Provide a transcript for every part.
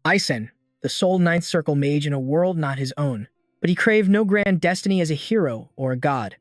Isen, the sole ninth circle mage in a world not his own. But he craved no grand destiny as a hero or a god.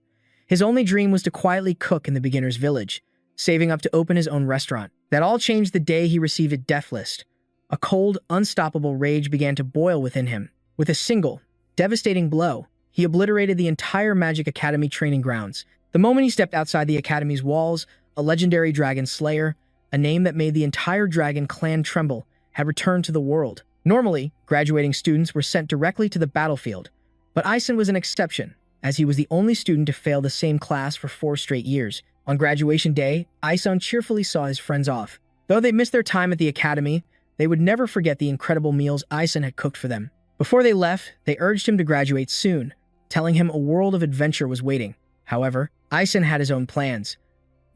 His only dream was to quietly cook in the beginner's village, saving up to open his own restaurant. That all changed the day he received a death list. A cold, unstoppable rage began to boil within him. With a single, devastating blow, he obliterated the entire Magic Academy training grounds. The moment he stepped outside the Academy's walls, a legendary dragon slayer, a name that made the entire dragon clan tremble, had returned to the world. Normally, graduating students were sent directly to the battlefield, but Isen was an exception, as he was the only student to fail the same class for 4 straight years. On graduation day, Isen cheerfully saw his friends off. Though they missed their time at the academy, they would never forget the incredible meals Isen had cooked for them. Before they left, they urged him to graduate soon, telling him a world of adventure was waiting. However, Isen had his own plans.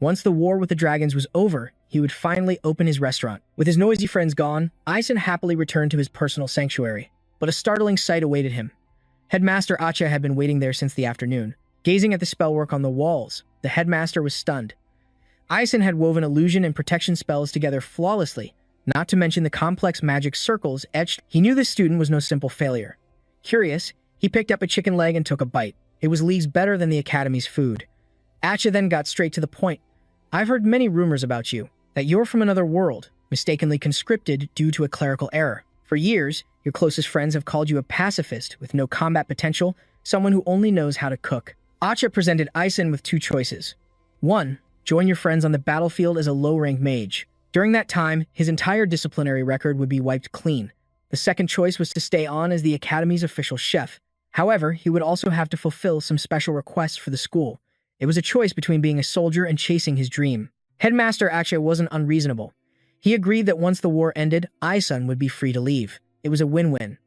Once the war with the dragons was over, he would finally open his restaurant. With his noisy friends gone, Isen happily returned to his personal sanctuary. But a startling sight awaited him. Headmaster Acha had been waiting there since the afternoon. Gazing at the spellwork on the walls, the headmaster was stunned. Isen had woven illusion and protection spells together flawlessly, not to mention the complex magic circles etched. He knew this student was no simple failure. Curious, he picked up a chicken leg and took a bite. It was leagues better than the academy's food. Acha then got straight to the point. I've heard many rumors about you, that you're from another world, mistakenly conscripted due to a clerical error. For years, your closest friends have called you a pacifist with no combat potential, someone who only knows how to cook. Acha presented Isen with 2 choices. 1. Join your friends on the battlefield as a low-rank mage. During that time, his entire disciplinary record would be wiped clean. The second choice was to stay on as the academy's official chef. However, he would also have to fulfill some special requests for the school. It was a choice between being a soldier and chasing his dream. Headmaster Acha wasn't unreasonable. He agreed that once the war ended, Isen would be free to leave. It was a win-win.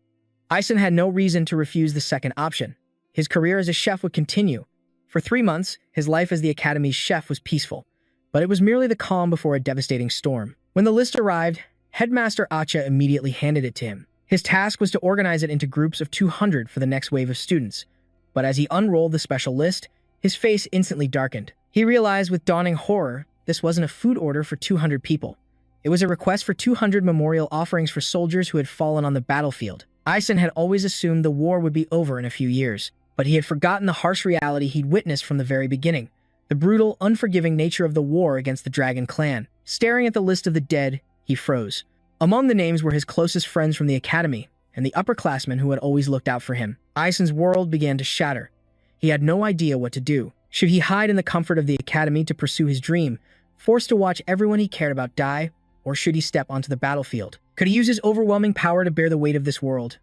Isen had no reason to refuse the second option. His career as a chef would continue. For 3 months, his life as the academy's chef was peaceful, but it was merely the calm before a devastating storm. When the list arrived, Headmaster Acha immediately handed it to him. His task was to organize it into groups of 200 for the next wave of students. But as he unrolled the special list, his face instantly darkened. He realized with dawning horror, this wasn't a food order for 200 people. It was a request for 200 memorial offerings for soldiers who had fallen on the battlefield. Isen had always assumed the war would be over in a few years, but he had forgotten the harsh reality he'd witnessed from the very beginning. The brutal, unforgiving nature of the war against the Dragon Clan. Staring at the list of the dead, he froze. Among the names were his closest friends from the academy, and the upperclassmen who had always looked out for him. Isen's world began to shatter. He had no idea what to do. Should he hide in the comfort of the academy to pursue his dream, forced to watch everyone he cared about die, or should he step onto the battlefield? Could he use his overwhelming power to bear the weight of this world?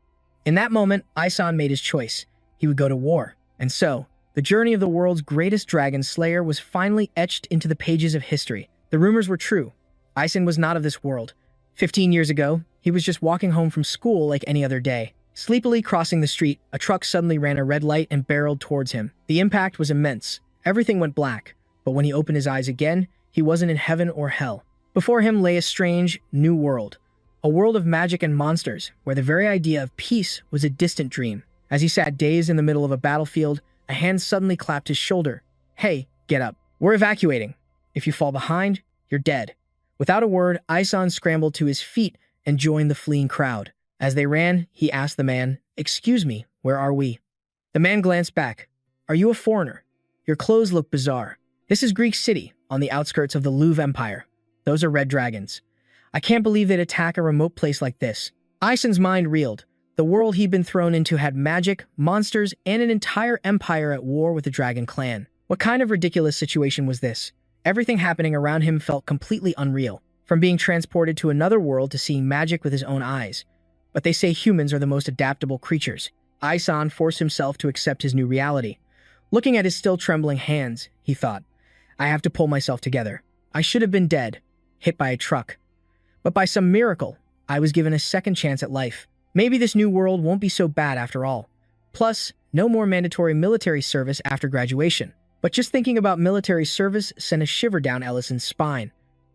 In that moment, Isen made his choice. He would go to war. And so, the journey of the world's greatest dragon slayer was finally etched into the pages of history. The rumors were true. Isen was not of this world. 15 years ago, he was just walking home from school like any other day. Sleepily crossing the street, a truck suddenly ran a red light and barreled towards him. The impact was immense. Everything went black. But when he opened his eyes again, he wasn't in heaven or hell. Before him lay a strange, new world. A world of magic and monsters, where the very idea of peace was a distant dream. As he sat dazed in the middle of a battlefield, a hand suddenly clapped his shoulder. Hey, get up. We're evacuating. If you fall behind, you're dead. Without a word, Isen scrambled to his feet and joined the fleeing crowd. As they ran, he asked the man, "Excuse me, where are we?" The man glanced back. "Are you a foreigner? Your clothes look bizarre. This is Greek City, on the outskirts of the Louvre Empire. Those are red dragons. I can't believe they'd attack a remote place like this." Isen's mind reeled. The world he'd been thrown into had magic, monsters, and an entire empire at war with the Dragon Clan. What kind of ridiculous situation was this? Everything happening around him felt completely unreal, from being transported to another world to seeing magic with his own eyes. But they say humans are the most adaptable creatures. Isen forced himself to accept his new reality. Looking at his still trembling hands, he thought, I have to pull myself together. I should have been dead, hit by a truck. But by some miracle, I was given a second chance at life. Maybe this new world won't be so bad after all. Plus, no more mandatory military service after graduation. But just thinking about military service sent a shiver down Ellison's spine.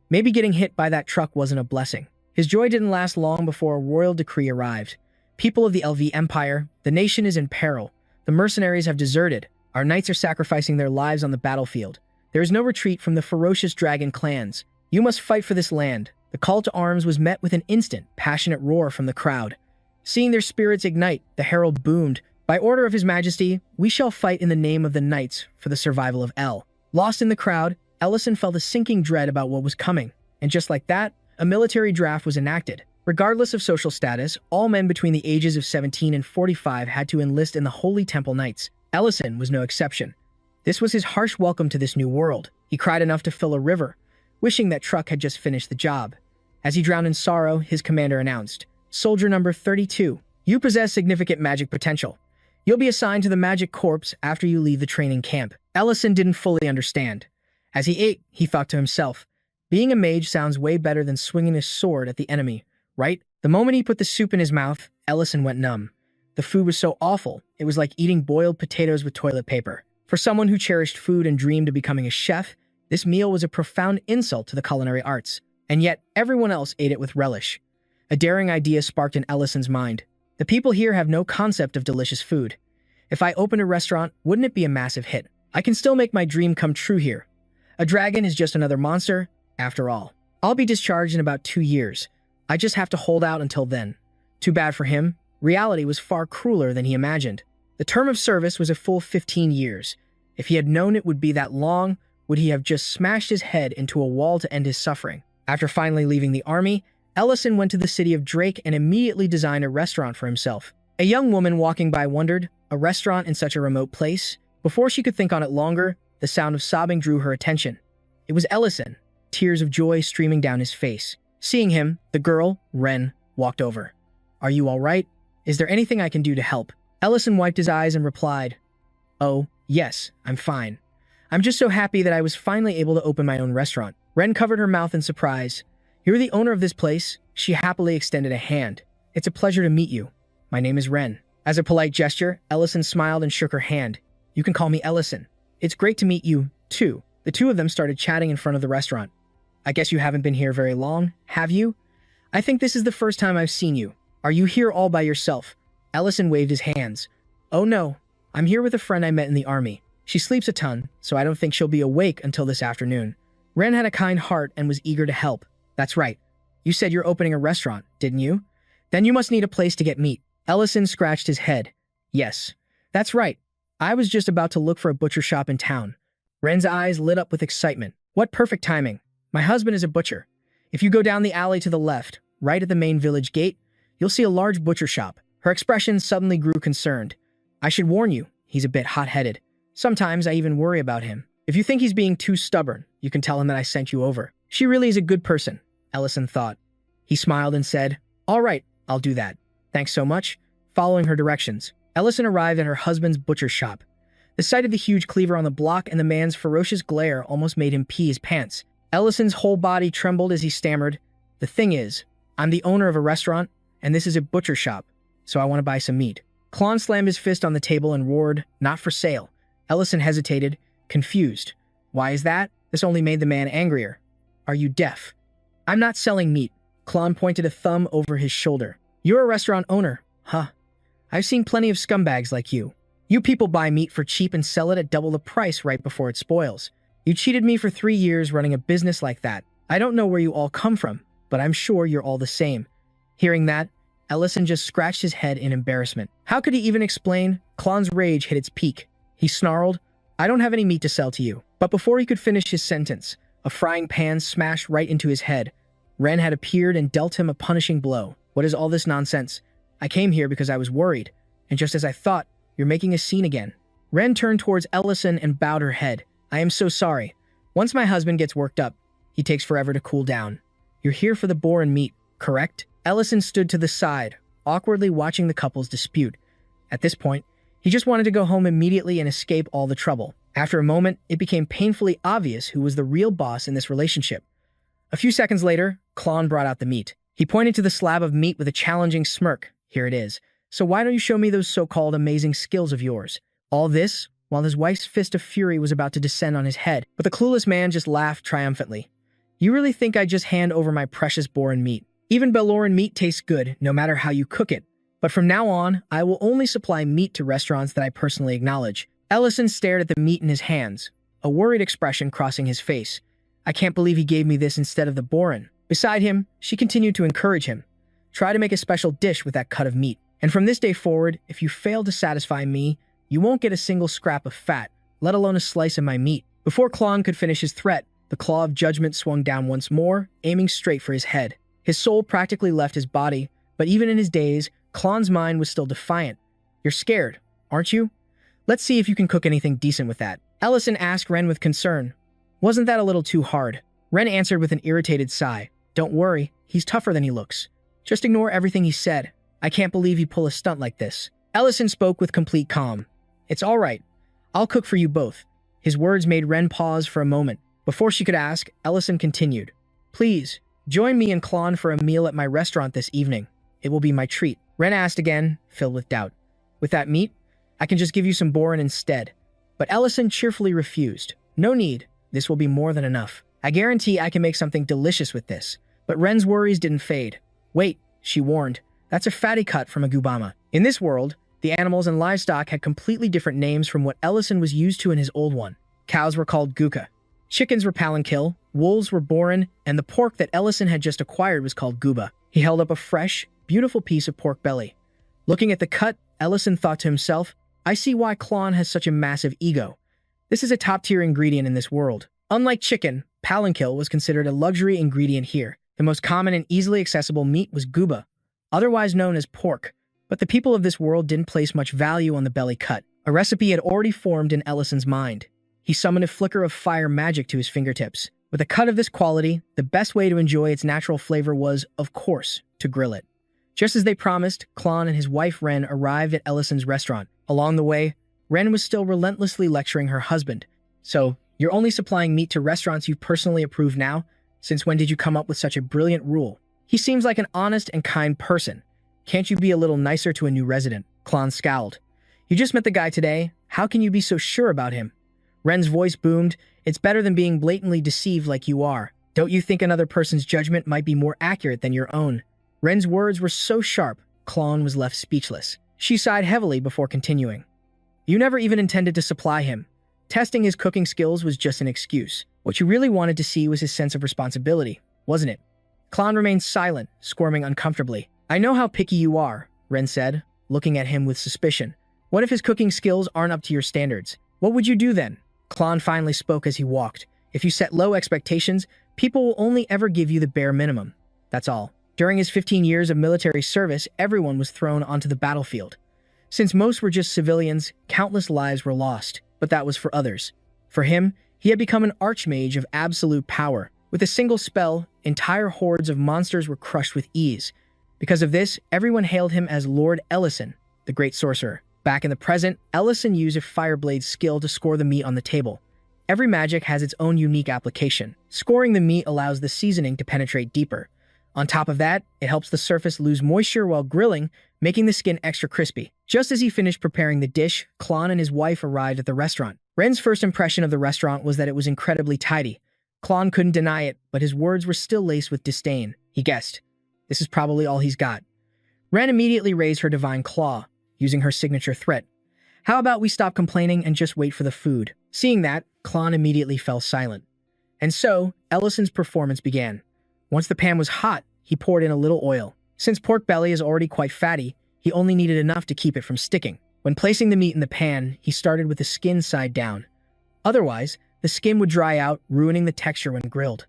Maybe getting hit by that truck wasn't a blessing. His joy didn't last long before a royal decree arrived. People of the LV Empire, the nation is in peril. The mercenaries have deserted. Our knights are sacrificing their lives on the battlefield. There is no retreat from the ferocious dragon clans. You must fight for this land, The call to arms was met with an instant, passionate roar from the crowd. Seeing their spirits ignite, the herald boomed, "By order of His Majesty, we shall fight in the name of the knights for the survival of El." Lost in the crowd, Ellison felt a sinking dread about what was coming, and just like that, a military draft was enacted. Regardless of social status, all men between the ages of 17 and 45 had to enlist in the Holy Temple Knights. Ellison was no exception. This was his harsh welcome to this new world. He cried enough to fill a river, wishing that Truck had just finished the job. As he drowned in sorrow, his commander announced, "Soldier number 32, you possess significant magic potential. You'll be assigned to the Magic Corps after you leave the training camp." Ellison didn't fully understand. As he ate, he thought to himself, being a mage sounds way better than swinging his sword at the enemy, right? The moment he put the soup in his mouth, Ellison went numb. The food was so awful, it was like eating boiled potatoes with toilet paper. For someone who cherished food and dreamed of becoming a chef, this meal was a profound insult to the culinary arts. And yet, everyone else ate it with relish. A daring idea sparked in Ellison's mind. The people here have no concept of delicious food. If I opened a restaurant, wouldn't it be a massive hit? I can still make my dream come true here. A dragon is just another monster, after all. I'll be discharged in about 2 years. I just have to hold out until then. Too bad for him. Reality was far crueler than he imagined. The term of service was a full 15 years. If he had known it would be that long, would he have just smashed his head into a wall to end his suffering? After finally leaving the army, Ellison went to the city of Drake and immediately designed a restaurant for himself. A young woman walking by wondered, a restaurant in such a remote place? Before she could think on it longer, the sound of sobbing drew her attention. It was Ellison, tears of joy streaming down his face. Seeing him, the girl, Ren, walked over. "Are you all right? Is there anything I can do to help?" Ellison wiped his eyes and replied, "Oh, yes, I'm fine. I'm just so happy that I was finally able to open my own restaurant." Ren covered her mouth in surprise. "You're the owner of this place?" She happily extended a hand. "It's a pleasure to meet you. My name is Ren." As a polite gesture, Ellison smiled and shook her hand. "You can call me Ellison. It's great to meet you, too." The two of them started chatting in front of the restaurant. "I guess you haven't been here very long, have you? I think this is the first time I've seen you. Are you here all by yourself?" Ellison waved his hands. "Oh no, I'm here with a friend I met in the army. She sleeps a ton, so I don't think she'll be awake until this afternoon." Ren had a kind heart and was eager to help. "That's right. You said you're opening a restaurant, didn't you? Then you must need a place to get meat." Ellison scratched his head. "Yes, that's right. I was just about to look for a butcher shop in town." Ren's eyes lit up with excitement. "What perfect timing. My husband is a butcher. If you go down the alley to the left, right at the main village gate, you'll see a large butcher shop." Her expression suddenly grew concerned. "I should warn you, he's a bit hot-headed. Sometimes I even worry about him. If you think he's being too stubborn, you can tell him that I sent you over." She really is a good person, Ellison thought. He smiled and said, "All right, I'll do that. Thanks so much." Following her directions, Ellison arrived at her husband's butcher shop. The sight of the huge cleaver on the block and the man's ferocious glare almost made him pee his pants. Ellison's whole body trembled as he stammered, "The thing is, I'm the owner of a restaurant, and this is a butcher shop, so I want to buy some meat." Klon slammed his fist on the table and roared, "Not for sale." Ellison hesitated, confused. "Why is that?" This only made the man angrier. "Are you deaf?" "I'm not selling meat." Klon pointed a thumb over his shoulder. "You're a restaurant owner, huh? I've seen plenty of scumbags like you. You people buy meat for cheap and sell it at double the price right before it spoils. You cheated me for 3 years running a business like that. I don't know where you all come from, but I'm sure you're all the same." Hearing that, Ellison just scratched his head in embarrassment. How could he even explain? Klon's rage hit its peak. He snarled, "I don't have any meat to sell to you." But before he could finish his sentence, a frying pan smashed right into his head. Ren had appeared and dealt him a punishing blow. "What is all this nonsense? I came here because I was worried, and just as I thought, you're making a scene again." Ren turned towards Ellison and bowed her head. "I am so sorry. Once my husband gets worked up, he takes forever to cool down. You're here for the boar and meat, correct?" Ellison stood to the side, awkwardly watching the couple's dispute. At this point, he just wanted to go home immediately and escape all the trouble. After a moment, it became painfully obvious who was the real boss in this relationship. A few seconds later, Klon brought out the meat. He pointed to the slab of meat with a challenging smirk. "Here it is. So why don't you show me those so-called amazing skills of yours?" All this, while his wife's fist of fury was about to descend on his head, but the clueless man just laughed triumphantly. "You really think I'd just hand over my precious boar and meat? Even Belloran meat tastes good, no matter how you cook it. But from now on, I will only supply meat to restaurants that I personally acknowledge." Ellison stared at the meat in his hands, a worried expression crossing his face. "I can't believe he gave me this instead of the borin." Beside him, she continued to encourage him. Try to make a special dish with that cut of meat. And from this day forward, if you fail to satisfy me, you won't get a single scrap of fat, let alone a slice of my meat. Before Klon could finish his threat, the claw of judgment swung down once more, aiming straight for his head. His soul practically left his body, but even in his daze, Klon's mind was still defiant. You're scared, aren't you? Let's see if you can cook anything decent with that. Ellison asked Ren with concern. Wasn't that a little too hard? Ren answered with an irritated sigh. Don't worry, he's tougher than he looks. Just ignore everything he said. I can't believe he'd pull a stunt like this. Ellison spoke with complete calm. It's all right. I'll cook for you both. His words made Ren pause for a moment. Before she could ask, Ellison continued. Please, join me and Klon for a meal at my restaurant this evening. It will be my treat. Ren asked again, filled with doubt. With that meat, I can just give you some borin instead. But Ellison cheerfully refused. No need. This will be more than enough. I guarantee I can make something delicious with this. But Ren's worries didn't fade. Wait, she warned. That's a fatty cut from a gubama. In this world, the animals and livestock had completely different names from what Ellison was used to in his old one. Cows were called guka. Chickens were palanquil, wolves were borin, and the pork that Ellison had just acquired was called guba. He held up a fresh, beautiful piece of pork belly. Looking at the cut, Ellison thought to himself, I see why Klon has such a massive ego. This is a top-tier ingredient in this world. Unlike chicken, palanquil was considered a luxury ingredient here. The most common and easily accessible meat was guba, otherwise known as pork, but the people of this world didn't place much value on the belly cut. A recipe had already formed in Ellison's mind. He summoned a flicker of fire magic to his fingertips. With a cut of this quality, the best way to enjoy its natural flavor was, of course, to grill it. Just as they promised, Klon and his wife Ren arrived at Ellison's restaurant. Along the way, Ren was still relentlessly lecturing her husband. So, you're only supplying meat to restaurants you've personally approved now? Since when did you come up with such a brilliant rule? He seems like an honest and kind person. Can't you be a little nicer to a new resident? Klon scowled. You just met the guy today. How can you be so sure about him? Ren's voice boomed. It's better than being blatantly deceived like you are. Don't you think another person's judgment might be more accurate than your own? Ren's words were so sharp, Klon was left speechless. She sighed heavily before continuing. You never even intended to supply him. Testing his cooking skills was just an excuse. What you really wanted to see was his sense of responsibility, wasn't it? Klon remained silent, squirming uncomfortably. I know how picky you are, Ren said, looking at him with suspicion. What if his cooking skills aren't up to your standards? What would you do then? Klon finally spoke as he walked. If you set low expectations, people will only ever give you the bare minimum. That's all. During his 15 years of military service, everyone was thrown onto the battlefield. Since most were just civilians, countless lives were lost, but that was for others. For him, he had become an archmage of absolute power. With a single spell, entire hordes of monsters were crushed with ease. Because of this, everyone hailed him as Lord Ellison, the great sorcerer. Back in the present, Ellison used a Fireblade's skill to score the meat on the table. Every magic has its own unique application. Scoring the meat allows the seasoning to penetrate deeper. On top of that, it helps the surface lose moisture while grilling, making the skin extra crispy. Just as he finished preparing the dish, Klon and his wife arrived at the restaurant. Ren's first impression of the restaurant was that it was incredibly tidy. Klon couldn't deny it, but his words were still laced with disdain. He guessed. This is probably all he's got. Ren immediately raised her divine claw, using her signature threat. How about we stop complaining and just wait for the food? Seeing that, Klon immediately fell silent. And so, Ellison's performance began. Once the pan was hot, he poured in a little oil. Since pork belly is already quite fatty, he only needed enough to keep it from sticking. When placing the meat in the pan, he started with the skin side down. Otherwise, the skin would dry out, ruining the texture when grilled.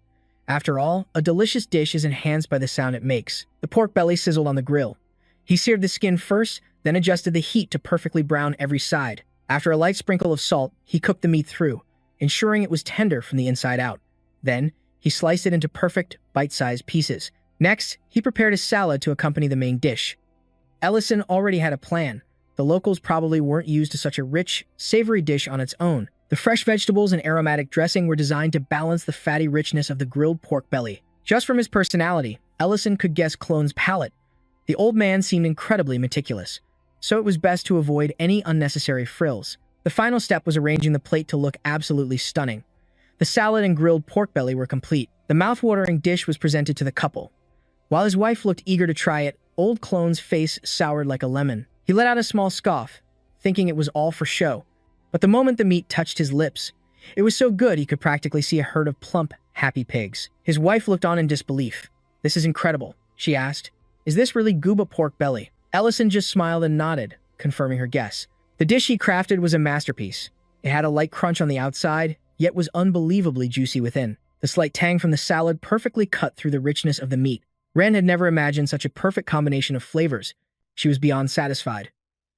After all, a delicious dish is enhanced by the sound it makes. The pork belly sizzled on the grill. He seared the skin first, then adjusted the heat to perfectly brown every side. After a light sprinkle of salt, he cooked the meat through, ensuring it was tender from the inside out. Then, he sliced it into perfect, bite-sized pieces. Next, he prepared a salad to accompany the main dish. Ellison already had a plan. The locals probably weren't used to such a rich, savory dish on its own. The fresh vegetables and aromatic dressing were designed to balance the fatty richness of the grilled pork belly. Just from his personality, Ellison could guess Klon's palate. The old man seemed incredibly meticulous, so it was best to avoid any unnecessary frills. The final step was arranging the plate to look absolutely stunning. The salad and grilled pork belly were complete. The mouth-watering dish was presented to the couple. While his wife looked eager to try it, old Klon's face soured like a lemon. He let out a small scoff, thinking it was all for show. But the moment the meat touched his lips, it was so good he could practically see a herd of plump, happy pigs. His wife looked on in disbelief. This is incredible, she asked. Is this really Gooba pork belly? Ellison just smiled and nodded, confirming her guess. The dish he crafted was a masterpiece. It had a light crunch on the outside, yet was unbelievably juicy within. The slight tang from the salad perfectly cut through the richness of the meat. Ren had never imagined such a perfect combination of flavors. She was beyond satisfied.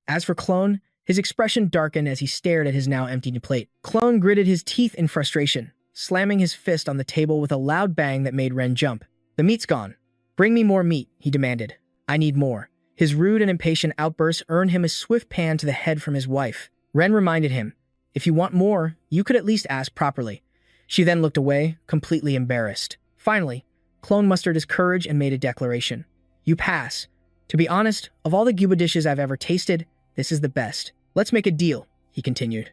As for Clone, his expression darkened as he stared at his now emptied plate. Clone gritted his teeth in frustration, slamming his fist on the table with a loud bang that made Ren jump. The meat's gone. Bring me more meat, he demanded. I need more. His rude and impatient outburst earned him a swift pan to the head from his wife. Ren reminded him, if you want more, you could at least ask properly. She then looked away, completely embarrassed. Finally, Clone mustered his courage and made a declaration. You pass. To be honest, of all the Gooba dishes I've ever tasted, this is the best. Let's make a deal, he continued.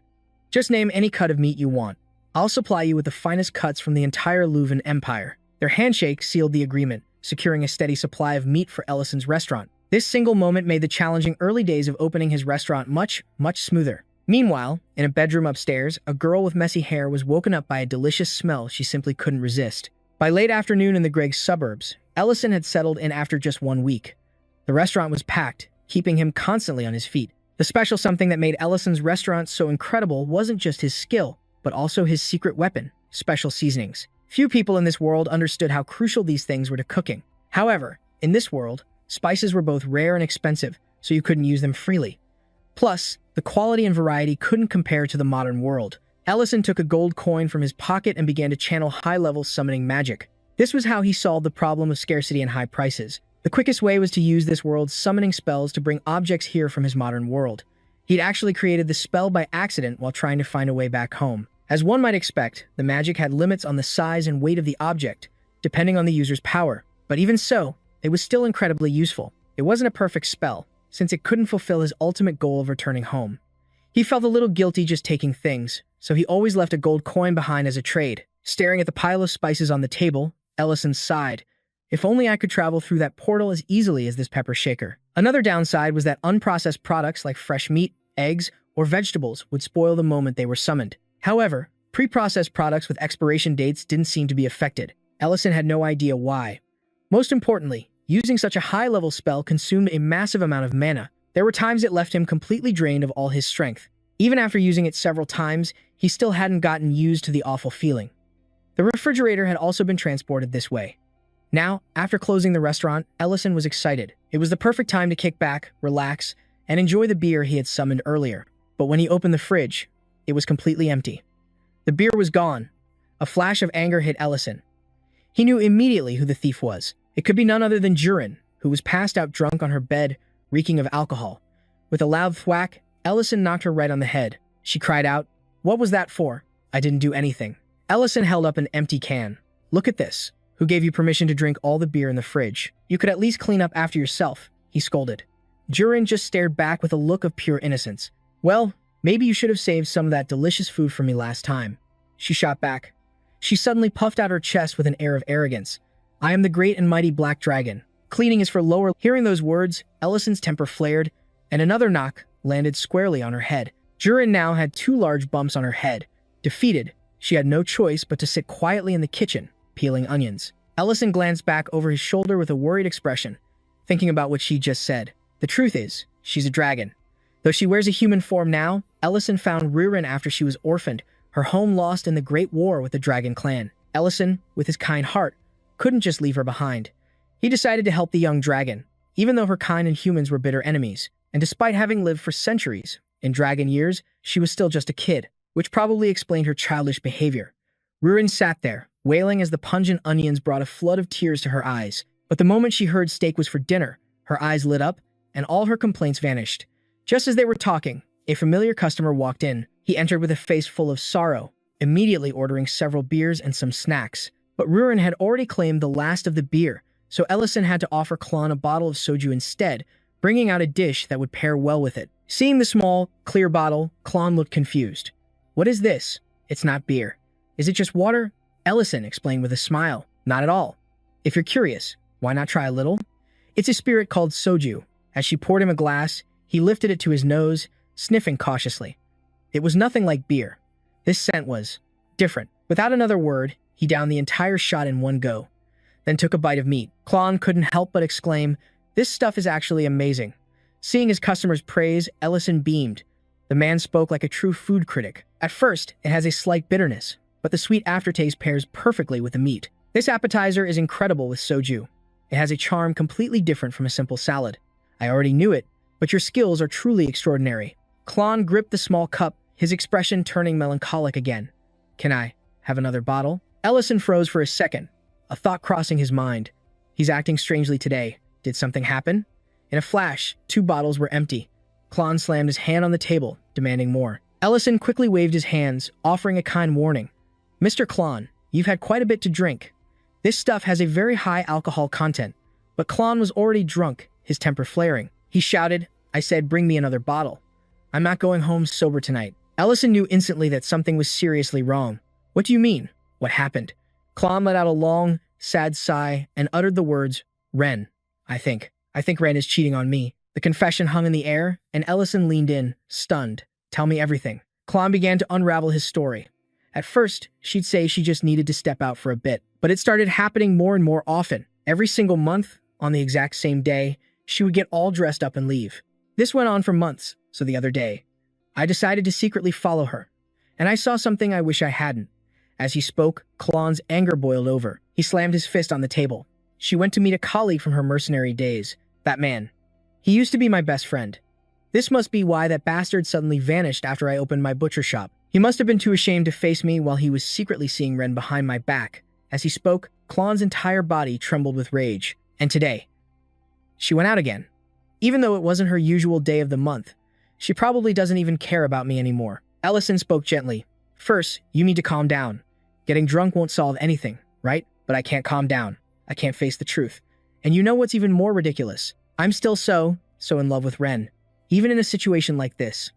Just name any cut of meat you want. I'll supply you with the finest cuts from the entire Luvan Empire. Their handshake sealed the agreement, securing a steady supply of meat for Ellison's restaurant. This single moment made the challenging early days of opening his restaurant much smoother. Meanwhile, in a bedroom upstairs, a girl with messy hair was woken up by a delicious smell she simply couldn't resist. By late afternoon in the Gregg suburbs, Ellison had settled in after just 1 week. The restaurant was packed, keeping him constantly on his feet. The special something that made Ellison's restaurant so incredible wasn't just his skill, but also his secret weapon, special seasonings. Few people in this world understood how crucial these things were to cooking. However, in this world, spices were both rare and expensive, so you couldn't use them freely. Plus, the quality and variety couldn't compare to the modern world. Ellison took a gold coin from his pocket and began to channel high-level summoning magic. This was how he solved the problem of scarcity and high prices. The quickest way was to use this world's summoning spells to bring objects here from his modern world. He'd actually created the spell by accident while trying to find a way back home. As one might expect, the magic had limits on the size and weight of the object, depending on the user's power. But even so, it was still incredibly useful. It wasn't a perfect spell, since it couldn't fulfill his ultimate goal of returning home. He felt a little guilty just taking things, so he always left a gold coin behind as a trade. Staring at the pile of spices on the table, Ellison sighed. If only I could travel through that portal as easily as this pepper shaker. Another downside was that unprocessed products like fresh meat, eggs, or vegetables would spoil the moment they were summoned. However, pre-processed products with expiration dates didn't seem to be affected. Ellison had no idea why. Most importantly, using such a high-level spell consumed a massive amount of mana. There were times it left him completely drained of all his strength. Even after using it several times, he still hadn't gotten used to the awful feeling. The refrigerator had also been transported this way. Now, after closing the restaurant, Ellison was excited. It was the perfect time to kick back, relax, and enjoy the beer he had summoned earlier. But when he opened the fridge, it was completely empty. The beer was gone. A flash of anger hit Ellison. He knew immediately who the thief was. It could be none other than Jurin, who was passed out drunk on her bed, reeking of alcohol. With a loud thwack, Ellison knocked her right on the head. She cried out, "What was that for? I didn't do anything." Ellison held up an empty can. "Look at this. Who gave you permission to drink all the beer in the fridge? You could at least clean up after yourself," he scolded. Jurin just stared back with a look of pure innocence. "Well, maybe you should have saved some of that delicious food for me last time," she shot back. She suddenly puffed out her chest with an air of arrogance. "I am the great and mighty Black Dragon. Cleaning is for lower." Hearing those words, Ellison's temper flared, and another knock landed squarely on her head. Jurin now had 2 large bumps on her head. Defeated, she had no choice but to sit quietly in the kitchen, peeling onions. Ellison glanced back over his shoulder with a worried expression, thinking about what she just said. The truth is, she's a dragon. Though she wears a human form now, Ellison found Rurin after she was orphaned, her home lost in the Great War with the Dragon Clan. Ellison, with his kind heart, couldn't just leave her behind. He decided to help the young dragon, even though her kind and humans were bitter enemies. And despite having lived for centuries, in dragon years, she was still just a kid, which probably explained her childish behavior. Rurin sat there, wailing as the pungent onions brought a flood of tears to her eyes. But the moment she heard steak was for dinner, her eyes lit up, and all her complaints vanished. Just as they were talking, a familiar customer walked in. He entered with a face full of sorrow, immediately ordering several beers and some snacks. But Rurin had already claimed the last of the beer, so Ellison had to offer Klon a bottle of soju instead, bringing out a dish that would pair well with it. Seeing the small, clear bottle, Klon looked confused. "What is this? It's not beer. Is it just water?" Ellison explained with a smile. "Not at all. If you're curious, why not try a little? It's a spirit called soju." As she poured him a glass, he lifted it to his nose, sniffing cautiously. It was nothing like beer. This scent was different. Without another word, he downed the entire shot in one go. then took a bite of meat. Klon couldn't help but exclaim, "This stuff is actually amazing." Seeing his customers' praise, Ellison beamed. The man spoke like a true food critic. At first, it has a slight bitterness, but the sweet aftertaste pairs perfectly with the meat. This appetizer is incredible with soju. It has a charm completely different from a simple salad. I already knew it, but your skills are truly extraordinary. Klon gripped the small cup, his expression turning melancholic again. "Can I have another bottle?" Ellison froze for a second, a thought crossing his mind. He's acting strangely today. Did something happen? In a flash, 2 bottles were empty. Klon slammed his hand on the table, demanding more. Ellison quickly waved his hands, offering a kind warning. "Mr. Klon, you've had quite a bit to drink. This stuff has a very high alcohol content." But Klon was already drunk, his temper flaring. He shouted, "I said bring me another bottle. I'm not going home sober tonight." Ellison knew instantly that something was seriously wrong. "What do you mean? What happened?" Klon let out a long, sad sigh and uttered the words, "Ren, I think Ren is cheating on me." The confession hung in the air, and Ellison leaned in, stunned. "Tell me everything." Klon began to unravel his story. At first, she'd say she just needed to step out for a bit, but it started happening more and more often. Every single month, on the exact same day, she would get all dressed up and leave. This went on for months, so the other day, I decided to secretly follow her. And I saw something I wish I hadn't. As he spoke, Klon's anger boiled over. He slammed his fist on the table. She went to meet a colleague from her mercenary days. That man. He used to be my best friend. This must be why that bastard suddenly vanished after I opened my butcher shop. He must have been too ashamed to face me while he was secretly seeing Ren behind my back. As he spoke, Klon's entire body trembled with rage. And today, she went out again. Even though it wasn't her usual day of the month, she probably doesn't even care about me anymore. Ellison spoke gently. "First, you need to calm down. Getting drunk won't solve anything, right? But I can't calm down. I can't face the truth. And you know what's even more ridiculous? I'm still so in love with Ren. Even in a situation like this.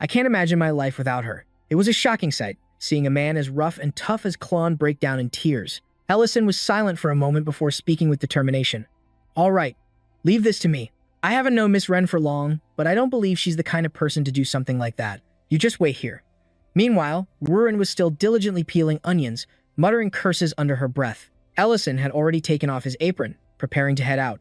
I can't imagine my life without her." It was a shocking sight, seeing a man as rough and tough as Klon break down in tears. Ellison was silent for a moment before speaking with determination. "All right, leave this to me. I haven't known Miss Ren for long, but I don't believe she's the kind of person to do something like that. You just wait here." Meanwhile, Rurin was still diligently peeling onions, muttering curses under her breath. Ellison had already taken off his apron, preparing to head out.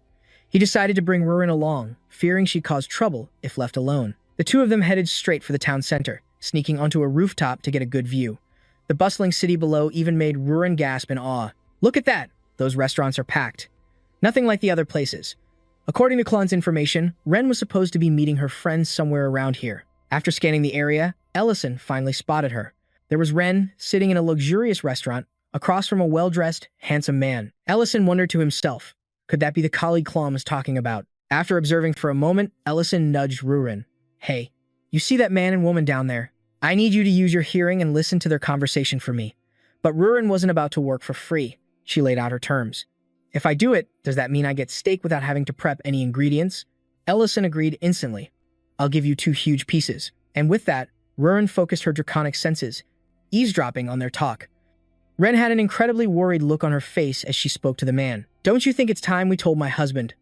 He decided to bring Rurin along, fearing she'd cause trouble if left alone. The two of them headed straight for the town center, sneaking onto a rooftop to get a good view. The bustling city below even made Rurin gasp in awe. "Look at that! Those restaurants are packed. Nothing like the other places." According to Klon's information, Ren was supposed to be meeting her friends somewhere around here. After scanning the area, Ellison finally spotted her. There was Ren sitting in a luxurious restaurant, across from a well-dressed, handsome man. Ellison wondered to himself, could that be the colleague Klon was talking about? After observing for a moment, Ellison nudged Rurin. "Hey, you see that man and woman down there? I need you to use your hearing and listen to their conversation for me." But Rurin wasn't about to work for free. She laid out her terms. "If I do it, does that mean I get steak without having to prep any ingredients?" Ellison agreed instantly. "I'll give you 2 huge pieces." And with that, Rurin focused her draconic senses, eavesdropping on their talk. Ren had an incredibly worried look on her face as she spoke to the man. "Don't you think it's time we told my husband?"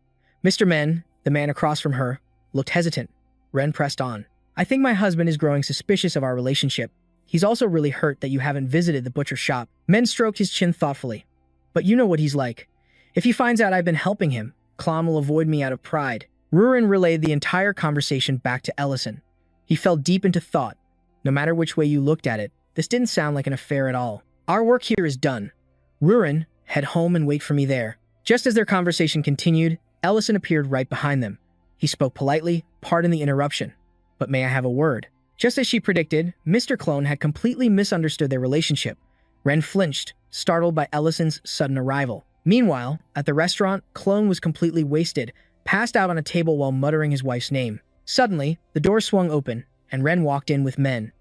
Mr. Men, the man across from her, looked hesitant. Ren pressed on. "I think my husband is growing suspicious of our relationship. He's also really hurt that you haven't visited the butcher shop." Men stroked his chin thoughtfully. "But you know what he's like. If he finds out I've been helping him, Klon will avoid me out of pride." Rurin relayed the entire conversation back to Ellison. He fell deep into thought. No matter which way you looked at it, this didn't sound like an affair at all. "Our work here is done. Rurin, head home and wait for me there." Just as their conversation continued, Ellison appeared right behind them. He spoke politely, "Pardon the interruption, but may I have a word?" Just as she predicted, Mr. Clone had completely misunderstood their relationship. Ren flinched, startled by Ellison's sudden arrival. Meanwhile, at the restaurant, Clone was completely wasted, passed out on a table while muttering his wife's name. Suddenly, the door swung open, and Ren walked in with Men.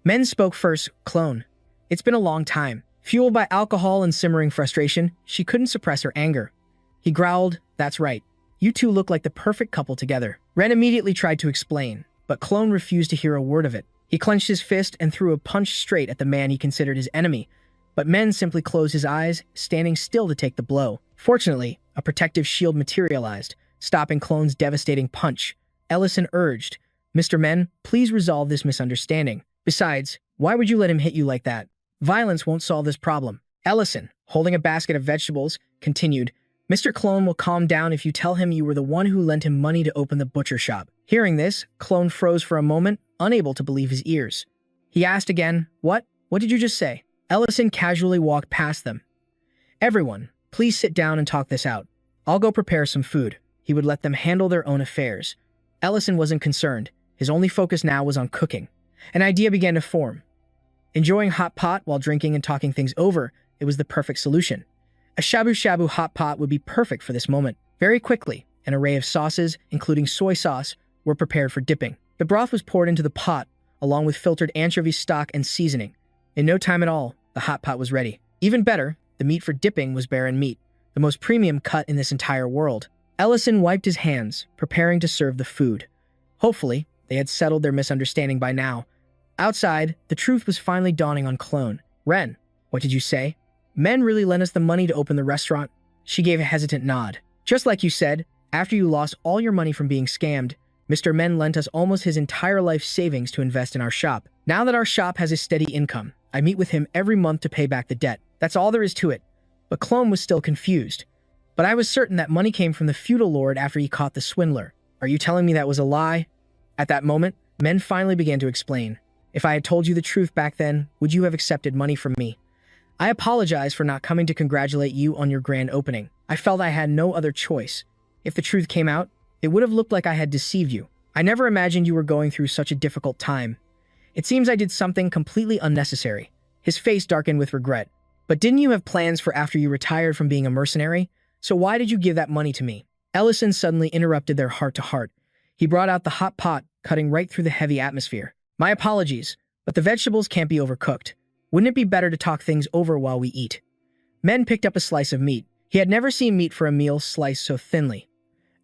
Men spoke first. "Clone, it's been a long time." Fueled by alcohol and simmering frustration, she couldn't suppress her anger. He growled, "That's right. You two look like the perfect couple together." Ren immediately tried to explain, but Clone refused to hear a word of it. He clenched his fist and threw a punch straight at the man he considered his enemy, but Men simply closed his eyes, standing still to take the blow. Fortunately, a protective shield materialized, stopping Clone's devastating punch. Ellison urged, "Mr. Men, please resolve this misunderstanding. Besides, why would you let him hit you like that? Violence won't solve this problem." Ellison, holding a basket of vegetables, continued, Mr. Clone will calm down if you tell him you were the one who lent him money to open the butcher shop. Hearing this, Clone froze for a moment, unable to believe his ears. He asked again, What? What did you just say? Ellison casually walked past them. Everyone, please sit down and talk this out. I'll go prepare some food. He would let them handle their own affairs. Ellison wasn't concerned. His only focus now was on cooking. An idea began to form. Enjoying hot pot while drinking and talking things over, it was the perfect solution. A shabu-shabu hot pot would be perfect for this moment. Very quickly, an array of sauces, including soy sauce, were prepared for dipping. The broth was poured into the pot, along with filtered anchovy stock and seasoning. In no time at all, the hot pot was ready. Even better, the meat for dipping was baron meat, the most premium cut in this entire world. Ellison wiped his hands, preparing to serve the food. Hopefully, they had settled their misunderstanding by now. Outside, the truth was finally dawning on Clone. Ren, what did you say? Men really lent us the money to open the restaurant? She gave a hesitant nod. Just like you said, after you lost all your money from being scammed, Mr. Men lent us almost his entire life savings to invest in our shop. Now that our shop has a steady income, I meet with him every month to pay back the debt. That's all there is to it. But Clone was still confused. But I was certain that money came from the feudal lord after he caught the swindler. Are you telling me that was a lie? At that moment, Men finally began to explain. If I had told you the truth back then, would you have accepted money from me? I apologize for not coming to congratulate you on your grand opening. I felt I had no other choice. If the truth came out, it would have looked like I had deceived you. I never imagined you were going through such a difficult time. It seems I did something completely unnecessary. His face darkened with regret. But didn't you have plans for after you retired from being a mercenary? So why did you give that money to me? Ellison suddenly interrupted their heart-to-heart. He brought out the hot pot, cutting right through the heavy atmosphere. My apologies, but the vegetables can't be overcooked. Wouldn't it be better to talk things over while we eat? Men picked up a slice of meat. He had never seen meat for a meal sliced so thinly.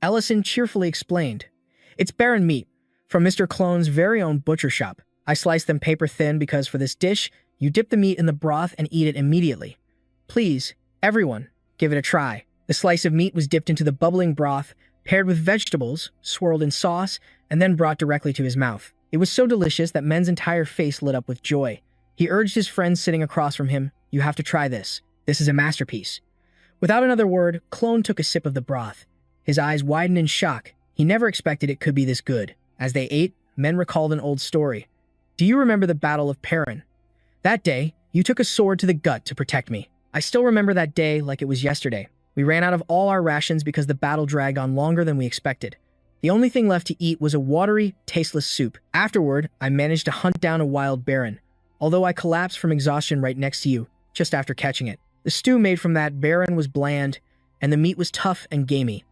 Ellison cheerfully explained. It's baron meat, from Mr. Clone's very own butcher shop. I sliced them paper thin because for this dish, you dip the meat in the broth and eat it immediately. Please, everyone, give it a try. The slice of meat was dipped into the bubbling broth, paired with vegetables, swirled in sauce, and then brought directly to his mouth. It was so delicious that Men's entire face lit up with joy. He urged his friend sitting across from him, You have to try this. This is a masterpiece. Without another word, Clone took a sip of the broth. His eyes widened in shock. He never expected it could be this good. As they ate, Men recalled an old story. Do you remember the Battle of Perrin? That day, you took a sword to the gut to protect me. I still remember that day like it was yesterday. We ran out of all our rations because the battle dragged on longer than we expected. The only thing left to eat was a watery, tasteless soup. Afterward, I managed to hunt down a wild baron, although I collapsed from exhaustion right next to you, just after catching it. The stew made from that baron was bland, and the meat was tough and gamey.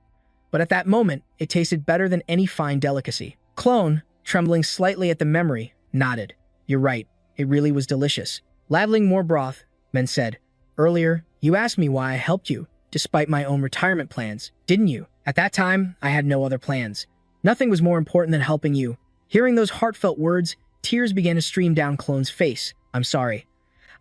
But at that moment, it tasted better than any fine delicacy. Clone, trembling slightly at the memory, nodded. You're right, it really was delicious. Ladling more broth, Men said. Earlier, you asked me why I helped you, despite my own retirement plans, didn't you? At that time, I had no other plans. Nothing was more important than helping you. Hearing those heartfelt words, tears began to stream down Clone's face. I'm sorry.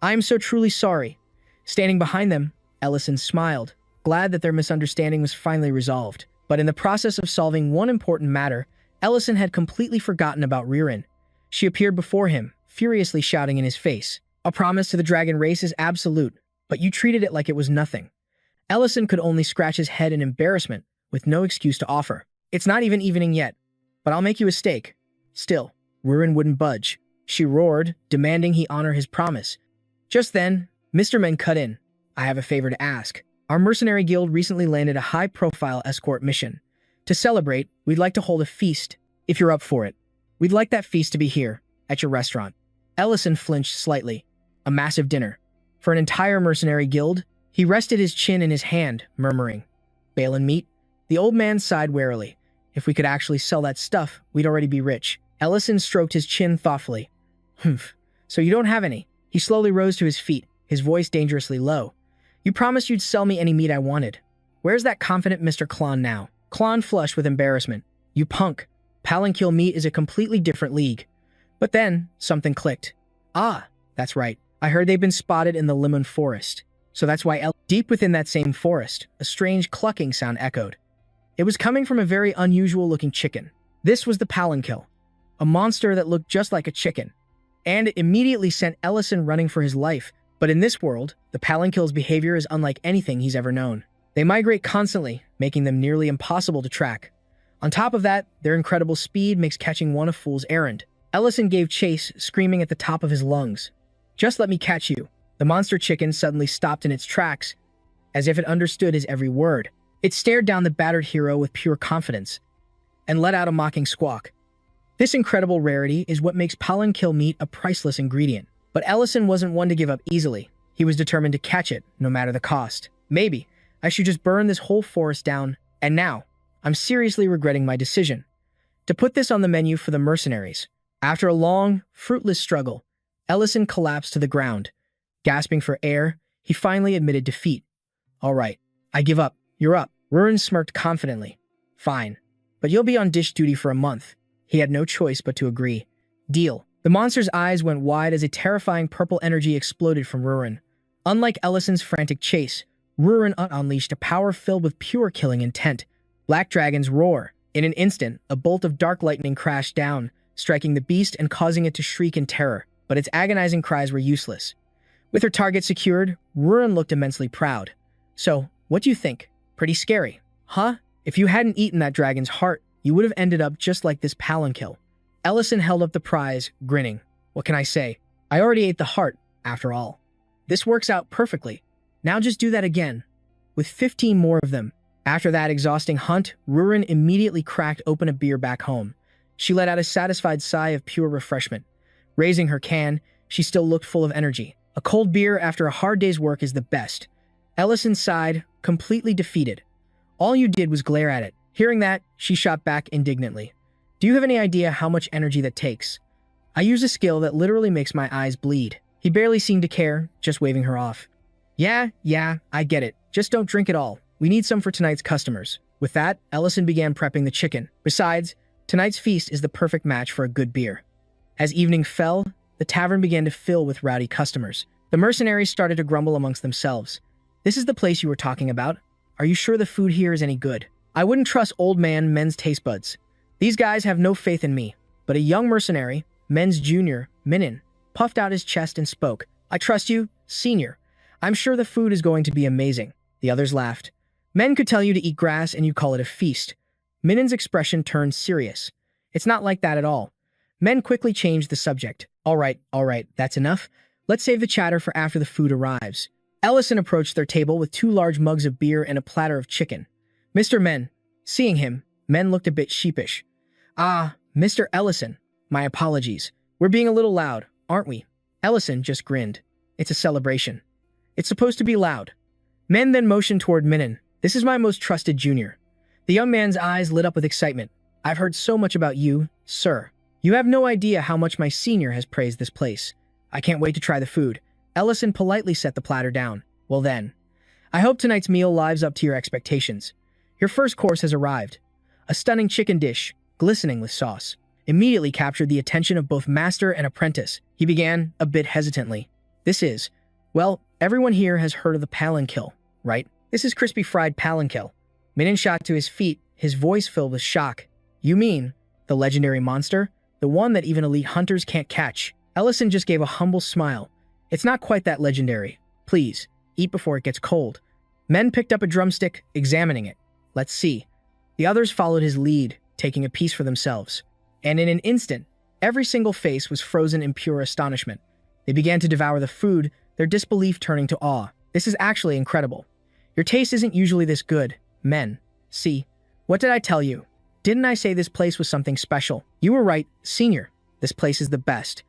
I am so truly sorry. Standing behind them, Ellison smiled, glad that their misunderstanding was finally resolved. But in the process of solving one important matter, Ellison had completely forgotten about Ririn. She appeared before him, furiously shouting in his face. A promise to the dragon race is absolute, but you treated it like it was nothing. Ellison could only scratch his head in embarrassment, with no excuse to offer. It's not even evening yet, but I'll make you a steak. Still, Ririn wouldn't budge. She roared, demanding he honor his promise. Just then, Mr. Men cut in. I have a favor to ask. Our mercenary guild recently landed a high-profile escort mission. To celebrate, we'd like to hold a feast, if you're up for it. We'd like that feast to be here, at your restaurant. Ellison flinched slightly. A massive dinner. For an entire mercenary guild? He rested his chin in his hand, murmuring, Balin meat? The old man sighed wearily. If we could actually sell that stuff, we'd already be rich. Ellison stroked his chin thoughtfully. Humph. So you don't have any. He slowly rose to his feet, his voice dangerously low. You promised you'd sell me any meat I wanted. Where's that confident Mr. Klon now? Klon flushed with embarrassment. You punk. Palanquil meat is a completely different league. But then, something clicked. Ah, that's right. I heard they've been spotted in the Lemon Forest. So that's why deep within that same forest, a strange clucking sound echoed. It was coming from a very unusual-looking chicken. This was the Palanquil, a monster that looked just like a chicken. And it immediately sent Ellison running for his life, But in this world, the Palinkill's behavior is unlike anything he's ever known. They migrate constantly, making them nearly impossible to track. On top of that, their incredible speed makes catching one a fool's errand. Ellison gave chase, screaming at the top of his lungs. "Just let me catch you." The monster chicken suddenly stopped in its tracks, as if it understood his every word. It stared down the battered hero with pure confidence, and let out a mocking squawk. This incredible rarity is what makes Palankill meat a priceless ingredient. But Ellison wasn't one to give up easily. He was determined to catch it, no matter the cost. Maybe I should just burn this whole forest down. And now, I'm seriously regretting my decision to put this on the menu for the mercenaries. After a long, fruitless struggle, Ellison collapsed to the ground. Gasping for air, he finally admitted defeat. "All right, I give up. You're up." Rurin smirked confidently. "Fine, but you'll be on dish duty for a month." He had no choice but to agree. "Deal." The monster's eyes went wide as a terrifying purple energy exploded from Rurin. Unlike Ellison's frantic chase, Rurin unleashed a power filled with pure killing intent. Black dragons roar. In an instant, a bolt of dark lightning crashed down, striking the beast and causing it to shriek in terror, but its agonizing cries were useless. With her target secured, Rurin looked immensely proud. "So, what do you think? Pretty scary, huh? If you hadn't eaten that dragon's heart, you would have ended up just like this Palankill." Ellison held up the prize, grinning. "What can I say? I already ate the heart, after all. This works out perfectly. Now just do that again, with 15 more of them." After that exhausting hunt, Rurin immediately cracked open a beer back home. She let out a satisfied sigh of pure refreshment. Raising her can, she still looked full of energy. A cold beer after a hard day's work is the best. Ellison sighed, completely defeated. "All you did was glare at it." Hearing that, she shot back indignantly. "Do you have any idea how much energy that takes? I use a skill that literally makes my eyes bleed." He barely seemed to care, just waving her off. Yeah, I get it. Just don't drink it all. We need some for tonight's customers." With that, Ellison began prepping the chicken. Besides, tonight's feast is the perfect match for a good beer. As evening fell, the tavern began to fill with rowdy customers. The mercenaries started to grumble amongst themselves. "This is the place you were talking about? Are you sure the food here is any good? I wouldn't trust old man Men's taste buds. These guys have no faith in me." But a young mercenary, Men's junior, Minin, puffed out his chest and spoke. "I trust you, senior. I'm sure the food is going to be amazing." The others laughed. Men could tell you to eat grass and you call it a feast. Minin's expression turned serious. "It's not like that at all." Men quickly changed the subject. All right, that's enough. Let's save the chatter for after the food arrives." Ellison approached their table with 2 large mugs of beer and a platter of chicken. "Mr. Men." Seeing him, Men looked a bit sheepish. "Ah, Mr. Ellison. My apologies. We're being a little loud, aren't we?" Ellison just grinned. "It's a celebration. It's supposed to be loud." Men then motioned toward Minin. "This is my most trusted junior." The young man's eyes lit up with excitement. "I've heard so much about you, sir. You have no idea how much my senior has praised this place. I can't wait to try the food." Ellison politely set the platter down. "Well then, I hope tonight's meal lives up to your expectations. Your first course has arrived. A stunning chicken dish, glistening with sauce, immediately captured the attention of both master and apprentice." He began, a bit hesitantly. "This is, well, everyone here has heard of the Palankill, right? This is crispy fried Palankill." Minin shot to his feet, his voice filled with shock. "You mean the legendary monster? The one that even elite hunters can't catch?" Ellison just gave a humble smile. "It's not quite that legendary. Please, eat before it gets cold." Men picked up a drumstick, examining it. "Let's see." The others followed his lead, taking a piece for themselves. And in an instant, every single face was frozen in pure astonishment. They began to devour the food, their disbelief turning to awe. "This is actually incredible. Your taste isn't usually this good, Men. See, what did I tell you? Didn't I say this place was something special?" "You were right, senior. This place is the best."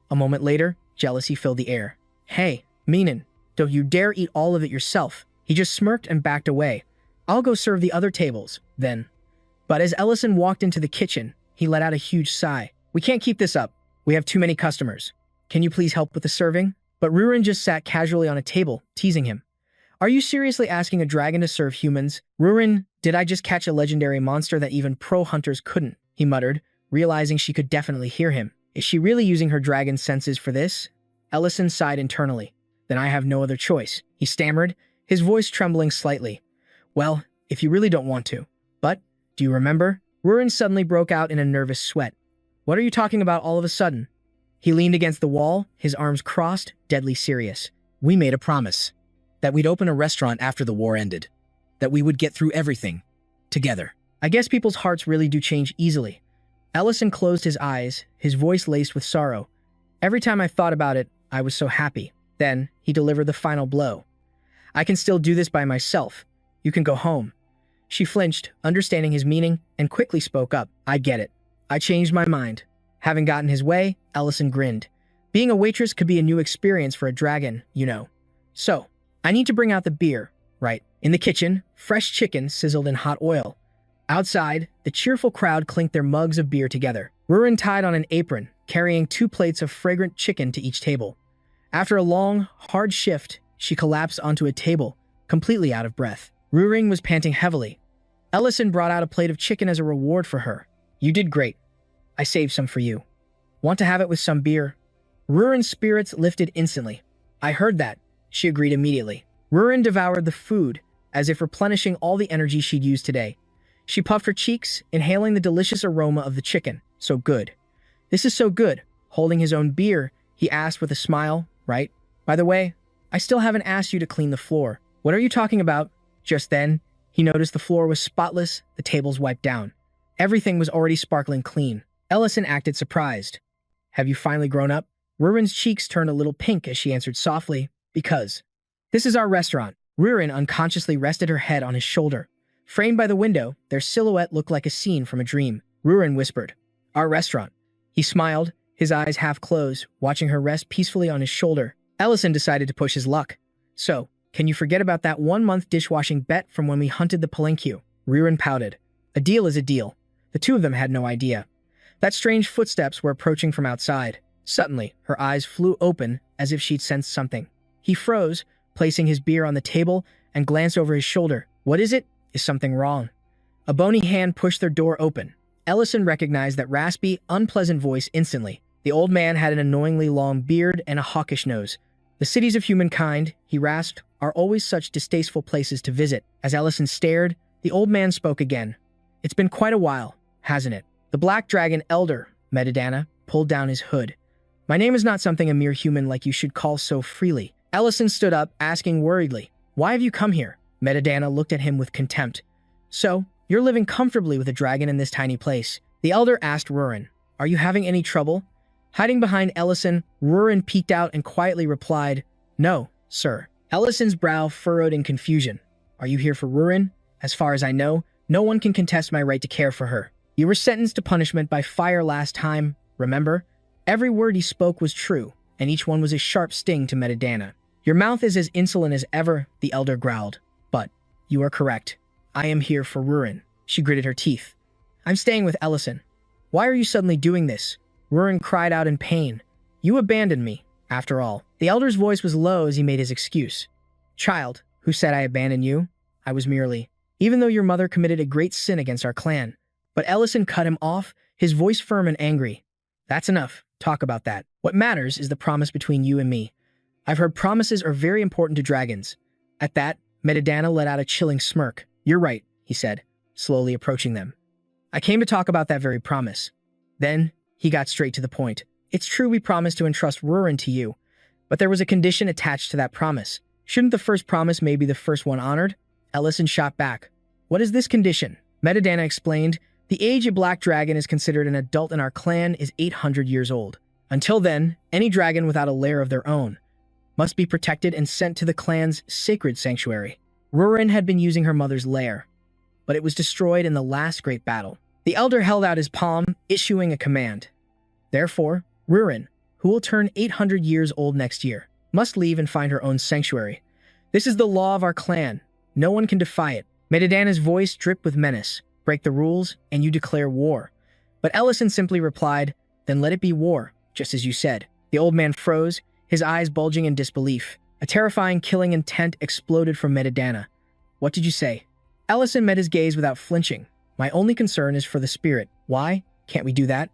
A moment later, jealousy filled the air. "Hey, Minin, don't you dare eat all of it yourself." He just smirked and backed away. "I'll go serve the other tables, then." But as Ellison walked into the kitchen, he let out a huge sigh. "We can't keep this up. We have too many customers. Can you please help with the serving?" But Rurin just sat casually on a table, teasing him. "Are you seriously asking a dragon to serve humans?" "Rurin, did I just catch a legendary monster that even pro hunters couldn't?" he muttered, realizing she could definitely hear him. "Is she really using her dragon senses for this?" Ellison sighed internally. "Then I have no other choice," he stammered, his voice trembling slightly. "Well, if you really don't want to. But, do you remember?" Rurin suddenly broke out in a nervous sweat. "What are you talking about all of a sudden?" He leaned against the wall, his arms crossed, deadly serious. We made a promise that we'd open a restaurant after the war ended, that we would get through everything together. I guess people's hearts really do change easily. Ellison closed his eyes, his voice laced with sorrow. Every time I thought about it, I was so happy. Then he delivered the final blow. I can still do this by myself. You can go home. She flinched, understanding his meaning, and quickly spoke up. I get it. I changed my mind. Having gotten his way, Ellison grinned. Being a waitress could be a new experience for a dragon, you know. So, I need to bring out the beer, right? In the kitchen, fresh chicken sizzled in hot oil. Outside, the cheerful crowd clinked their mugs of beer together. Rurin tied on an apron, carrying 2 plates of fragrant chicken to each table. After a long, hard shift, she collapsed onto a table, completely out of breath. Ruring was panting heavily. Ellison brought out a plate of chicken as a reward for her. You did great. I saved some for you. Want to have it with some beer? Rurin's spirits lifted instantly. I heard that. She agreed immediately. Rurin devoured the food, as if replenishing all the energy she'd used today. She puffed her cheeks, inhaling the delicious aroma of the chicken. So good. This is so good. Holding his own beer, he asked with a smile, right? By the way, I still haven't asked you to clean the floor. What are you talking about? Just then, he noticed the floor was spotless, the tables wiped down. Everything was already sparkling clean. Ellison acted surprised. Have you finally grown up? Rurin's cheeks turned a little pink as she answered softly, because. This is our restaurant. Rurin unconsciously rested her head on his shoulder. Framed by the window, their silhouette looked like a scene from a dream. Rurin whispered, Our restaurant. He smiled, his eyes half closed, watching her rest peacefully on his shoulder. Ellison decided to push his luck. So, can you forget about that 1-month dishwashing bet from when we hunted the palanquin? Rurin pouted. A deal is a deal. The two of them had no idea. That strange footsteps were approaching from outside. Suddenly, her eyes flew open as if she'd sensed something. He froze, placing his beer on the table, and glanced over his shoulder. What is it? Is something wrong? A bony hand pushed their door open. Ellison recognized that raspy, unpleasant voice instantly. The old man had an annoyingly long beard and a hawkish nose. The cities of humankind, he rasped, are always such distasteful places to visit. As Ellison stared, the old man spoke again. It's been quite a while, hasn't it? The Black Dragon Elder, Madamada, pulled down his hood. My name is not something a mere human like you should call so freely. Ellison stood up, asking worriedly, Why have you come here? Madamada looked at him with contempt. So, you're living comfortably with a dragon in this tiny place. The elder asked Rurin, Are you having any trouble? Hiding behind Ellison, Rurin peeked out and quietly replied, No, sir. Ellison's brow furrowed in confusion. Are you here for Rurin? As far as I know, no one can contest my right to care for her. You were sentenced to punishment by fire last time, remember? Every word he spoke was true, and each one was a sharp sting to Madamada. Your mouth is as insolent as ever, the elder growled. But, you are correct. I am here for Rurin. She gritted her teeth. I'm staying with Ellison. Why are you suddenly doing this? Rurin cried out in pain. You abandoned me, after all. The elder's voice was low as he made his excuse. Child, who said I abandoned you? I was merely. Even though your mother committed a great sin against our clan. But Ellison cut him off, his voice firm and angry. That's enough. Talk about that. What matters is the promise between you and me. I've heard promises are very important to dragons. At that, Madamada let out a chilling smirk. You're right, he said, slowly approaching them. I came to talk about that very promise. Then, he got straight to the point. It's true we promised to entrust Rurin to you, but there was a condition attached to that promise. Shouldn't the first promise maybe the first one honored? Ellison shot back. What is this condition? Madamada explained. The age a black dragon is considered an adult in our clan is 800 years old. Until then, any dragon without a lair of their own must be protected and sent to the clan's sacred sanctuary. Rurin had been using her mother's lair, but it was destroyed in the last great battle. The elder held out his palm, issuing a command. Therefore, Rurin, who will turn 800 years old next year, must leave and find her own sanctuary. This is the law of our clan. No one can defy it. Madamada's voice dripped with menace. Break the rules, and you declare war. But Ellison simply replied, Then let it be war, just as you said. The old man froze, his eyes bulging in disbelief. A terrifying killing intent exploded from Madamada. What did you say? Ellison met his gaze without flinching. My only concern is for the spirit. Why? Can't we do that?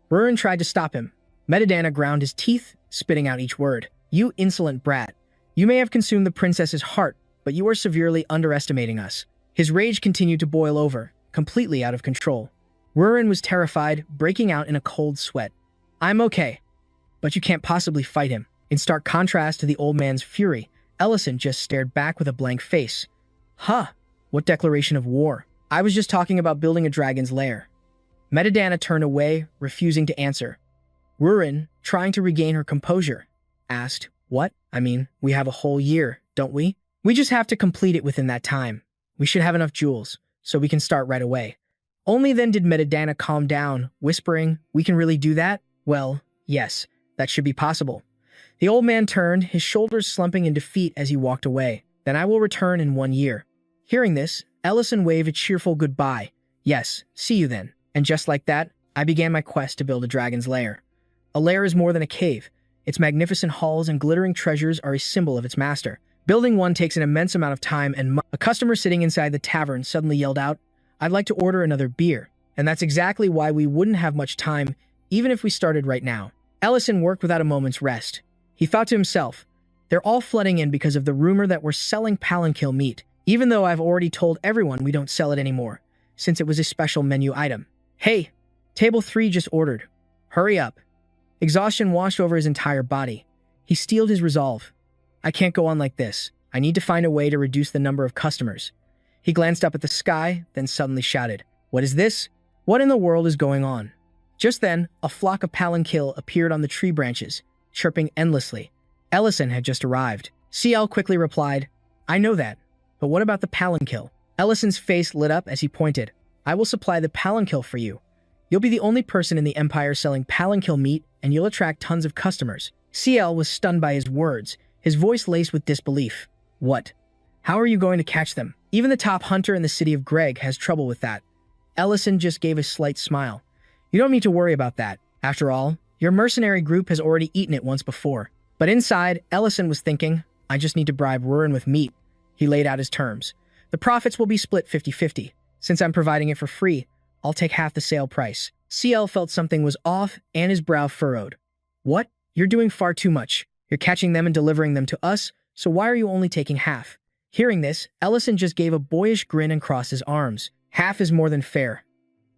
Rurin tried to stop him. Madamada ground his teeth, spitting out each word. You insolent brat. You may have consumed the princess's heart, but you are severely underestimating us. His rage continued to boil over, completely out of control. Rurin was terrified, breaking out in a cold sweat. I'm okay, but you can't possibly fight him. In stark contrast to the old man's fury, Ellison just stared back with a blank face. Huh, what declaration of war? I was just talking about building a dragon's lair. Madamada turned away, refusing to answer. Rurin, trying to regain her composure, asked, what? I mean, we have a whole year, don't we? We just have to complete it within that time. We should have enough jewels, so we can start right away. Only then did Madamada calm down, whispering, we can really do that? Well, yes, that should be possible. The old man turned, his shoulders slumping in defeat as he walked away. Then I will return in 1 year. Hearing this, Ellison waved a cheerful goodbye. Yes, see you then. And just like that, I began my quest to build a dragon's lair. A lair is more than a cave. Its magnificent halls and glittering treasures are a symbol of its master. Building one takes an immense amount of time and money. A customer sitting inside the tavern suddenly yelled out, I'd like to order another beer. And that's exactly why we wouldn't have much time, even if we started right now. Ellison worked without a moment's rest. He thought to himself, they're all flooding in because of the rumor that we're selling palanquin meat, even though I've already told everyone we don't sell it anymore, since it was a special menu item. Hey, table 3 just ordered. Hurry up. Exhaustion washed over his entire body. He steeled his resolve. I can't go on like this. I need to find a way to reduce the number of customers. He glanced up at the sky, then suddenly shouted, what is this? What in the world is going on? Just then, a flock of palanquin appeared on the tree branches, chirping endlessly. Ellison had just arrived. CL quickly replied, I know that, but what about the palanquin? Ellison's face lit up as he pointed. I will supply the palanquin for you. You'll be the only person in the empire selling palanquin meat, and you'll attract tons of customers. CL was stunned by his words, his voice laced with disbelief. What? How are you going to catch them? Even the top hunter in the city of Greg has trouble with that. Ellison just gave a slight smile. You don't need to worry about that. After all, your mercenary group has already eaten it once before. But inside, Ellison was thinking, I just need to bribe Rurin with meat. He laid out his terms. The profits will be split 50-50. Since I'm providing it for free, I'll take half the sale price. CL felt something was off and his brow furrowed. What? You're doing far too much. You're catching them and delivering them to us, so why are you only taking half? Hearing this, Ellison just gave a boyish grin and crossed his arms. Half is more than fair.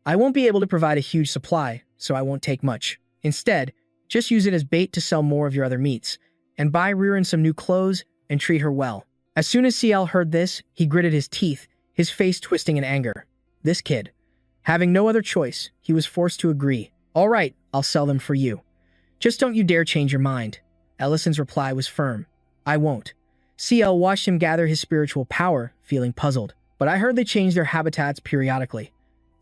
I won't be able to provide a huge supply, so I won't take much. Instead, just use it as bait to sell more of your other meats, and buy Rurin some new clothes and treat her well. As soon as CL heard this, he gritted his teeth, his face twisting in anger. This kid. Having no other choice, he was forced to agree. All right, I'll sell them for you. Just don't you dare change your mind. Ellison's reply was firm. I won't. CL watched him gather his spiritual power, feeling puzzled. But I heard they change their habitats periodically.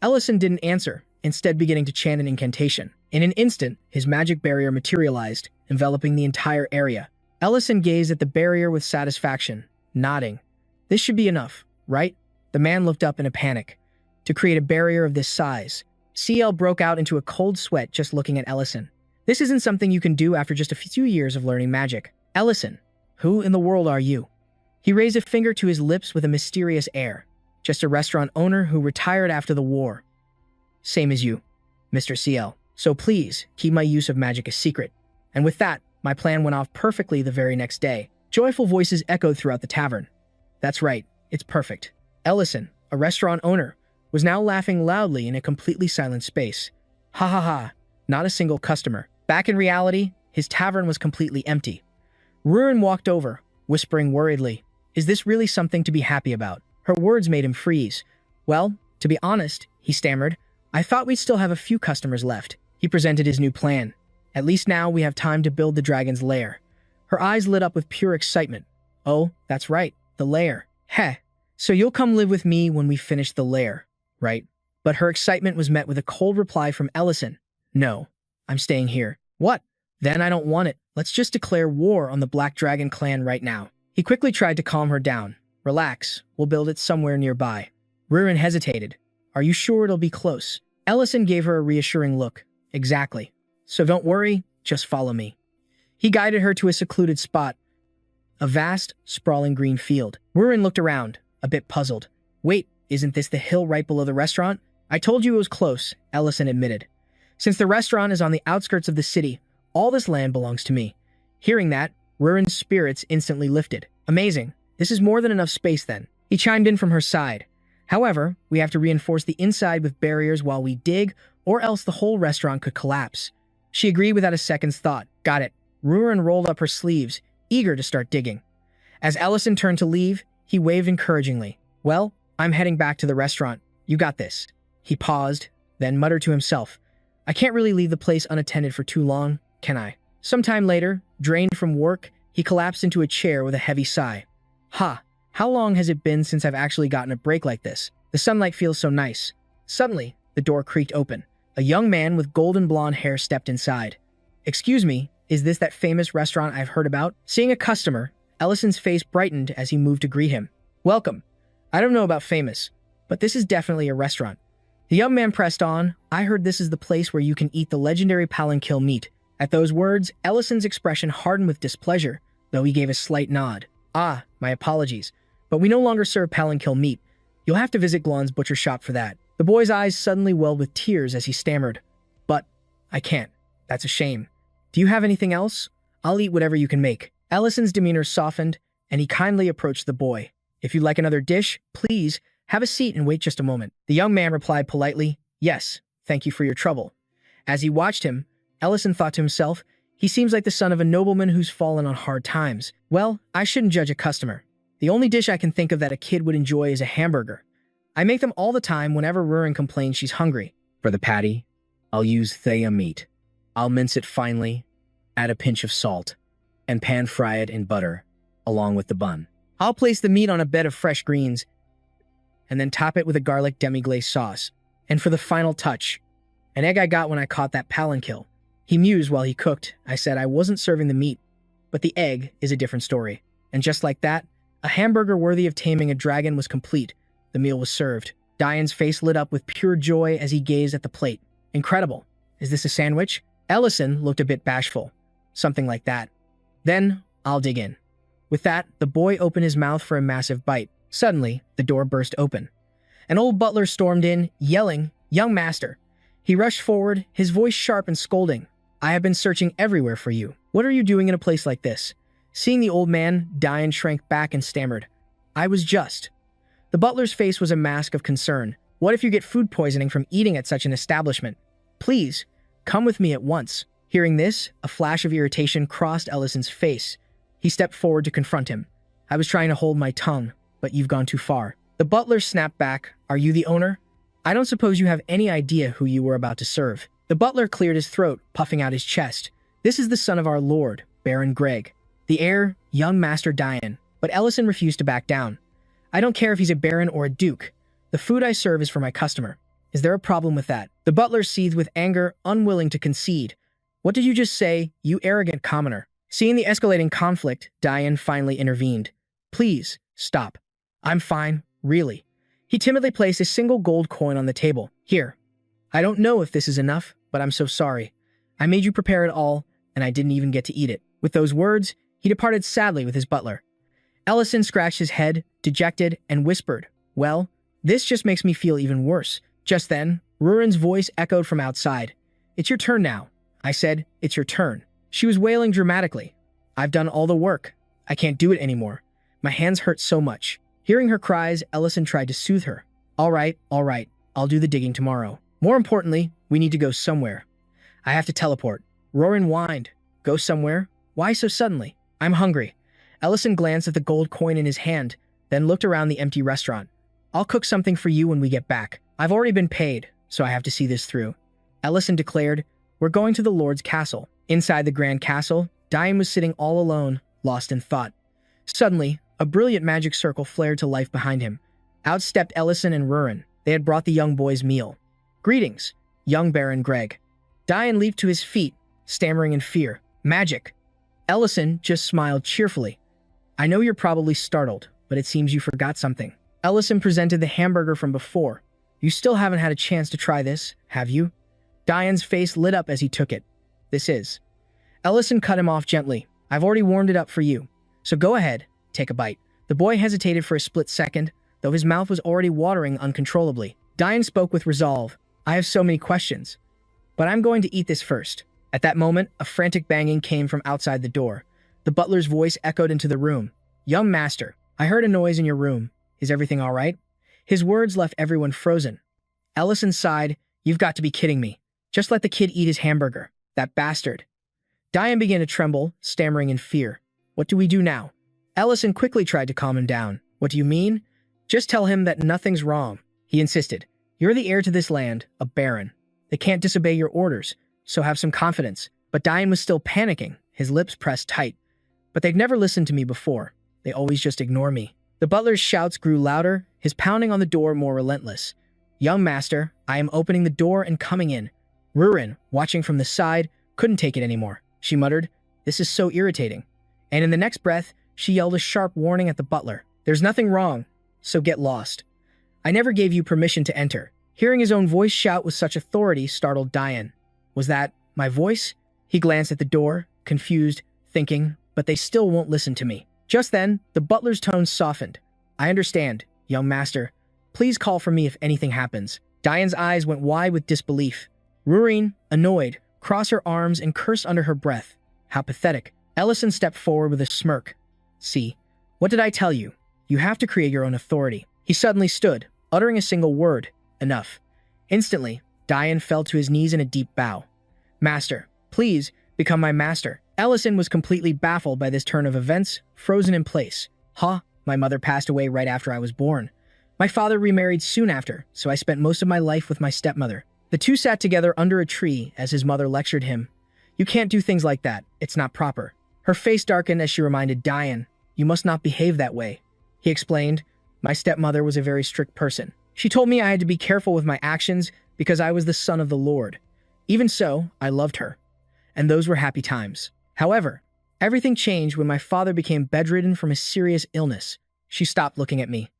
Ellison didn't answer, instead beginning to chant an incantation. In an instant, his magic barrier materialized, enveloping the entire area. Ellison gazed at the barrier with satisfaction, nodding. This should be enough, right? The man looked up in a panic. To create a barrier of this size, CL broke out into a cold sweat just looking at Ellison. This isn't something you can do after just a few years of learning magic. Ellison, who in the world are you? He raised a finger to his lips with a mysterious air. Just a restaurant owner who retired after the war. Same as you, Mr. CL. So please, keep my use of magic a secret. And with that, my plan went off perfectly the very next day. Joyful voices echoed throughout the tavern. That's right, it's perfect. Ellison, a restaurant owner, was now laughing loudly in a completely silent space. Ha ha ha, not a single customer. Back in reality, his tavern was completely empty. Rurin walked over, whispering worriedly, is this really something to be happy about? Her words made him freeze. Well, to be honest, he stammered, I thought we'd still have a few customers left. He presented his new plan. At least now we have time to build the dragon's lair. Her eyes lit up with pure excitement. Oh, that's right, the lair. Heh, so you'll come live with me when we finish the lair, right? But her excitement was met with a cold reply from Ellison. No, I'm staying here. What? Then I don't want it. Let's just declare war on the Black Dragon clan right now. He quickly tried to calm her down. Relax, we'll build it somewhere nearby. Rurin hesitated. Are you sure it'll be close? Ellison gave her a reassuring look. Exactly. So don't worry, just follow me. He guided her to a secluded spot, a vast, sprawling green field. Rurin looked around, a bit puzzled. Wait, isn't this the hill right below the restaurant? I told you it was close, Ellison admitted. Since the restaurant is on the outskirts of the city, all this land belongs to me. Hearing that, Rurin's spirits instantly lifted. Amazing. This is more than enough space then. He chimed in from her side. However, we have to reinforce the inside with barriers while we dig, or else the whole restaurant could collapse. She agreed without a second's thought. Got it. Ruren rolled up her sleeves, eager to start digging. As Ellison turned to leave, he waved encouragingly. Well, I'm heading back to the restaurant. You got this. He paused, then muttered to himself. I can't really leave the place unattended for too long, can I? Sometime later, drained from work, he collapsed into a chair with a heavy sigh. How long has it been since I've actually gotten a break like this? The sunlight feels so nice. Suddenly, the door creaked open. A young man with golden blonde hair stepped inside. Excuse me, is this that famous restaurant I've heard about? Seeing a customer, Ellison's face brightened as he moved to greet him. Welcome. I don't know about famous, but this is definitely a restaurant. The young man pressed on. I heard this is the place where you can eat the legendary palanquin meat. At those words, Ellison's expression hardened with displeasure, though he gave a slight nod. Ah, my apologies, but we no longer serve palanquin meat. You'll have to visit Glon's butcher shop for that. The boy's eyes suddenly welled with tears as he stammered. But I can't. That's a shame. Do you have anything else? I'll eat whatever you can make. Ellison's demeanor softened, and he kindly approached the boy. If you'd like another dish, please have a seat and wait just a moment. The young man replied politely, Yes, thank you for your trouble. As he watched him, Ellison thought to himself, he seems like the son of a nobleman who's fallen on hard times. Well, I shouldn't judge a customer. The only dish I can think of that a kid would enjoy is a hamburger. I make them all the time whenever Ruren complains she's hungry. For the patty, I'll use thea meat. I'll mince it finely, add a pinch of salt, and pan-fry it in butter, along with the bun. I'll place the meat on a bed of fresh greens, and then top it with a garlic demi-glace sauce. And for the final touch, an egg I got when I caught that palanquin. He mused while he cooked. I said I wasn't serving the meat, but the egg is a different story. And just like that, a hamburger worthy of taming a dragon was complete. The meal was served. Diane's face lit up with pure joy as he gazed at the plate. Incredible. Is this a sandwich? Ellison looked a bit bashful. Something like that. Then, I'll dig in. With that, the boy opened his mouth for a massive bite. Suddenly, the door burst open. An old butler stormed in, yelling, Young master. He rushed forward, his voice sharp and scolding. I have been searching everywhere for you. What are you doing in a place like this? Seeing the old man, Diane shrank back and stammered. I was just. The butler's face was a mask of concern. What if you get food poisoning from eating at such an establishment? Please, come with me at once. Hearing this, a flash of irritation crossed Ellison's face. He stepped forward to confront him. I was trying to hold my tongue, but you've gone too far. The butler snapped back. Are you the owner? I don't suppose you have any idea who you were about to serve. The butler cleared his throat, puffing out his chest. This is the son of our lord, Baron Greg. The heir, young Master Diane. But Ellison refused to back down. I don't care if he's a baron or a duke. The food I serve is for my customer. Is there a problem with that? The butler seethed with anger, unwilling to concede. What did you just say, you arrogant commoner? Seeing the escalating conflict, Diane finally intervened. Please, stop. I'm fine, really. He timidly placed a single gold coin on the table. Here. I don't know if this is enough, but I'm so sorry. I made you prepare it all, and I didn't even get to eat it. With those words, he departed sadly with his butler. Ellison scratched his head, dejected, and whispered, Well, this just makes me feel even worse. Just then, Ruren's voice echoed from outside. It's your turn now. I said, It's your turn. She was wailing dramatically. I've done all the work. I can't do it anymore. My hands hurt so much. Hearing her cries, Ellison tried to soothe her. All right. I'll do the digging tomorrow. More importantly, we need to go somewhere. I have to teleport. Ruren whined. Go somewhere? Why so suddenly? I'm hungry. Ellison glanced at the gold coin in his hand, then looked around the empty restaurant. I'll cook something for you when we get back. I've already been paid, so I have to see this through. Ellison declared, We're going to the Lord's castle. Inside the grand castle, Diane was sitting all alone, lost in thought. Suddenly, a brilliant magic circle flared to life behind him. Out stepped Ellison and Ruren. They had brought the young boy's meal. Greetings, young Baron Greg. Diane leaped to his feet, stammering in fear. Magic. Ellison just smiled cheerfully. I know you're probably startled, but it seems you forgot something. Ellison presented the hamburger from before. You still haven't had a chance to try this, have you? Diane's face lit up as he took it. This is. Ellison cut him off gently. I've already warmed it up for you. So go ahead, take a bite. The boy hesitated for a split second, though his mouth was already watering uncontrollably. Diane spoke with resolve. I have so many questions, but I'm going to eat this first. At that moment, a frantic banging came from outside the door. The butler's voice echoed into the room. Young master, I heard a noise in your room. Is everything all right? His words left everyone frozen. Ellison sighed. You've got to be kidding me. Just let the kid eat his hamburger. That bastard. Diane began to tremble, stammering in fear. What do we do now? Ellison quickly tried to calm him down. What do you mean? Just tell him that nothing's wrong. He insisted. You're the heir to this land, a baron. They can't disobey your orders, so have some confidence. But Diane was still panicking, his lips pressed tight. But they've never listened to me before. They always just ignore me. The butler's shouts grew louder, his pounding on the door more relentless. Young master, I am opening the door and coming in. Rurin, watching from the side, couldn't take it anymore. She muttered, this is so irritating. And in the next breath, she yelled a sharp warning at the butler. There's nothing wrong, so get lost. I never gave you permission to enter. Hearing his own voice shout with such authority startled Diane. Was that my voice? He glanced at the door, confused, thinking, but they still won't listen to me. Just then, the butler's tone softened. I understand, young master. Please call for me if anything happens. Diane's eyes went wide with disbelief. Rurin, annoyed, crossed her arms and cursed under her breath. How pathetic. Ellison stepped forward with a smirk. See, what did I tell you? You have to create your own authority. He suddenly stood, uttering a single word. Enough. Instantly, Diane fell to his knees in a deep bow. Master, please, become my master. Ellison was completely baffled by this turn of events, frozen in place. Huh? My mother passed away right after I was born. My father remarried soon after, so I spent most of my life with my stepmother. The two sat together under a tree as his mother lectured him. You can't do things like that. It's not proper. Her face darkened as she reminded Diane, you must not behave that way. He explained, my stepmother was a very strict person. She told me I had to be careful with my actions because I was the son of the Lord. Even so, I loved her. And those were happy times. However, everything changed when my father became bedridden from a serious illness. She stopped looking at me,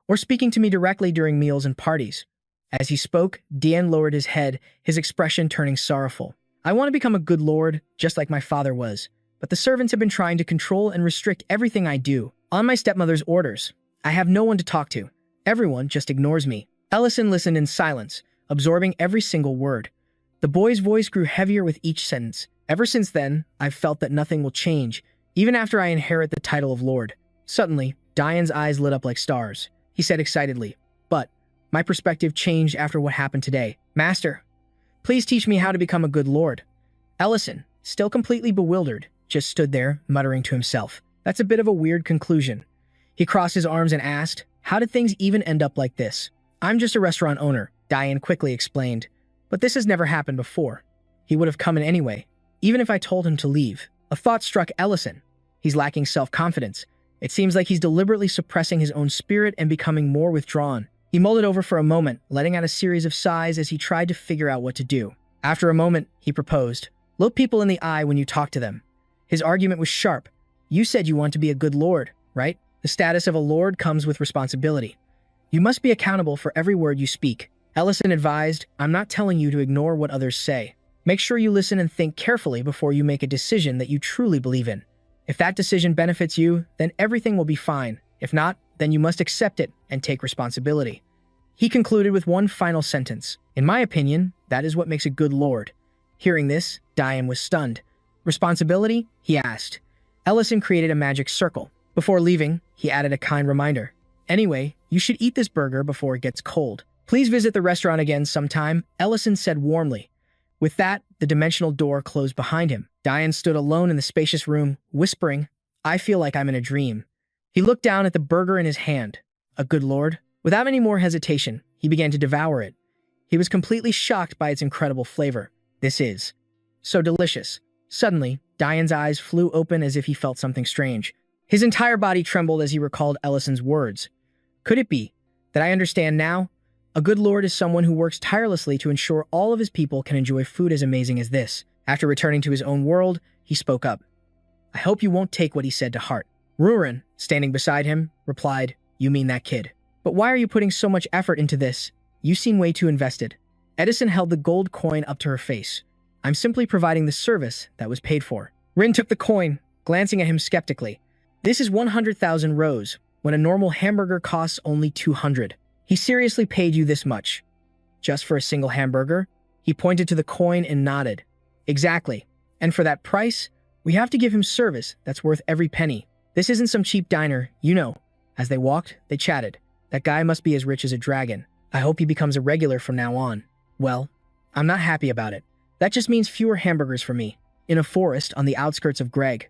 or speaking to me directly during meals and parties. As he spoke, Diane lowered his head, his expression turning sorrowful. I want to become a good lord, just like my father was. But the servants have been trying to control and restrict everything I do. On my stepmother's orders, I have no one to talk to. Everyone just ignores me. Ellison listened in silence, absorbing every single word. The boy's voice grew heavier with each sentence. Ever since then, I've felt that nothing will change, even after I inherit the title of lord. Suddenly, Diane's eyes lit up like stars. He said excitedly, but my perspective changed after what happened today. Master, please teach me how to become a good lord. Ellison, still completely bewildered, just stood there, muttering to himself. That's a bit of a weird conclusion. He crossed his arms and asked, how did things even end up like this? I'm just a restaurant owner, Diane quickly explained. But this has never happened before. He would have come in anyway, even if I told him to leave. A thought struck Ellison. He's lacking self-confidence. It seems like he's deliberately suppressing his own spirit and becoming more withdrawn. He mulled it over for a moment, letting out a series of sighs as he tried to figure out what to do. After a moment, he proposed, look people in the eye when you talk to them. His argument was sharp. You said you want to be a good lord, right? The status of a lord comes with responsibility. You must be accountable for every word you speak. Ellison advised, I'm not telling you to ignore what others say. Make sure you listen and think carefully before you make a decision that you truly believe in. If that decision benefits you, then everything will be fine. If not, then you must accept it and take responsibility. He concluded with one final sentence. In my opinion, that is what makes a good lord. Hearing this, Diane was stunned. Responsibility? He asked. Ellison created a magic circle. Before leaving, he added a kind reminder. Anyway, you should eat this burger before it gets cold. Please visit the restaurant again sometime, Ellison said warmly. With that, the dimensional door closed behind him. Diane stood alone in the spacious room, whispering, I feel like I'm in a dream. He looked down at the burger in his hand. A good lord? Without any more hesitation, he began to devour it. He was completely shocked by its incredible flavor. This is so delicious. Suddenly, Diane's eyes flew open as if he felt something strange. His entire body trembled as he recalled Ellison's words. Could it be that I understand now? A good lord is someone who works tirelessly to ensure all of his people can enjoy food as amazing as this. After returning to his own world, he spoke up. I hope you won't take what he said to heart. Rurin, standing beside him, replied, You mean that kid. But why are you putting so much effort into this? You seem way too invested. Edison held the gold coin up to her face. I'm simply providing the service that was paid for. Rin took the coin, glancing at him skeptically. This is 100,000 rows, when a normal hamburger costs only 200. He seriously paid you this much. Just for a single hamburger? He pointed to the coin and nodded. Exactly. And for that price, we have to give him service that's worth every penny. This isn't some cheap diner, you know. As they walked, they chatted. That guy must be as rich as a dragon. I hope he becomes a regular from now on. Well, I'm not happy about it. That just means fewer hamburgers for me. In a forest on the outskirts of Greg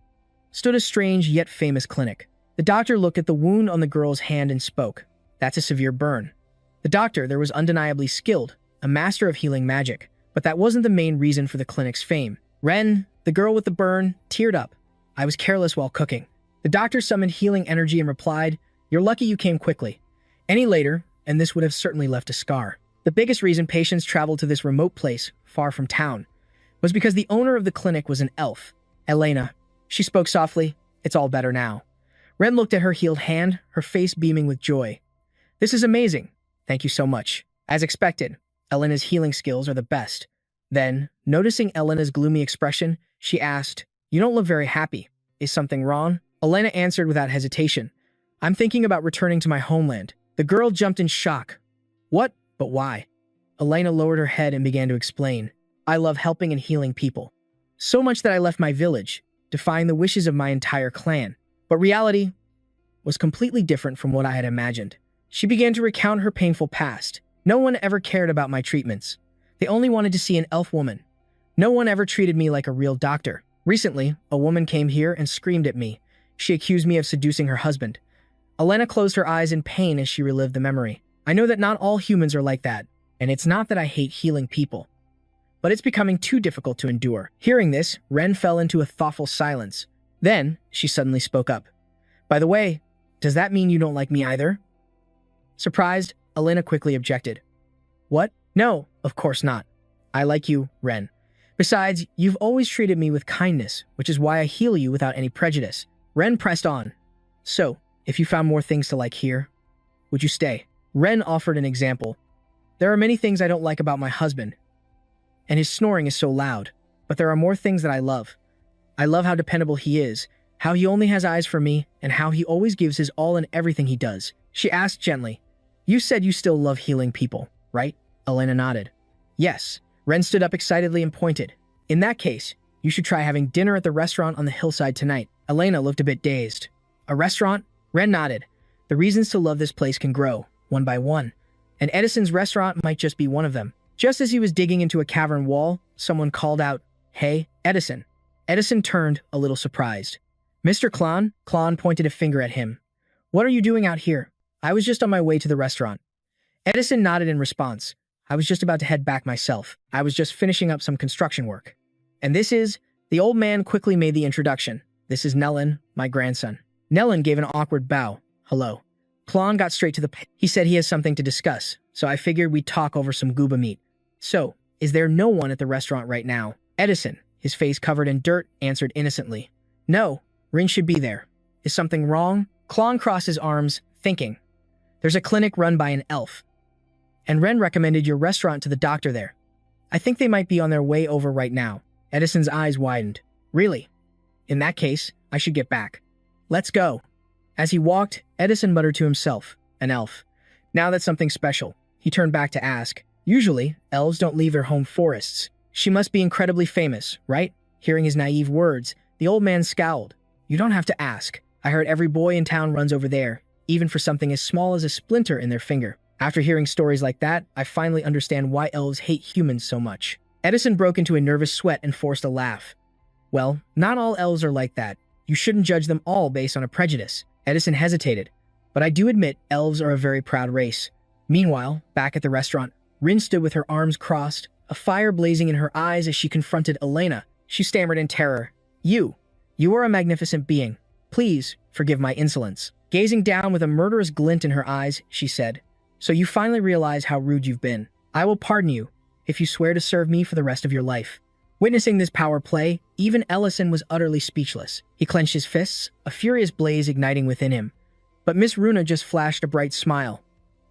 stood a strange yet famous clinic. The doctor looked at the wound on the girl's hand and spoke. That's a severe burn. The doctor there was undeniably skilled, a master of healing magic, but that wasn't the main reason for the clinic's fame. Ren, the girl with the burn, teared up. I was careless while cooking. The doctor summoned healing energy and replied, "You're lucky you came quickly. Any later, and this would have certainly left a scar." The biggest reason patients traveled to this remote place, far from town, was because the owner of the clinic was an elf, Elena. She spoke softly, "It's all better now." Ren looked at her healed hand, her face beaming with joy. "This is amazing. Thank you so much." As expected, Elena's healing skills are the best. Then, noticing Elena's gloomy expression, she asked, "You don't look very happy. Is something wrong?" Elena answered without hesitation, "I'm thinking about returning to my homeland." The girl jumped in shock. "What? But why?" Elena lowered her head and began to explain. "I love helping and healing people. So much that I left my village, defying the wishes of my entire clan. But reality was completely different from what I had imagined." She began to recount her painful past. "No one ever cared about my treatments. They only wanted to see an elf woman. No one ever treated me like a real doctor. Recently, a woman came here and screamed at me. She accused me of seducing her husband." Elena closed her eyes in pain as she relived the memory. "I know that not all humans are like that, and it's not that I hate healing people, but it's becoming too difficult to endure." Hearing this, Ren fell into a thoughtful silence. Then, she suddenly spoke up. "By the way, does that mean you don't like me either?" Surprised, Elena quickly objected. "What? No, of course not. I like you, Ren. Besides, you've always treated me with kindness, which is why I heal you without any prejudice." Ren pressed on. "So, if you found more things to like here, would you stay?" Ren offered an example. "There are many things I don't like about my husband, and his snoring is so loud, but there are more things that I love. I love how dependable he is, how he only has eyes for me, and how he always gives his all in everything he does." She asked gently, "You said you still love healing people, right?" Elena nodded. "Yes." Ren stood up excitedly and pointed. "In that case, you should try having dinner at the restaurant on the hillside tonight." Elena looked a bit dazed. "A restaurant?" Ren nodded. "The reasons to love this place can grow, one by one, and Edison's restaurant might just be one of them." Just as he was digging into a cavern wall, someone called out, "Hey, Edison." Edison turned, a little surprised. "Mr. Klon?" Klon pointed a finger at him. "What are you doing out here?" "I was just on my way to the restaurant." Edison nodded in response. "I was just about to head back myself. I was just finishing up some construction work." "And this is—" The old man quickly made the introduction. "This is Nellin, my grandson." Nellin gave an awkward bow. "Hello." Klon got straight to the point. He said he has something to discuss, so I figured we'd talk over some gooba meat. "So, is there no one at the restaurant right now?" Edison, his face covered in dirt, answered innocently. "No, Rin should be there. Is something wrong?" Klon crossed his arms, thinking. "There's a clinic run by an elf, and Ren recommended your restaurant to the doctor there. I think they might be on their way over right now." Edison's eyes widened. "Really? In that case, I should get back. Let's go." As he walked, Edison muttered to himself, "An elf. Now that's something special." He turned back to ask, "Usually, elves don't leave their home forests. She must be incredibly famous, right?" Hearing his naive words, the old man scowled. "You don't have to ask. I heard every boy in town runs over there, even for something as small as a splinter in their finger. After hearing stories like that, I finally understand why elves hate humans so much." Edison broke into a nervous sweat and forced a laugh. "Well, not all elves are like that. You shouldn't judge them all based on a prejudice." Edison hesitated. "But I do admit elves are a very proud race." Meanwhile, back at the restaurant, Rin stood with her arms crossed, a fire blazing in her eyes as she confronted Elena. She stammered in terror. You are a magnificent being. Please, forgive my insolence." Gazing down with a murderous glint in her eyes, she said, "So you finally realize how rude you've been. I will pardon you if you swear to serve me for the rest of your life." Witnessing this power play, even Ellison was utterly speechless. He clenched his fists, a furious blaze igniting within him. But Miss Runa just flashed a bright smile.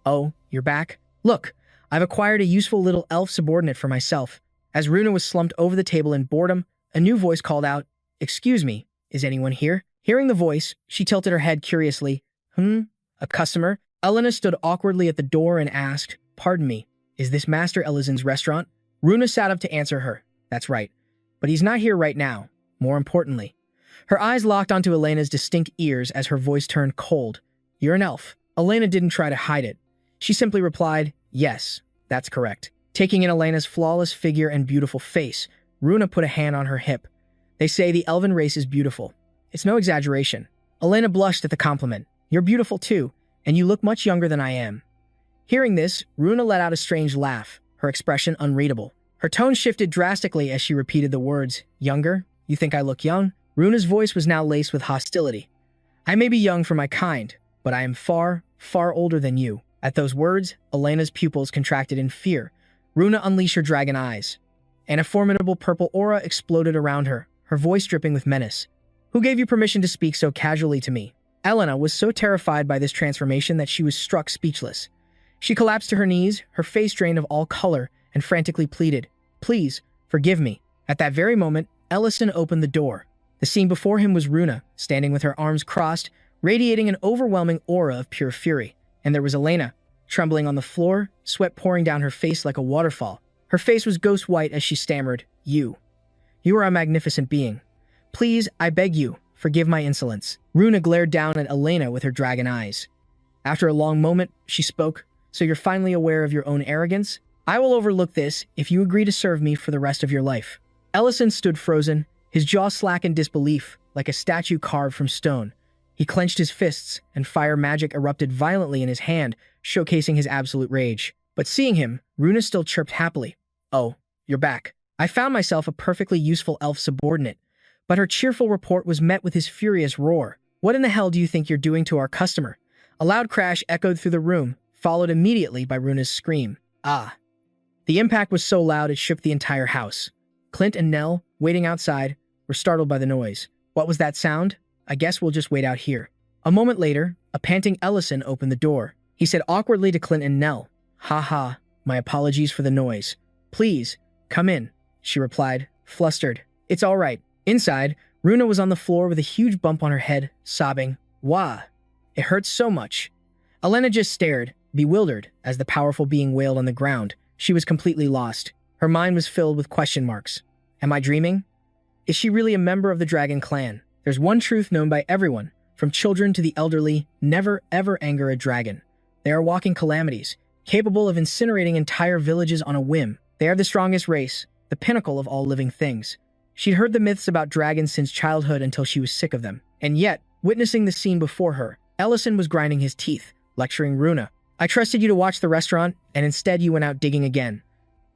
"Oh, you're back? Look, I've acquired a useful little elf subordinate for myself." As Runa was slumped over the table in boredom, a new voice called out, "Excuse me, is anyone here?" Hearing the voice, she tilted her head curiously. A customer?" Elena stood awkwardly at the door and asked, "Pardon me, is this Master Ellison's restaurant?" Runa sat up to answer her. "That's right. But he's not here right now, more importantly." Her eyes locked onto Elena's distinct ears as her voice turned cold. "You're an elf." Elena didn't try to hide it. She simply replied, "Yes, that's correct." Taking in Elena's flawless figure and beautiful face, Runa put a hand on her hip. They say the elven race is beautiful. It's no exaggeration. Elena blushed at the compliment. You're beautiful too, and you look much younger than I am. Hearing this, Runa let out a strange laugh, her expression unreadable. Her tone shifted drastically as she repeated the words, younger? You think I look young? Runa's voice was now laced with hostility. I may be young for my kind, but I am far, far older than you. At those words, Elena's pupils contracted in fear. Runa unleashed her dragon eyes, and a formidable purple aura exploded around her, her voice dripping with menace. Who gave you permission to speak so casually to me? Elena was so terrified by this transformation that she was struck speechless. She collapsed to her knees, her face drained of all color, and frantically pleaded, Please, forgive me. At that very moment, Ellison opened the door. The scene before him was Runa, standing with her arms crossed, radiating an overwhelming aura of pure fury. And there was Elena, trembling on the floor, sweat pouring down her face like a waterfall. Her face was ghost white as she stammered, You are a magnificent being. Please, I beg you, forgive my insolence. Runa glared down at Elena with her dragon eyes. After a long moment, she spoke, So you're finally aware of your own arrogance? I will overlook this if you agree to serve me for the rest of your life. Ellison stood frozen, his jaw slack in disbelief, like a statue carved from stone. He clenched his fists, and fire magic erupted violently in his hand, showcasing his absolute rage. But seeing him, Runa still chirped happily. Oh, you're back. I found myself a perfectly useful elf subordinate, but her cheerful report was met with his furious roar. What in the hell do you think you're doing to our customer? A loud crash echoed through the room, followed immediately by Runa's scream. Ah. The impact was so loud it shook the entire house. Clint and Nell, waiting outside, were startled by the noise. What was that sound? I guess we'll just wait out here. A moment later, a panting Ellison opened the door. He said awkwardly to Clint and Nell, Ha ha, my apologies for the noise. Please, come in, she replied, flustered. It's all right. Inside, Runa was on the floor with a huge bump on her head, sobbing, Wah! It hurts so much. Elena just stared, bewildered, as the powerful being wailed on the ground. She was completely lost. Her mind was filled with question marks. Am I dreaming? Is she really a member of the Dragon Clan? There's one truth known by everyone, from children to the elderly, never ever anger a dragon. They are walking calamities, capable of incinerating entire villages on a whim. They are the strongest race, the pinnacle of all living things. She'd heard the myths about dragons since childhood until she was sick of them. And yet, witnessing the scene before her, Ellison was grinding his teeth, lecturing Runa. I trusted you to watch the restaurant, and instead you went out digging again.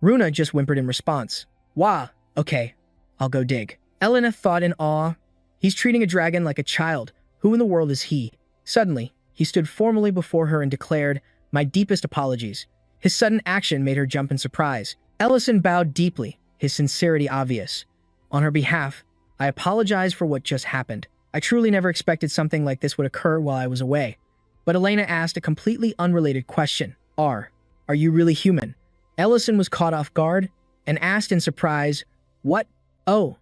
Runa just whimpered in response. Wah, okay, I'll go dig. Elena thought in awe. He's treating a dragon like a child. Who in the world is he? Suddenly, he stood formally before her and declared, My deepest apologies. His sudden action made her jump in surprise. Ellison bowed deeply, his sincerity obvious. On her behalf, I apologize for what just happened. I truly never expected something like this would occur while I was away. But Elena asked a completely unrelated question. Are you really human? Ellison was caught off guard and asked in surprise, What? Oh,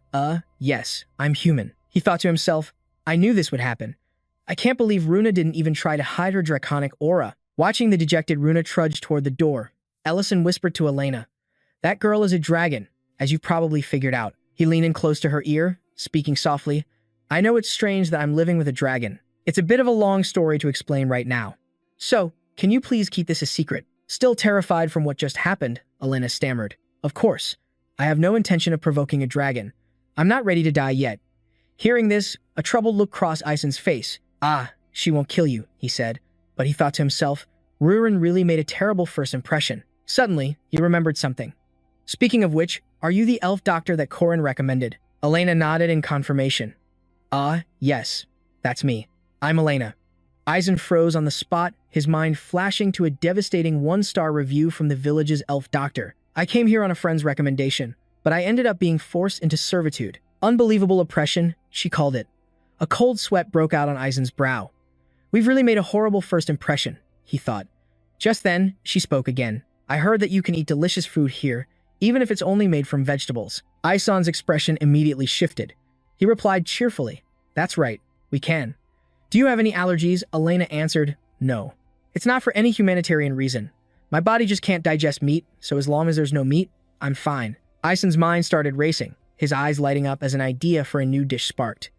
yes, I'm human. He thought to himself, I knew this would happen. I can't believe Runa didn't even try to hide her draconic aura. Watching the dejected Runa trudge toward the door, Ellison whispered to Elena, That girl is a dragon, as you've probably figured out. He leaned in close to her ear, speaking softly, I know it's strange that I'm living with a dragon. It's a bit of a long story to explain right now. So, can you please keep this a secret? Still terrified from what just happened, Elena stammered. Of course. I have no intention of provoking a dragon. I'm not ready to die yet. Hearing this, a troubled look crossed Ison's face. Ah, she won't kill you, he said. But he thought to himself, Rurin really made a terrible first impression. Suddenly, he remembered something. Speaking of which, are you the elf doctor that Corin recommended? Elena nodded in confirmation. Ah, yes, that's me. I'm Elena. Ison froze on the spot, his mind flashing to a devastating one-star review from the village's elf doctor. I came here on a friend's recommendation, but I ended up being forced into servitude. Unbelievable oppression, she called it. A cold sweat broke out on Ison's brow. We've really made a horrible first impression, he thought. Just then, she spoke again. I heard that you can eat delicious food here, even if it's only made from vegetables. Ison's expression immediately shifted. He replied cheerfully, That's right, we can. Do you have any allergies? Elena answered, No. It's not for any humanitarian reason. My body just can't digest meat, so as long as there's no meat, I'm fine. Ison's mind started racing, his eyes lighting up as an idea for a new dish sparked.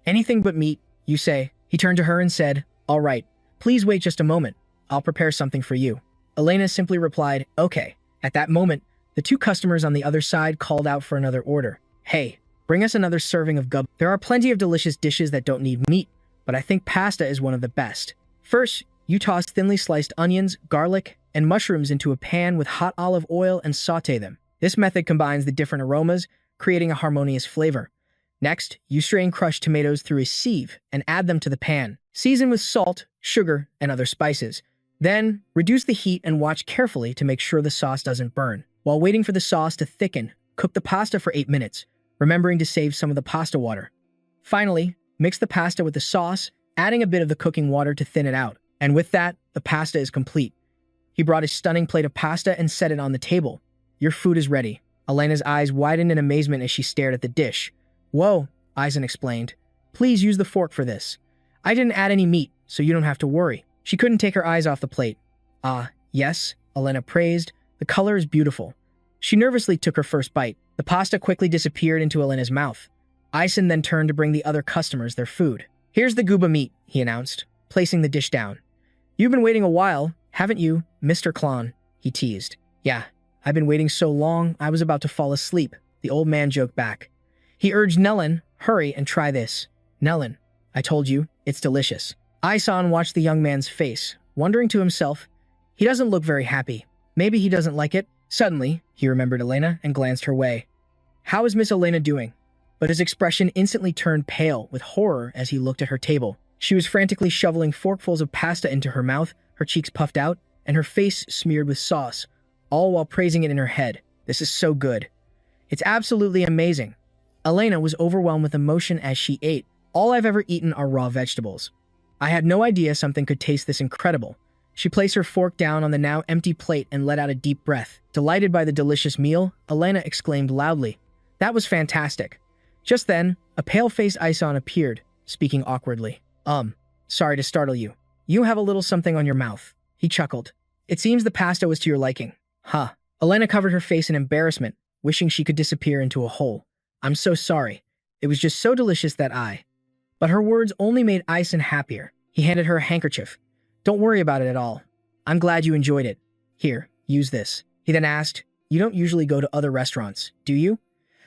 Anything but meat, you say? He turned to her and said, All right, please wait just a moment. I'll prepare something for you. Elena simply replied, Okay. At that moment, the two customers on the other side called out for another order. Hey, Bring us another serving of gub. There are plenty of delicious dishes that don't need meat, but I think pasta is one of the best. First, you toss thinly sliced onions, garlic, and mushrooms into a pan with hot olive oil and saute them. This method combines the different aromas, creating a harmonious flavor. Next, you strain crushed tomatoes through a sieve and add them to the pan. Season with salt, sugar, and other spices. Then, reduce the heat and watch carefully to make sure the sauce doesn't burn. While waiting for the sauce to thicken, cook the pasta for 8 minutes, remembering to save some of the pasta water. Finally, mix the pasta with the sauce, adding a bit of the cooking water to thin it out. And with that, the pasta is complete. He brought a stunning plate of pasta and set it on the table. Your food is ready. Elena's eyes widened in amazement as she stared at the dish. Whoa, Aizen explained. Please use the fork for this. I didn't add any meat, so you don't have to worry. She couldn't take her eyes off the plate. Ah, yes, Elena praised. The color is beautiful. She nervously took her first bite. The pasta quickly disappeared into Elena's mouth. Aizen then turned to bring the other customers their food. Here's the guba meat, he announced, placing the dish down. You've been waiting a while, haven't you, Mr. Klon? He teased. Yeah, I've been waiting so long, I was about to fall asleep, the old man joked back. He urged Nellen, hurry and try this. Nellen, I told you, it's delicious. Aisan watched the young man's face, wondering to himself, he doesn't look very happy. Maybe he doesn't like it. Suddenly, he remembered Elena and glanced her way. How is Miss Elena doing? But his expression instantly turned pale with horror as he looked at her table. She was frantically shoveling forkfuls of pasta into her mouth, her cheeks puffed out, and her face smeared with sauce, all while praising it in her head. This is so good. It's absolutely amazing. Elena was overwhelmed with emotion as she ate. All I've ever eaten are raw vegetables. I had no idea something could taste this incredible. She placed her fork down on the now empty plate and let out a deep breath. Delighted by the delicious meal, Elena exclaimed loudly, "That was fantastic." Just then, a pale-faced Aisan appeared, speaking awkwardly. Sorry to startle you. You have a little something on your mouth." He chuckled. "It seems the pasta was to your liking." Huh. Elena covered her face in embarrassment, wishing she could disappear into a hole. "I'm so sorry. It was just so delicious that I..." But her words only made Aisan happier. He handed her a handkerchief. "Don't worry about it at all. I'm glad you enjoyed it. Here, use this." He then asked, "You don't usually go to other restaurants, do you?"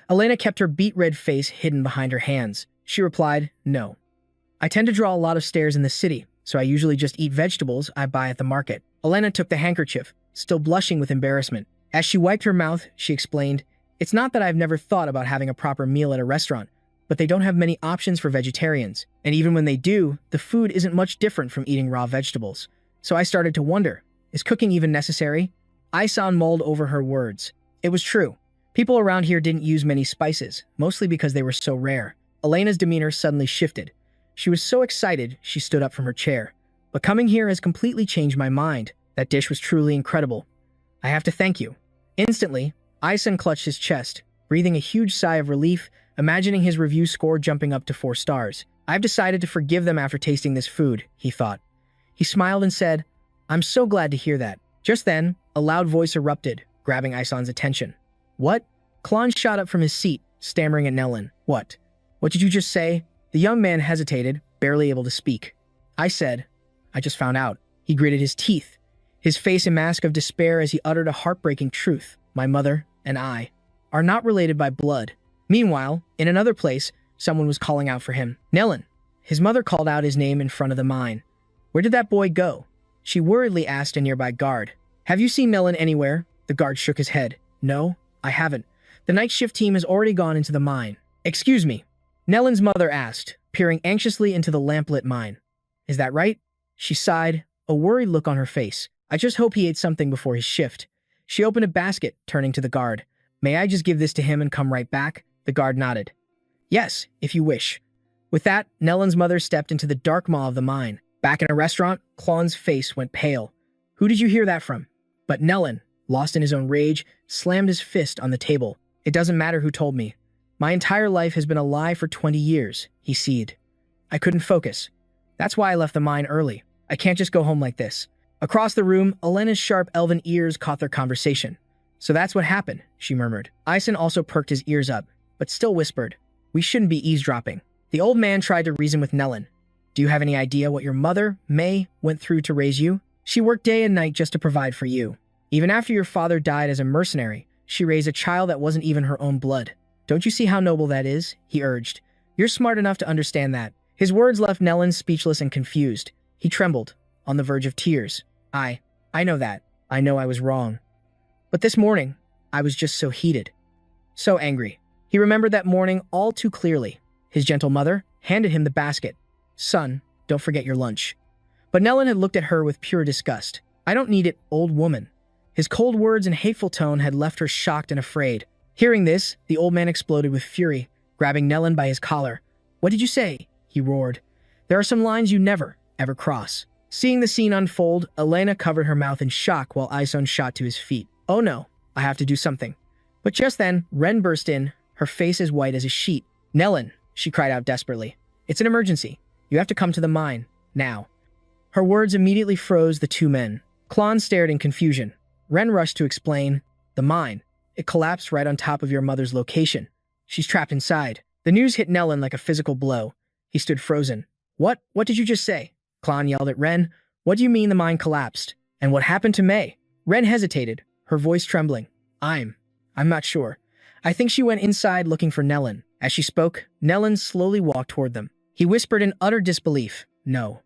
Elena kept her beet-red face hidden behind her hands. She replied, "No. I tend to draw a lot of stares in the city, so I usually just eat vegetables I buy at the market." Elena took the handkerchief, still blushing with embarrassment. As she wiped her mouth, she explained, "It's not that I've never thought about having a proper meal at a restaurant, but they don't have many options for vegetarians. And even when they do, the food isn't much different from eating raw vegetables. So I started to wonder, is cooking even necessary?" Aisan mulled over her words. It was true. People around here didn't use many spices, mostly because they were so rare. Elena's demeanor suddenly shifted. She was so excited, she stood up from her chair. "But coming here has completely changed my mind. That dish was truly incredible. I have to thank you." Instantly, Aisan clutched his chest, breathing a huge sigh of relief, imagining his review score jumping up to 4 stars. "I've decided to forgive them after tasting this food," he thought. He smiled and said, "I'm so glad to hear that." Just then, a loud voice erupted, grabbing Aisan's attention. "What?" Klon shot up from his seat, stammering at Nellen. What did you just say?" The young man hesitated, barely able to speak. I just found out." He gritted his teeth, his face a mask of despair as he uttered a heartbreaking truth. "My mother and I are not related by blood." Meanwhile, in another place, someone was calling out for him. "Nellen!" His mother called out his name in front of the mine. "Where did that boy go?" She worriedly asked a nearby guard. "Have you seen Nellen anywhere?" The guard shook his head. "No, I haven't. The night shift team has already gone into the mine." "Excuse me?" Nellen's mother asked, peering anxiously into the lamplit mine. "Is that right?" She sighed, a worried look on her face. "I just hope he ate something before his shift." She opened a basket, turning to the guard. "May I just give this to him and come right back?" The guard nodded. "Yes, if you wish." With that, Nellen's mother stepped into the dark maw of the mine. Back in a restaurant, Klon's face went pale. "Who did you hear that from?" But Nellen, lost in his own rage, slammed his fist on the table. "It doesn't matter who told me. My entire life has been a lie for 20 years, he seethed. "I couldn't focus. That's why I left the mine early. I can't just go home like this." Across the room, Elena's sharp elven ears caught their conversation. "So that's what happened," she murmured. Aisan also perked his ears up, but still whispered, "We shouldn't be eavesdropping." The old man tried to reason with Nellen. "Do you have any idea what your mother, May, went through to raise you? She worked day and night just to provide for you. Even after your father died as a mercenary, she raised a child that wasn't even her own blood. Don't you see how noble that is? He urged. You're smart enough to understand that. His words left Nellen speechless and confused. He trembled, on the verge of tears. I know that. I know I was wrong. But this morning, I was just so heated. So angry. He remembered that morning all too clearly. His gentle mother handed him the basket. Son, don't forget your lunch. But Nellen had looked at her with pure disgust. I don't need it, old woman. His cold words and hateful tone had left her shocked and afraid. Hearing this, the old man exploded with fury, grabbing Nellen by his collar. What did you say? He roared. There are some lines you never, ever cross. Seeing the scene unfold, Elena covered her mouth in shock while Ison shot to his feet. Oh no, I have to do something. But just then, Ren burst in, her face as white as a sheet. Nellen, she cried out desperately. It's an emergency. You have to come to the mine, now. Her words immediately froze the two men. Klon stared in confusion. Ren rushed to explain. The mine. It collapsed right on top of your mother's location. She's trapped inside. The news hit Nellen like a physical blow. He stood frozen. What did you just say? Klon yelled at Ren. What do you mean the mine collapsed? And what happened to May? Ren hesitated, her voice trembling. I'm not sure. I think she went inside looking for Nellen. As she spoke, Nellen slowly walked toward them. He whispered in utter disbelief, no.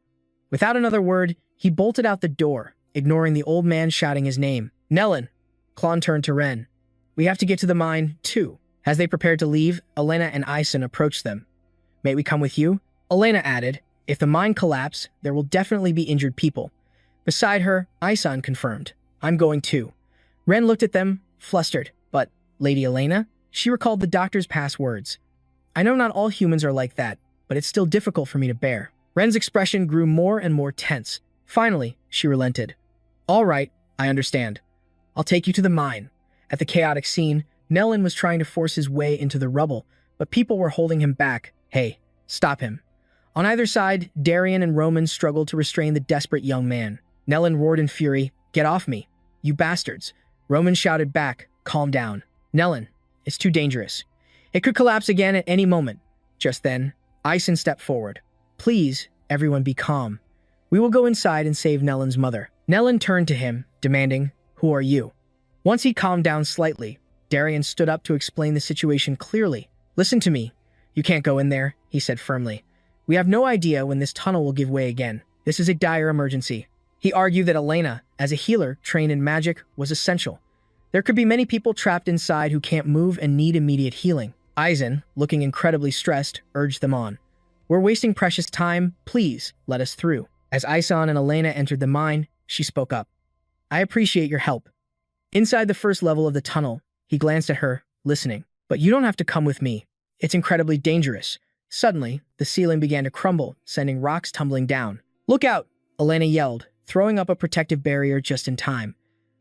Without another word, he bolted out the door, ignoring the old man shouting his name. Nellen! Klon turned to Ren. We have to get to the mine, too. As they prepared to leave, Elena and Ison approached them. May we come with you? Elena added, if the mine collapses, there will definitely be injured people. Beside her, Ison confirmed, I'm going too. Ren looked at them, flustered. But, Lady Elena? She recalled the doctor's past words. I know not all humans are like that, but it's still difficult for me to bear. Ren's expression grew more and more tense. Finally, she relented. All right, I understand. I'll take you to the mine. At the chaotic scene, Nellen was trying to force his way into the rubble, but people were holding him back. Hey, stop him. On either side, Darian and Roman struggled to restrain the desperate young man. Nellen roared in fury, Get off me, you bastards. Roman shouted back, Calm down. Nellen, it's too dangerous. It could collapse again at any moment. Just then, Ison stepped forward. Please, everyone be calm. We will go inside and save Nellen's mother. Nellen turned to him, demanding, Who are you? Once he calmed down slightly, Darian stood up to explain the situation clearly. Listen to me. You can't go in there, he said firmly. We have no idea when this tunnel will give way again. This is a dire emergency. He argued that Elena, as a healer trained in magic, was essential. There could be many people trapped inside who can't move and need immediate healing. Ison, looking incredibly stressed, urged them on. We're wasting precious time. Please, let us through. As Ison and Elena entered the mine, she spoke up. I appreciate your help. Inside the first level of the tunnel, he glanced at her, listening. But you don't have to come with me. It's incredibly dangerous. Suddenly, the ceiling began to crumble, sending rocks tumbling down. Look out! Elena yelled, throwing up a protective barrier just in time.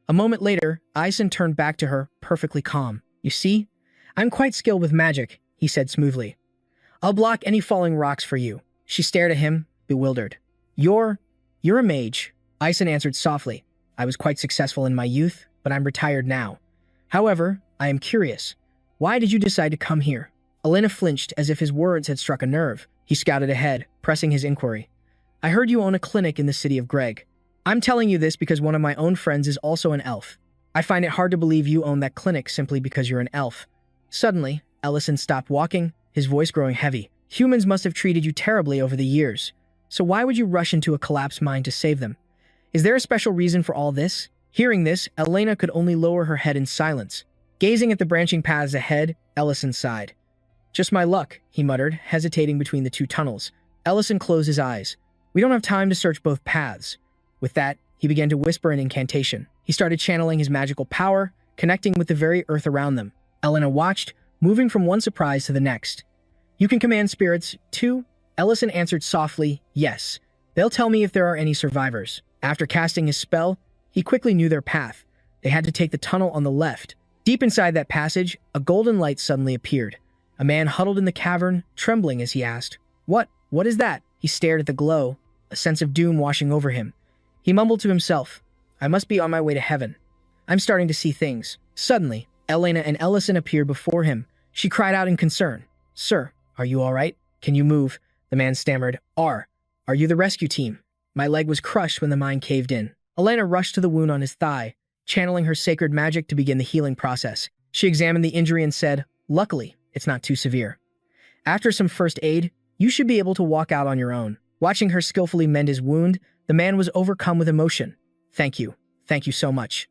A moment later, Ison turned back to her, perfectly calm. You see? I'm quite skilled with magic, he said smoothly. I'll block any falling rocks for you. She stared at him, bewildered. You're a mage, Ison answered softly. I was quite successful in my youth, but I'm retired now. However, I am curious. Why did you decide to come here? Elena flinched as if his words had struck a nerve. He scouted ahead, pressing his inquiry. I heard you own a clinic in the city of Greg. I'm telling you this because one of my own friends is also an elf. I find it hard to believe you own that clinic simply because you're an elf. Suddenly, Ellison stopped walking, his voice growing heavy. Humans must have treated you terribly over the years. So why would you rush into a collapsed mine to save them? Is there a special reason for all this? Hearing this, Elena could only lower her head in silence. Gazing at the branching paths ahead, Ellison sighed. Just my luck, he muttered, hesitating between the two tunnels. Ellison closed his eyes. We don't have time to search both paths. With that, he began to whisper an incantation. He started channeling his magical power, connecting with the very earth around them. Elena watched, moving from one surprise to the next. You can command spirits, too? Ellison answered softly, yes. They'll tell me if there are any survivors. After casting his spell, he quickly knew their path. They had to take the tunnel on the left. Deep inside that passage, a golden light suddenly appeared. A man huddled in the cavern, trembling as he asked, What is that? He stared at the glow, a sense of doom washing over him. He mumbled to himself, I must be on my way to heaven. I'm starting to see things. Suddenly, Elena and Ellison appeared before him. She cried out in concern. Sir, are you all right? Can you move? The man stammered. Are you the rescue team? My leg was crushed when the mine caved in. Elena rushed to the wound on his thigh, channeling her sacred magic to begin the healing process. She examined the injury and said, Luckily, It's not too severe. After some first aid, you should be able to walk out on your own. Watching her skillfully mend his wound, the man was overcome with emotion. Thank you. Thank you so much.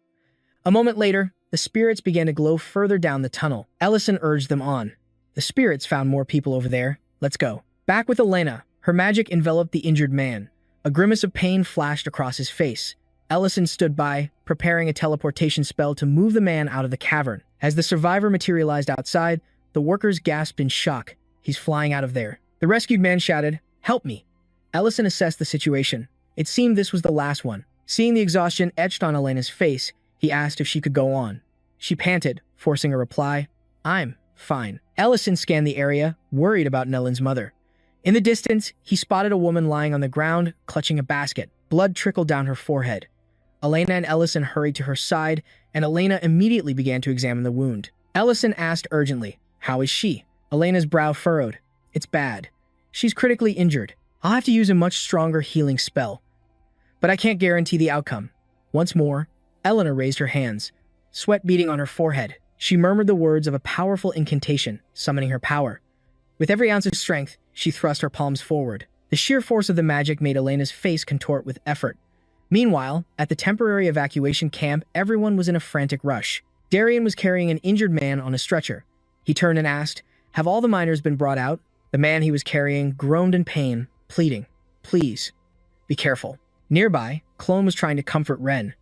A moment later, the spirits began to glow further down the tunnel. Ellison urged them on. The spirits found more people over there. Let's go. Back with Elena, her magic enveloped the injured man. A grimace of pain flashed across his face. Ellison stood by, preparing a teleportation spell to move the man out of the cavern. As the survivor materialized outside, the workers gasped in shock. He's flying out of there. The rescued man shouted, "Help me." Ellison assessed the situation. It seemed this was the last one. Seeing the exhaustion etched on Elena's face, he asked if she could go on. She panted, forcing a reply, "I'm fine." Ellison scanned the area, worried about Nellen's mother. In the distance, he spotted a woman lying on the ground, clutching a basket. Blood trickled down her forehead. Elena and Ellison hurried to her side, and Elena immediately began to examine the wound. Ellison asked urgently, "How is she?" Elena's brow furrowed. "It's bad. She's critically injured. I'll have to use a much stronger healing spell. But I can't guarantee the outcome." Once more, Elena raised her hands, sweat beading on her forehead. She murmured the words of a powerful incantation, summoning her power. With every ounce of strength, she thrust her palms forward. The sheer force of the magic made Elena's face contort with effort. Meanwhile, at the temporary evacuation camp, everyone was in a frantic rush. Darian was carrying an injured man on a stretcher. He turned and asked, "Have all the miners been brought out?" The man he was carrying groaned in pain, pleading, "Please, be careful." Nearby, Clone was trying to comfort Ren.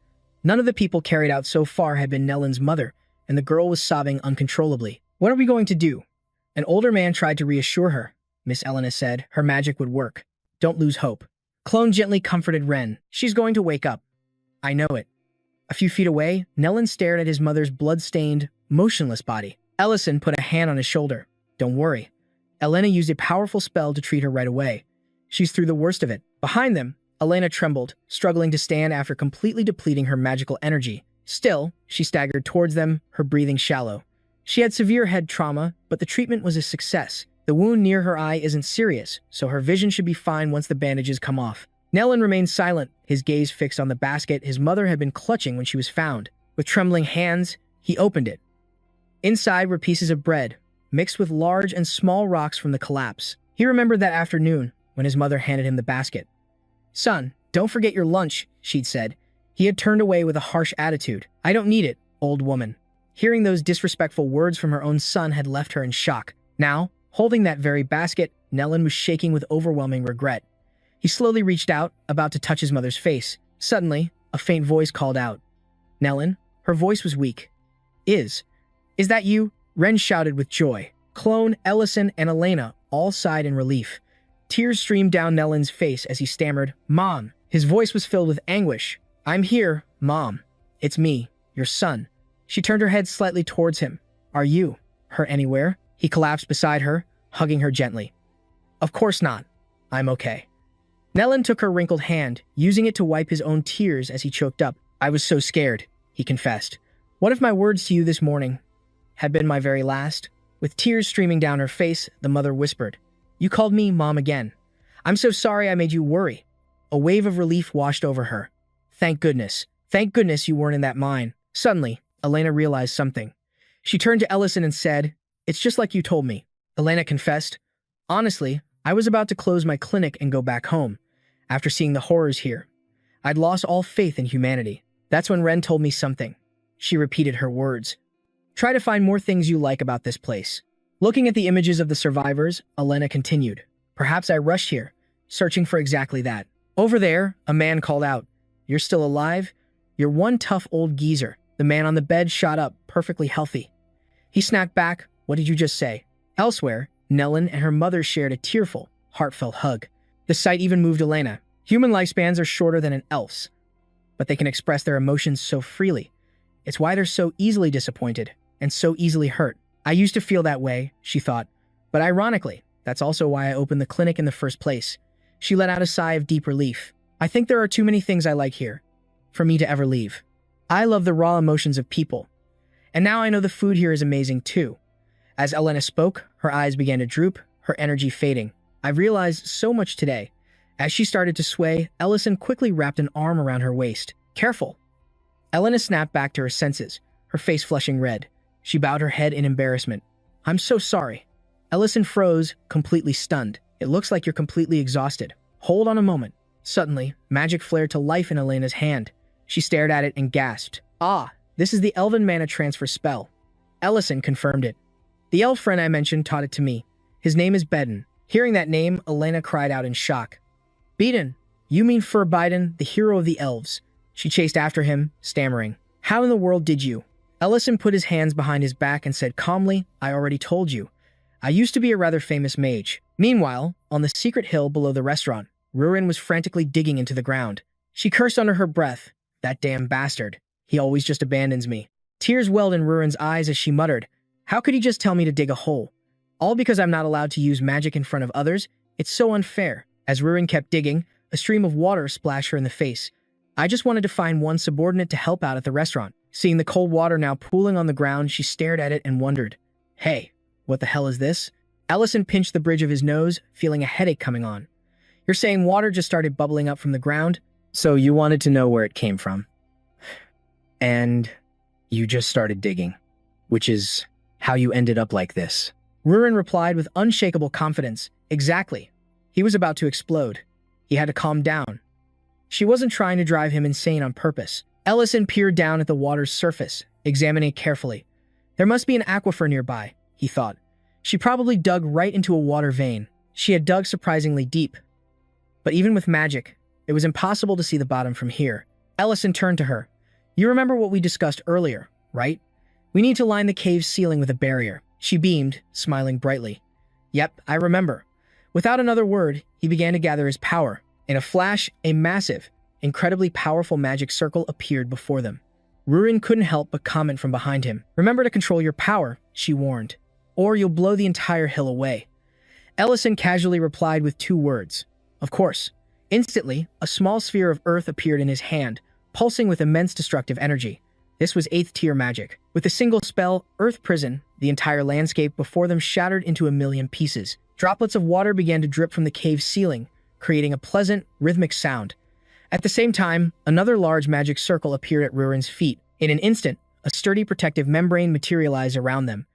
None of the people carried out so far had been Nellen's mother, and the girl was sobbing uncontrollably. "What are we going to do?" An older man tried to reassure her. Miss Elena said her magic would work. "Don't lose hope." Clone gently comforted Ren. "She's going to wake up." "I know it." A few feet away, Nellen stared at his mother's blood-stained, motionless body. Ellison put a hand on his shoulder. "Don't worry." Elena used a powerful spell to treat her right away. She's through the worst of it. Behind them, Elena trembled, struggling to stand after completely depleting her magical energy. Still, she staggered towards them, her breathing shallow. She had severe head trauma, but the treatment was a success. The wound near her eye isn't serious, so her vision should be fine once the bandages come off. Nellen remained silent, his gaze fixed on the basket his mother had been clutching when she was found. With trembling hands, he opened it. Inside were pieces of bread, mixed with large and small rocks from the collapse. He remembered that afternoon when his mother handed him the basket. "Son, don't forget your lunch," she'd said. He had turned away with a harsh attitude. "I don't need it, old woman." Hearing those disrespectful words from her own son had left her in shock. Now, holding that very basket, Nellen was shaking with overwhelming regret. He slowly reached out, about to touch his mother's face. Suddenly, a faint voice called out. "Nellen?" Her voice was weak. Is that you?" Ren shouted with joy. Clone, Ellison, and Elena all sighed in relief. Tears streamed down Nellen's face as he stammered, "Mom." His voice was filled with anguish. "I'm here, Mom. It's me, your son." She turned her head slightly towards him. "Are you hurt anywhere?" He collapsed beside her, hugging her gently. "Of course not. I'm okay." Nellen took her wrinkled hand, using it to wipe his own tears as he choked up. "I was so scared," he confessed. "What if my words to you this morning had been my very last?" With tears streaming down her face, the mother whispered, "You called me Mom again. I'm so sorry I made you worry." A wave of relief washed over her. Thank goodness you weren't in that mine." Suddenly, Elena realized something. She turned to Ellison and said, "It's just like you told me." Elena confessed, "Honestly, I was about to close my clinic and go back home. After seeing the horrors here, I'd lost all faith in humanity. That's when Ren told me something." She repeated her words. "Try to find more things you like about this place." Looking at the images of the survivors, Elena continued, "Perhaps I rushed here, searching for exactly that." Over there, a man called out, "You're still alive? You're one tough old geezer." The man on the bed shot up, perfectly healthy. He snapped back, "What did you just say?" Elsewhere, Nellen and her mother shared a tearful, heartfelt hug. The sight even moved Elena. Human lifespans are shorter than an elf's, but they can express their emotions so freely. It's why they're so easily disappointed and so easily hurt. "I used to feel that way," she thought, "but ironically, that's also why I opened the clinic in the first place." She let out a sigh of deep relief. "I think there are too many things I like here for me to ever leave. I love the raw emotions of people. And now I know the food here is amazing too." As Elena spoke, her eyes began to droop, her energy fading. "I've realized so much today." As she started to sway, Ellison quickly wrapped an arm around her waist. "Careful." Elena snapped back to her senses, her face flushing red. She bowed her head in embarrassment. I'm so sorry. Ellison froze, completely stunned. It looks like you're completely exhausted. Hold on a moment. Suddenly, magic flared to life in Elena's hand. She stared at it and gasped. Ah, this is the Elven Mana Transfer spell. Ellison confirmed it. The elf friend I mentioned taught it to me. His name is Beden. Hearing that name, Elena cried out in shock. Beden? You mean Fur Biden, the hero of the elves? She chased after him, stammering. How in the world did you? Ellison put his hands behind his back and said calmly, I already told you. I used to be a rather famous mage. Meanwhile, on the secret hill below the restaurant, Rurin was frantically digging into the ground. She cursed under her breath. That damn bastard. He always just abandons me. Tears welled in Rurin's eyes as she muttered, How could he just tell me to dig a hole? All because I'm not allowed to use magic in front of others? It's so unfair. As Rurin kept digging, a stream of water splashed her in the face. I just wanted to find one subordinate to help out at the restaurant. Seeing the cold water now pooling on the ground, she stared at it and wondered, Hey, what the hell is this? Ellison pinched the bridge of his nose, feeling a headache coming on. You're saying water just started bubbling up from the ground? So you wanted to know where it came from. And you just started digging, which is how you ended up like this. Rurin replied with unshakable confidence. Exactly. He was about to explode. He had to calm down. She wasn't trying to drive him insane on purpose. Ellison peered down at the water's surface, examining it carefully. There must be an aquifer nearby, he thought. She probably dug right into a water vein. She had dug surprisingly deep. But even with magic, it was impossible to see the bottom from here. Ellison turned to her. You remember what we discussed earlier, right? We need to line the cave's ceiling with a barrier. She beamed, smiling brightly. Yep, I remember. Without another word, he began to gather his power. In a flash, a massive, incredibly powerful magic circle appeared before them. Rurin couldn't help but comment from behind him. Remember to control your power, she warned, or you'll blow the entire hill away. Ellison casually replied with 2 words. Of course. Instantly, a small sphere of earth appeared in his hand, pulsing with immense destructive energy. This was 8th tier magic. With a single spell, Earth Prison, the entire landscape before them shattered into a million pieces. Droplets of water began to drip from the cave's ceiling, creating a pleasant, rhythmic sound. At the same time, another large magic circle appeared at Rurin's feet. In an instant, a sturdy protective membrane materialized around them.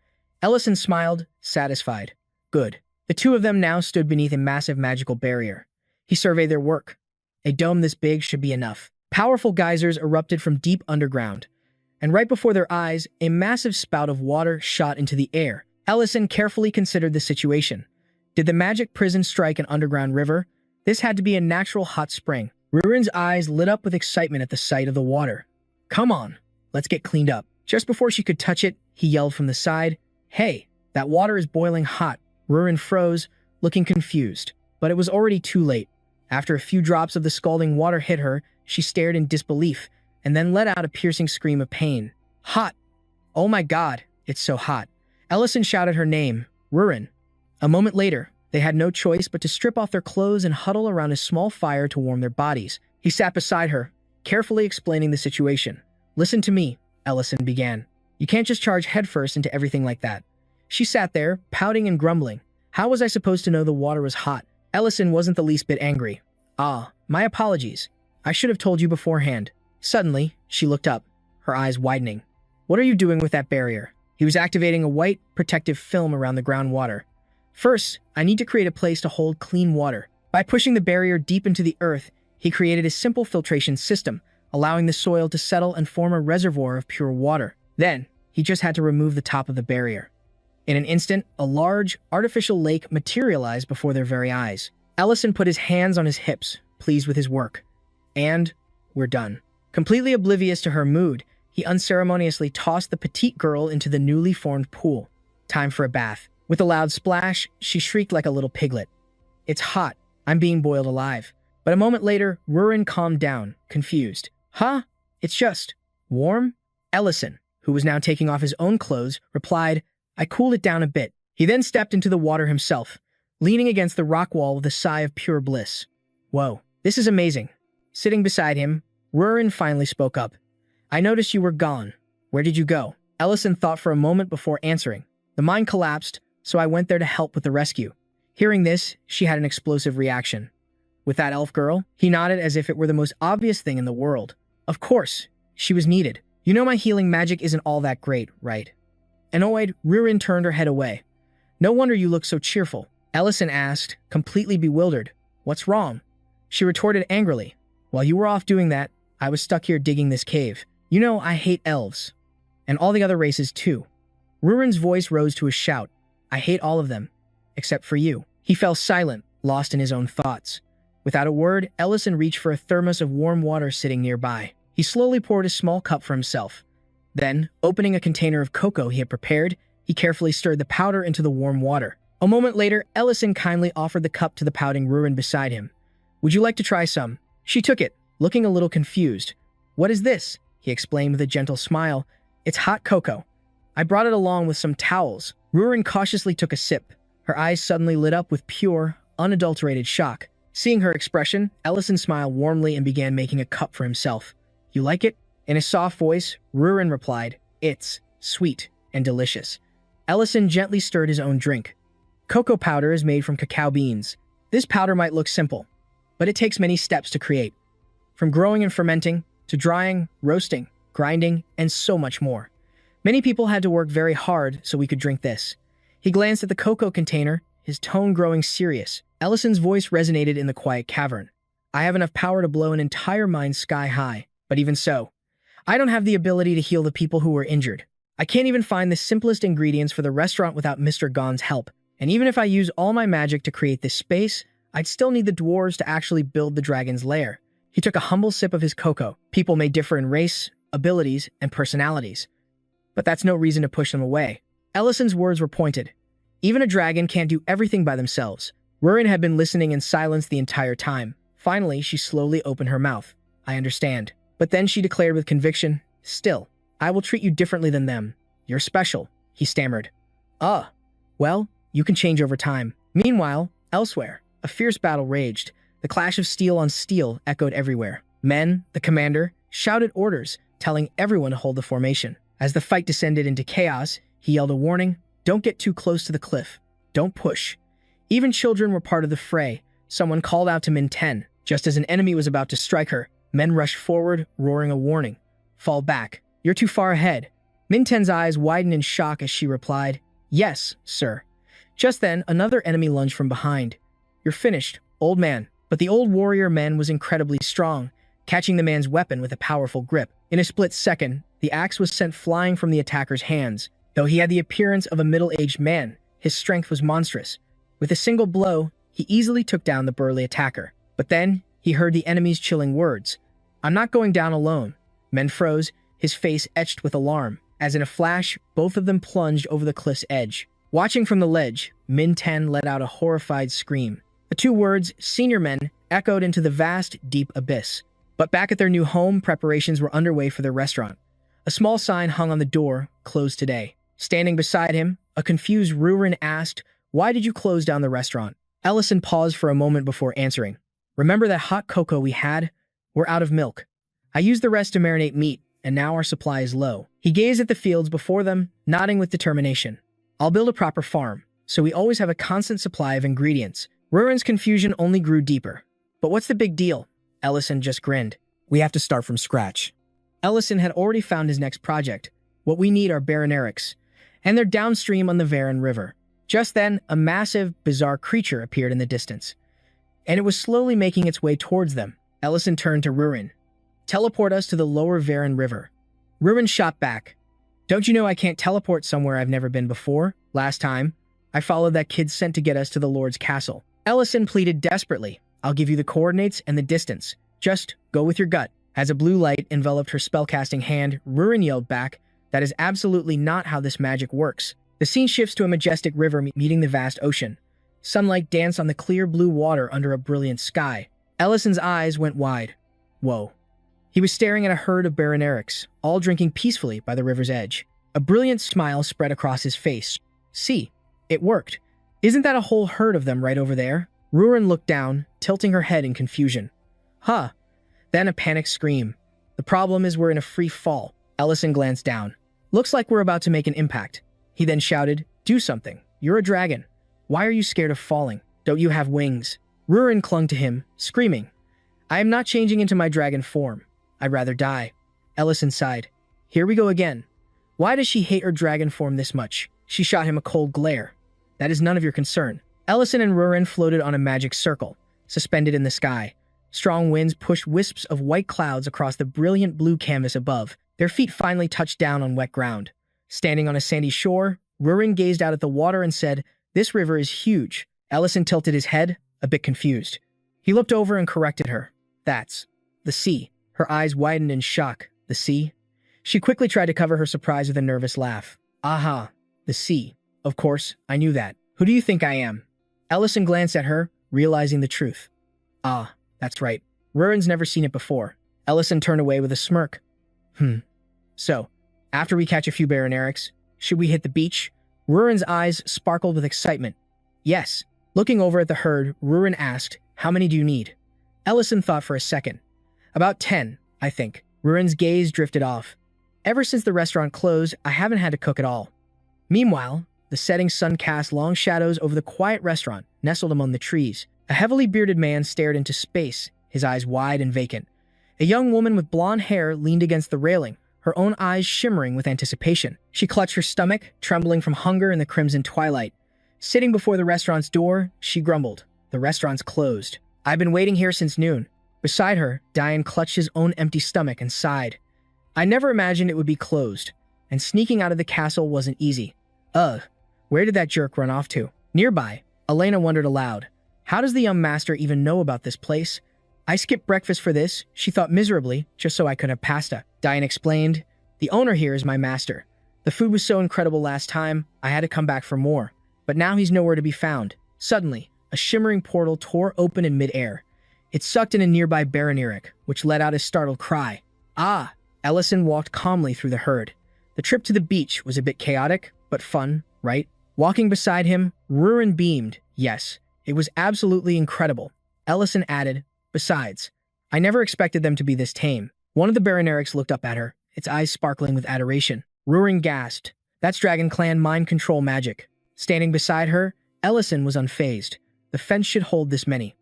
Ellison smiled, satisfied. Good. The 2 of them now stood beneath a massive magical barrier. He surveyed their work. A dome this big should be enough. Powerful geysers erupted from deep underground, and right before their eyes, a massive spout of water shot into the air. Ellison carefully considered the situation. Did the magic prison strike an underground river? This had to be a natural hot spring. Rurin's eyes lit up with excitement at the sight of the water. Come on, let's get cleaned up. Just before she could touch it, he yelled from the side, Hey, that water is boiling hot. Rurin froze, looking confused. But it was already too late. After a few drops of the scalding water hit her, she stared in disbelief, and then let out a piercing scream of pain. Hot! Oh my god, it's so hot. Ellison shouted her name, Rurin. A moment later, they had no choice but to strip off their clothes and huddle around a small fire to warm their bodies. He sat beside her, carefully explaining the situation. Listen to me, Ellison began. You can't just charge headfirst into everything like that. She sat there, pouting and grumbling. How was I supposed to know the water was hot? Ellison wasn't the least bit angry. Ah, my apologies. I should have told you beforehand. Suddenly, she looked up, her eyes widening. What are you doing with that barrier? He was activating a white, protective film around the groundwater. First, I need to create a place to hold clean water. By pushing the barrier deep into the earth, he created a simple filtration system, allowing the soil to settle and form a reservoir of pure water. Then, he just had to remove the top of the barrier. In an instant, a large, artificial lake materialized before their very eyes. Ellison put his hands on his hips, pleased with his work. And we're done. Completely oblivious to her mood, he unceremoniously tossed the petite girl into the newly formed pool. Time for a bath. With a loud splash, she shrieked like a little piglet. It's hot. I'm being boiled alive. But a moment later, Rurin calmed down, confused. Huh? It's just warm? Ellison, who was now taking off his own clothes, replied, I cooled it down a bit. He then stepped into the water himself, leaning against the rock wall with a sigh of pure bliss. Whoa, this is amazing. Sitting beside him, Rurin finally spoke up. I noticed you were gone. Where did you go? Ellison thought for a moment before answering. The mine collapsed, so I went there to help with the rescue. Hearing this, she had an explosive reaction. With that elf girl, he nodded as if it were the most obvious thing in the world. Of course, she was needed. You know my healing magic isn't all that great, right? Annoyed, Rurin turned her head away. No wonder you look so cheerful. Ellison asked, completely bewildered. What's wrong? She retorted angrily. While you were off doing that, I was stuck here digging this cave. You know I hate elves. And all the other races too. Rurin's voice rose to a shout. I hate all of them. Except for you. He fell silent, lost in his own thoughts. Without a word, Ellison reached for a thermos of warm water sitting nearby. He slowly poured a small cup for himself. Then, opening a container of cocoa he had prepared, he carefully stirred the powder into the warm water. A moment later, Ellison kindly offered the cup to the pouting Rurin beside him. Would you like to try some? She took it, looking a little confused. What is this? He explained with a gentle smile. It's hot cocoa. I brought it along with some towels. Rurin cautiously took a sip. Her eyes suddenly lit up with pure, unadulterated shock. Seeing her expression, Ellison smiled warmly and began making a cup for himself. You like it? In a soft voice, Rurin replied, It's sweet and delicious. Ellison gently stirred his own drink. Cocoa powder is made from cacao beans. This powder might look simple, but it takes many steps to create. From growing and fermenting, to drying, roasting, grinding, and so much more. Many people had to work very hard so we could drink this. He glanced at the cocoa container, his tone growing serious. Ellison's voice resonated in the quiet cavern. I have enough power to blow an entire mine sky high, but even so, I don't have the ability to heal the people who were injured. I can't even find the simplest ingredients for the restaurant without Mr. Gon's help. And even if I use all my magic to create this space, I'd still need the dwarves to actually build the dragon's lair. He took a humble sip of his cocoa. People may differ in race, abilities, and personalities. But that's no reason to push them away. Ellison's words were pointed. Even a dragon can't do everything by themselves. Rurin had been listening in silence the entire time. Finally, she slowly opened her mouth. I understand. But then she declared with conviction, Still, I will treat you differently than them. You're special, he stammered. Well, you can change over time. Meanwhile, elsewhere, a fierce battle raged. The clash of steel on steel echoed everywhere. Men, the commander, shouted orders, telling everyone to hold the formation. As the fight descended into chaos, he yelled a warning, Don't get too close to the cliff. Don't push. Even children were part of the fray. Someone called out to Min 10. Just as an enemy was about to strike her, men rushed forward, roaring a warning. Fall back. You're too far ahead. Min 10's eyes widened in shock as she replied, Yes, sir. Just then, another enemy lunged from behind. You're finished, old man. But the old warrior man was incredibly strong, catching the man's weapon with a powerful grip. In a split second, the axe was sent flying from the attacker's hands. Though he had the appearance of a middle-aged man, his strength was monstrous. With a single blow, he easily took down the burly attacker. But then, he heard the enemy's chilling words. I'm not going down alone. Men froze, his face etched with alarm. As in a flash, both of them plunged over the cliff's edge. Watching from the ledge, Min 10 let out a horrified scream. The two words, senior men, echoed into the vast, deep abyss. But back at their new home, preparations were underway for their restaurant. A small sign hung on the door, closed today. Standing beside him, a confused Rurin asked, Why did you close down the restaurant? Ellison paused for a moment before answering. Remember that hot cocoa we had? We're out of milk. I used the rest to marinate meat, and now our supply is low. He gazed at the fields before them, nodding with determination. I'll build a proper farm, so we always have a constant supply of ingredients. Rurin's confusion only grew deeper. But what's the big deal? Ellison just grinned. We have to start from scratch. Ellison had already found his next project. What we need are baronerics, and they're downstream on the Varan River. Just then, a massive, bizarre creature appeared in the distance, and it was slowly making its way towards them. Ellison turned to Rurin. Teleport us to the lower Varan River. Rurin shot back. Don't you know I can't teleport somewhere I've never been before? Last time, I followed that kid sent to get us to the Lord's castle. Ellison pleaded desperately. I'll give you the coordinates and the distance. Just go with your gut. As a blue light enveloped her spellcasting hand, Rurin yelled back, That is absolutely not how this magic works. The scene shifts to a majestic river meeting the vast ocean. Sunlight danced on the clear blue water under a brilliant sky. Ellison's eyes went wide. Whoa. He was staring at a herd of baronerics, all drinking peacefully by the river's edge. A brilliant smile spread across his face. See, it worked. Isn't that a whole herd of them right over there? Rurin looked down, tilting her head in confusion. Huh. Then a panicked scream. The problem is we're in a free fall. Ellison glanced down. Looks like we're about to make an impact. He then shouted, Do something. You're a dragon. Why are you scared of falling? Don't you have wings? Rurin clung to him, screaming. I am not changing into my dragon form. I'd rather die. Ellison sighed. Here we go again. Why does she hate her dragon form this much? She shot him a cold glare. That is none of your concern. Ellison and Rurin floated on a magic circle, suspended in the sky. Strong winds pushed wisps of white clouds across the brilliant blue canvas above. Their feet finally touched down on wet ground. Standing on a sandy shore, Rurin gazed out at the water and said, "This river is huge." Ellison tilted his head, a bit confused. He looked over and corrected her. "That's the sea." Her eyes widened in shock. "The sea?" She quickly tried to cover her surprise with a nervous laugh. "Aha, the sea. Of course, I knew that. Who do you think I am?" Ellison glanced at her, realizing the truth. "Ah, that's right. Rurin's never seen it before." Ellison turned away with a smirk. So, after we catch a few baronerics, should we hit the beach?" Rurin's eyes sparkled with excitement. "Yes." Looking over at the herd, Rurin asked, "How many do you need?" Ellison thought for a second. "About 10, I think." Rurin's gaze drifted off. "Ever since the restaurant closed, I haven't had to cook at all." Meanwhile, the setting sun cast long shadows over the quiet restaurant, nestled among the trees. A heavily bearded man stared into space, his eyes wide and vacant. A young woman with blonde hair leaned against the railing, her own eyes shimmering with anticipation. She clutched her stomach, trembling from hunger in the crimson twilight. Sitting before the restaurant's door, she grumbled, "The restaurant's closed. I've been waiting here since noon." Beside her, Diane clutched his own empty stomach and sighed. "I never imagined it would be closed, and sneaking out of the castle wasn't easy. Ugh, where did that jerk run off to?" Nearby, Elena wondered aloud, "How does the young master even know about this place? I skipped breakfast for this," she thought miserably, "just so I could have pasta." Diane explained, "The owner here is my master. The food was so incredible last time, I had to come back for more. But now he's nowhere to be found." Suddenly, a shimmering portal tore open in midair. It sucked in a nearby baroneric, which let out a startled cry. "Ah!" Ellison walked calmly through the herd. The trip to the beach was a bit chaotic, but fun, right? Walking beside him, Rurin beamed. "Yes, it was absolutely incredible." Ellison added, "Besides, I never expected them to be this tame." One of the baronerics looked up at her, its eyes sparkling with adoration. Rurin gasped. "That's Dragon Clan mind control magic." Standing beside her, Ellison was unfazed. The fence should hold this many.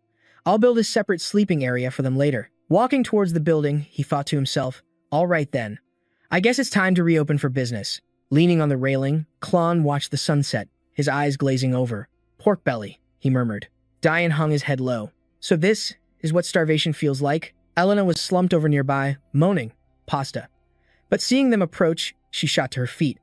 I'll build a separate sleeping area for them later. Walking towards the building, he thought to himself, "All right then. I guess it's time to reopen for business." Leaning on the railing, Klon watched the sunset, his eyes glazing over. "Pork belly," he murmured. Diane hung his head low. "So this is what starvation feels like?" Elena was slumped over nearby, moaning, "Pasta." But seeing them approach, she shot to her feet.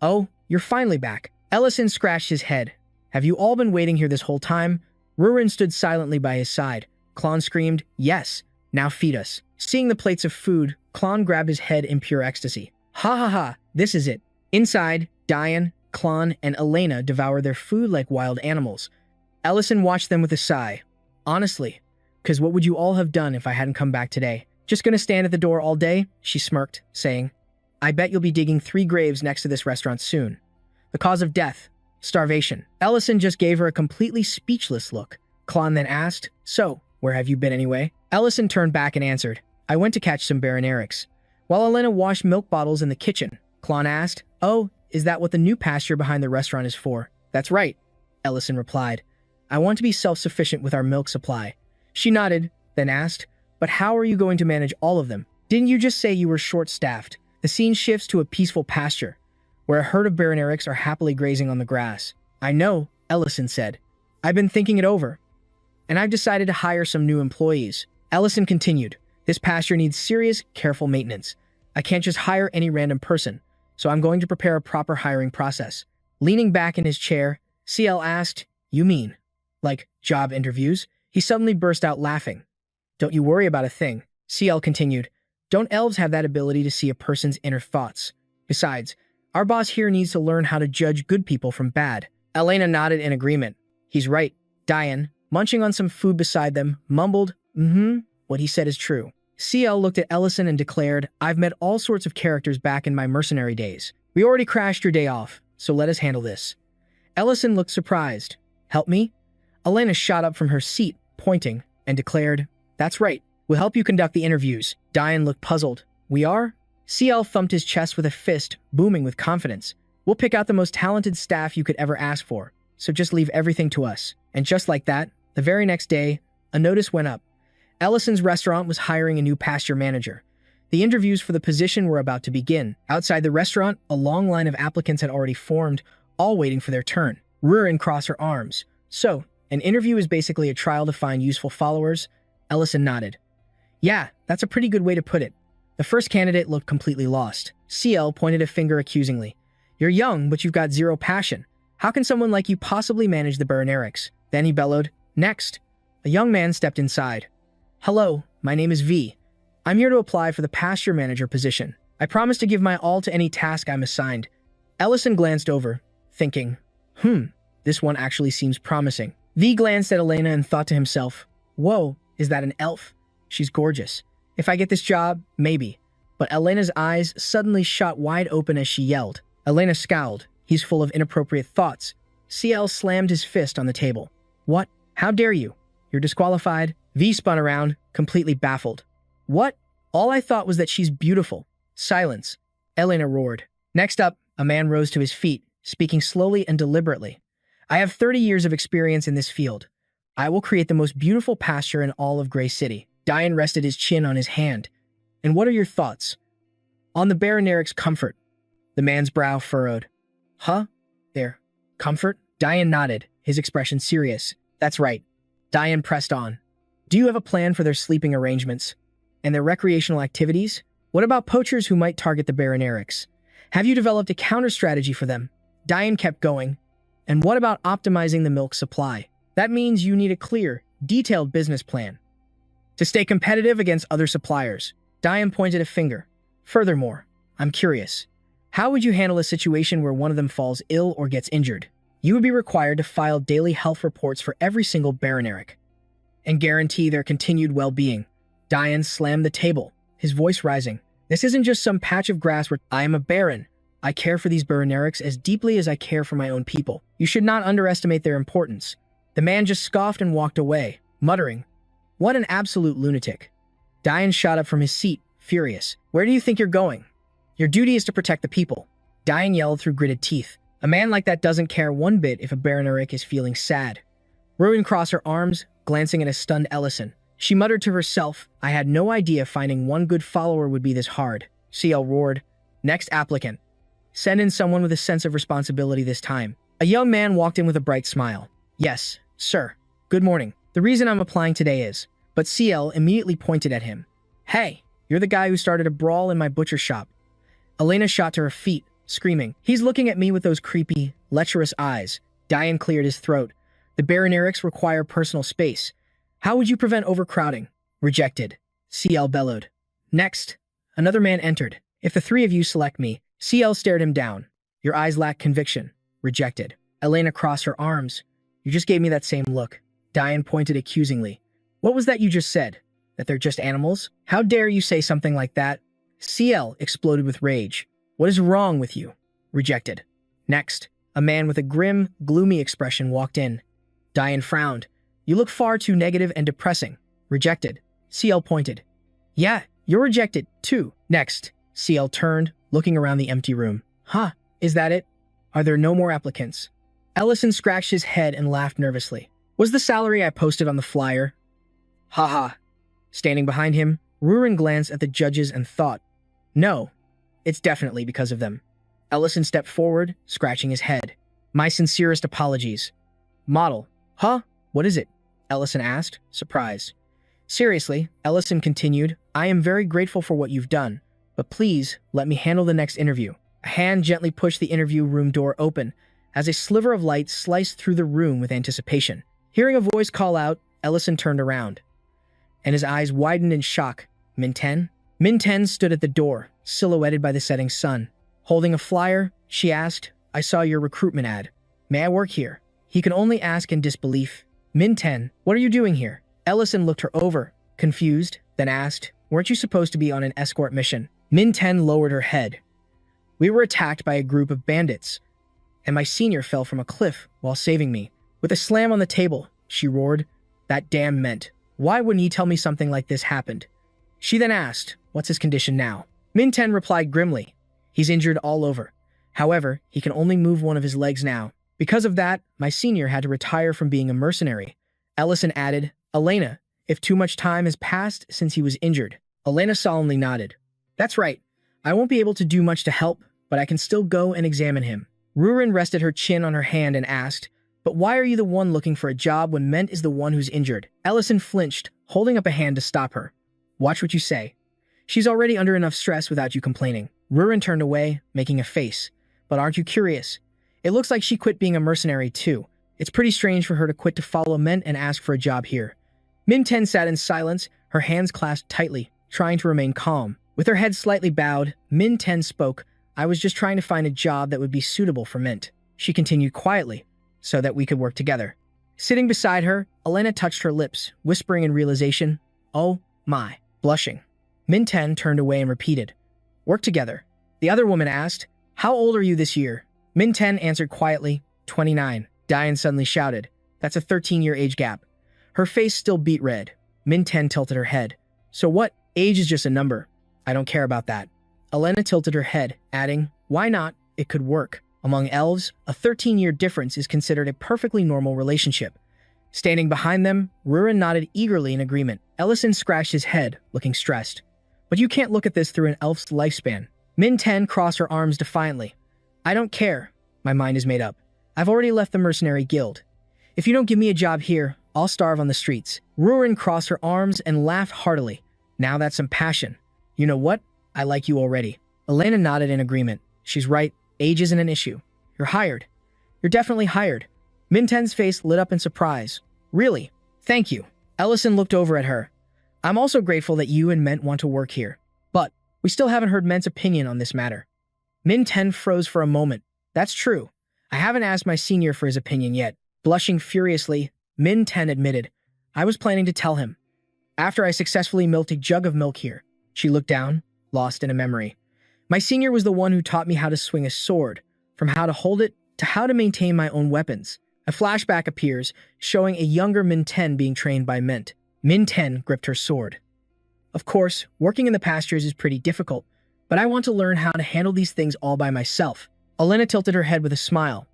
"Oh, you're finally back." Ellison scratched his head. "Have you all been waiting here this whole time?" Rurin stood silently by his side. Klon screamed, "Yes, now feed us." Seeing the plates of food, Klon grabbed his head in pure ecstasy. "Ha ha ha, this is it." Inside, Diane, Klon, and Elena devoured their food like wild animals. Ellison watched them with a sigh. "Honestly, 'cause what would you all have done if I hadn't come back today? Just gonna stand at the door all day?" She smirked, saying, "I bet you'll be digging 3 graves next to this restaurant soon." The cause of death, starvation. Ellison just gave her a completely speechless look. Klon then asked, "So, where have you been anyway?" Ellison turned back and answered, "I went to catch some baronerics." While Elena washed milk bottles in the kitchen, Klon asked, "Oh, is that what the new pasture behind the restaurant is for?" "That's right," Ellison replied. "I want to be self-sufficient with our milk supply." She nodded, then asked, "But how are you going to manage all of them? Didn't you just say you were short-staffed?" The scene shifts to a peaceful pasture, where a herd of baronerics are happily grazing on the grass. "I know," Ellison said. "I've been thinking it over, and I've decided to hire some new employees." Ellison continued, "This pasture needs serious, careful maintenance. I can't just hire any random person, so I'm going to prepare a proper hiring process." Leaning back in his chair, CL asked, "You mean, like, job interviews?" He suddenly burst out laughing. "Don't you worry about a thing," CL continued. "Don't elves have that ability to see a person's inner thoughts? Besides, our boss here needs to learn how to judge good people from bad." Elena nodded in agreement. "He's right." Diane, munching on some food beside them, mumbled, What he said is true." CL looked at Ellison and declared, "I've met all sorts of characters back in my mercenary days. We already crashed your day off, so let us handle this." Ellison looked surprised. "Help me?" Elena shot up from her seat, pointing, and declared, "That's right. We'll help you conduct the interviews." Diane looked puzzled. "We are?" CL thumped his chest with a fist, booming with confidence. "We'll pick out the most talented staff you could ever ask for, so just leave everything to us." And just like that, the very next day, a notice went up. Ellison's restaurant was hiring a new pasture manager. The interviews for the position were about to begin. Outside the restaurant, a long line of applicants had already formed, all waiting for their turn. Rurin crossed her arms. So, an interview is basically a trial to find useful followers? Ellison nodded. Yeah, that's a pretty good way to put it. The first candidate looked completely lost. CL pointed a finger accusingly. You're young, but you've got zero passion. How can someone like you possibly manage the Baronerics? Then he bellowed, Next. A young man stepped inside. Hello, my name is V. I'm here to apply for the pasture manager position. I promise to give my all to any task I'm assigned. Ellison glanced over, thinking, this one actually seems promising. V glanced at Elena and thought to himself, Whoa, is that an elf? She's gorgeous. If I get this job, maybe. But Elena's eyes suddenly shot wide open as she yelled. Elena scowled. He's full of inappropriate thoughts. CL slammed his fist on the table. What? How dare you? You're disqualified. V spun around, completely baffled. What? All I thought was that she's beautiful. Silence. Elena roared. Next up, a man rose to his feet, speaking slowly and deliberately. I have 30 years of experience in this field. I will create the most beautiful pasture in all of Gray City. Diane rested his chin on his hand. And what are your thoughts? On the Baroneric's comfort. The man's brow furrowed. Huh? Their comfort? Diane nodded, his expression serious. That's right. Diane pressed on. Do you have a plan for their sleeping arrangements? And their recreational activities? What about poachers who might target the Baronerics? Have you developed a counter-strategy for them? Diane kept going. And what about optimizing the milk supply? That means you need a clear, detailed business plan to stay competitive against other suppliers. Diane pointed a finger. Furthermore, I'm curious. How would you handle a situation where one of them falls ill or gets injured? You would be required to file daily health reports for every single Baroneric and guarantee their continued well-being. Diane slammed the table, his voice rising. This isn't just some patch of grass where I am a baron. I care for these Baronerics as deeply as I care for my own people. You should not underestimate their importance. The man just scoffed and walked away, muttering, What an absolute lunatic. Diane shot up from his seat, furious. Where do you think you're going? Your duty is to protect the people. Diane yelled through gritted teeth. A man like that doesn't care one bit if a Baroneric is feeling sad. Ruin crossed her arms, glancing at a stunned Ellison. She muttered to herself, I had no idea finding one good follower would be this hard. CL roared. Next applicant. Send in someone with a sense of responsibility this time. A young man walked in with a bright smile. Yes, sir. Good morning. The reason I'm applying today is... But CL immediately pointed at him. Hey, you're the guy who started a brawl in my butcher shop. Elena shot to her feet, screaming. He's looking at me with those creepy, lecherous eyes. Diane cleared his throat. The Baronerics require personal space. How would you prevent overcrowding? Rejected. CL bellowed. Next. Another man entered. If the three of you select me, CL stared him down. Your eyes lack conviction. Rejected. Elena crossed her arms. You just gave me that same look. Diane pointed accusingly. What was that you just said? That they're just animals? How dare you say something like that? CL exploded with rage. What is wrong with you? Rejected. Next. A man with a grim, gloomy expression walked in. Diane frowned. You look far too negative and depressing. Rejected. CL pointed. Yeah, you're rejected, too. Next. CL turned, looking around the empty room. Huh, is that it? Are there no more applicants? Ellison scratched his head and laughed nervously. Was the salary I posted on the flyer? Haha. Standing behind him, Rurin glanced at the judges and thought, No, it's definitely because of them. Ellison stepped forward, scratching his head. My sincerest apologies. Model. Huh? What is it? Ellison asked, surprised. Seriously, Ellison continued, I am very grateful for what you've done, but please let me handle the next interview. A hand gently pushed the interview room door open as a sliver of light sliced through the room with anticipation. Hearing a voice call out, Ellison turned around, and his eyes widened in shock. Min-10? Min-10 stood at the door, silhouetted by the setting sun. Holding a flyer, she asked, I saw your recruitment ad. May I work here? He could only ask in disbelief. Min-10, what are you doing here? Ellison looked her over, confused, then asked, Weren't you supposed to be on an escort mission? Min-10 lowered her head. We were attacked by a group of bandits, and my senior fell from a cliff while saving me. With a slam on the table, she roared, That damn meant. Why wouldn't he tell me something like this happened? She then asked, What's his condition now? Min-10 replied grimly, He's injured all over. However, he can only move one of his legs now. Because of that, my senior had to retire from being a mercenary. Ellison added, Elena, if too much time has passed since he was injured. Elena solemnly nodded. That's right. I won't be able to do much to help, but I can still go and examine him. Rurin rested her chin on her hand and asked, but why are you the one looking for a job when Ment is the one who's injured? Ellison flinched, holding up a hand to stop her. Watch what you say. She's already under enough stress without you complaining. Rurin turned away, making a face. But aren't you curious? It looks like she quit being a mercenary too. It's pretty strange for her to quit to follow Ment and ask for a job here. Min-Ten sat in silence, her hands clasped tightly, trying to remain calm. With her head slightly bowed, Min-Ten spoke, I was just trying to find a job that would be suitable for Mint. She continued quietly, so that we could work together. Sitting beside her, Elena touched her lips, whispering in realization, oh my, blushing. Min-Ten turned away and repeated, work together. The other woman asked, how old are you this year? Min-Ten answered quietly, 29. Diane suddenly shouted, that's a 13-year age gap. Her face still beat red. Min-Ten tilted her head. So what? Age is just a number. I don't care about that. Elena tilted her head, adding, why not? It could work. Among elves, a 13-year difference is considered a perfectly normal relationship. Standing behind them, Rurin nodded eagerly in agreement. Ellison scratched his head, looking stressed. But you can't look at this through an elf's lifespan. Min-Ten crossed her arms defiantly. I don't care. My mind is made up. I've already left the mercenary guild. If you don't give me a job here, I'll starve on the streets. Rurin crossed her arms and laughed heartily. Now that's some passion. You know what? I like you already. Elena nodded in agreement. She's right. Age isn't an issue. You're hired. You're definitely hired. Min-Ten's face lit up in surprise. Really? Thank you. Ellison looked over at her. I'm also grateful that you and Ment want to work here. But we still haven't heard Ment's opinion on this matter. Min-Ten froze for a moment. That's true. I haven't asked my senior for his opinion yet. Blushing furiously, Min-Ten admitted, I was planning to tell him. After I successfully milked a jug of milk here. She looked down, lost in a memory. My senior was the one who taught me how to swing a sword, from how to hold it to how to maintain my own weapons. A flashback appears, showing a younger Min-Ten being trained by Ment. Min-Ten gripped her sword. Of course, working in the pastures is pretty difficult, but I want to learn how to handle these things all by myself. Elena tilted her head with a smile.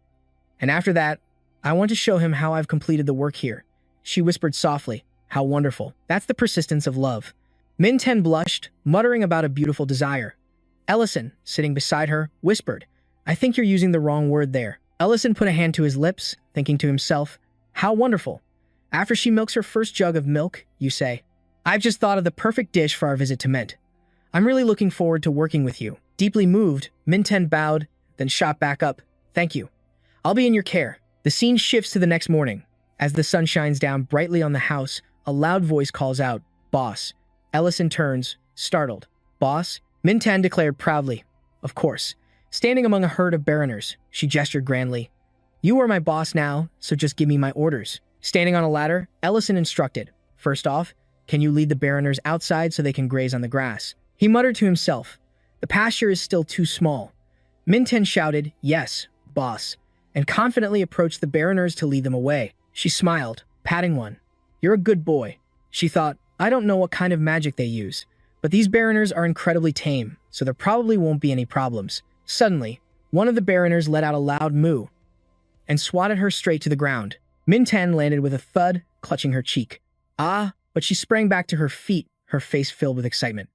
And after that, I want to show him how I've completed the work here. She whispered softly, how wonderful. That's the persistence of love. Min-Ten blushed, muttering about a beautiful desire. Ellison, sitting beside her, whispered, I think you're using the wrong word there. Ellison put a hand to his lips, thinking to himself, how wonderful. After she milks her first jug of milk, you say, I've just thought of the perfect dish for our visit to Ment. I'm really looking forward to working with you. Deeply moved, Min-Ten bowed, then shot back up. Thank you. I'll be in your care. The scene shifts to the next morning. As the sun shines down brightly on the house, a loud voice calls out, Boss. Ellison turns, startled. Boss? Min-Ten declared proudly. Of course. Standing among a herd of baroners, she gestured grandly. You are my boss now, so just give me my orders. Standing on a ladder, Ellison instructed. First off, can you lead the baroners outside so they can graze on the grass? He muttered to himself. The pasture is still too small. Min-Ten shouted, yes, boss, and confidently approached the baroners to lead them away. She smiled, patting one. You're a good boy. She thought, I don't know what kind of magic they use, but these baroners are incredibly tame, so there probably won't be any problems. Suddenly, one of the baroners let out a loud moo and swatted her straight to the ground. Min-Ten landed with a thud, clutching her cheek. Ah, but she sprang back to her feet, her face filled with excitement.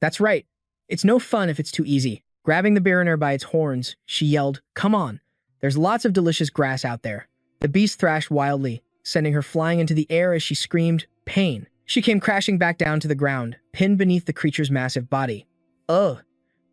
That's right. It's no fun if it's too easy. Grabbing the baroner by its horns, she yelled, come on. There's lots of delicious grass out there. The beast thrashed wildly, sending her flying into the air as she screamed, pain. She came crashing back down to the ground, pinned beneath the creature's massive body. Ugh.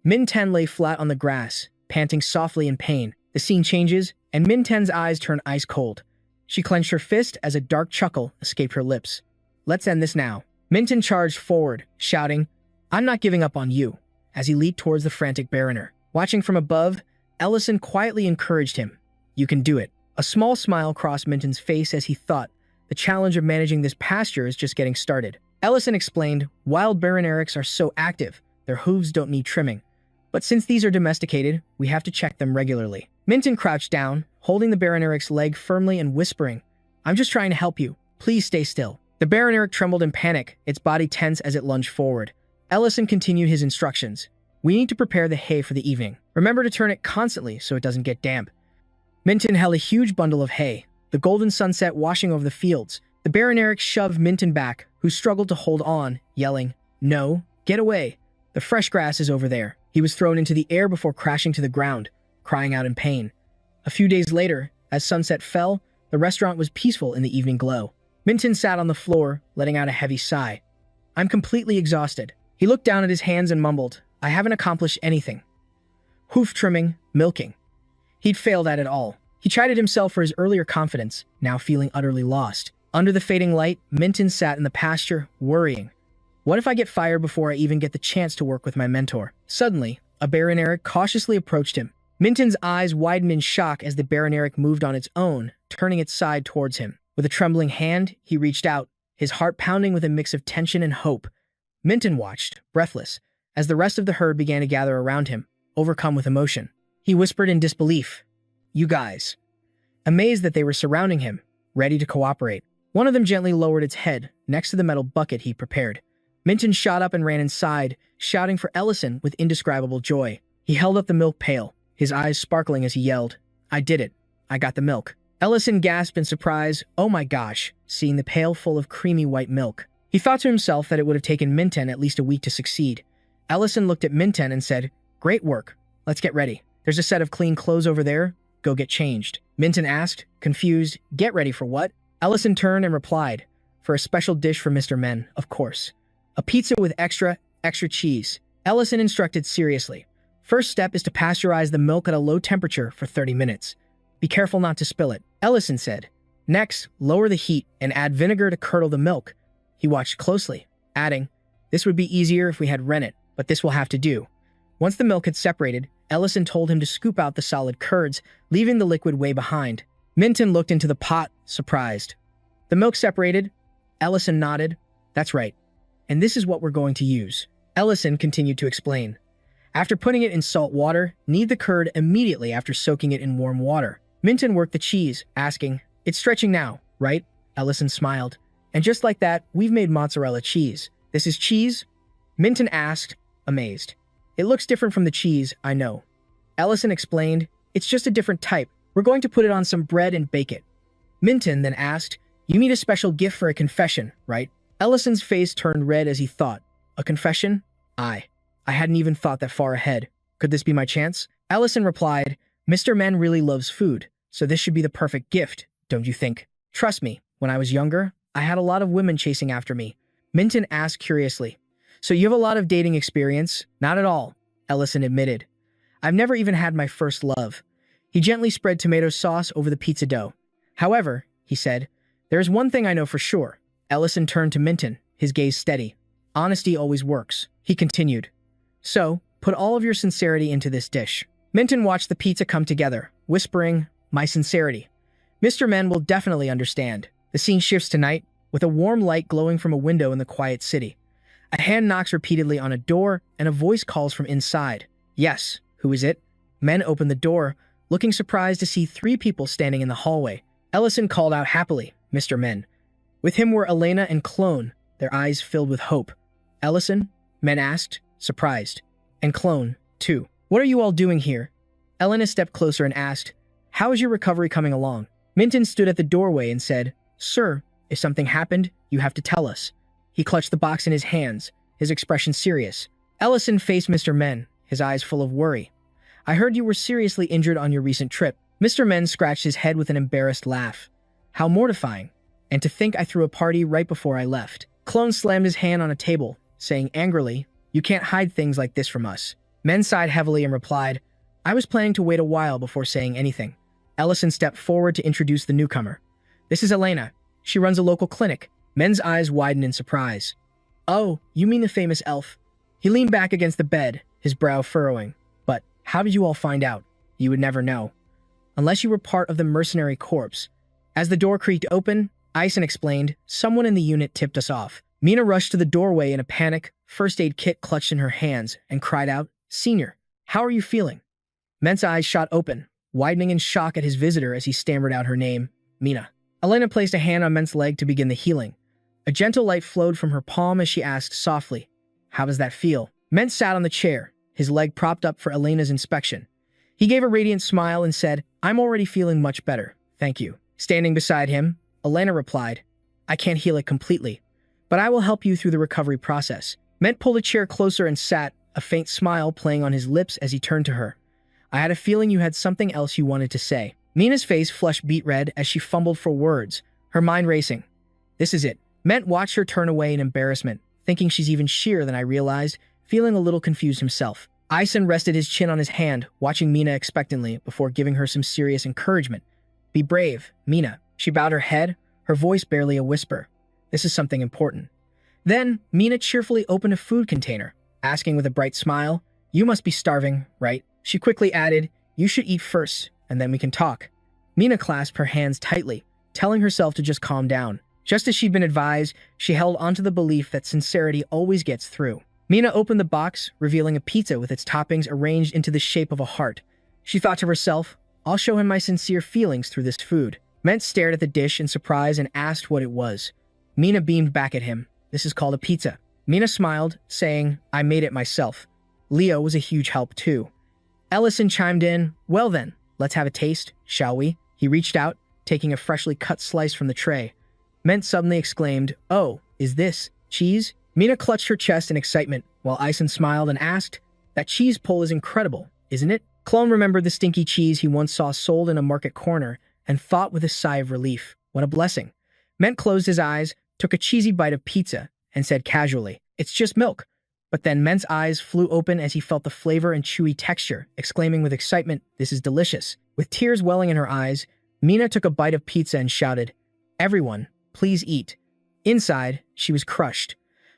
Min-Ten lay flat on the grass, panting softly in pain. The scene changes, and Min-Ten's eyes turn ice cold. She clenched her fist as a dark chuckle escaped her lips. Let's end this now. Min-Ten charged forward, shouting, I'm not giving up on you, as he leaped towards the frantic baroner. Watching from above, Ellison quietly encouraged him. You can do it. A small smile crossed Minton's face as he thought, the challenge of managing this pasture is just getting started. Ellison explained, wild baronerics are so active, their hooves don't need trimming. But since these are domesticated, we have to check them regularly. Minton crouched down, holding the baroneric's leg firmly and whispering, I'm just trying to help you. Please stay still. The baroneric trembled in panic, its body tense as it lunged forward. Ellison continued his instructions. We need to prepare the hay for the evening. Remember to turn it constantly so it doesn't get damp. Minton held a huge bundle of hay, the golden sunset washing over the fields. The baroneric shoved Minton back, who struggled to hold on, yelling, No, get away. The fresh grass is over there. He was thrown into the air before crashing to the ground, crying out in pain. A few days later, as sunset fell, the restaurant was peaceful in the evening glow. Minton sat on the floor, letting out a heavy sigh. I'm completely exhausted. He looked down at his hands and mumbled, I haven't accomplished anything. Hoof trimming, milking. He'd failed at it all. He chided himself for his earlier confidence, now feeling utterly lost. Under the fading light, Minton sat in the pasture, worrying. What if I get fired before I even get the chance to work with my mentor? Suddenly, a Baroneric cautiously approached him. Minton's eyes widened in shock as the Baroneric moved on its own, turning its side towards him. With a trembling hand, he reached out, his heart pounding with a mix of tension and hope. Minton watched, breathless, as the rest of the herd began to gather around him, overcome with emotion. He whispered in disbelief, You guys. Amazed that they were surrounding him, ready to cooperate. One of them gently lowered its head next to the metal bucket he prepared. Minton shot up and ran inside, shouting for Ellison with indescribable joy. He held up the milk pail, his eyes sparkling as he yelled, I did it. I got the milk. Ellison gasped in surprise, oh my gosh, seeing the pail full of creamy white milk. He thought to himself that it would have taken Minton at least a week to succeed. Ellison looked at Minton and said, Great work. Let's get ready. There's a set of clean clothes over there. Go get changed. Minton asked, confused, Get ready for what? Ellison turned and replied, For a special dish for Mr. Men, of course. A pizza with extra cheese. Ellison instructed seriously. First step is to pasteurize the milk at a low temperature for 30 minutes. Be careful not to spill it, Ellison said. Next, lower the heat and add vinegar to curdle the milk. He watched closely, adding, This would be easier if we had rennet, but this will have to do. Once the milk had separated, Ellison told him to scoop out the solid curds, leaving the liquid way behind. Minton looked into the pot, surprised. The milk separated? Ellison nodded. That's right. And this is what we're going to use. Ellison continued to explain. After putting it in salt water, knead the curd immediately after soaking it in warm water. Minton worked the cheese, asking, It's stretching now, right? Ellison smiled. And just like that, we've made mozzarella cheese. This is cheese? Minton asked, amazed. It looks different from the cheese, I know. Ellison explained, It's just a different type. We're going to put it on some bread and bake it. Minton then asked, You need a special gift for a confession, right? Ellison's face turned red as he thought. A confession? I hadn't even thought that far ahead. Could this be my chance? Ellison replied, Mr. Men really loves food, so this should be the perfect gift, don't you think? Trust me, when I was younger, I had a lot of women chasing after me. Minton asked curiously, So you have a lot of dating experience? Not at all, Ellison admitted. I've never even had my first love. He gently spread tomato sauce over the pizza dough. However, he said, There's one thing I know for sure. Ellison turned to Minton, his gaze steady. Honesty always works, he continued. So, put all of your sincerity into this dish. Minton watched the pizza come together, whispering, My sincerity. Mr. Men will definitely understand. The scene shifts tonight, with a warm light glowing from a window in the quiet city. A hand knocks repeatedly on a door, and a voice calls from inside. Yes, who is it? Men open the door, looking surprised to see 3 people standing in the hallway. Ellison called out happily, Mr. Men. With him were Elena and Clone, their eyes filled with hope. Ellison? Men asked, surprised. And Clone, too. What are you all doing here? Elena stepped closer and asked, How is your recovery coming along? Minton stood at the doorway and said, Sir, if something happened, you have to tell us. He clutched the box in his hands, his expression serious. Ellison faced Mr. Men, his eyes full of worry. I heard you were seriously injured on your recent trip. Mr. Men scratched his head with an embarrassed laugh. How mortifying. And to think I threw a party right before I left. Clone slammed his hand on a table, saying angrily, You can't hide things like this from us. Men sighed heavily and replied, I was planning to wait a while before saying anything. Ellison stepped forward to introduce the newcomer. This is Elena. She runs a local clinic. Men's eyes widened in surprise. Oh, you mean the famous elf? He leaned back against the bed, his brow furrowing. But how did you all find out? You would never know. Unless you were part of the mercenary corps. As the door creaked open, Ison explained, Someone in the unit tipped us off. Mina rushed to the doorway in a panic, first aid kit clutched in her hands, and cried out, Senior, how are you feeling? Ment's eyes shot open, widening in shock at his visitor as he stammered out her name, Mina. Elena placed a hand on Ment's leg to begin the healing. A gentle light flowed from her palm as she asked softly, How does that feel? Ment sat on the chair, his leg propped up for Elena's inspection. He gave a radiant smile and said, I'm already feeling much better, thank you. Standing beside him, Elena replied, I can't heal it completely, but I will help you through the recovery process. Ment pulled a chair closer and sat, a faint smile playing on his lips as he turned to her. I had a feeling you had something else you wanted to say. Mina's face flushed beet red as she fumbled for words, her mind racing. This is it. Ment watched her turn away in embarrassment, thinking she's even sheerer than I realized, feeling a little confused himself. Ison rested his chin on his hand, watching Mina expectantly before giving her some serious encouragement. Be brave, Mina. She bowed her head, her voice barely a whisper. This is something important. Then, Mina cheerfully opened a food container, asking with a bright smile, You must be starving, right? She quickly added, You should eat first, and then we can talk. Mina clasped her hands tightly, telling herself to just calm down. Just as she'd been advised, she held onto the belief that sincerity always gets through. Mina opened the box, revealing a pizza with its toppings arranged into the shape of a heart. She thought to herself, I'll show him my sincere feelings through this food. Ment stared at the dish in surprise and asked what it was. Mina beamed back at him. This is called a pizza. Mina smiled, saying, I made it myself. Leo was a huge help too. Ellison chimed in, Well then, let's have a taste, shall we? He reached out, taking a freshly cut slice from the tray. Ment suddenly exclaimed, Oh, is this cheese? Mina clutched her chest in excitement, while Ison smiled and asked, That cheese pull is incredible, isn't it? Clone remembered the stinky cheese he once saw sold in a market corner and thought with a sigh of relief, What a blessing. Ment closed his eyes, took a cheesy bite of pizza, and said casually, It's just milk. But then Ment's eyes flew open as he felt the flavor and chewy texture, exclaiming with excitement, This is delicious. With tears welling in her eyes, Mina took a bite of pizza and shouted, Everyone, please eat. Inside, she was crushed.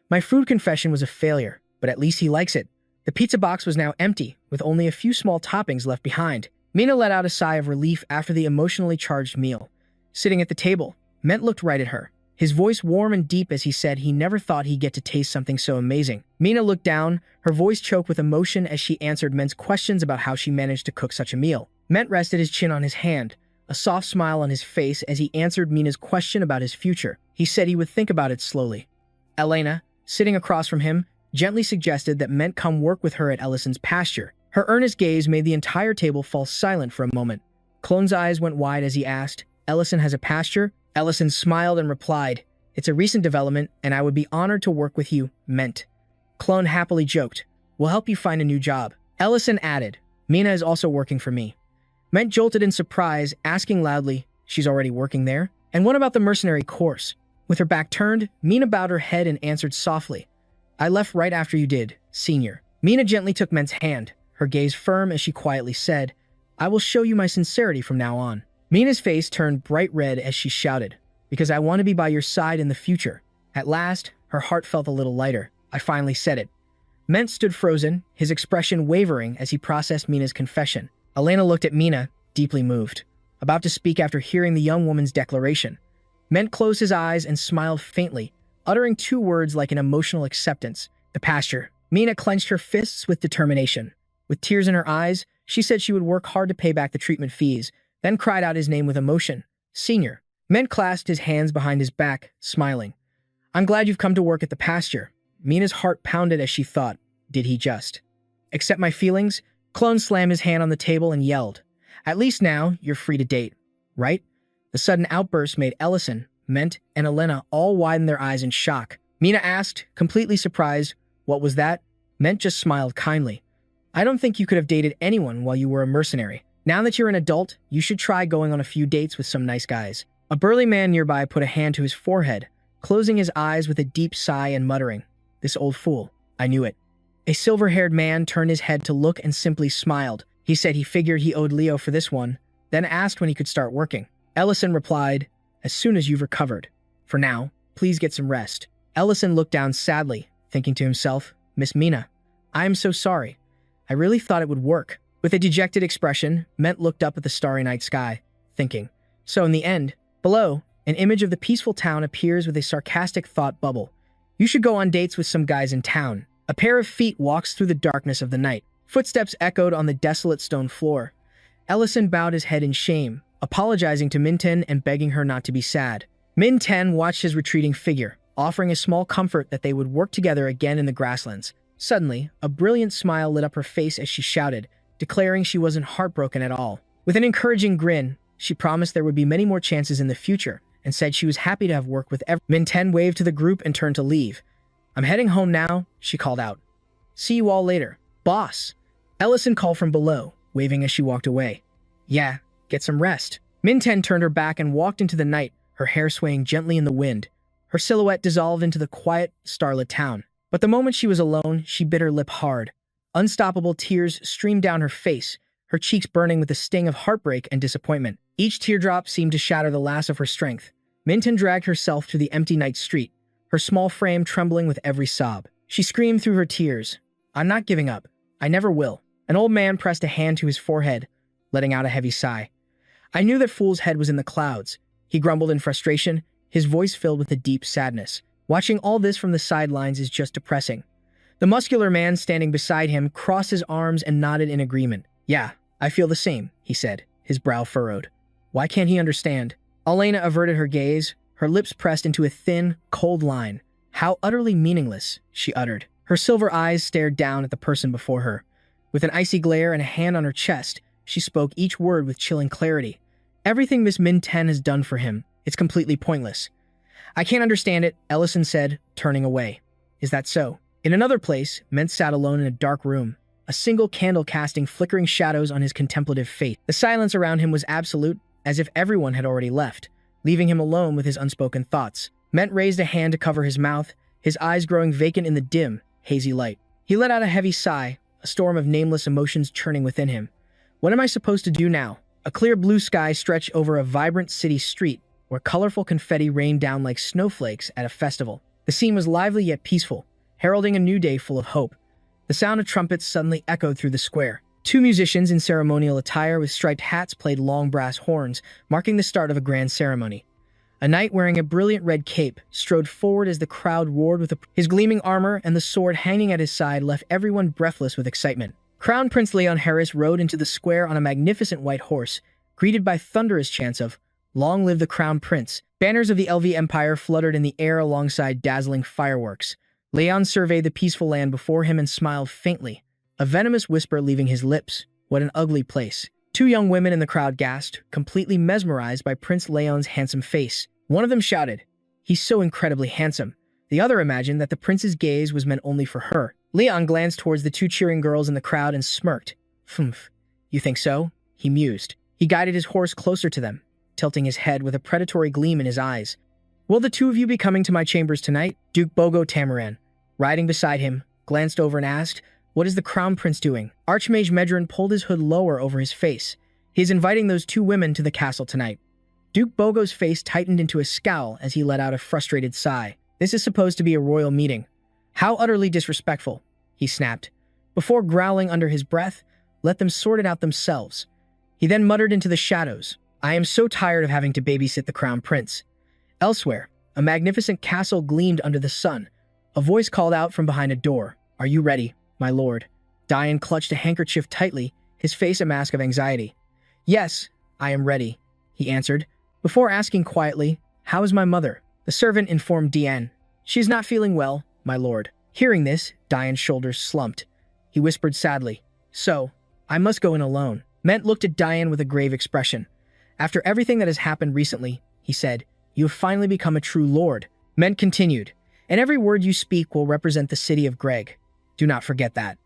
My food confession was a failure, but at least he likes it. The pizza box was now empty, with only a few small toppings left behind. Mina let out a sigh of relief after the emotionally charged meal. Sitting at the table, Ment looked right at her, his voice warm and deep as he said he never thought he'd get to taste something so amazing. Mina looked down, her voice choked with emotion as she answered Ment's questions about how she managed to cook such a meal. Ment rested his chin on his hand, a soft smile on his face as he answered Mina's question about his future. He said he would think about it slowly. Elena, sitting across from him, gently suggested that Ment come work with her at Ellison's pasture. Her earnest gaze made the entire table fall silent for a moment. Clone's eyes went wide as he asked, Ellison has a pasture? Ellison smiled and replied, It's a recent development, and I would be honored to work with you, Ment. Clone happily joked, We'll help you find a new job. Ellison added, Mina is also working for me. Ment jolted in surprise, asking loudly, She's already working there? And what about the mercenary course? With her back turned, Mina bowed her head and answered softly, I left right after you did, senior. Mina gently took Ment's hand, her gaze firm as she quietly said, I will show you my sincerity from now on. Mina's face turned bright red as she shouted, Because I want to be by your side in the future. At last, her heart felt a little lighter. I finally said it. Ment stood frozen, his expression wavering as he processed Mina's confession. Elena looked at Mina, deeply moved, about to speak after hearing the young woman's declaration. Ment closed his eyes and smiled faintly, uttering two words like an emotional acceptance. The pasture. Mina clenched her fists with determination. With tears in her eyes, she said she would work hard to pay back the treatment fees, then cried out his name with emotion. Senior. Ment clasped his hands behind his back, smiling. I'm glad you've come to work at the pasture. Mina's heart pounded as she thought, Did he just accept my feelings? Clone slammed his hand on the table and yelled, At least now, you're free to date, right? The sudden outburst made Ellison, Ment, and Elena all widen their eyes in shock. Mina asked, completely surprised, What was that? Ment just smiled kindly. I don't think you could have dated anyone while you were a mercenary. Now that you're an adult, you should try going on a few dates with some nice guys. A burly man nearby put a hand to his forehead, closing his eyes with a deep sigh and muttering, This old fool. I knew it. A silver-haired man turned his head to look and simply smiled. He said he figured he owed Leo for this one, then asked when he could start working. Ellison replied, As soon as you've recovered. For now, please get some rest. Ellison looked down sadly, thinking to himself, Miss Mina, I am so sorry. I really thought it would work. With a dejected expression, Ment looked up at the starry night sky, thinking. So in the end, below, an image of the peaceful town appears with a sarcastic thought bubble. You should go on dates with some guys in town. A pair of feet walks through the darkness of the night. Footsteps echoed on the desolate stone floor. Ellison bowed his head in shame, apologizing to Minten and begging her not to be sad. Minten watched his retreating figure, offering a small comfort that they would work together again in the grasslands. Suddenly, a brilliant smile lit up her face as she shouted, declaring she wasn't heartbroken at all. With an encouraging grin, she promised there would be many more chances in the future, and said she was happy to have worked with everyone. Minten waved to the group and turned to leave. I'm heading home now, she called out. See you all later. Boss. Ellison called from below, waving as she walked away. Yeah, get some rest. Minten turned her back and walked into the night, her hair swaying gently in the wind. Her silhouette dissolved into the quiet, starlit town. But the moment she was alone, she bit her lip hard. Unstoppable tears streamed down her face, her cheeks burning with the sting of heartbreak and disappointment. Each teardrop seemed to shatter the last of her strength. Minten dragged herself through the empty night street, her small frame trembling with every sob. She screamed through her tears, "I'm not giving up. I never will." An old man pressed a hand to his forehead, letting out a heavy sigh. I knew that Fool's head was in the clouds. He grumbled in frustration, his voice filled with a deep sadness. Watching all this from the sidelines is just depressing. The muscular man standing beside him crossed his arms and nodded in agreement. Yeah, I feel the same, he said, his brow furrowed. Why can't he understand? Elena averted her gaze, her lips pressed into a thin, cold line. How utterly meaningless, she uttered. Her silver eyes stared down at the person before her. With an icy glare and a hand on her chest, she spoke each word with chilling clarity. Everything Miss Minten has done for him, it's completely pointless. I can't understand it, Ellison said, turning away. Is that so? In another place, Ment sat alone in a dark room, a single candle casting flickering shadows on his contemplative face. The silence around him was absolute, as if everyone had already left, leaving him alone with his unspoken thoughts. Ment raised a hand to cover his mouth, his eyes growing vacant in the dim, hazy light. He let out a heavy sigh, a storm of nameless emotions churning within him. What am I supposed to do now? A clear blue sky stretched over a vibrant city street, where colorful confetti rained down like snowflakes at a festival. The scene was lively yet peaceful, heralding a new day full of hope. The sound of trumpets suddenly echoed through the square. Two musicians in ceremonial attire with striped hats played long brass horns, marking the start of a grand ceremony. A knight wearing a brilliant red cape strode forward as the crowd roared with his gleaming armor and the sword hanging at his side left everyone breathless with excitement. Crown Prince Leon Harris rode into the square on a magnificent white horse, greeted by thunderous chants of, "Long live the Crown Prince." Banners of the LV Empire fluttered in the air alongside dazzling fireworks. Leon surveyed the peaceful land before him and smiled faintly, a venomous whisper leaving his lips. What an ugly place. Two young women in the crowd gasped, completely mesmerized by Prince Leon's handsome face. One of them shouted, "He's so incredibly handsome." The other imagined that the prince's gaze was meant only for her. Leon glanced towards the two cheering girls in the crowd and smirked. "Humph, you think so?" he mused. He guided his horse closer to them, tilting his head with a predatory gleam in his eyes. "Will the two of you be coming to my chambers tonight?" Duke Bogo Tamaran, riding beside him, glanced over and asked, "What is the Crown Prince doing?" Archmage Medron pulled his hood lower over his face. "He's inviting those two women to the castle tonight." Duke Bogo's face tightened into a scowl as he let out a frustrated sigh. "This is supposed to be a royal meeting. How utterly disrespectful," he snapped. Before growling under his breath, "Let them sort it out themselves." He then muttered into the shadows, "I am so tired of having to babysit the Crown Prince." Elsewhere, a magnificent castle gleamed under the sun. A voice called out from behind a door, "Are you ready, my lord?" Diane clutched a handkerchief tightly, his face a mask of anxiety. "Yes, I am ready," he answered, before asking quietly, "How is my mother?" The servant informed Diane, "She is not feeling well, my lord." Hearing this, Diane's shoulders slumped. He whispered sadly, "So, I must go in alone." Ment looked at Diane with a grave expression. "After everything that has happened recently," he said, "you have finally become a true lord." Ment continued, "And every word you speak will represent the city of Greg. Do not forget that."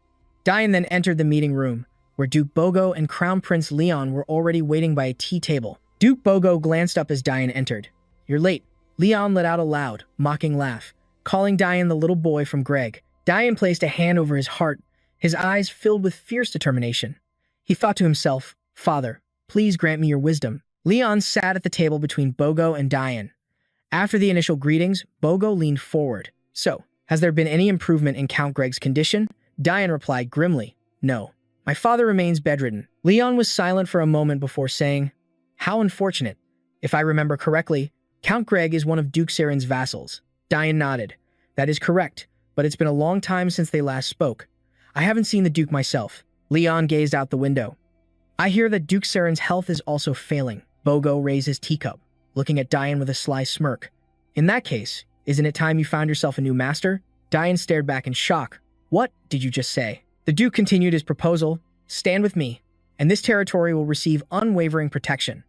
Diane then entered the meeting room, where Duke Bogo and Crown Prince Leon were already waiting by a tea table. Duke Bogo glanced up as Diane entered. "You're late." Leon let out a loud, mocking laugh, calling Diane the little boy from Greg. Diane placed a hand over his heart, his eyes filled with fierce determination. He thought to himself, "Father, please grant me your wisdom." Leon sat at the table between Bogo and Diane. After the initial greetings, Bogo leaned forward. "So, has there been any improvement in Count Greg's condition?" Diane replied grimly, "No. My father remains bedridden." Leon was silent for a moment before saying, "How unfortunate. If I remember correctly, Count Greg is one of Duke Saren's vassals." Diane nodded. "That is correct, but it's been a long time since they last spoke. I haven't seen the Duke myself." Leon gazed out the window. "I hear that Duke Saren's health is also failing." Bogo raised his teacup, looking at Diane with a sly smirk. "In that case, isn't it time you found yourself a new master?" Diane stared back in shock. "What did you just say?" The Duke continued his proposal. "Stand with me, and this territory will receive unwavering protection.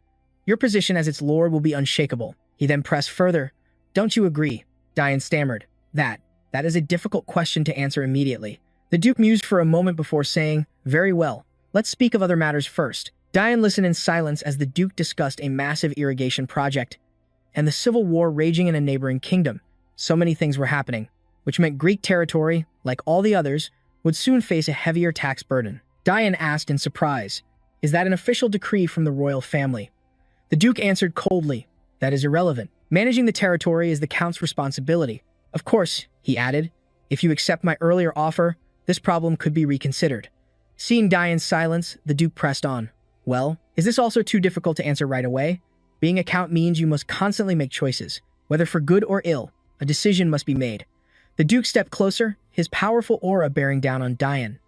Your position as its lord will be unshakable." He then pressed further. "Don't you agree?" Diane stammered. That is a difficult question to answer immediately." The The Duke mused for a moment before saying, "Very well. Let's speak of other matters first." Diane listened in silence as the Duke discussed a massive irrigation project and the civil war raging in a neighboring kingdom. So many things were happening, which meant Greek territory, like all the others, would soon face a heavier tax burden. Diane asked in surprise, "Is that an official decree from the royal family?" The Duke answered coldly, "That is irrelevant. Managing the territory is the Count's responsibility. Of course," he added, "if you accept my earlier offer, this problem could be reconsidered." Seeing Diane's silence, the Duke pressed on. "Well, is this also too difficult to answer right away? Being a Count means you must constantly make choices. Whether for good or ill, a decision must be made." The Duke stepped closer, his powerful aura bearing down on Diane.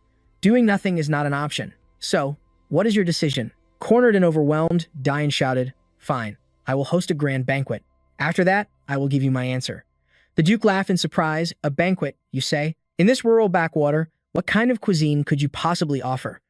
"Doing nothing is not an option. So, what is your decision?" Cornered and overwhelmed, Diane shouted, "Fine, I will host a grand banquet. After that, I will give you my answer." The Duke laughed in surprise. "A banquet, you say? In this rural backwater, what kind of cuisine could you possibly offer?"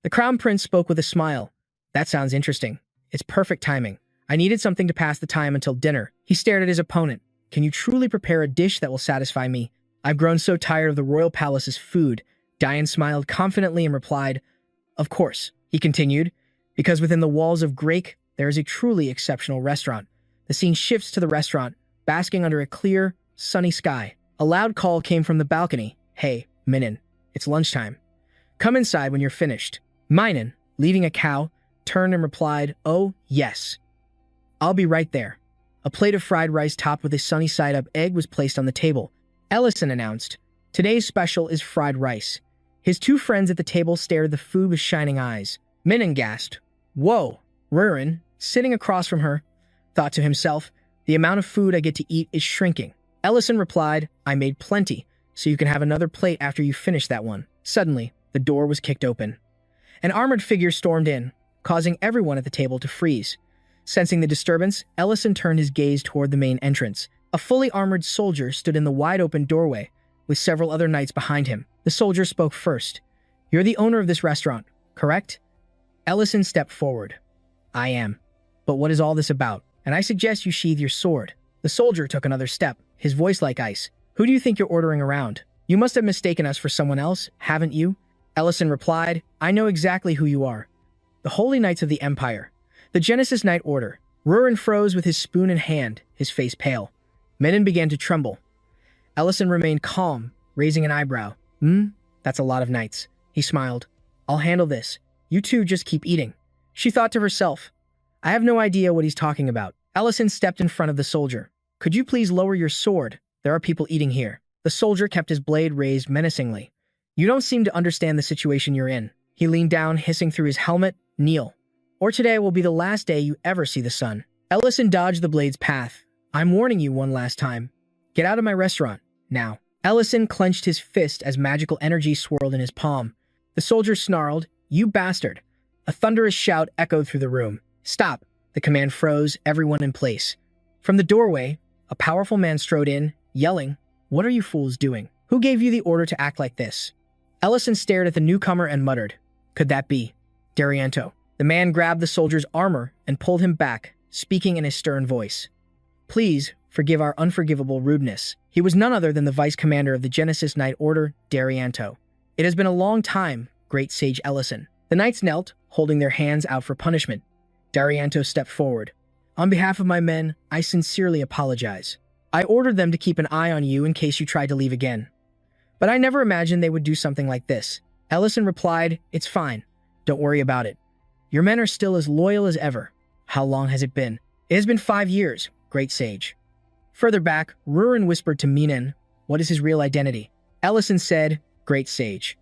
The Crown Prince spoke with a smile. "That sounds interesting. It's perfect timing. I needed something to pass the time until dinner." He stared at his opponent. "Can you truly prepare a dish that will satisfy me? I've grown so tired of the royal palace's food." Diane smiled confidently and replied, "Of course," he continued, "because within the walls of Greek, there is a truly exceptional restaurant." The scene shifts to the restaurant, basking under a clear, sunny sky. A loud call came from the balcony. "Hey, Minin, it's lunchtime. Come inside when you're finished." Minin, leading a cow, turned and replied, "Oh, yes. I'll be right there." A plate of fried rice topped with a sunny side-up egg was placed on the table. Ellison announced, "Today's special is fried rice." His two friends at the table stared at the food with shining eyes. Minin gasped, "Whoa!" Rurin, sitting across from her, thought to himself, "The amount of food I get to eat is shrinking." Ellison replied, "I made plenty, so you can have another plate after you finish that one." Suddenly, the door was kicked open. An armored figure stormed in, causing everyone at the table to freeze. Sensing the disturbance, Ellison turned his gaze toward the main entrance. A fully armored soldier stood in the wide-open doorway, with several other knights behind him. The soldier spoke first. "You're the owner of this restaurant, correct?" Ellison stepped forward. "I am. But what is all this about? And I suggest you sheathe your sword." The soldier took another step, his voice like ice. "Who do you think you're ordering around? You must have mistaken us for someone else, haven't you?" Ellison replied, "I know exactly who you are. The Holy Knights of the Empire. The Genesis Knight Order." Rurin froze with his spoon in hand, his face pale. Minin began to tremble. Ellison remained calm, raising an eyebrow. That's a lot of knights." He smiled. "I'll handle this. You two just keep eating." She thought to herself, "I have no idea what he's talking about." Ellison stepped in front of the soldier. "Could you please lower your sword? There are people eating here." The soldier kept his blade raised menacingly. "You don't seem to understand the situation you're in." He leaned down, hissing through his helmet, "Kneel, or today will be the last day you ever see the sun." Ellison dodged the blade's path. "I'm warning you one last time. Get out of my restaurant, now." Ellison clenched his fist as magical energy swirled in his palm. The soldier snarled, "You bastard." A thunderous shout echoed through the room. "Stop." The command froze everyone in place. From the doorway, a powerful man strode in, yelling, "What are you fools doing? Who gave you the order to act like this?" Ellison stared at the newcomer and muttered, "Could that be Darianto?" The man grabbed the soldier's armor and pulled him back, speaking in a stern voice. "Please forgive our unforgivable rudeness." He was none other than the vice commander of the Genesis Knight Order, Darianto. "It has been a long time, great sage Ellison." The knights knelt, holding their hands out for punishment. Darianto stepped forward. "On behalf of my men, I sincerely apologize. I ordered them to keep an eye on you in case you tried to leave again. But I never imagined they would do something like this." Ellison replied, "It's fine. Don't worry about it. Your men are still as loyal as ever." "How long has it been?" "It has been 5 years, great sage." Further back, Rurin whispered to Minin, "What is his real identity?" Ellison said, "Great sage.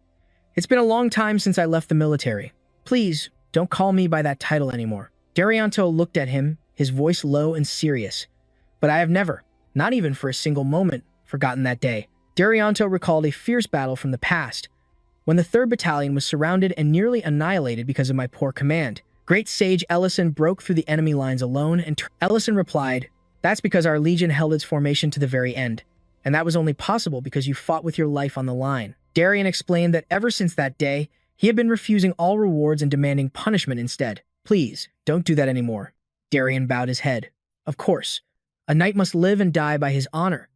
It's been a long time since I left the military. Please, don't call me by that title anymore." Darianto looked at him, his voice low and serious. "But I have never, not even for a single moment, forgotten that day." Darianto recalled a fierce battle from the past, when the 3rd Battalion was surrounded and nearly annihilated because of my poor command. Great sage Ellison broke through the enemy lines alone and Ellison replied, "That's because our legion held its formation to the very end, and that was only possible because you fought with your life on the line." Darian explained that ever since that day, he had been refusing all rewards and demanding punishment instead. "Please, don't do that anymore." Darian bowed his head. "Of course. A knight must live and die by his honor."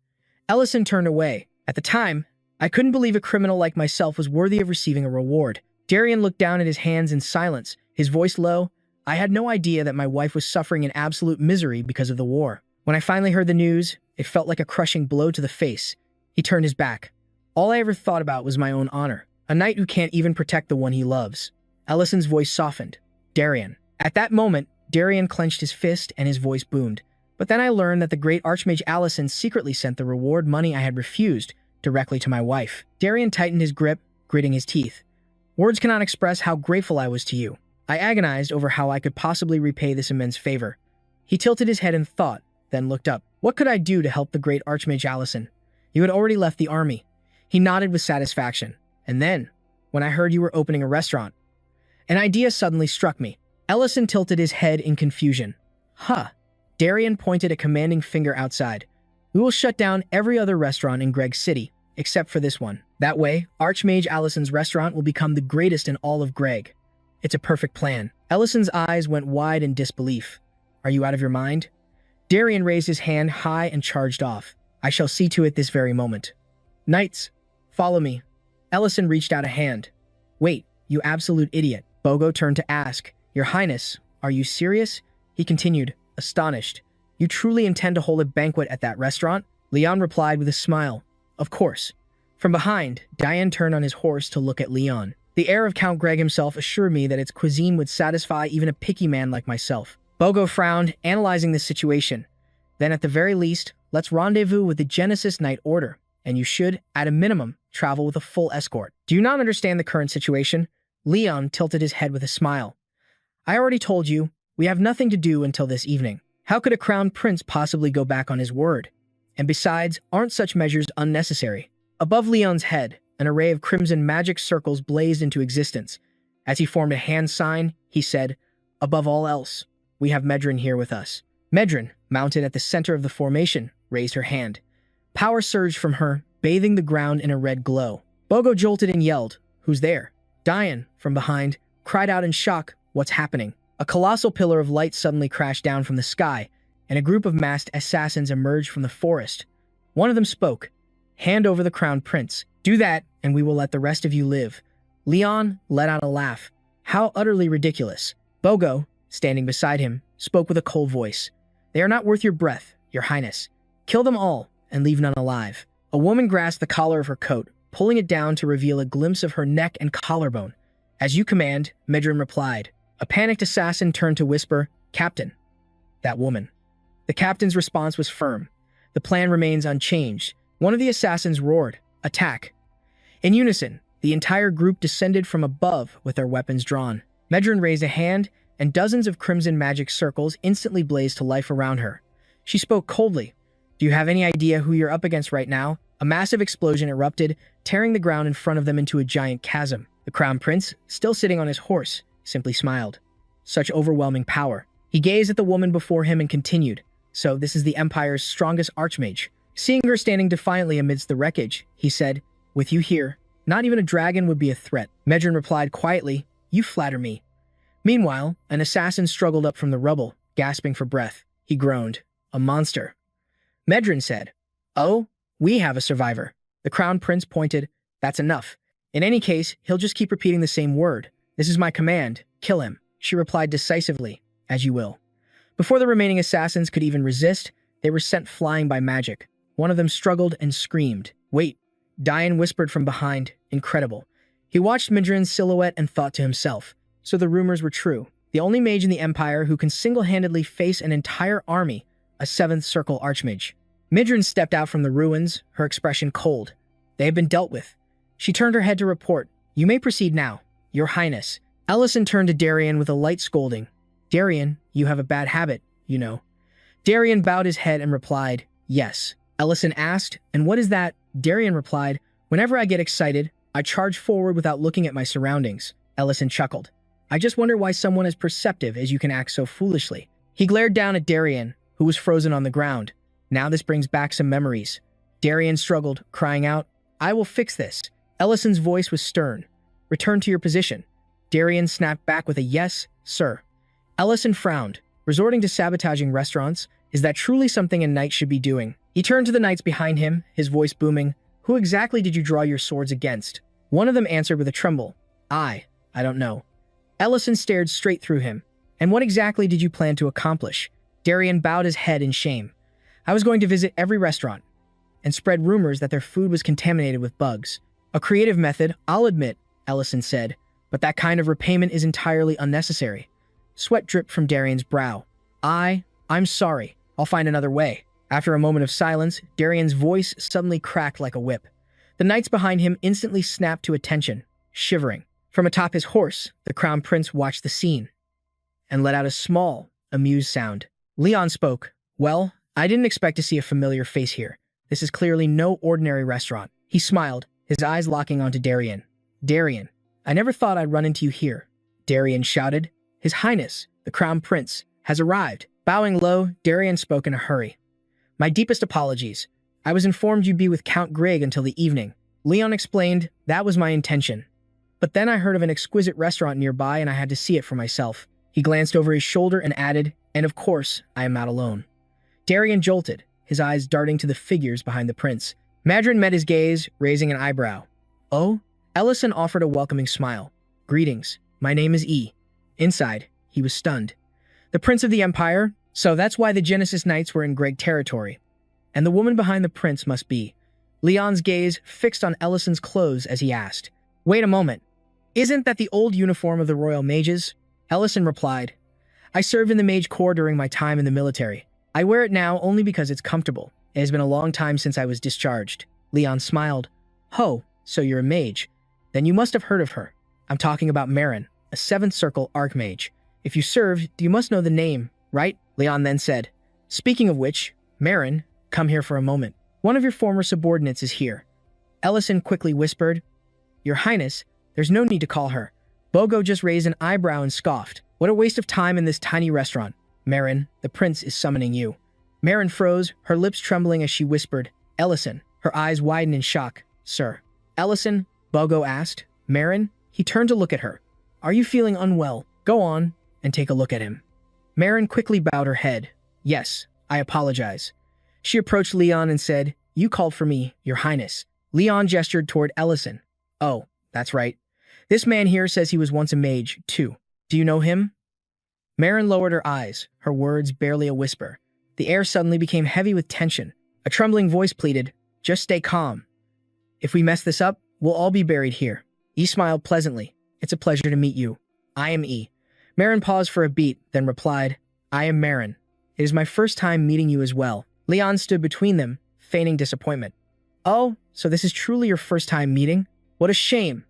Ellison turned away. At the time, I couldn't believe a criminal like myself was worthy of receiving a reward. Darian looked down at his hands in silence, his voice low. I had no idea that my wife was suffering in absolute misery because of the war. When I finally heard the news, it felt like a crushing blow to the face. He turned his back. All I ever thought about was my own honor. A knight who can't even protect the one he loves. Ellison's voice softened. Darian. At that moment, Darian clenched his fist and his voice boomed. But then I learned that the great Archmage Allison secretly sent the reward money I had refused directly to my wife. Darian tightened his grip, gritting his teeth. Words cannot express how grateful I was to you. I agonized over how I could possibly repay this immense favor. He tilted his head in thought, then looked up. What could I do to help the great Archmage Allison? You had already left the army. He nodded with satisfaction. And then, when I heard you were opening a restaurant, an idea suddenly struck me. Ellison tilted his head in confusion. Huh. Darian pointed a commanding finger outside. We will shut down every other restaurant in Greg's city, except for this one. That way, Archmage Allison's restaurant will become the greatest in all of Greg. It's a perfect plan. Ellison's eyes went wide in disbelief. Are you out of your mind? Darian raised his hand high and charged off. I shall see to it this very moment. Knights, follow me. Ellison reached out a hand. Wait, you absolute idiot. Bogo turned to ask, Your Highness, are you serious? He continued, astonished. You truly intend to hold a banquet at that restaurant? Leon replied with a smile. Of course. From behind, Diane turned on his horse to look at Leon. The heir of Count Greg himself assured me that its cuisine would satisfy even a picky man like myself. Bogo frowned, analyzing the situation. Then at the very least, let's rendezvous with the Genesis Knight Order, and you should, at a minimum, travel with a full escort. Do you not understand the current situation? Leon tilted his head with a smile. I already told you, we have nothing to do until this evening. How could a crown prince possibly go back on his word? And besides, aren't such measures unnecessary? Above Leon's head, an array of crimson magic circles blazed into existence. As he formed a hand sign, he said, Above all else, we have Medrin here with us. Medrin, mounted at the center of the formation, raised her hand. Power surged from her, bathing the ground in a red glow. Bogo jolted and yelled, Who's there? Diane, from behind, cried out in shock, What's happening? A colossal pillar of light suddenly crashed down from the sky, and a group of masked assassins emerged from the forest. One of them spoke. Hand over the crown prince. Do that, and we will let the rest of you live. Leon let out a laugh. How utterly ridiculous. Bogo, standing beside him, spoke with a cold voice. They are not worth your breath, your highness. Kill them all, and leave none alive. A woman grasped the collar of her coat, pulling it down to reveal a glimpse of her neck and collarbone. As you command, Medrin replied. A panicked assassin turned to whisper, Captain. That woman. The captain's response was firm. The plan remains unchanged. One of the assassins roared, Attack. In unison, the entire group descended from above with their weapons drawn. Medrin raised a hand, and dozens of crimson magic circles instantly blazed to life around her. She spoke coldly. Do you have any idea who you're up against right now? A massive explosion erupted, tearing the ground in front of them into a giant chasm. The crown prince, still sitting on his horse, simply smiled. Such overwhelming power. He gazed at the woman before him and continued. So this is the Empire's strongest archmage. Seeing her standing defiantly amidst the wreckage, he said, With you here, not even a dragon would be a threat. Medrin replied quietly, You flatter me. Meanwhile, an assassin struggled up from the rubble, gasping for breath. He groaned. A monster. Medrin said, Oh, we have a survivor. The crown prince pointed. That's enough. In any case, he'll just keep repeating the same word. This is my command. Kill him. She replied decisively, As you will. Before the remaining assassins could even resist, they were sent flying by magic. One of them struggled and screamed. Wait. Diane whispered from behind. Incredible. He watched Medrin's silhouette and thought to himself. So the rumors were true. The only mage in the Empire who can single-handedly face an entire army, a seventh circle archmage. Medrin stepped out from the ruins, her expression cold. They have been dealt with. She turned her head to report. You may proceed now, Your Highness. Ellison turned to Darian with a light scolding. Darian, you have a bad habit, you know. Darian bowed his head and replied, Yes. Ellison asked, And what is that? Darian replied, Whenever I get excited, I charge forward without looking at my surroundings. Ellison chuckled. I just wonder why someone as perceptive as you can act so foolishly. He glared down at Darian, who was frozen on the ground. Now this brings back some memories. Darian struggled, crying out, I will fix this. Ellison's voice was stern. Return to your position. Darian snapped back with a yes, sir. Ellison frowned. Resorting to sabotaging restaurants, is that truly something a knight should be doing? He turned to the knights behind him, his voice booming. Who exactly did you draw your swords against? One of them answered with a tremble. I don't know. Ellison stared straight through him. And what exactly did you plan to accomplish? Darian bowed his head in shame. I was going to visit every restaurant and spread rumors that their food was contaminated with bugs. A creative method, I'll admit, Ellison said, but that kind of repayment is entirely unnecessary. Sweat dripped from Darian's brow. I'm sorry. I'll find another way. After a moment of silence, Darian's voice suddenly cracked like a whip. The knights behind him instantly snapped to attention, shivering. From atop his horse, the crown prince watched the scene and let out a small, amused sound. Leon spoke. Well, I didn't expect to see a familiar face here. This is clearly no ordinary restaurant. He smiled, his eyes locking onto Darian. Darian, I never thought I'd run into you here. Darian shouted. His Highness, the Crown Prince, has arrived. Bowing low, Darian spoke in a hurry. My deepest apologies. I was informed you'd be with Count Greg until the evening. Leon explained, that was my intention. But then I heard of an exquisite restaurant nearby and I had to see it for myself. He glanced over his shoulder and added, and of course, I am not alone. Darian jolted, his eyes darting to the figures behind the prince. Madrin met his gaze, raising an eyebrow. Oh? Ellison offered a welcoming smile. Greetings, my name is E. Inside, he was stunned. The Prince of the Empire? So that's why the Genesis Knights were in Greg territory. And the woman behind the prince must be. Leon's gaze fixed on Ellison's clothes as he asked. Wait a moment. Isn't that the old uniform of the Royal Mages? Ellison replied. I served in the Mage Corps during my time in the military. I wear it now only because it's comfortable. It has been a long time since I was discharged. Leon smiled. Ho, so you're a mage. Then you must have heard of her. I'm talking about Marin, a 7th Circle Archmage. If you served, you must know the name, right? Leon then said. Speaking of which, Marin, come here for a moment. One of your former subordinates is here. Ellison quickly whispered. Your Highness, there's no need to call her. Bogo just raised an eyebrow and scoffed. What a waste of time in this tiny restaurant. Marin, the prince is summoning you. Marin froze, her lips trembling as she whispered, Ellison, her eyes widened in shock. Sir. Ellison, Bogo asked. Marin? He turned to look at her. Are you feeling unwell? Go on and take a look at him. Marin quickly bowed her head. Yes, I apologize. She approached Leon and said, You called for me, Your Highness. Leon gestured toward Ellison. Oh, that's right. This man here says he was once a mage, too. Do you know him? Marin lowered her eyes, her words barely a whisper. The air suddenly became heavy with tension. A trembling voice pleaded, Just stay calm. If we mess this up, we'll all be buried here. E smiled pleasantly. It's a pleasure to meet you. I am E. Marin paused for a beat, then replied, I am Marin. It is my first time meeting you as well. Leon stood between them, feigning disappointment. Oh, so this is truly your first time meeting? What a shame.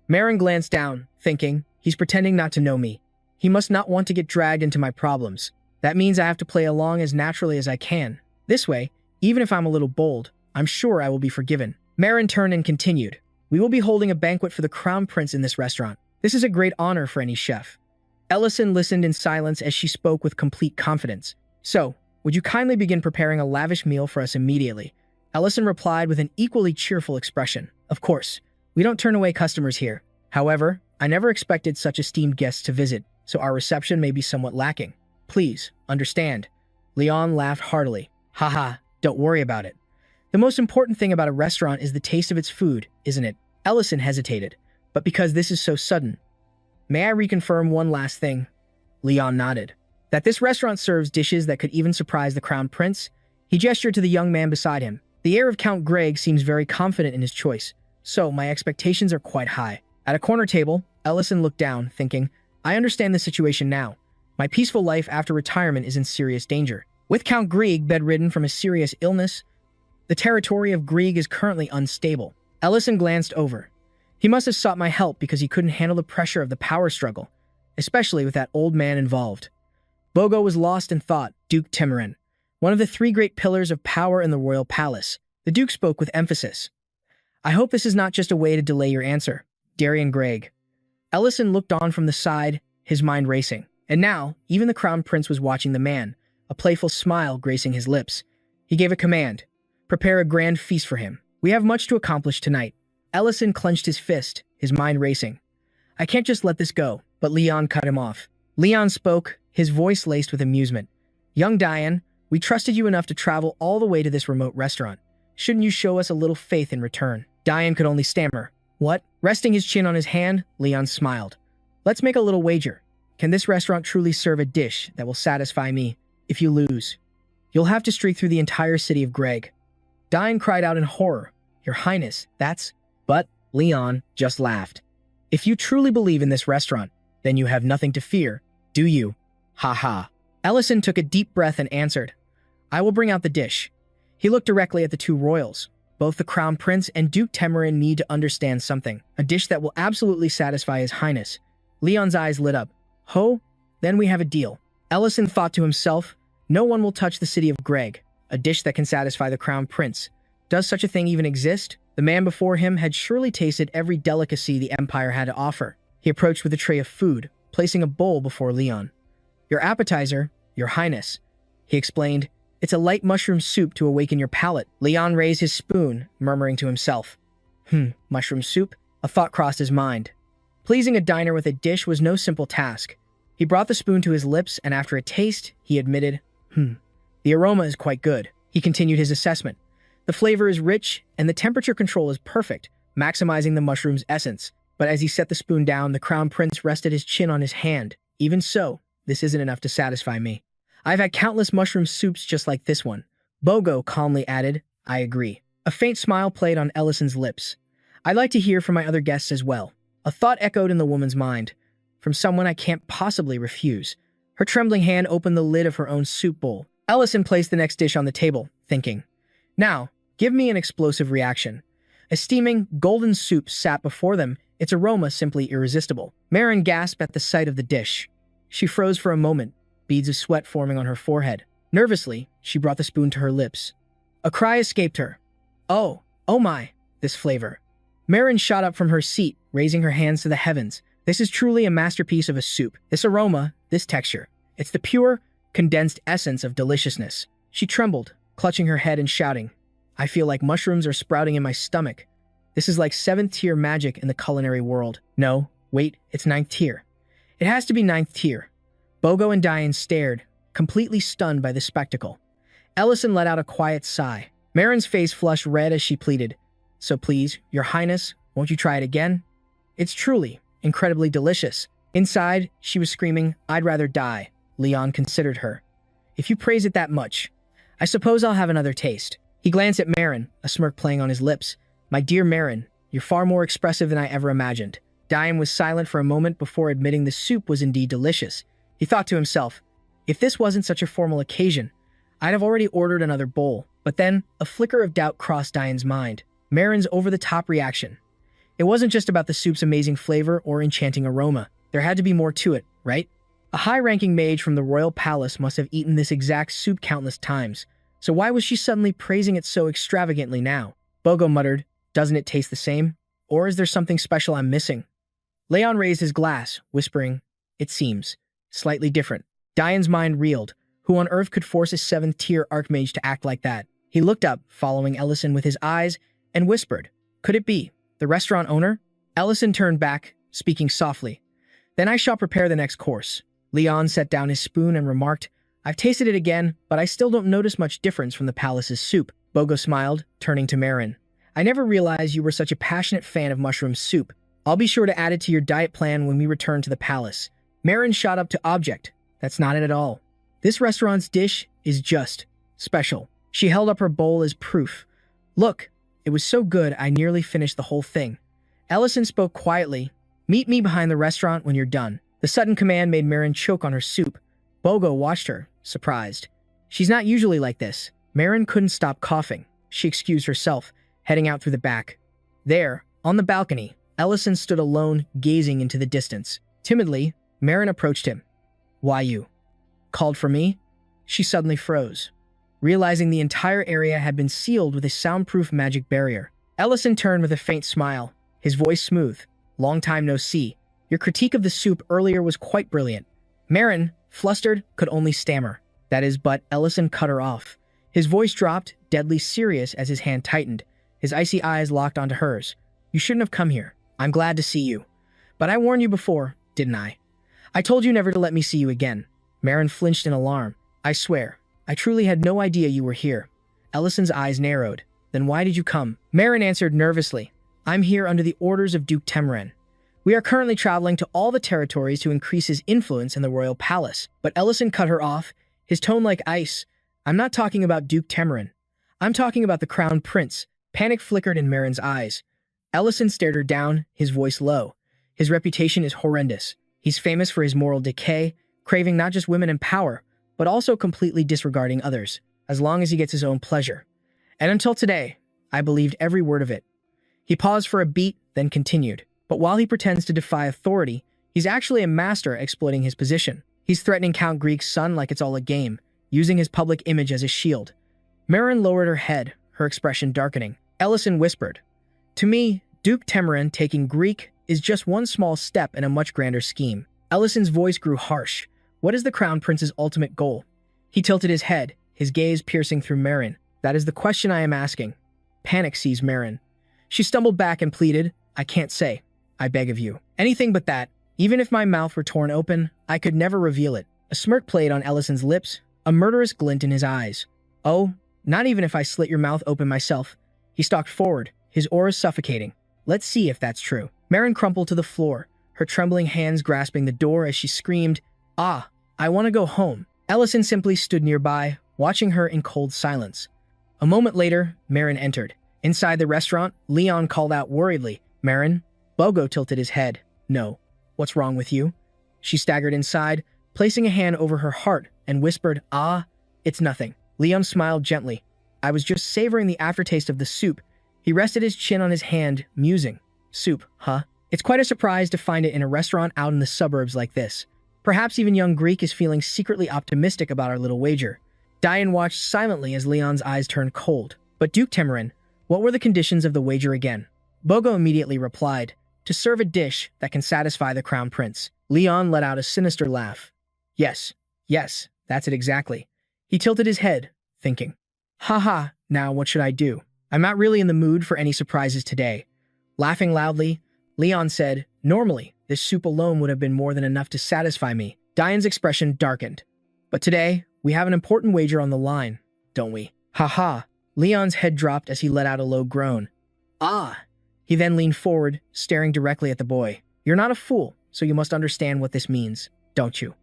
Marin glanced down, thinking, he's pretending not to know me. He must not want to get dragged into my problems. That means I have to play along as naturally as I can. This way, even if I'm a little bold, I'm sure I will be forgiven. Marin turned and continued. We will be holding a banquet for the Crown Prince in this restaurant. This is a great honor for any chef. Ellison listened in silence as she spoke with complete confidence. So, would you kindly begin preparing a lavish meal for us immediately? Ellison replied with an equally cheerful expression. Of course, we don't turn away customers here. However, I never expected such esteemed guests to visit, so our reception may be somewhat lacking. Please, understand. Leon laughed heartily. Haha, don't worry about it. The most important thing about a restaurant is the taste of its food, isn't it? Ellison hesitated, but because this is so sudden. May I reconfirm one last thing? Leon nodded. That this restaurant serves dishes that could even surprise the Crown Prince? He gestured to the young man beside him. The air of Count Greg seems very confident in his choice, so my expectations are quite high. At a corner table, Ellison looked down, thinking, I understand the situation now. My peaceful life after retirement is in serious danger. With Count Grieg bedridden from a serious illness, the territory of Grieg is currently unstable. Ellison glanced over. He must have sought my help because he couldn't handle the pressure of the power struggle, especially with that old man involved. Bogo was lost in thought. Duke Timorin, one of the 3 great pillars of power in the royal palace. The Duke spoke with emphasis. I hope this is not just a way to delay your answer, Darian Greg. Ellison looked on from the side, his mind racing. And now, even the Crown Prince was watching the man, a playful smile gracing his lips. He gave a command. Prepare a grand feast for him. We have much to accomplish tonight. Ellison clenched his fist, his mind racing. I can't just let this go, but Leon cut him off. Leon spoke, his voice laced with amusement. Young Diane, we trusted you enough to travel all the way to this remote restaurant. Shouldn't you show us a little faith in return? Diane could only stammer. What? Resting his chin on his hand, Leon smiled. Let's make a little wager. Can this restaurant truly serve a dish that will satisfy me? If you lose, you'll have to streak through the entire city of Greg. Diane cried out in horror. Your Highness, that's... But Leon just laughed. If you truly believe in this restaurant, then you have nothing to fear, do you? Ha ha. Ellison took a deep breath and answered, I will bring out the dish. He looked directly at the two royals. Both the Crown Prince and Duke Tamarin need to understand something, a dish that will absolutely satisfy His Highness. Leon's eyes lit up. Ho, then we have a deal. Ellison thought to himself, no one will touch the city of Greg, a dish that can satisfy the Crown Prince. Does such a thing even exist? The man before him had surely tasted every delicacy the Empire had to offer. He approached with a tray of food, placing a bowl before Leon. Your appetizer, Your Highness. He explained, it's a light mushroom soup to awaken your palate. Leon raised his spoon, murmuring to himself. Mushroom soup? A thought crossed his mind. Pleasing a diner with a dish was no simple task. He brought the spoon to his lips, and after a taste, he admitted, the aroma is quite good. He continued his assessment. The flavor is rich, and the temperature control is perfect, maximizing the mushroom's essence. But as he set the spoon down, the Crown Prince rested his chin on his hand. Even so, this isn't enough to satisfy me. I've had countless mushroom soups just like this one. Bogo calmly added, I agree. A faint smile played on Ellison's lips. I'd like to hear from my other guests as well. A thought echoed in the woman's mind. From someone I can't possibly refuse. Her trembling hand opened the lid of her own soup bowl. Ellison placed the next dish on the table, thinking, now, give me an explosive reaction. A steaming, golden soup sat before them, its aroma simply irresistible. Marin gasped at the sight of the dish. She froze for a moment, beads of sweat forming on her forehead. Nervously, she brought the spoon to her lips. A cry escaped her. Oh my, this flavor. Marin shot up from her seat, raising her hands to the heavens. This is truly a masterpiece of a soup. This aroma, this texture. It's the pure, condensed essence of deliciousness. She trembled, clutching her head and shouting, I feel like mushrooms are sprouting in my stomach. This is like 7th tier magic in the culinary world. No, wait, it's 9th tier. It has to be 9th tier. Bogo and Diane stared, completely stunned by the spectacle. Ellison let out a quiet sigh. Marin's face flushed red as she pleaded, so please, Your Highness, won't you try it again? It's truly, incredibly delicious. Inside, she was screaming, I'd rather die. Leon considered her. If you praise it that much, I suppose I'll have another taste. He glanced at Marin, a smirk playing on his lips. My dear Marin, you're far more expressive than I ever imagined. Diane was silent for a moment before admitting the soup was indeed delicious. He thought to himself, if this wasn't such a formal occasion, I'd have already ordered another bowl. But then, a flicker of doubt crossed Diane's mind. Marin's over-the-top reaction. It wasn't just about the soup's amazing flavor or enchanting aroma. There had to be more to it, right? A high-ranking mage from the royal palace must have eaten this exact soup countless times. So why was she suddenly praising it so extravagantly now? Bogo muttered, doesn't it taste the same? Or is there something special I'm missing? Leon raised his glass, whispering, it seems. Slightly different. Diane's mind reeled. Who on earth could force a 7th tier archmage to act like that? He looked up, following Ellison with his eyes, and whispered, could it be the restaurant owner? Ellison turned back, speaking softly. Then I shall prepare the next course. Leon set down his spoon and remarked, I've tasted it again, but I still don't notice much difference from the palace's soup. Bogo smiled, turning to Marin. I never realized you were such a passionate fan of mushroom soup. I'll be sure to add it to your diet plan when we return to the palace. Marin shot up to object. That's not it at all. This restaurant's dish is just special. She held up her bowl as proof. Look, it was so good I nearly finished the whole thing. Ellison spoke quietly. Meet me behind the restaurant when you're done. The sudden command made Marin choke on her soup. Bogo watched her, surprised. She's not usually like this. Marin couldn't stop coughing. She excused herself, heading out through the back. There, on the balcony, Ellison stood alone, gazing into the distance. Timidly, Marin approached him. Why you? Called for me? She suddenly froze, realizing the entire area had been sealed with a soundproof magic barrier. Ellison turned with a faint smile, his voice smooth. Long time no see. Your critique of the soup earlier was quite brilliant. Marin, flustered, could only stammer. That is, but Ellison cut her off. His voice dropped, deadly serious as his hand tightened. His icy eyes locked onto hers. You shouldn't have come here. I'm glad to see you. But I warned you before, didn't I? I told you never to let me see you again. Marin flinched in alarm. I swear, I truly had no idea you were here. Ellison's eyes narrowed. Then why did you come? Marin answered nervously. I'm here under the orders of Duke Temren. We are currently traveling to all the territories to increase his influence in the royal palace. But Ellison cut her off, his tone like ice. I'm not talking about Duke Temren. I'm talking about the crown prince. Panic flickered in Marin's eyes. Ellison stared her down, his voice low. His reputation is horrendous. He's famous for his moral decay, craving not just women and power, but also completely disregarding others, as long as he gets his own pleasure. And until today, I believed every word of it. He paused for a beat, then continued. But while he pretends to defy authority, he's actually a master at exploiting his position. He's threatening Count Greek's son like it's all a game, using his public image as a shield. Marin lowered her head, her expression darkening. Ellison whispered, to me, Duke Temren taking Greek is just one small step in a much grander scheme. Ellison's voice grew harsh. What is the Crown Prince's ultimate goal? He tilted his head, his gaze piercing through Marin. That is the question I am asking. Panic seized Marin. She stumbled back and pleaded, I can't say. I beg of you. Anything but that. Even if my mouth were torn open, I could never reveal it. A smirk played on Ellison's lips, a murderous glint in his eyes. Oh, not even if I slit your mouth open myself. He stalked forward, his aura suffocating. Let's see if that's true. Marin crumpled to the floor, her trembling hands grasping the door as she screamed, Ah, I want to go home. Ellison simply stood nearby, watching her in cold silence. A moment later, Marin entered. Inside the restaurant, Leon called out worriedly, Marin? Bogo tilted his head. No. What's wrong with you? She staggered inside, placing a hand over her heart, and whispered, Ah, it's nothing. Leon smiled gently. I was just savoring the aftertaste of the soup. He rested his chin on his hand, musing. Soup, huh? It's quite a surprise to find it in a restaurant out in the suburbs like this. Perhaps even young Greek is feeling secretly optimistic about our little wager. Diane watched silently as Leon's eyes turned cold. But Duke Temren, what were the conditions of the wager again? Bogo immediately replied, to serve a dish that can satisfy the crown prince. Leon let out a sinister laugh. Yes, that's it exactly. He tilted his head, thinking. Haha, now what should I do? I'm not really in the mood for any surprises today. Laughing loudly, Leon said, normally, this soup alone would have been more than enough to satisfy me. Diane's expression darkened. But today, we have an important wager on the line, don't we? Haha. Leon's head dropped as he let out a low groan. Ah. He then leaned forward, staring directly at the boy. You're not a fool, so you must understand what this means, don't you?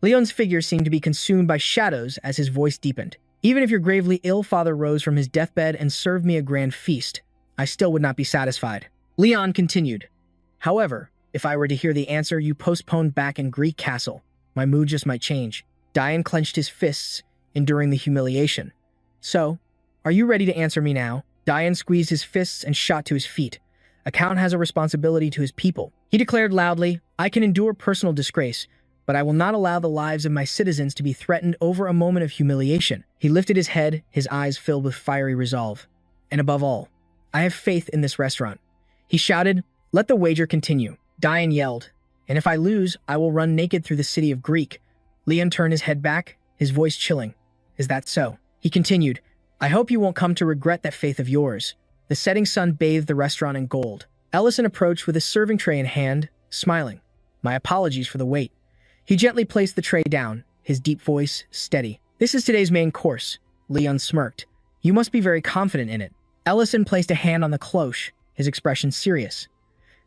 Leon's figure seemed to be consumed by shadows as his voice deepened. Even if your gravely ill father rose from his deathbed and served me a grand feast, I still would not be satisfied. Leon continued. However, if I were to hear the answer you postponed back in Greek Castle, my mood just might change. Diane clenched his fists, enduring the humiliation. So, are you ready to answer me now? Diane squeezed his fists and shot to his feet. A count has a responsibility to his people. He declared loudly, I can endure personal disgrace, but I will not allow the lives of my citizens to be threatened over a moment of humiliation. He lifted his head, his eyes filled with fiery resolve. And above all, I have faith in this restaurant. He shouted, let the wager continue. Diane yelled, and if I lose, I will run naked through the city of Greek. Leon turned his head back, his voice chilling. Is that so? He continued, I hope you won't come to regret that faith of yours. The setting sun bathed the restaurant in gold. Ellison approached with a serving tray in hand, smiling. My apologies for the wait. He gently placed the tray down, his deep voice steady. This is today's main course. Leon smirked. You must be very confident in it. Ellison placed a hand on the cloche, his expression serious.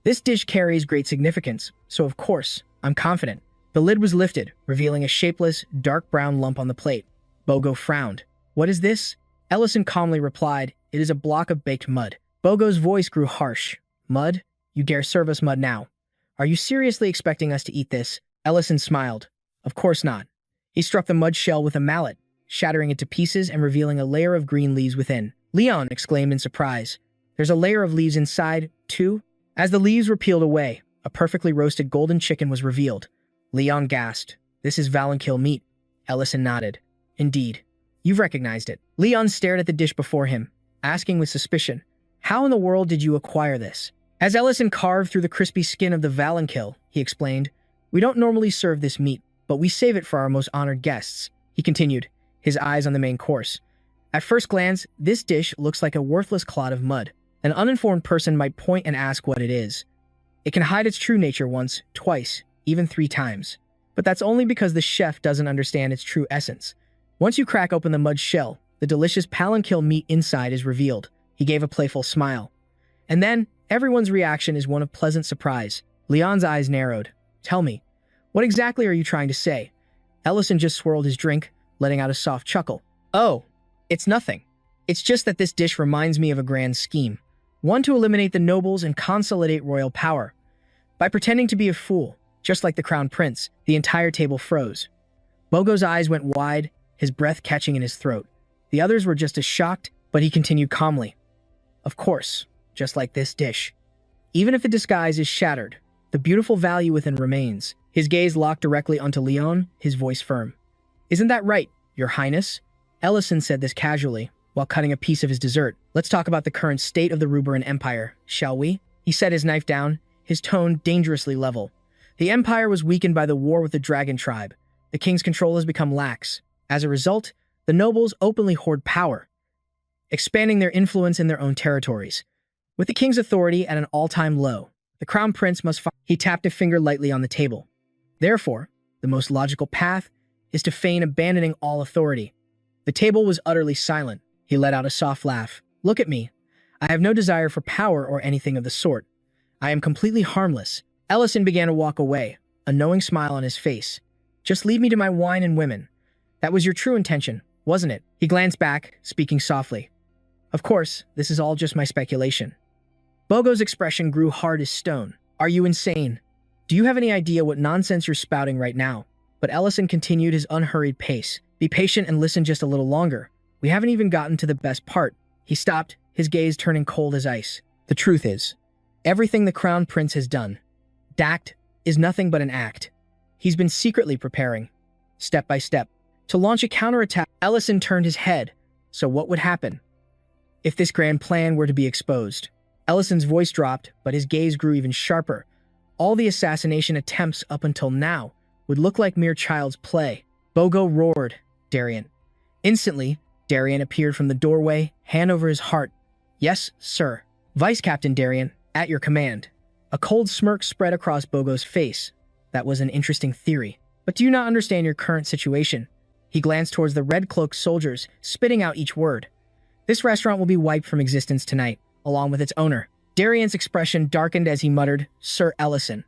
This dish carries great significance, so of course, I'm confident. The lid was lifted, revealing a shapeless, dark brown lump on the plate. Bogo frowned. What is this? Ellison calmly replied, it is a block of baked mud. Bogo's voice grew harsh. Mud? You dare serve us mud now? Are you seriously expecting us to eat this? Ellison smiled. Of course not. He struck the mud shell with a mallet, shattering it to pieces and revealing a layer of green leaves within. Leon exclaimed in surprise. There's a layer of leaves inside, too? As the leaves were peeled away, a perfectly roasted golden chicken was revealed. Leon gasped. This is Valenkill meat. Ellison nodded. Indeed. You've recognized it. Leon stared at the dish before him, asking with suspicion, how in the world did you acquire this? As Ellison carved through the crispy skin of the Valenkill, he explained, we don't normally serve this meat, but we save it for our most honored guests. He continued, his eyes on the main course. At first glance, this dish looks like a worthless clod of mud. An uninformed person might point and ask what it is. It can hide its true nature once, twice, even 3 times. But that's only because the chef doesn't understand its true essence. Once you crack open the mud shell, the delicious palanquil meat inside is revealed. He gave a playful smile. And then, everyone's reaction is one of pleasant surprise. Leon's eyes narrowed. Tell me, what exactly are you trying to say? Ellison just swirled his drink, letting out a soft chuckle. Oh, it's nothing. It's just that this dish reminds me of a grand scheme. One to eliminate the nobles and consolidate royal power. By pretending to be a fool, just like the crown prince, the entire table froze. Bogo's eyes went wide, his breath catching in his throat. The others were just as shocked, but he continued calmly. Of course, just like this dish. Even if the disguise is shattered, the beautiful value within remains. His gaze locked directly onto Leon, his voice firm. Isn't that right, Your Highness? Ellison said this casually, while cutting a piece of his dessert. Let's talk about the current state of the Ruberan Empire, shall we? He set his knife down, his tone dangerously level. The empire was weakened by the war with the dragon tribe. The king's control has become lax. As a result, the nobles openly hoard power, expanding their influence in their own territories. With the king's authority at an all-time low, the crown prince must fight. He tapped a finger lightly on the table. Therefore, the most logical path is to feign abandoning all authority. The table was utterly silent. He let out a soft laugh. Look at me. I have no desire for power or anything of the sort. I am completely harmless. Ellison began to walk away, a knowing smile on his face. Just leave me to my wine and women. That was your true intention, wasn't it? He glanced back, speaking softly. Of course, this is all just my speculation. Bogo's expression grew hard as stone. Are you insane? Do you have any idea what nonsense you're spouting right now? But Ellison continued his unhurried pace. Be patient and listen just a little longer. We haven't even gotten to the best part. He stopped, his gaze turning cold as ice. The truth is, everything the crown prince has done, dact, is nothing but an act. He's been secretly preparing, step by step, to launch a counterattack. Ellison turned his head. So what would happen if this grand plan were to be exposed? Ellison's voice dropped, but his gaze grew even sharper. All the assassination attempts up until now would look like mere child's play. Bogo roared, Darien. Instantly, Darien appeared from the doorway, hand over his heart. Yes, sir. Vice Captain Darien, at your command. A cold smirk spread across Bogo's face. That was an interesting theory. But do you not understand your current situation? He glanced towards the red-cloaked soldiers, spitting out each word. This restaurant will be wiped from existence tonight, along with its owner. Darien's expression darkened as he muttered, Sir Ellison.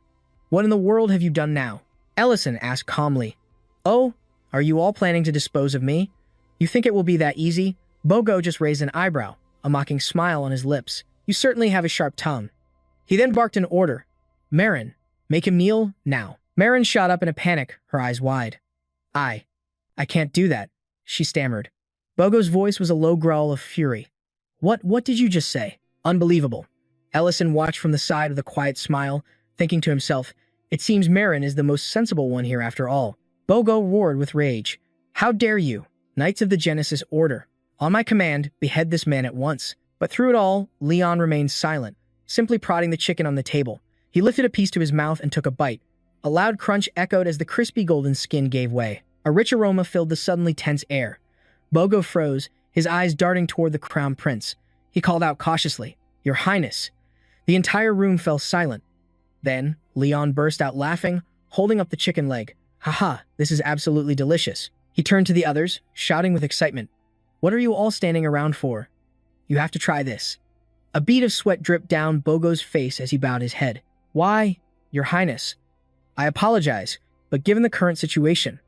What in the world have you done now? Ellison asked calmly. Oh, are you all planning to dispose of me? You think it will be that easy? Bogo just raised an eyebrow, a mocking smile on his lips. You certainly have a sharp tongue. He then barked an order. Marin, make a meal now. Marin shot up in a panic, her eyes wide. I can't do that, she stammered. Bogo's voice was a low growl of fury. What did you just say? Unbelievable. Ellison watched from the side with a quiet smile, thinking to himself, it seems Marin is the most sensible one here after all. Bogo roared with rage. How dare you, Knights of the Genesis Order? On my command, behead this man at once. But through it all, Leon remained silent, simply prodding the chicken on the table. He lifted a piece to his mouth and took a bite. A loud crunch echoed as the crispy golden skin gave way. A rich aroma filled the suddenly tense air. Bogo froze, his eyes darting toward the crown prince. He called out cautiously, Your Highness. The entire room fell silent. Then, Leon burst out laughing, holding up the chicken leg. Haha, this is absolutely delicious. He turned to the others, shouting with excitement. What are you all standing around for? You have to try this. A bead of sweat dripped down Bogo's face as he bowed his head. Why, Your Highness? I apologize, but given the current situation.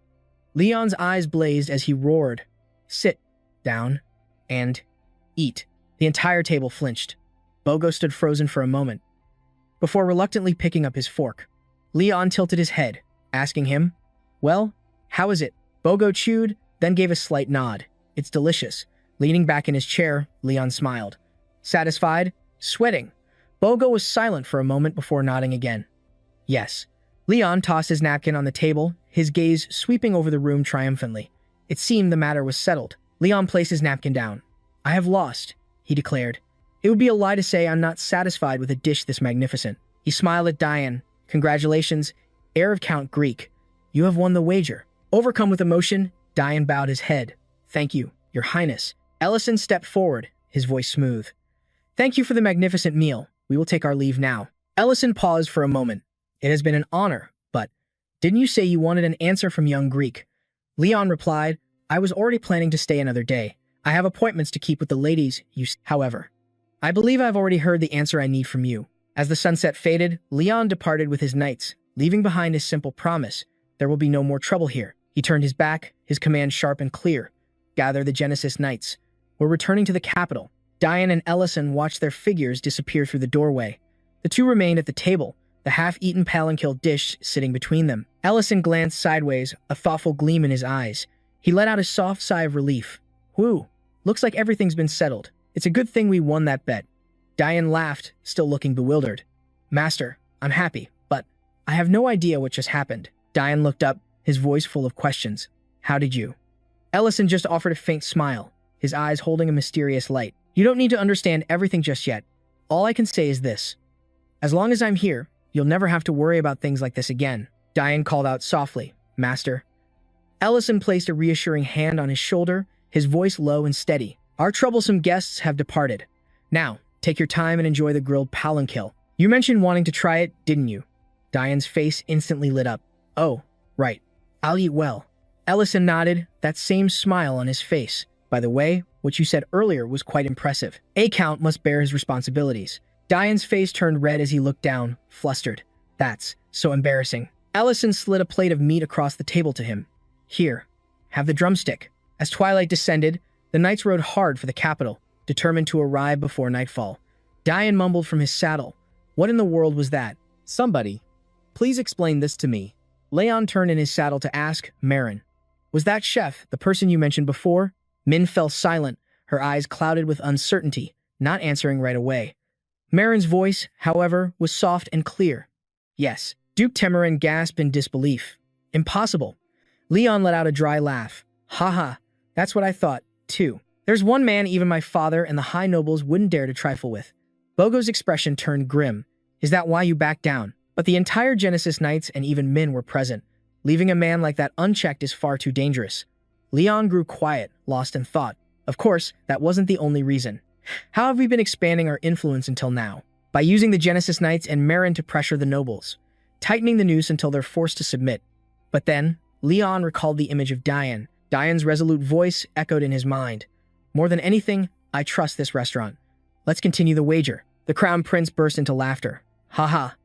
Leon's eyes blazed as he roared. Sit down and eat. The entire table flinched. Bogo stood frozen for a moment, before reluctantly picking up his fork. Leon tilted his head, asking him, Well, how is it? Bogo chewed, then gave a slight nod. It's delicious. Leaning back in his chair, Leon smiled. Satisfied? Sweating. Bogo was silent for a moment before nodding again. Yes. Leon tossed his napkin on the table, his gaze sweeping over the room triumphantly. It seemed the matter was settled. Leon placed his napkin down. I have lost, he declared. It would be a lie to say I'm not satisfied with a dish this magnificent. He smiled at Diane. Congratulations, heir of Count Greek. You have won the wager. Overcome with emotion, Diane bowed his head. Thank you, Your Highness. Ellison stepped forward, his voice smooth. Thank you for the magnificent meal. We will take our leave now. Ellison paused for a moment. It has been an honor, but didn't you say you wanted an answer from young Greek? Leon replied, I was already planning to stay another day. I have appointments to keep with the ladies, however. I believe I've already heard the answer I need from you. As the sunset faded, Leon departed with his knights, leaving behind his simple promise: there will be no more trouble here. He turned his back, his command sharp and clear: gather the Genesis Knights. We're returning to the capital. Diane and Ellison watched their figures disappear through the doorway. The two remained at the table, the half-eaten palanquin dish sitting between them. Ellison glanced sideways, a thoughtful gleam in his eyes. He let out a soft sigh of relief. Whew, looks like everything's been settled. It's a good thing we won that bet. Diane laughed, still looking bewildered. Master, I'm happy, but I have no idea what just happened. Diane looked up, his voice full of questions. How did you? Ellison just offered a faint smile, his eyes holding a mysterious light. You don't need to understand everything just yet. All I can say is this. As long as I'm here, you'll never have to worry about things like this again. Diane called out softly, Master. Ellison placed a reassuring hand on his shoulder, his voice low and steady. Our troublesome guests have departed. Now, take your time and enjoy the grilled palanquin. You mentioned wanting to try it, didn't you? Diane's face instantly lit up. Oh, right. I'll eat well. Ellison nodded, that same smile on his face. By the way, what you said earlier was quite impressive. A count must bear his responsibilities. Diane's face turned red as he looked down, flustered. That's so embarrassing. Ellison slid a plate of meat across the table to him. Here, have the drumstick. As twilight descended, the knights rode hard for the capital, determined to arrive before nightfall. Diane mumbled from his saddle. What in the world was that? Somebody, please explain this to me. Leon turned in his saddle to ask, Marin. Was that chef, the person you mentioned before? Min fell silent, her eyes clouded with uncertainty, not answering right away. Marin's voice, however, was soft and clear. Yes. Duke Temarin gasped in disbelief. Impossible. Leon let out a dry laugh. Ha, that's what I thought, too. There's one man even my father and the high nobles wouldn't dare to trifle with. Bogo's expression turned grim. Is that why you backed down? But the entire Genesis Knights and even Min were present. Leaving a man like that unchecked is far too dangerous. Leon grew quiet, lost in thought. Of course, that wasn't the only reason. How have we been expanding our influence until now? By using the Genesis Knights and Marin to pressure the nobles, tightening the noose until they're forced to submit. But then, Leon recalled the image of Diane. Diane's resolute voice echoed in his mind. More than anything, I trust this restaurant. Let's continue the wager. The Crown Prince burst into laughter. Ha.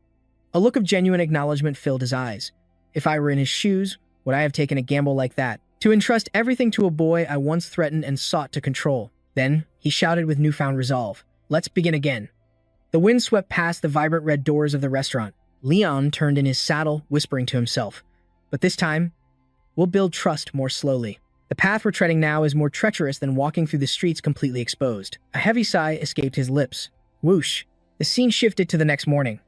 A look of genuine acknowledgement filled his eyes. If I were in his shoes, would I have taken a gamble like that? To entrust everything to a boy I once threatened and sought to control. Then, he shouted with newfound resolve. Let's begin again. The wind swept past the vibrant red doors of the restaurant. Leon turned in his saddle, whispering to himself. But this time, we'll build trust more slowly. The path we're treading now is more treacherous than walking through the streets completely exposed. A heavy sigh escaped his lips. Whoosh. The scene shifted to the next morning.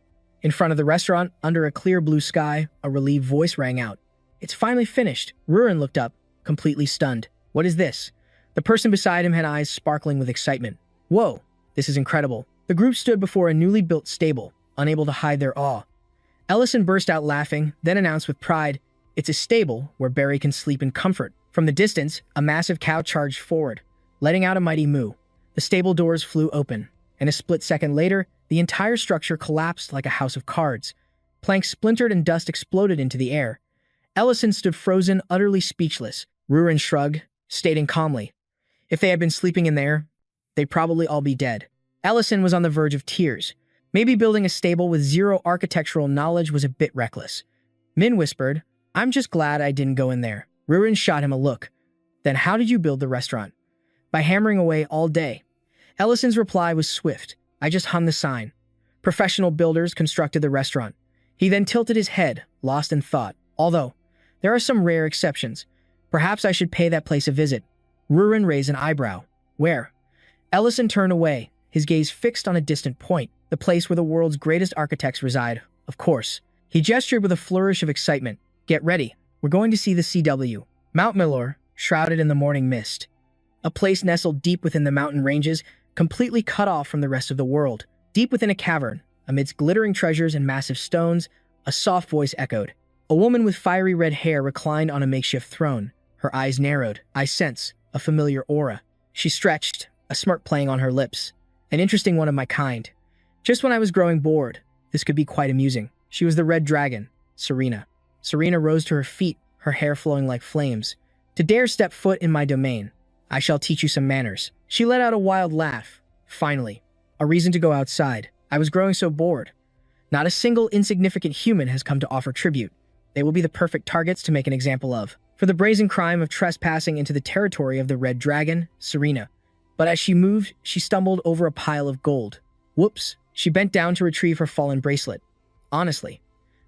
In front of the restaurant, under a clear blue sky, a relieved voice rang out. It's finally finished. Rurin looked up, completely stunned. What is this? The person beside him had eyes sparkling with excitement. Whoa, this is incredible. The group stood before a newly built stable, unable to hide their awe. Ellison burst out laughing, then announced with pride, it's a stable where Barry can sleep in comfort. From the distance, a massive cow charged forward, letting out a mighty moo. The stable doors flew open, and a split second later, the entire structure collapsed like a house of cards. Planks splintered and dust exploded into the air. Ellison stood frozen, utterly speechless. Rurin shrugged, stating calmly, if they had been sleeping in there, they'd probably all be dead. Ellison was on the verge of tears. Maybe building a stable with zero architectural knowledge was a bit reckless. Min whispered, I'm just glad I didn't go in there. Rurin shot him a look. Then how did you build the restaurant? By hammering away all day. Ellison's reply was swift. I just hung the sign. Professional builders constructed the restaurant. He then tilted his head, lost in thought. Although, there are some rare exceptions. Perhaps I should pay that place a visit. Rurin raised an eyebrow. Where? Ellison turned away, his gaze fixed on a distant point, the place where the world's greatest architects reside, of course. He gestured with a flourish of excitement. Get ready. We're going to see the CW. Mount Milor, shrouded in the morning mist. A place nestled deep within the mountain ranges, completely cut off from the rest of the world. Deep within a cavern, amidst glittering treasures and massive stones, a soft voice echoed. A woman with fiery red hair reclined on a makeshift throne. Her eyes narrowed. I sense a familiar aura. She stretched, a smirk playing on her lips. An interesting one of my kind. Just when I was growing bored, this could be quite amusing. She was the Red Dragon, Serena. Serena rose to her feet, her hair flowing like flames. To dare step foot in my domain, I shall teach you some manners. She let out a wild laugh. Finally, A reason to go outside. I was growing so bored. Not a single insignificant human has come to offer tribute. They will be the perfect targets to make an example of, for the brazen crime of trespassing into the territory of the Red Dragon, Serena. But as she moved, she stumbled over a pile of gold. Whoops. She bent down to retrieve her fallen bracelet. Honestly.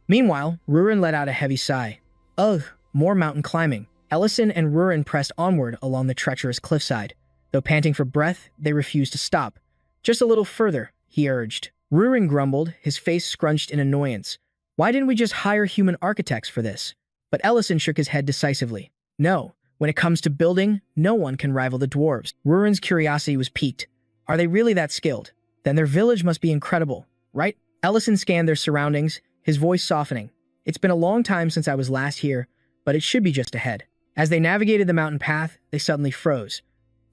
Meanwhile, Rurin let out a heavy sigh. Ugh, more mountain climbing. Ellison and Rurin pressed onward along the treacherous cliffside. Though panting for breath, they refused to stop. Just a little further, he urged. Rurin grumbled, his face scrunched in annoyance. Why didn't we just hire human architects for this? But Ellison shook his head decisively. No, when it comes to building, no one can rival the dwarves. Rurin's curiosity was piqued. Are they really that skilled? Then their village must be incredible, right? Ellison scanned their surroundings, his voice softening. It's been a long time since I was last here, but it should be just ahead. As they navigated the mountain path, they suddenly froze.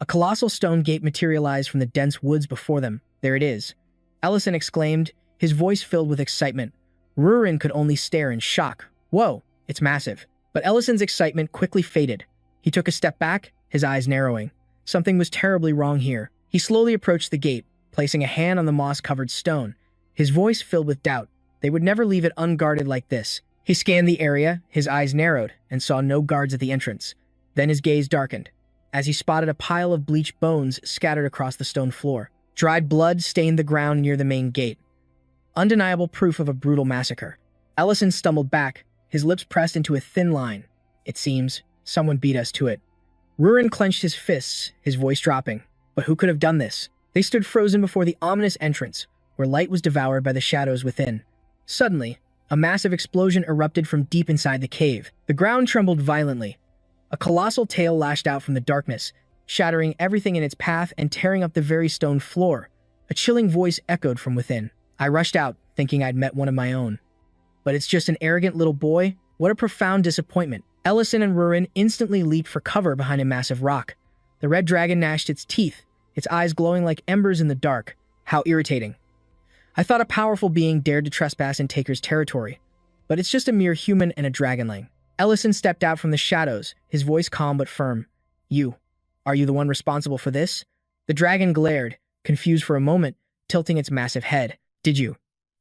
A colossal stone gate materialized from the dense woods before them. There it is. Ellison exclaimed, his voice filled with excitement. Rurin could only stare in shock. Whoa, it's massive. But Ellison's excitement quickly faded. He took a step back, his eyes narrowing. Something was terribly wrong here. He slowly approached the gate, placing a hand on the moss-covered stone. His voice filled with doubt. They would never leave it unguarded like this. He scanned the area, his eyes narrowed, and saw no guards at the entrance. Then his gaze darkened, as he spotted a pile of bleached bones scattered across the stone floor. Dried blood stained the ground near the main gate. Undeniable proof of a brutal massacre. Ellison stumbled back, his lips pressed into a thin line. It seems someone beat us to it. Rurin clenched his fists, his voice dropping. But who could have done this? They stood frozen before the ominous entrance, where light was devoured by the shadows within. Suddenly, a massive explosion erupted from deep inside the cave. The ground trembled violently. A colossal tail lashed out from the darkness, shattering everything in its path and tearing up the very stone floor. A chilling voice echoed from within. I rushed out, thinking I'd met one of my own. But it's just an arrogant little boy? What a profound disappointment. Ellison and Rurin instantly leaped for cover behind a massive rock. The red dragon gnashed its teeth, its eyes glowing like embers in the dark. How irritating. I thought a powerful being dared to trespass in Taker's territory, but it's just a mere human and a dragonling. Ellison stepped out from the shadows, his voice calm but firm. Are you the one responsible for this? The dragon glared, confused for a moment, tilting its massive head. Did you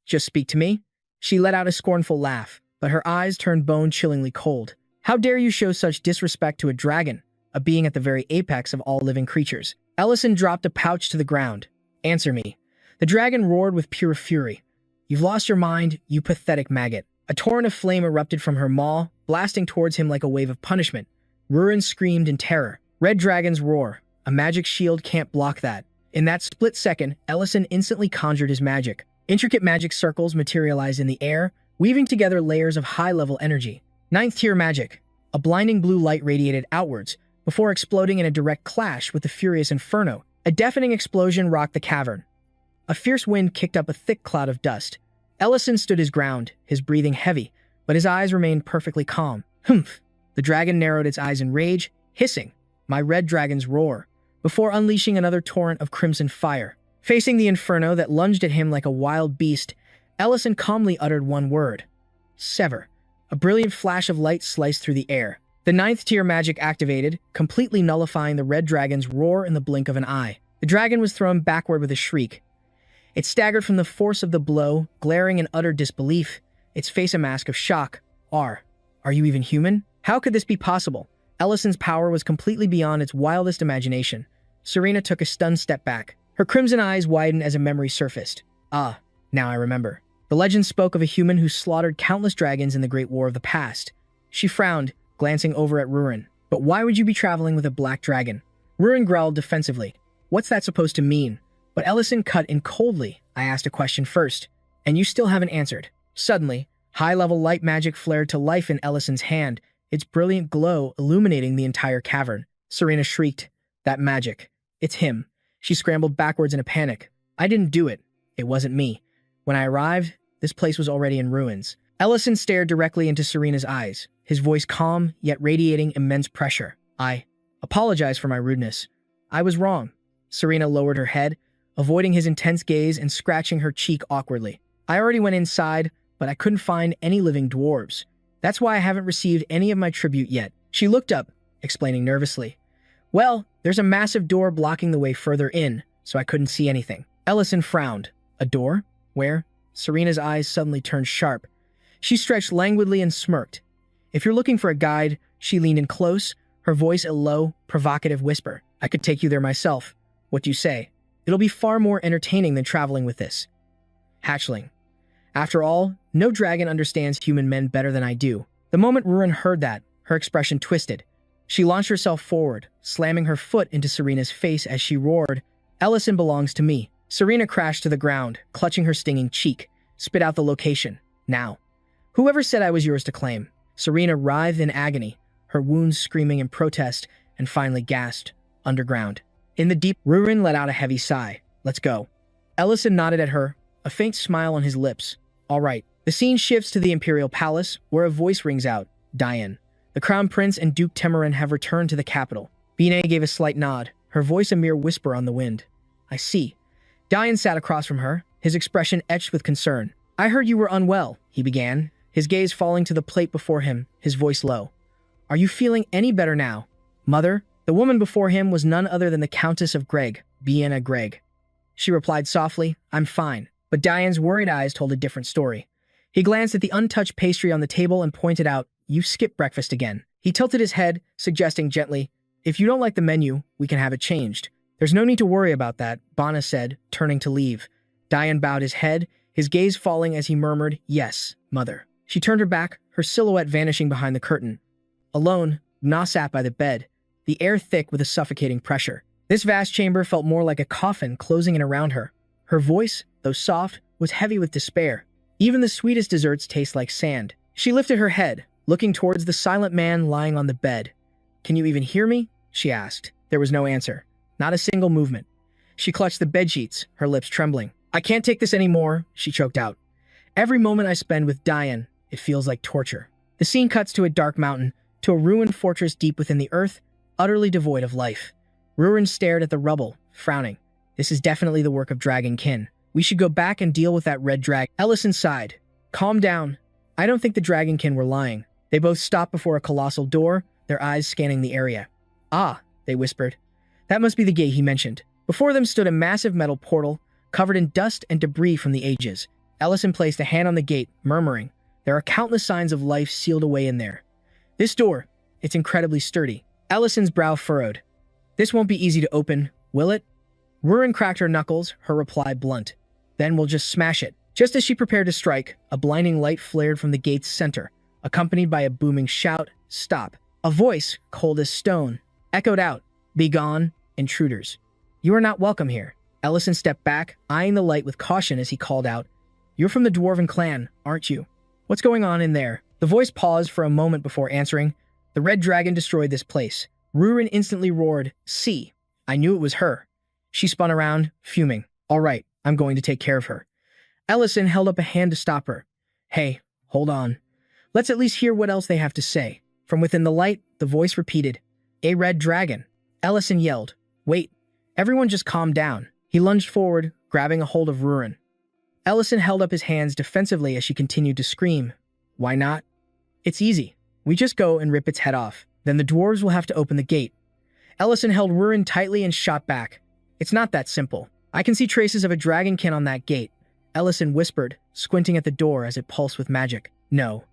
just speak to me? She let out a scornful laugh, but her eyes turned bone-chillingly cold. How dare you show such disrespect to a dragon, a being at the very apex of all living creatures? Ellison dropped a pouch to the ground. Answer me. The dragon roared with pure fury. You've lost your mind, you pathetic maggot. A torrent of flame erupted from her maw, blasting towards him like a wave of punishment. Rurin screamed in terror. Red dragons roar. A magic shield can't block that. In that split second, Ellison instantly conjured his magic. Intricate magic circles materialized in the air, weaving together layers of high-level energy. Ninth tier magic. A blinding blue light radiated outwards, before exploding in a direct clash with the furious inferno. A deafening explosion rocked the cavern. A fierce wind kicked up a thick cloud of dust. Ellison stood his ground, his breathing heavy, but his eyes remained perfectly calm. Humph! The dragon narrowed its eyes in rage, hissing, "My red dragon's roar," before unleashing another torrent of crimson fire. Facing the inferno that lunged at him like a wild beast, Ellison calmly uttered one word. Sever. A brilliant flash of light sliced through the air. The ninth tier magic activated, completely nullifying the red dragon's roar in the blink of an eye. The dragon was thrown backward with a shriek. It staggered from the force of the blow, glaring in utter disbelief, its face a mask of shock. Are you even human? How could this be possible? Ellison's power was completely beyond its wildest imagination. Serena took a stunned step back. Her crimson eyes widened as a memory surfaced. Ah, now I remember. The legend spoke of a human who slaughtered countless dragons in the Great War of the past. She frowned, glancing over at Rurin. But why would you be traveling with a black dragon? Rurin growled defensively. What's that supposed to mean? But Ellison cut in coldly. I asked a question first, and you still haven't answered. Suddenly, high-level light magic flared to life in Ellison's hand, its brilliant glow illuminating the entire cavern. Serena shrieked. That magic. It's him. She scrambled backwards in a panic. I didn't do it. It wasn't me. When I arrived, this place was already in ruins. Ellison stared directly into Serena's eyes, his voice calm, yet radiating immense pressure. I apologize for my rudeness. I was wrong. Serena lowered her head, avoiding his intense gaze and scratching her cheek awkwardly. I already went inside, but I couldn't find any living dwarves. That's why I haven't received any of my tribute yet. She looked up, explaining nervously. Well, there's a massive door blocking the way further in, so I couldn't see anything. Ellison frowned. A door? Where? Serena's eyes suddenly turned sharp. She stretched languidly and smirked. If you're looking for a guide, she leaned in close, her voice a low, provocative whisper. I could take you there myself. What do you say? It'll be far more entertaining than traveling with this hatchling. After all, no dragon understands human men better than I do. The moment Rurin heard that, her expression twisted. She launched herself forward, slamming her foot into Serena's face as she roared, Ellison belongs to me. Serena crashed to the ground, clutching her stinging cheek, spit out the location. Now. Whoever said I was yours to claim? Serena writhed in agony, her wounds screaming in protest, and finally gasped, underground. In the deep, Rurin let out a heavy sigh. Let's go. Ellison nodded at her, a faint smile on his lips. All right. The scene shifts to the Imperial Palace, where a voice rings out. Diane. The Crown Prince and Duke Temerin have returned to the capital. Binet gave a slight nod, her voice a mere whisper on the wind. I see. Diane sat across from her, his expression etched with concern. I heard you were unwell, he began, his gaze falling to the plate before him, his voice low. Are you feeling any better now? Mother? The woman before him was none other than the Countess of Greg, Biena Greg. She replied softly, I'm fine. But Diane's worried eyes told a different story. He glanced at the untouched pastry on the table and pointed out, You skipped breakfast again. He tilted his head, suggesting gently, If you don't like the menu, we can have it changed. There's no need to worry about that, Bana said, turning to leave. Diane bowed his head, his gaze falling as he murmured, Yes, mother. She turned her back, her silhouette vanishing behind the curtain. Alone, Na sat by the bed, the air thick with a suffocating pressure. This vast chamber felt more like a coffin closing in around her. Her voice, though soft, was heavy with despair. Even the sweetest desserts taste like sand. She lifted her head, looking towards the silent man lying on the bed. Can you even hear me? She asked. There was no answer. Not a single movement. She clutched the bedsheets, her lips trembling. I can't take this anymore, she choked out. Every moment I spend with Diane, it feels like torture. The scene cuts to a dark mountain, to a ruined fortress deep within the earth, utterly devoid of life. Rurin stared at the rubble, frowning. This is definitely the work of Dragonkin. We should go back and deal with that red dragon. Ellison sighed. Calm down. I don't think the Dragonkin were lying. They both stopped before a colossal door, their eyes scanning the area. Ah, they whispered. That must be the gate he mentioned. Before them stood a massive metal portal, covered in dust and debris from the ages. Ellison placed a hand on the gate, murmuring, There are countless signs of life sealed away in there. This door, it's incredibly sturdy. Ellison's brow furrowed. This won't be easy to open, will it? Rurin cracked her knuckles, her reply blunt. Then we'll just smash it. Just as she prepared to strike, a blinding light flared from the gate's center, accompanied by a booming shout, Stop. A voice, cold as stone, echoed out, Begone, intruders. You are not welcome here. Ellison stepped back, eyeing the light with caution as he called out, You're from the Dwarven clan, aren't you? What's going on in there? The voice paused for a moment before answering. The red dragon destroyed this place. Rurin instantly roared, See. I knew it was her. She spun around, fuming. All right, I'm going to take care of her. Ellison held up a hand to stop her. Hey, hold on. Let's at least hear what else they have to say. From within the light, the voice repeated, A red dragon. Ellison yelled, Wait. Everyone just calm down. He lunged forward, grabbing a hold of Rurin. Ellison held up his hands defensively as she continued to scream. Why not? It's easy. We just go and rip its head off. Then the dwarves will have to open the gate. Ellison held Rurin tightly and shot back. It's not that simple. I can see traces of a dragonkin on that gate. Ellison whispered, squinting at the door as it pulsed with magic. No.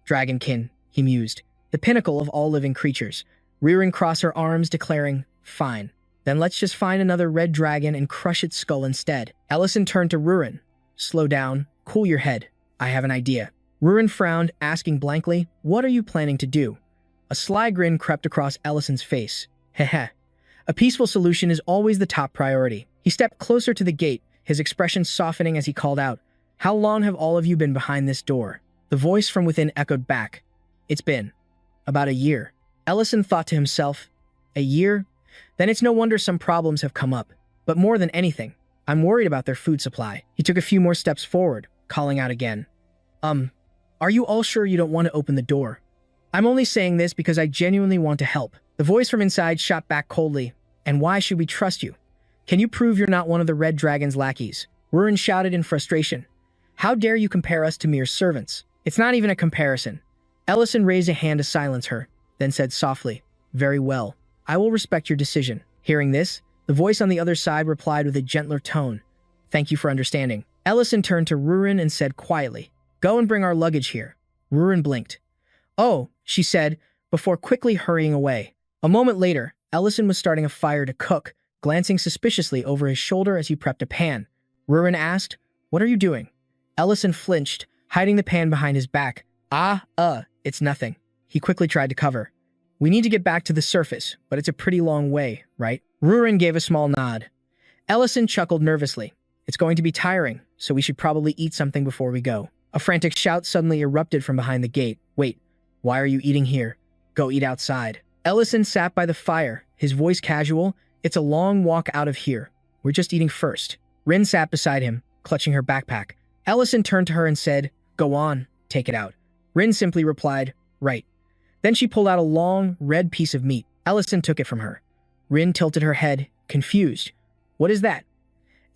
Dragonkin, he mused. The pinnacle of all living creatures. Rurin crossed her arms, declaring, Fine. Then let's just find another red dragon and crush its skull instead. Ellison turned to Rurin. Slow down. Cool your head. I have an idea. Rurin frowned, asking blankly, What are you planning to do? A sly grin crept across Ellison's face. Heh. A peaceful solution is always the top priority. He stepped closer to the gate, his expression softening as he called out, How long have all of you been behind this door? The voice from within echoed back. It's been about a year. Ellison thought to himself, A year? Then it's no wonder some problems have come up. But more than anything, I'm worried about their food supply. He took a few more steps forward, calling out again. Are you all sure you don't want to open the door? I'm only saying this because I genuinely want to help. The voice from inside shot back coldly. And why should we trust you? Can you prove you're not one of the Red Dragon's lackeys? Rurin shouted in frustration. How dare you compare us to mere servants? It's not even a comparison. Ellison raised a hand to silence her, then said softly, Very well. I will respect your decision. Hearing this, the voice on the other side replied with a gentler tone. Thank you for understanding. Ellison turned to Rurin and said quietly, "Go and bring our luggage here." Rurin blinked. "Oh," she said, before quickly hurrying away. A moment later, Ellison was starting a fire to cook, glancing suspiciously over his shoulder as he prepped a pan. Rurin asked, "What are you doing?" Ellison flinched, hiding the pan behind his back. It's nothing." He quickly tried to cover. "We need to get back to the surface, but it's a pretty long way, right?" Rurin gave a small nod. Ellison chuckled nervously. "It's going to be tiring, so we should probably eat something before we go." A frantic shout suddenly erupted from behind the gate. "Wait, why are you eating here? Go eat outside." Ellison sat by the fire, his voice casual. "It's a long walk out of here. We're just eating first." Rin sat beside him, clutching her backpack. Ellison turned to her and said, "Go on, take it out." Rin simply replied, "Right." Then she pulled out a long, red piece of meat. Ellison took it from her. Rin tilted her head, confused. "What is that?"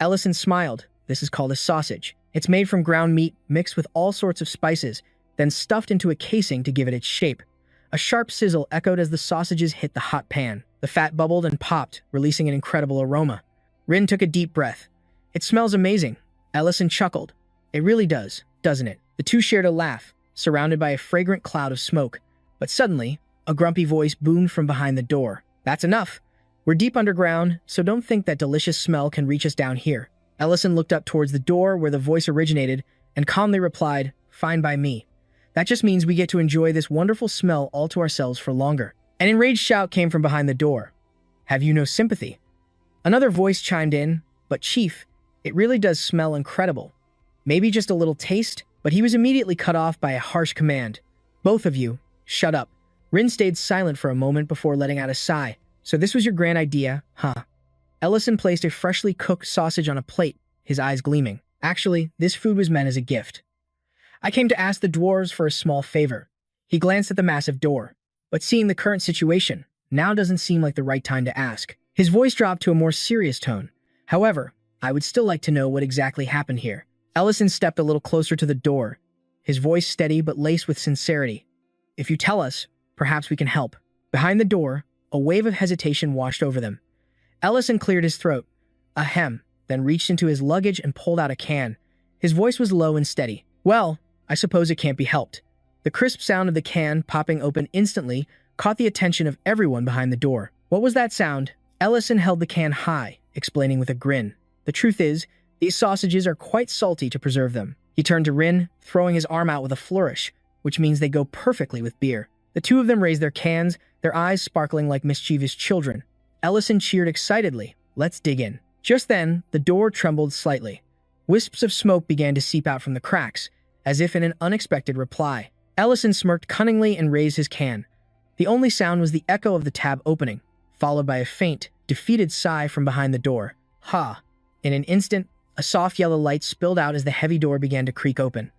Ellison smiled. "This is called a sausage. It's made from ground meat mixed with all sorts of spices, then stuffed into a casing to give it its shape." A sharp sizzle echoed as the sausages hit the hot pan. The fat bubbled and popped, releasing an incredible aroma. Rin took a deep breath. "It smells amazing." Ellison chuckled. "It really does, doesn't it?" The two shared a laugh, surrounded by a fragrant cloud of smoke. But suddenly, a grumpy voice boomed from behind the door. "That's enough. We're deep underground, so don't think that delicious smell can reach us down here." Ellison looked up towards the door where the voice originated and calmly replied, "Fine by me. That just means we get to enjoy this wonderful smell all to ourselves for longer." An enraged shout came from behind the door. "Have you no sympathy?" Another voice chimed in, "But Chief, it really does smell incredible. Maybe just a little taste?" But he was immediately cut off by a harsh command. "Both of you, shut up." Rin stayed silent for a moment before letting out a sigh. "So this was your grand idea, huh?" Ellison placed a freshly cooked sausage on a plate, his eyes gleaming. "Actually, this food was meant as a gift. I came to ask the dwarves for a small favor." He glanced at the massive door. "But seeing the current situation, now doesn't seem like the right time to ask." His voice dropped to a more serious tone. "However, I would still like to know what exactly happened here." Ellison stepped a little closer to the door, his voice steady but laced with sincerity. "If you tell us, perhaps we can help." Behind the door, a wave of hesitation washed over them. Ellison cleared his throat. Ahem, then reached into his luggage and pulled out a can. His voice was low and steady. "Well, I suppose it can't be helped." The crisp sound of the can popping open instantly caught the attention of everyone behind the door. "What was that sound?" Ellison held the can high, explaining with a grin. "The truth is, these sausages are quite salty to preserve them." He turned to Rin, throwing his arm out with a flourish, which means they go perfectly with beer. The two of them raised their cans, their eyes sparkling like mischievous children. Ellison cheered excitedly. "Let's dig in." Just then, the door trembled slightly. Wisps of smoke began to seep out from the cracks, as if in an unexpected reply. Ellison smirked cunningly and raised his can. The only sound was the echo of the tab opening, followed by a faint, defeated sigh from behind the door. "Ha!" In an instant, a soft yellow light spilled out as the heavy door began to creak open.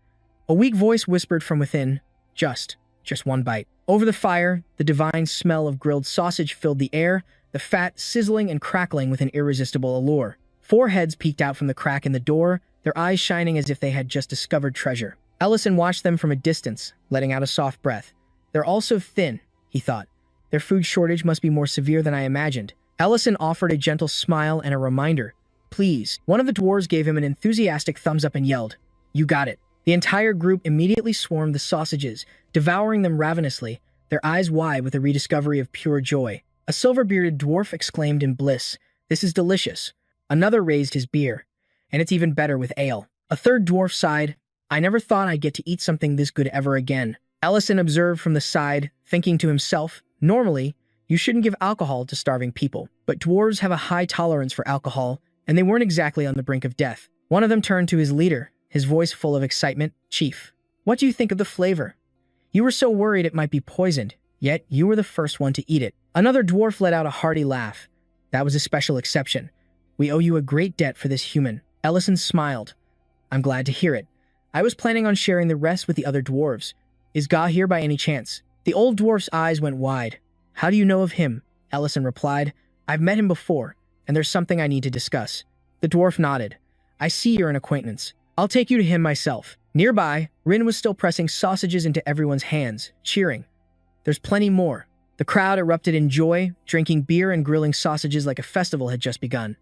A weak voice whispered from within, Just one bite." Over the fire, the divine smell of grilled sausage filled the air, the fat sizzling and crackling with an irresistible allure. 4 heads peeked out from the crack in the door, their eyes shining as if they had just discovered treasure. Ellison watched them from a distance, letting out a soft breath. "They're all so thin," he thought. "Their food shortage must be more severe than I imagined." Ellison offered a gentle smile and a reminder. "Please." One of the dwarves gave him an enthusiastic thumbs up and yelled, "You got it." The entire group immediately swarmed the sausages, devouring them ravenously, their eyes wide with the rediscovery of pure joy. A silver-bearded dwarf exclaimed in bliss, "This is delicious." Another raised his beer, "And it's even better with ale." A third dwarf sighed, "I never thought I'd get to eat something this good ever again." Ellison observed from the side, thinking to himself, "Normally, you shouldn't give alcohol to starving people, but dwarves have a high tolerance for alcohol, and they weren't exactly on the brink of death." One of them turned to his leader, his voice full of excitement. "Chief, what do you think of the flavor? You were so worried it might be poisoned, yet you were the first one to eat it." Another dwarf let out a hearty laugh. "That was a special exception. We owe you a great debt for this human." Ellison smiled. "I'm glad to hear it. I was planning on sharing the rest with the other dwarves. Is Ga here by any chance?" The old dwarf's eyes went wide. "How do you know of him?" Ellison replied. "I've met him before, and there's something I need to discuss." The dwarf nodded. "I see you're an acquaintance. I'll take you to him myself." Nearby, Rin was still pressing sausages into everyone's hands, cheering. "There's plenty more." The crowd erupted in joy, drinking beer and grilling sausages like a festival had just begun.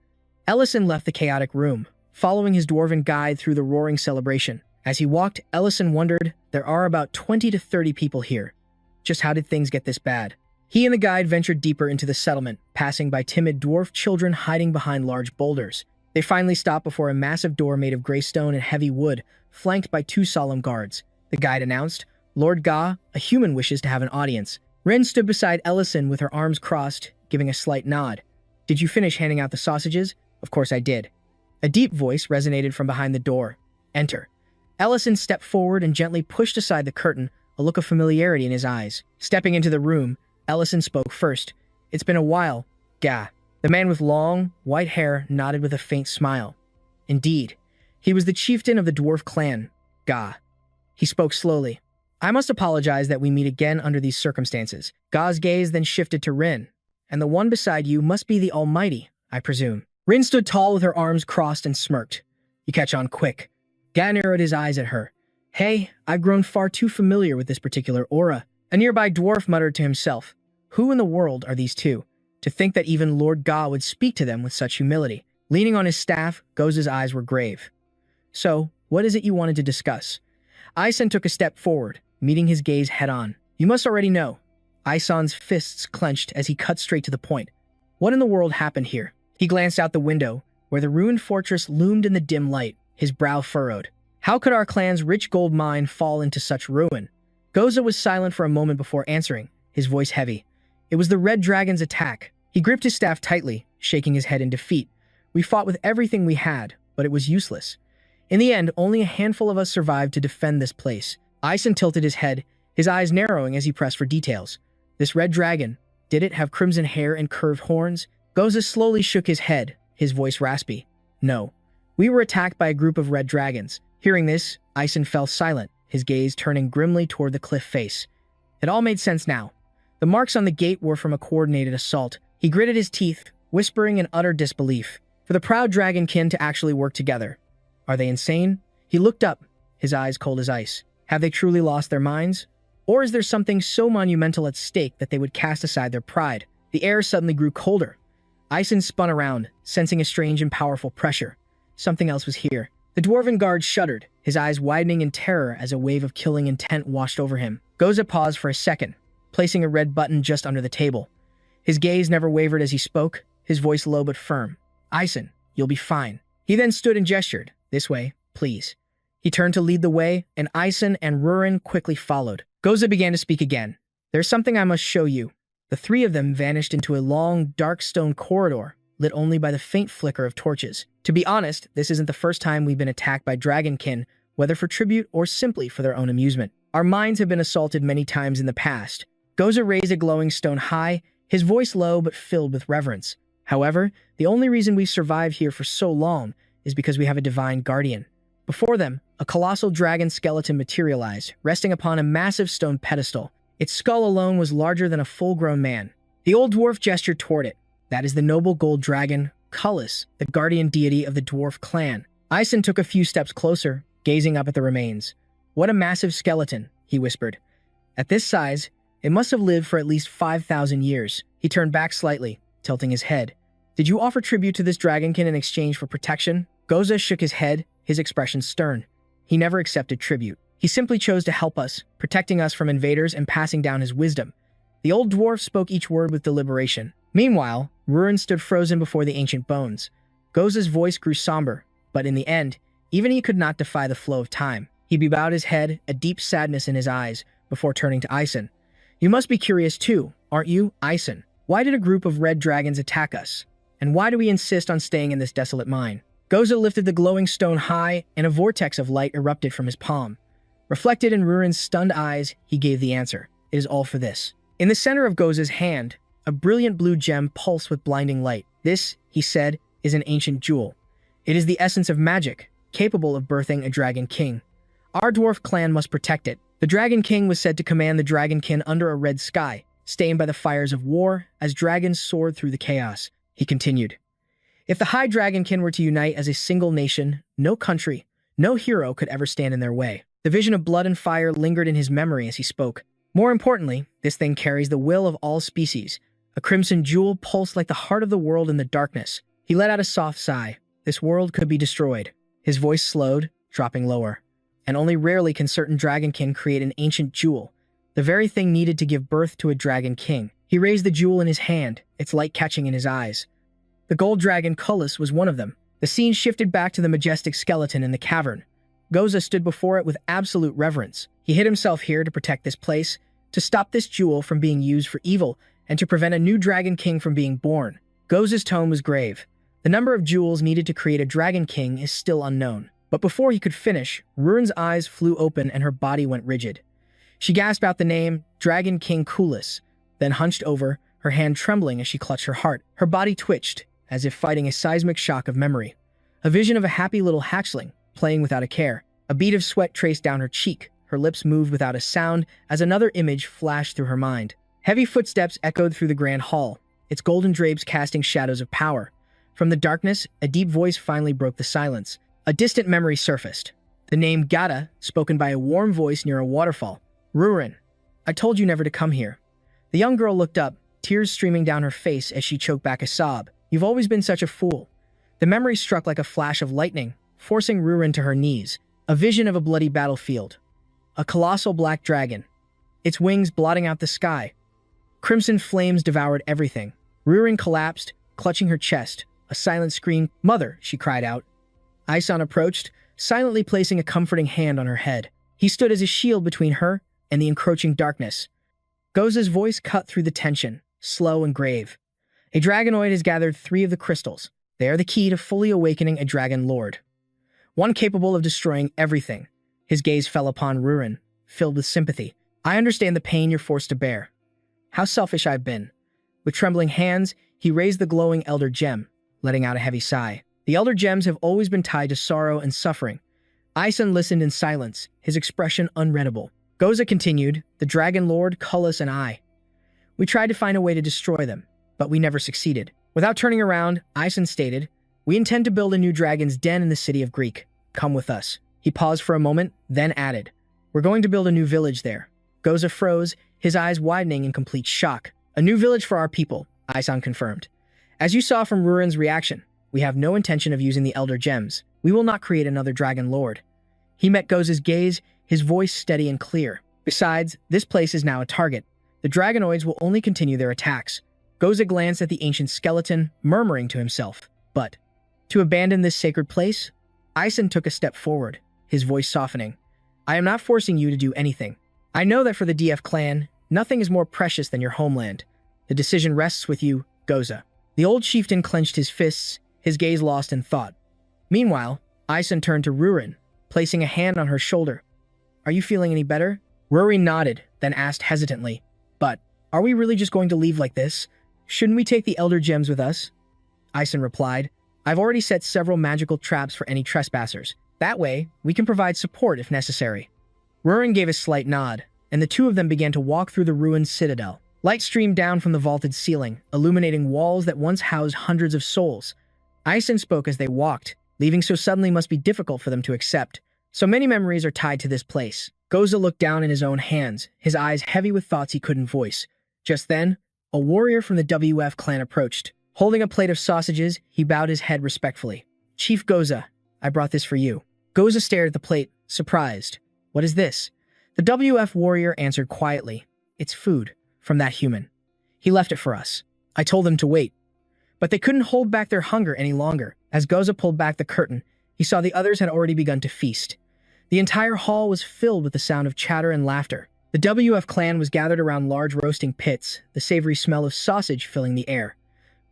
Ellison left the chaotic room, following his dwarven guide through the roaring celebration. As he walked, Ellison wondered, there are about 20 to 30 people here. Just how did things get this bad? He and the guide ventured deeper into the settlement, passing by timid dwarf children hiding behind large boulders. They finally stopped before a massive door made of gray stone and heavy wood, flanked by 2 solemn guards. The guide announced, "Lord Ga, a human wishes to have an audience." Ren stood beside Ellison with her arms crossed, giving a slight nod. "Did you finish handing out the sausages?" "Of course I did." A deep voice resonated from behind the door. "Enter." Ellison stepped forward and gently pushed aside the curtain, a look of familiarity in his eyes. Stepping into the room, Ellison spoke first. "It's been a while, Ga." The man with long, white hair nodded with a faint smile. Indeed, he was the chieftain of the dwarf clan, Ga. He spoke slowly. "I must apologize that we meet again under these circumstances." Ga's gaze then shifted to Rin. "And the one beside you must be the Almighty, I presume." Rin stood tall with her arms crossed and smirked. "You catch on quick." Ga narrowed his eyes at her. "Hey, I've grown far too familiar with this particular aura." A nearby dwarf muttered to himself, "Who in the world are these two? To think that even Lord Ga would speak to them with such humility." Leaning on his staff, Goza's eyes were grave. "So, what is it you wanted to discuss?" Ison took a step forward, meeting his gaze head-on. "You must already know." Ison's fists clenched as he cut straight to the point. "What in the world happened here?" He glanced out the window, where the ruined fortress loomed in the dim light, his brow furrowed. How could our clan's rich gold mine fall into such ruin? Goza was silent for a moment before answering, his voice heavy. "It was the Red Dragon's attack." He gripped his staff tightly, shaking his head in defeat. "We fought with everything we had, but it was useless. In the end, only a handful of us survived to defend this place." Ison tilted his head, his eyes narrowing as he pressed for details. "This red dragon, did it have crimson hair and curved horns?" Goza slowly shook his head, his voice raspy. "No. We were attacked by a group of red dragons." Hearing this, Ison fell silent, his gaze turning grimly toward the cliff face. It all made sense now. The marks on the gate were from a coordinated assault. He gritted his teeth, whispering in utter disbelief. For the proud dragonkin to actually work together. Are they insane? He looked up, his eyes cold as ice. Have they truly lost their minds? Or is there something so monumental at stake that they would cast aside their pride? The air suddenly grew colder. Ison spun around, sensing a strange and powerful pressure. Something else was here. The dwarven guard shuddered, his eyes widening in terror as a wave of killing intent washed over him. Goza paused for a second, placing a red button just under the table. His gaze never wavered as he spoke, his voice low but firm. "Ison, you'll be fine." He then stood and gestured. "This way, please." He turned to lead the way, and Ison and Rurin quickly followed. Goza began to speak again. "There's something I must show you." The three of them vanished into a long, dark stone corridor, lit only by the faint flicker of torches. To be honest, this isn't the first time we've been attacked by dragonkin, whether for tribute or simply for their own amusement. Our minds have been assaulted many times in the past. Goza raised a glowing stone high, his voice low but filled with reverence. However, the only reason we've survived here for so long is because we have a divine guardian. Before them, a colossal dragon skeleton materialized, resting upon a massive stone pedestal. Its skull alone was larger than a full-grown man. The old dwarf gestured toward it. "That is the noble gold dragon, Cullis, the guardian deity of the dwarf clan." Ison took a few steps closer, gazing up at the remains. "What a massive skeleton," he whispered. "At this size, it must have lived for at least 5,000 years. He turned back slightly, tilting his head. "Did you offer tribute to this dragonkin in exchange for protection?" Goza shook his head, his expression stern. He never accepted tribute. He simply chose to help us, protecting us from invaders and passing down his wisdom. The old dwarf spoke each word with deliberation. Meanwhile, Rurin stood frozen before the ancient bones. Goza's voice grew somber, but in the end, even he could not defy the flow of time. He bowed his head, a deep sadness in his eyes, before turning to Ison. "You must be curious too, aren't you, Ison? Why did a group of red dragons attack us? And why do we insist on staying in this desolate mine?" Goza lifted the glowing stone high, and a vortex of light erupted from his palm. Reflected in Rurin's stunned eyes, he gave the answer. "It is all for this." In the center of Goza's hand, a brilliant blue gem pulsed with blinding light. "This," he said, "is an ancient jewel. It is the essence of magic, capable of birthing a dragon king. Our dwarf clan must protect it." The Dragon King was said to command the dragonkin under a red sky, stained by the fires of war, as dragons soared through the chaos. He continued, "If the High Dragonkin were to unite as a single nation, no country, no hero could ever stand in their way." The vision of blood and fire lingered in his memory as he spoke. "More importantly, this thing carries the will of all species. A crimson jewel pulsed like the heart of the world in the darkness." He let out a soft sigh. this world could be destroyed. His voice slowed, dropping lower. And only rarely can certain dragonkin create an ancient jewel, the very thing needed to give birth to a dragon king. He raised the jewel in his hand, its light catching in his eyes. The gold dragon Cullis was one of them. The scene shifted back to the majestic skeleton in the cavern. Goza stood before it with absolute reverence. He hid himself here to protect this place, to stop this jewel from being used for evil, and to prevent a new dragon king from being born. Goza's tone was grave. The number of jewels needed to create a dragon king is still unknown. But before he could finish, Rurin's eyes flew open and her body went rigid. She gasped out the name, Dragon King Cullis, then hunched over, her hand trembling as she clutched her heart. Her body twitched, as if fighting a seismic shock of memory. A vision of a happy little hatchling, playing without a care. A bead of sweat traced down her cheek. Her lips moved without a sound as another image flashed through her mind. Heavy footsteps echoed through the grand hall, its golden drapes casting shadows of power. From the darkness, a deep voice finally broke the silence. A distant memory surfaced. The name Gata, spoken by a warm voice near a waterfall. Rurin, I told you never to come here. The young girl looked up, tears streaming down her face as she choked back a sob. You've always been such a fool. The memory struck like a flash of lightning, forcing Rurin to her knees. A vision of a bloody battlefield. A colossal black dragon, its wings blotting out the sky. Crimson flames devoured everything. Rurin collapsed, clutching her chest. A silent scream. Mother, she cried out. Aisan approached, silently placing a comforting hand on her head. He stood as a shield between her and the encroaching darkness. Goza's voice cut through the tension, slow and grave. A dragonoid has gathered 3 of the crystals. They are the key to fully awakening a dragon lord. One capable of destroying everything. His gaze fell upon Rurin, filled with sympathy. I understand the pain you're forced to bear. How selfish I've been. With trembling hands, he raised the glowing elder gem, letting out a heavy sigh. The elder gems have always been tied to sorrow and suffering. Aisan listened in silence, his expression unreadable. Goza continued, the dragon lord, Cullis, and I. We tried to find a way to destroy them, but we never succeeded. Without turning around, Aisan stated, we intend to build a new dragon's den in the city of Greek. Come with us. He paused for a moment, then added, we're going to build a new village there. Goza froze, his eyes widening in complete shock. A new village for our people, Aisan confirmed. As you saw from Rurin's reaction, we have no intention of using the Elder Gems. We will not create another Dragon Lord. He met Goza's gaze, his voice steady and clear. Besides, this place is now a target. The Dragonoids will only continue their attacks. Goza glanced at the ancient skeleton, murmuring to himself. But, to abandon this sacred place? Aisan took a step forward, his voice softening. I am not forcing you to do anything. I know that for the DF clan, nothing is more precious than your homeland. The decision rests with you, Goza. The old chieftain clenched his fists, his gaze lost in thought. Meanwhile, Aisan turned to Rurin, placing a hand on her shoulder. Are you feeling any better? Rurin nodded, then asked hesitantly, but, are we really just going to leave like this? Shouldn't we take the Elder Gems with us? Aisan replied, I've already set several magical traps for any trespassers. That way, we can provide support if necessary. Rurin gave a slight nod, and the two of them began to walk through the ruined citadel. Light streamed down from the vaulted ceiling, illuminating walls that once housed hundreds of souls. Aisan spoke as they walked. Leaving so suddenly must be difficult for them to accept. So many memories are tied to this place. Goza looked down in his own hands, his eyes heavy with thoughts he couldn't voice. Just then, a warrior from the WF clan approached. Holding a plate of sausages, he bowed his head respectfully. Chief Goza, I brought this for you. Goza stared at the plate, surprised. What is this? The WF warrior answered quietly. It's food, from that human. He left it for us. I told them to wait. But they couldn't hold back their hunger any longer. As Goza pulled back the curtain, he saw the others had already begun to feast. The entire hall was filled with the sound of chatter and laughter. The WF clan was gathered around large roasting pits, the savory smell of sausage filling the air.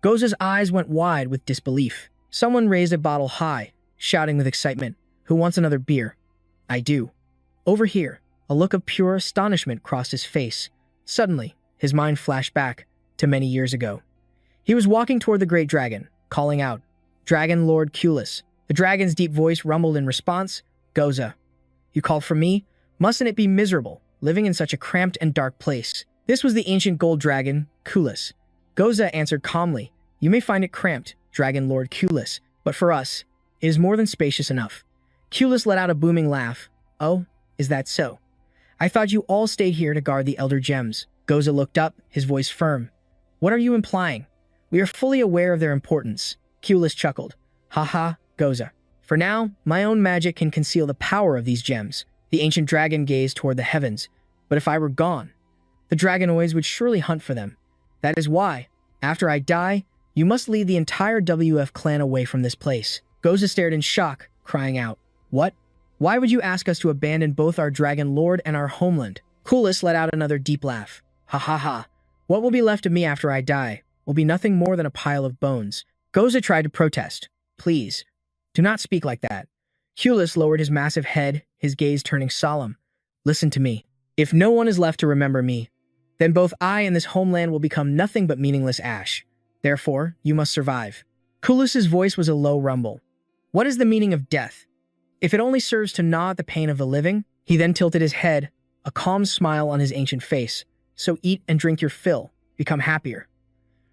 Goza's eyes went wide with disbelief. Someone raised a bottle high, shouting with excitement, Who wants another beer? I do. Over here, a look of pure astonishment crossed his face. Suddenly, his mind flashed back to many years ago. He was walking toward the great dragon, calling out, Dragon Lord Cullis. The dragon's deep voice rumbled in response, Goza, you called for me? Mustn't it be miserable, living in such a cramped and dark place? This was the ancient gold dragon, Cullis. Goza answered calmly, You may find it cramped, Dragon Lord Cullis, but for us, it is more than spacious enough. Cullis let out a booming laugh. Oh, is that so? I thought you all stayed here to guard the Elder Gems. Goza looked up, his voice firm. What are you implying? We are fully aware of their importance. Cullis chuckled. Haha, Goza. For now, my own magic can conceal the power of these gems. The ancient dragon gazed toward the heavens. But if I were gone, the dragonoids would surely hunt for them. That is why, after I die, you must lead the entire WF clan away from this place. Goza stared in shock, crying out, "What? Why would you ask us to abandon both our dragon lord and our homeland?" Coolus let out another deep laugh. "Ha ha ha. What will be left of me after I die will be nothing more than a pile of bones." Goza tried to protest. "Please, do not speak like that." Coolus lowered his massive head, his gaze turning solemn. "Listen to me. If no one is left to remember me, then both I and this homeland will become nothing but meaningless ash. Therefore, you must survive." Coolus's voice was a low rumble. "What is the meaning of death? If it only serves to gnaw at the pain of the living?" He then tilted his head, a calm smile on his ancient face. "So eat and drink your fill. Become happier.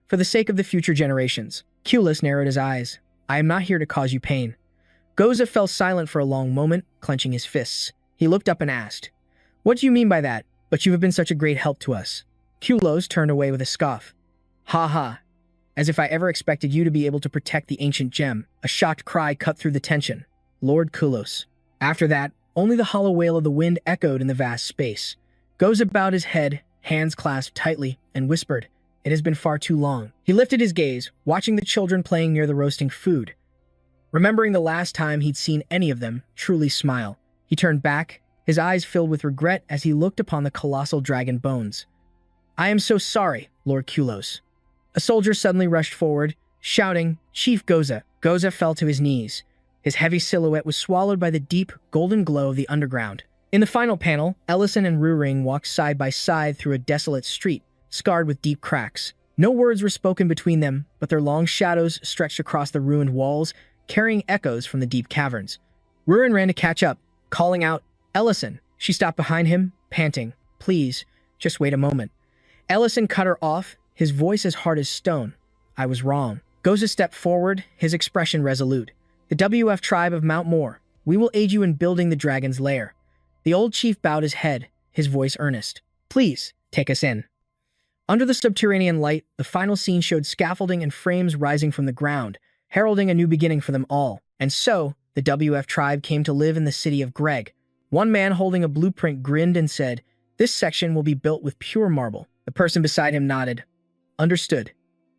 For the sake of the future generations." Coolus narrowed his eyes. "I am not here to cause you pain." Goza fell silent for a long moment, clenching his fists. He looked up and asked, "What do you mean by that? But you have been such a great help to us." Kulos turned away with a scoff. "Ha ha. As if I ever expected you to be able to protect the ancient gem." A shocked cry cut through the tension. "Lord Kulos." After that, only the hollow wail of the wind echoed in the vast space. Goza bowed his head, hands clasped tightly, and whispered, "It has been far too long." He lifted his gaze, watching the children playing near the roasting food. Remembering the last time he'd seen any of them truly smile, he turned back, his eyes filled with regret as he looked upon the colossal dragon bones. "I am so sorry, Lord Kulos." A soldier suddenly rushed forward, shouting, "Chief Goza." Goza fell to his knees. His heavy silhouette was swallowed by the deep, golden glow of the underground. In the final panel, Ellison and Ruring walked side by side through a desolate street, scarred with deep cracks. No words were spoken between them, but their long shadows stretched across the ruined walls, carrying echoes from the deep caverns. Rurin ran to catch up, calling out, "Ellison." She stopped behind him, panting, "Please, just wait a moment." Ellison cut her off, his voice as hard as stone. "I was wrong." Goza stepped forward, his expression resolute. "The WF tribe of Mount Moore, we will aid you in building the dragon's lair." The old chief bowed his head, his voice earnest. "Please, take us in." Under the subterranean light, the final scene showed scaffolding and frames rising from the ground, heralding a new beginning for them all. And so, the WF tribe came to live in the city of Greg. One man holding a blueprint grinned and said, "This section will be built with pure marble." The person beside him nodded. "Understood."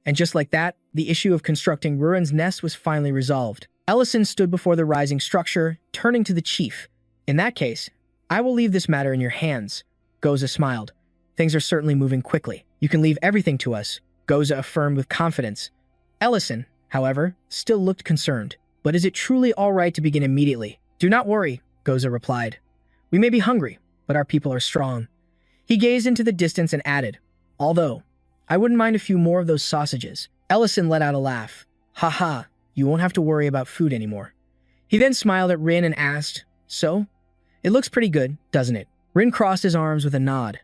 And just like that, the issue of constructing Rurin's nest was finally resolved. Ellison stood before the rising structure, turning to the chief. "In that case, I will leave this matter in your hands." Goza smiled. "Things are certainly moving quickly. You can leave everything to us," Goza affirmed with confidence. Ellison, however, still looked concerned. "But is it truly all right to begin immediately?" "Do not worry," Goza replied. "We may be hungry, but our people are strong." He gazed into the distance and added, "Although, I wouldn't mind a few more of those sausages." Ellison let out a laugh. "Ha ha, you won't have to worry about food anymore." He then smiled at Rin and asked, "So? It looks pretty good, doesn't it?" Rin crossed his arms with a nod.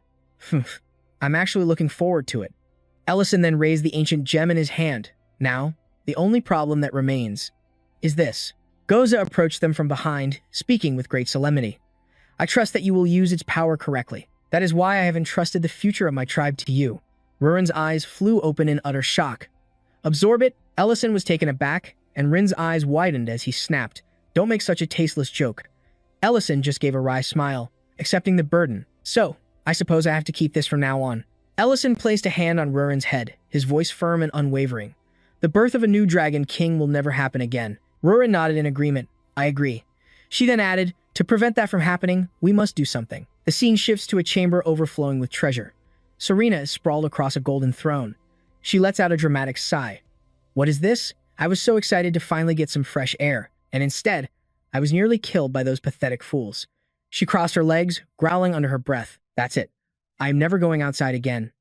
"Humph, I'm actually looking forward to it." Ellison then raised the ancient gem in his hand. "Now, the only problem that remains is this." Goza approached them from behind, speaking with great solemnity. "I trust that you will use its power correctly. That is why I have entrusted the future of my tribe to you." Rurin's eyes flew open in utter shock. "Absorb it." Ellison was taken aback, and Rin's eyes widened as he snapped, "Don't make such a tasteless joke." Ellison just gave a wry smile, accepting the burden. "So, I suppose I have to keep this from now on." Ellison placed a hand on Rurin's head, his voice firm and unwavering. "The birth of a new dragon king will never happen again." Rurin nodded in agreement. "I agree." She then added, "To prevent that from happening, we must do something." The scene shifts to a chamber overflowing with treasure. Serena is sprawled across a golden throne. She lets out a dramatic sigh. "What is this? I was so excited to finally get some fresh air, and instead, I was nearly killed by those pathetic fools." She crossed her legs, growling under her breath. "That's it. I am never going outside again."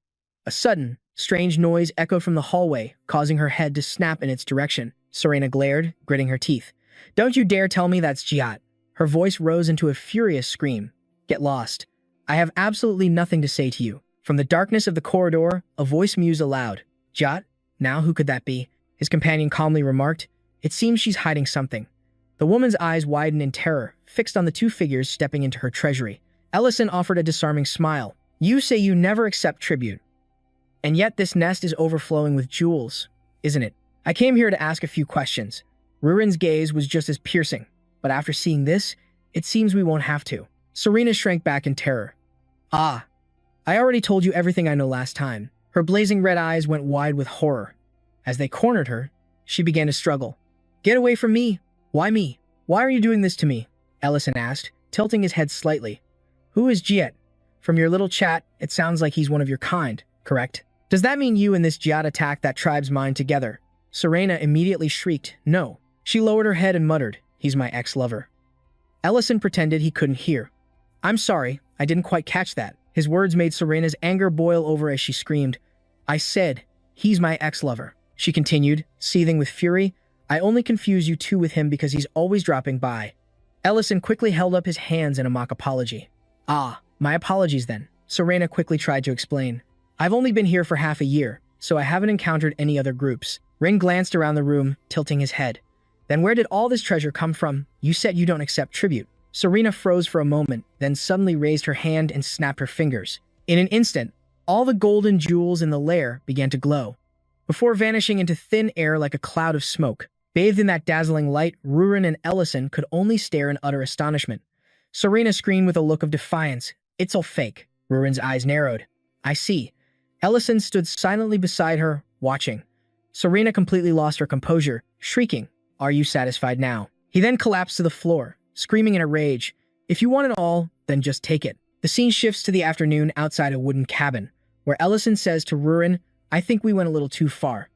A sudden, strange noise echoed from the hallway, causing her head to snap in its direction. Serena glared, gritting her teeth. "Don't you dare tell me that's Jiat." Her voice rose into a furious scream. "Get lost. I have absolutely nothing to say to you." From the darkness of the corridor, a voice mused aloud. "Jiat? Now who could that be?" His companion calmly remarked. "It seems she's hiding something." The woman's eyes widened in terror, fixed on the two figures stepping into her treasury. Ellison offered a disarming smile. "You say you never accept tribute. And yet this nest is overflowing with jewels, isn't it? I came here to ask a few questions." Rurin's gaze was just as piercing, but after seeing this, it seems we won't have to. Serena shrank back in terror. Ah, I already told you everything I know last time. Her blazing red eyes went wide with horror. As they cornered her, she began to struggle. Get away from me! Why me? Why are you doing this to me? Ellison asked, tilting his head slightly. Who is Jiet? From your little chat, it sounds like he's one of your kind, correct? Does that mean you and this Jiet attacked that tribe's mind together? Serena immediately shrieked, no. She lowered her head and muttered, he's my ex-lover. Ellison pretended he couldn't hear. I'm sorry, I didn't quite catch that. His words made Serena's anger boil over as she screamed, I said, he's my ex-lover. She continued, seething with fury, I only confuse you two with him because he's always dropping by. Ellison quickly held up his hands in a mock apology. Ah, my apologies then. Serena quickly tried to explain. I've only been here for half a year, so I haven't encountered any other groups. Rin glanced around the room, tilting his head. Then where did all this treasure come from? You said you don't accept tribute. Serena froze for a moment, then suddenly raised her hand and snapped her fingers. In an instant, all the golden jewels in the lair began to glow, before vanishing into thin air like a cloud of smoke. Bathed in that dazzling light, Rurin and Ellison could only stare in utter astonishment. Serena screamed with a look of defiance. It's all fake. Rurin's eyes narrowed. I see. Ellison stood silently beside her, watching. Serena completely lost her composure, shrieking, Are you satisfied now? He then collapsed to the floor, screaming in a rage, If you want it all, then just take it. The scene shifts to the afternoon outside a wooden cabin, where Ellison says to Rurin, I think we went a little too far.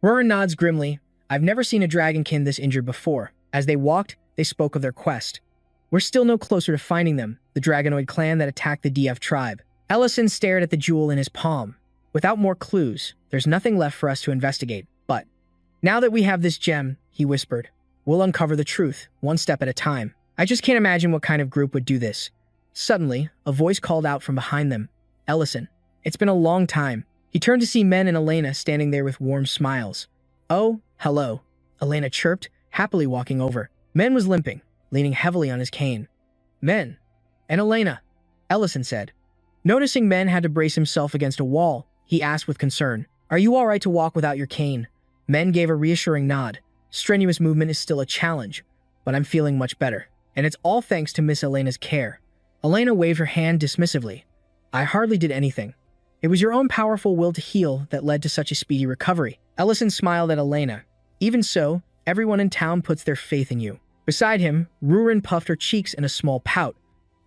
Rurin nods grimly. I've never seen a dragonkin this injured before. As they walked, they spoke of their quest. We're still no closer to finding them, the dragonoid clan that attacked the DF tribe. Ellison stared at the jewel in his palm. Without more clues, there's nothing left for us to investigate. But now that we have this gem, he whispered, we'll uncover the truth, one step at a time. I just can't imagine what kind of group would do this. Suddenly, a voice called out from behind them. Ellison. It's been a long time. He turned to see Men and Elena standing there with warm smiles. Oh, hello. Elena chirped, happily walking over. Men was limping, leaning heavily on his cane. Men. And Elena. Ellison said. Noticing Men had to brace himself against a wall, he asked with concern, Are you all right to walk without your cane? Men gave a reassuring nod. Strenuous movement is still a challenge, but I'm feeling much better. And it's all thanks to Miss Elena's care. Elena waved her hand dismissively. I hardly did anything. It was your own powerful will to heal that led to such a speedy recovery. Ellison smiled at Elena. Even so, everyone in town puts their faith in you. Beside him, Rurin puffed her cheeks in a small pout.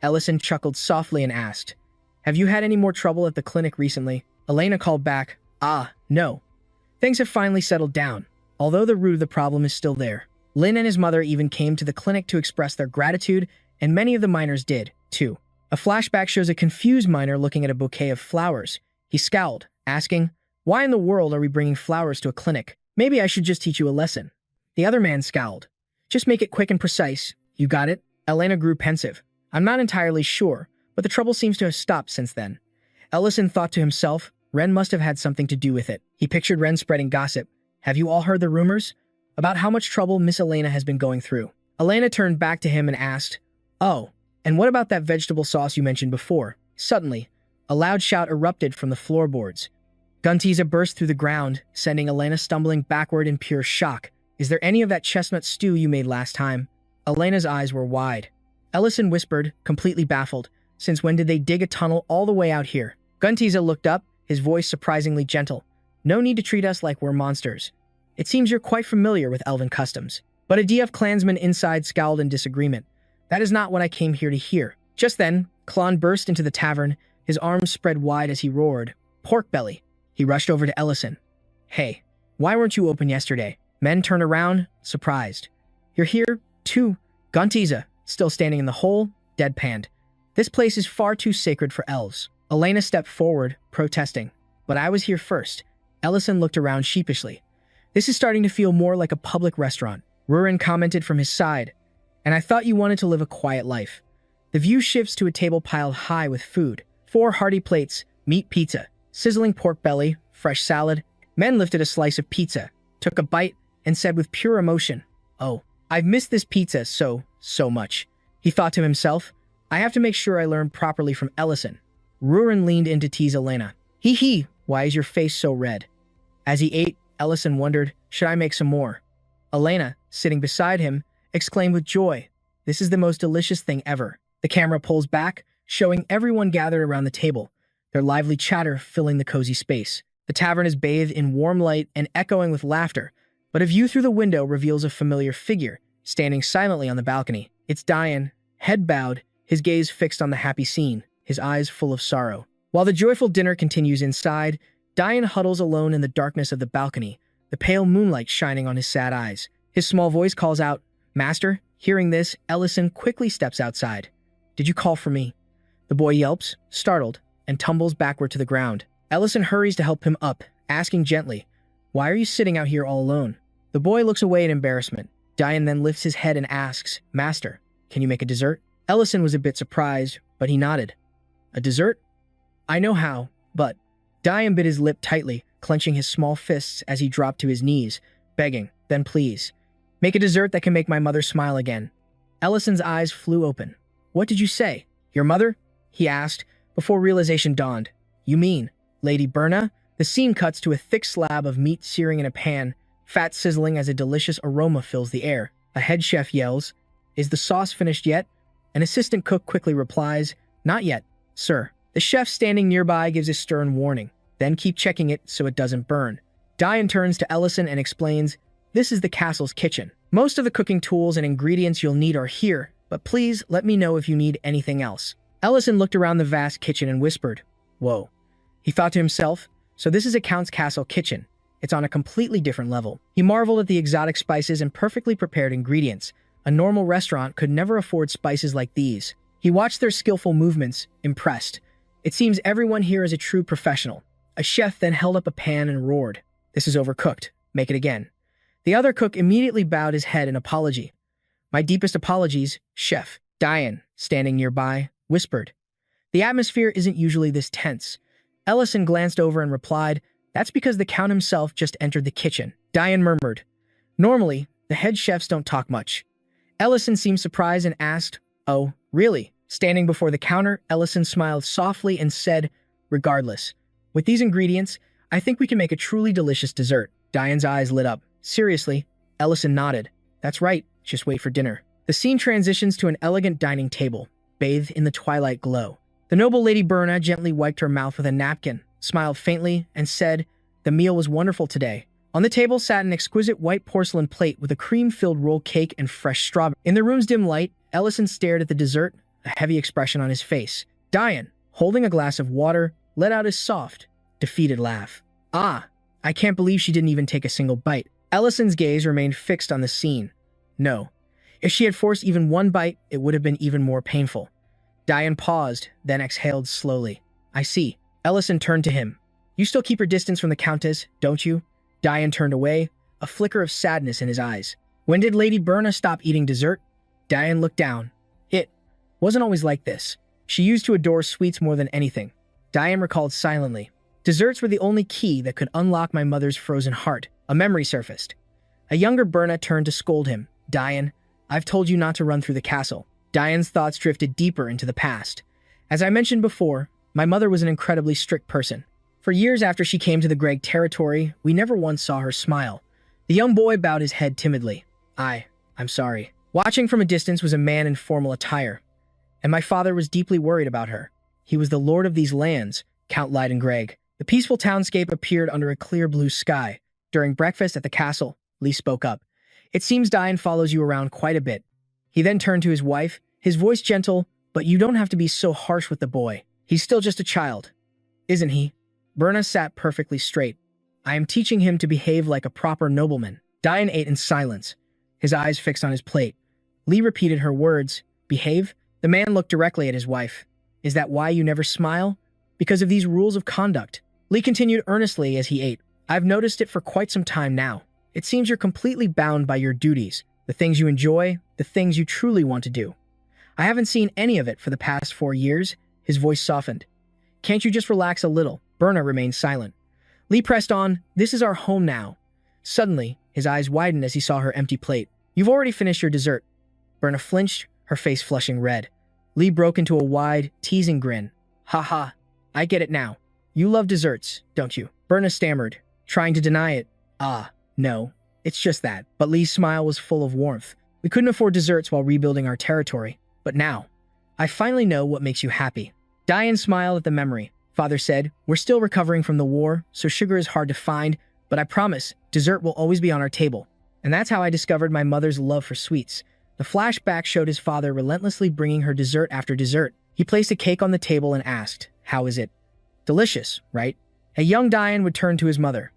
Ellison chuckled softly and asked, Have you had any more trouble at the clinic recently? Elena called back, Ah, no. Things have finally settled down, although the root of the problem is still there. Lin and his mother even came to the clinic to express their gratitude, and many of the miners did, too. A flashback shows a confused miner looking at a bouquet of flowers. He scowled, asking, Why in the world are we bringing flowers to a clinic? Maybe I should just teach you a lesson. The other man scowled. Just make it quick and precise. You got it? Elena grew pensive. I'm not entirely sure, but the trouble seems to have stopped since then. Ellison thought to himself, Ren must have had something to do with it. He pictured Ren spreading gossip. Have you all heard the rumors? About how much trouble Miss Elena has been going through. Elena turned back to him and asked, Oh, and what about that vegetable sauce you mentioned before? Suddenly, a loud shout erupted from the floorboards. Guntiza burst through the ground, sending Elena stumbling backward in pure shock. Is there any of that chestnut stew you made last time? Elena's eyes were wide. Ellison whispered, completely baffled, Since when did they dig a tunnel all the way out here? Guntiza looked up, his voice surprisingly gentle. No need to treat us like we're monsters. It seems you're quite familiar with elven customs. But a DF clansman inside scowled in disagreement. That is not what I came here to hear. Just then, Klon burst into the tavern, his arms spread wide as he roared, Pork belly. He rushed over to Ellison. Hey, why weren't you open yesterday? Men turned around, surprised. You're here, too. Guntiza, still standing in the hole, deadpanned. This place is far too sacred for elves. Elena stepped forward, protesting. But I was here first. Ellison looked around sheepishly. This is starting to feel more like a public restaurant. Rurin commented from his side. And I thought you wanted to live a quiet life. The view shifts to a table piled high with food. 4 hearty plates, meat pizza, sizzling pork belly, fresh salad. Men lifted a slice of pizza, took a bite, and said with pure emotion, Oh, I've missed this pizza so much. He thought to himself, I have to make sure I learn properly from Ellison. Rurin leaned in to tease Elena. Hee, why is your face so red? As he ate, Ellison wondered, should I make some more? Elena, sitting beside him, exclaimed with joy, "This is the most delicious thing ever." The camera pulls back, showing everyone gathered around the table, their lively chatter filling the cozy space. The tavern is bathed in warm light and echoing with laughter, but a view through the window reveals a familiar figure, standing silently on the balcony. It's Diane, head bowed, his gaze fixed on the happy scene, his eyes full of sorrow. While the joyful dinner continues inside, Diane huddles alone in the darkness of the balcony, the pale moonlight shining on his sad eyes. His small voice calls out, "Master." Hearing this, Ellison quickly steps outside. "Did you call for me?" The boy yelps, startled, and tumbles backward to the ground. Ellison hurries to help him up, asking gently, "Why are you sitting out here all alone?" The boy looks away in embarrassment. Diane then lifts his head and asks, "Master, can you make a dessert?" Ellison was a bit surprised, but he nodded. "A dessert? I know how, but..." Diane bit his lip tightly, clenching his small fists as he dropped to his knees, begging, "Then please, make a dessert that can make my mother smile again." Ellison's eyes flew open. "What did you say? Your mother?" he asked, before realization dawned. "You mean Lady Berna?" The scene cuts to a thick slab of meat searing in a pan, fat sizzling as a delicious aroma fills the air. A head chef yells, "Is the sauce finished yet?" An assistant cook quickly replies, "Not yet, sir." The chef standing nearby gives a stern warning, "Then keep checking it so it doesn't burn." Diane turns to Ellison and explains, "This is the castle's kitchen. Most of the cooking tools and ingredients you'll need are here, but please let me know if you need anything else." Ellison looked around the vast kitchen and whispered, "Whoa." He thought to himself, so this is a Count's castle kitchen. It's on a completely different level. He marveled at the exotic spices and perfectly prepared ingredients. A normal restaurant could never afford spices like these. He watched their skillful movements, impressed. It seems everyone here is a true professional. A chef then held up a pan and roared, "This is overcooked. Make it again." The other cook immediately bowed his head in apology. "My deepest apologies, chef." Diane, standing nearby, whispered, "The atmosphere isn't usually this tense." Ellison glanced over and replied, "That's because the Count himself just entered the kitchen." Diane murmured, "Normally, the head chefs don't talk much." Ellison seemed surprised and asked, "Oh, really?" Standing before the counter, Ellison smiled softly and said, "Regardless, with these ingredients, I think we can make a truly delicious dessert." Diane's eyes lit up. "Seriously?" Ellison nodded. "That's right, just wait for dinner." The scene transitions to an elegant dining table, bathed in the twilight glow. The noble Lady Berna gently wiped her mouth with a napkin, smiled faintly, and said, "The meal was wonderful today." On the table sat an exquisite white porcelain plate with a cream-filled roll cake and fresh strawberry. In the room's dim light, Ellison stared at the dessert, a heavy expression on his face. Diane, holding a glass of water, let out a soft, defeated laugh. "Ah, I can't believe she didn't even take a single bite." Ellison's gaze remained fixed on the scene. No. If she had forced even one bite, it would have been even more painful. Diane paused, then exhaled slowly. "I see." Ellison turned to him. "You still keep your distance from the Countess, don't you?" Diane turned away, a flicker of sadness in his eyes. "When did Lady Berna stop eating dessert?" Diane looked down. "It wasn't always like this. She used to adore sweets more than anything." Diane recalled silently. "Desserts were the only key that could unlock my mother's frozen heart." A memory surfaced. A younger Berna turned to scold him. "Diane, I've told you not to run through the castle." Diane's thoughts drifted deeper into the past. "As I mentioned before, my mother was an incredibly strict person. For years after she came to the Greg territory, we never once saw her smile." The young boy bowed his head timidly. I'm sorry." Watching from a distance was a man in formal attire. "And my father was deeply worried about her. He was the lord of these lands, Count Leiden Greg." The peaceful townscape appeared under a clear blue sky. During breakfast at the castle, Lee spoke up. "It seems Diane follows you around quite a bit." He then turned to his wife, his voice gentle, "But you don't have to be so harsh with the boy. He's still just a child, isn't he?" Berna sat perfectly straight. "I am teaching him to behave like a proper nobleman." Diane ate in silence, his eyes fixed on his plate. Lee repeated her words, "Behave?" The man looked directly at his wife. "Is that why you never smile? Because of these rules of conduct?" Lee continued earnestly as he ate. "I've noticed it for quite some time now. It seems you're completely bound by your duties, the things you enjoy, the things you truly want to do. I haven't seen any of it for the past 4 years." His voice softened. "Can't you just relax a little?" Berna remained silent. Lee pressed on, "This is our home now." Suddenly, his eyes widened as he saw her empty plate. "You've already finished your dessert." Berna flinched, her face flushing red. Lee broke into a wide, teasing grin. "Ha ha, I get it now. You love desserts, don't you?" Berna stammered, trying to deny it. "Ah, no. It's just that. But Lee's smile was full of warmth. We couldn't afford desserts while rebuilding our territory. But now, I finally know what makes you happy. Diane smiled at the memory. Father said, we're still recovering from the war, so sugar is hard to find, but I promise, dessert will always be on our table. And that's how I discovered my mother's love for sweets. The flashback showed his father relentlessly bringing her dessert after dessert. He placed a cake on the table and asked, how is it? Delicious, right? A young Diane would turn to his mother.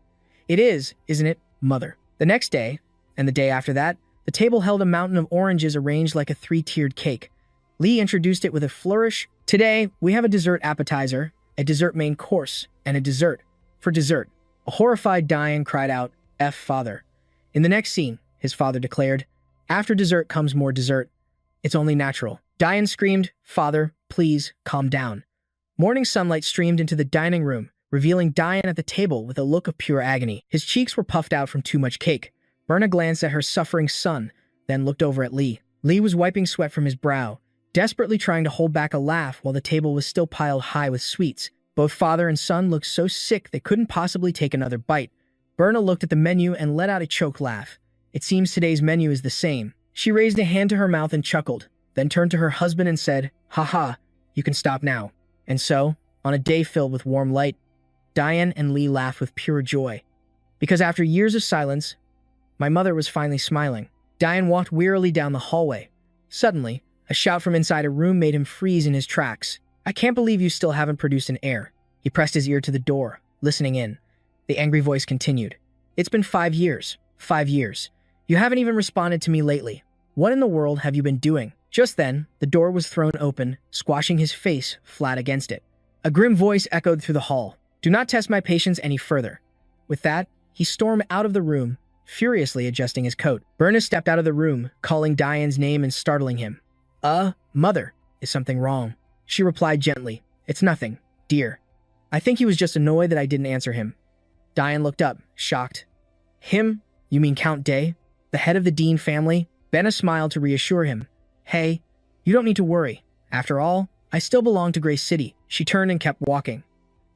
It is, isn't it, mother? The next day, and the day after that, the table held a mountain of oranges arranged like a three-tiered cake. Lee introduced it with a flourish. Today, we have a dessert appetizer, a dessert main course, and a dessert. For dessert, a horrified Diane cried out, F father. In the next scene, his father declared, after dessert comes more dessert. It's only natural. Diane screamed, Father, please, calm down. Morning sunlight streamed into the dining room, revealing Diane at the table with a look of pure agony. His cheeks were puffed out from too much cake. Berna glanced at her suffering son, then looked over at Lee. Lee was wiping sweat from his brow, desperately trying to hold back a laugh while the table was still piled high with sweets. Both father and son looked so sick they couldn't possibly take another bite. Berna looked at the menu and let out a choked laugh. It seems today's menu is the same. She raised a hand to her mouth and chuckled, then turned to her husband and said, haha, you can stop now. And so, on a day filled with warm light, Diane and Lee laughed with pure joy. Because after years of silence, my mother was finally smiling. Diane walked wearily down the hallway. Suddenly, a shout from inside a room made him freeze in his tracks. I can't believe you still haven't produced an heir. He pressed his ear to the door, listening in. The angry voice continued. It's been 5 years. 5 years. You haven't even responded to me lately. What in the world have you been doing? Just then, the door was thrown open, squashing his face flat against it. A grim voice echoed through the hall. Do not test my patience any further. With that, he stormed out of the room, furiously adjusting his coat. Berna stepped out of the room, calling Diane's name and startling him. Mother, is something wrong? She replied gently. It's nothing, dear. I think he was just annoyed that I didn't answer him. Diane looked up, shocked. Him? You mean Count Day? The head of the Dean family? Benna smiled to reassure him. Hey, you don't need to worry. After all, I still belong to Grace City. She turned and kept walking.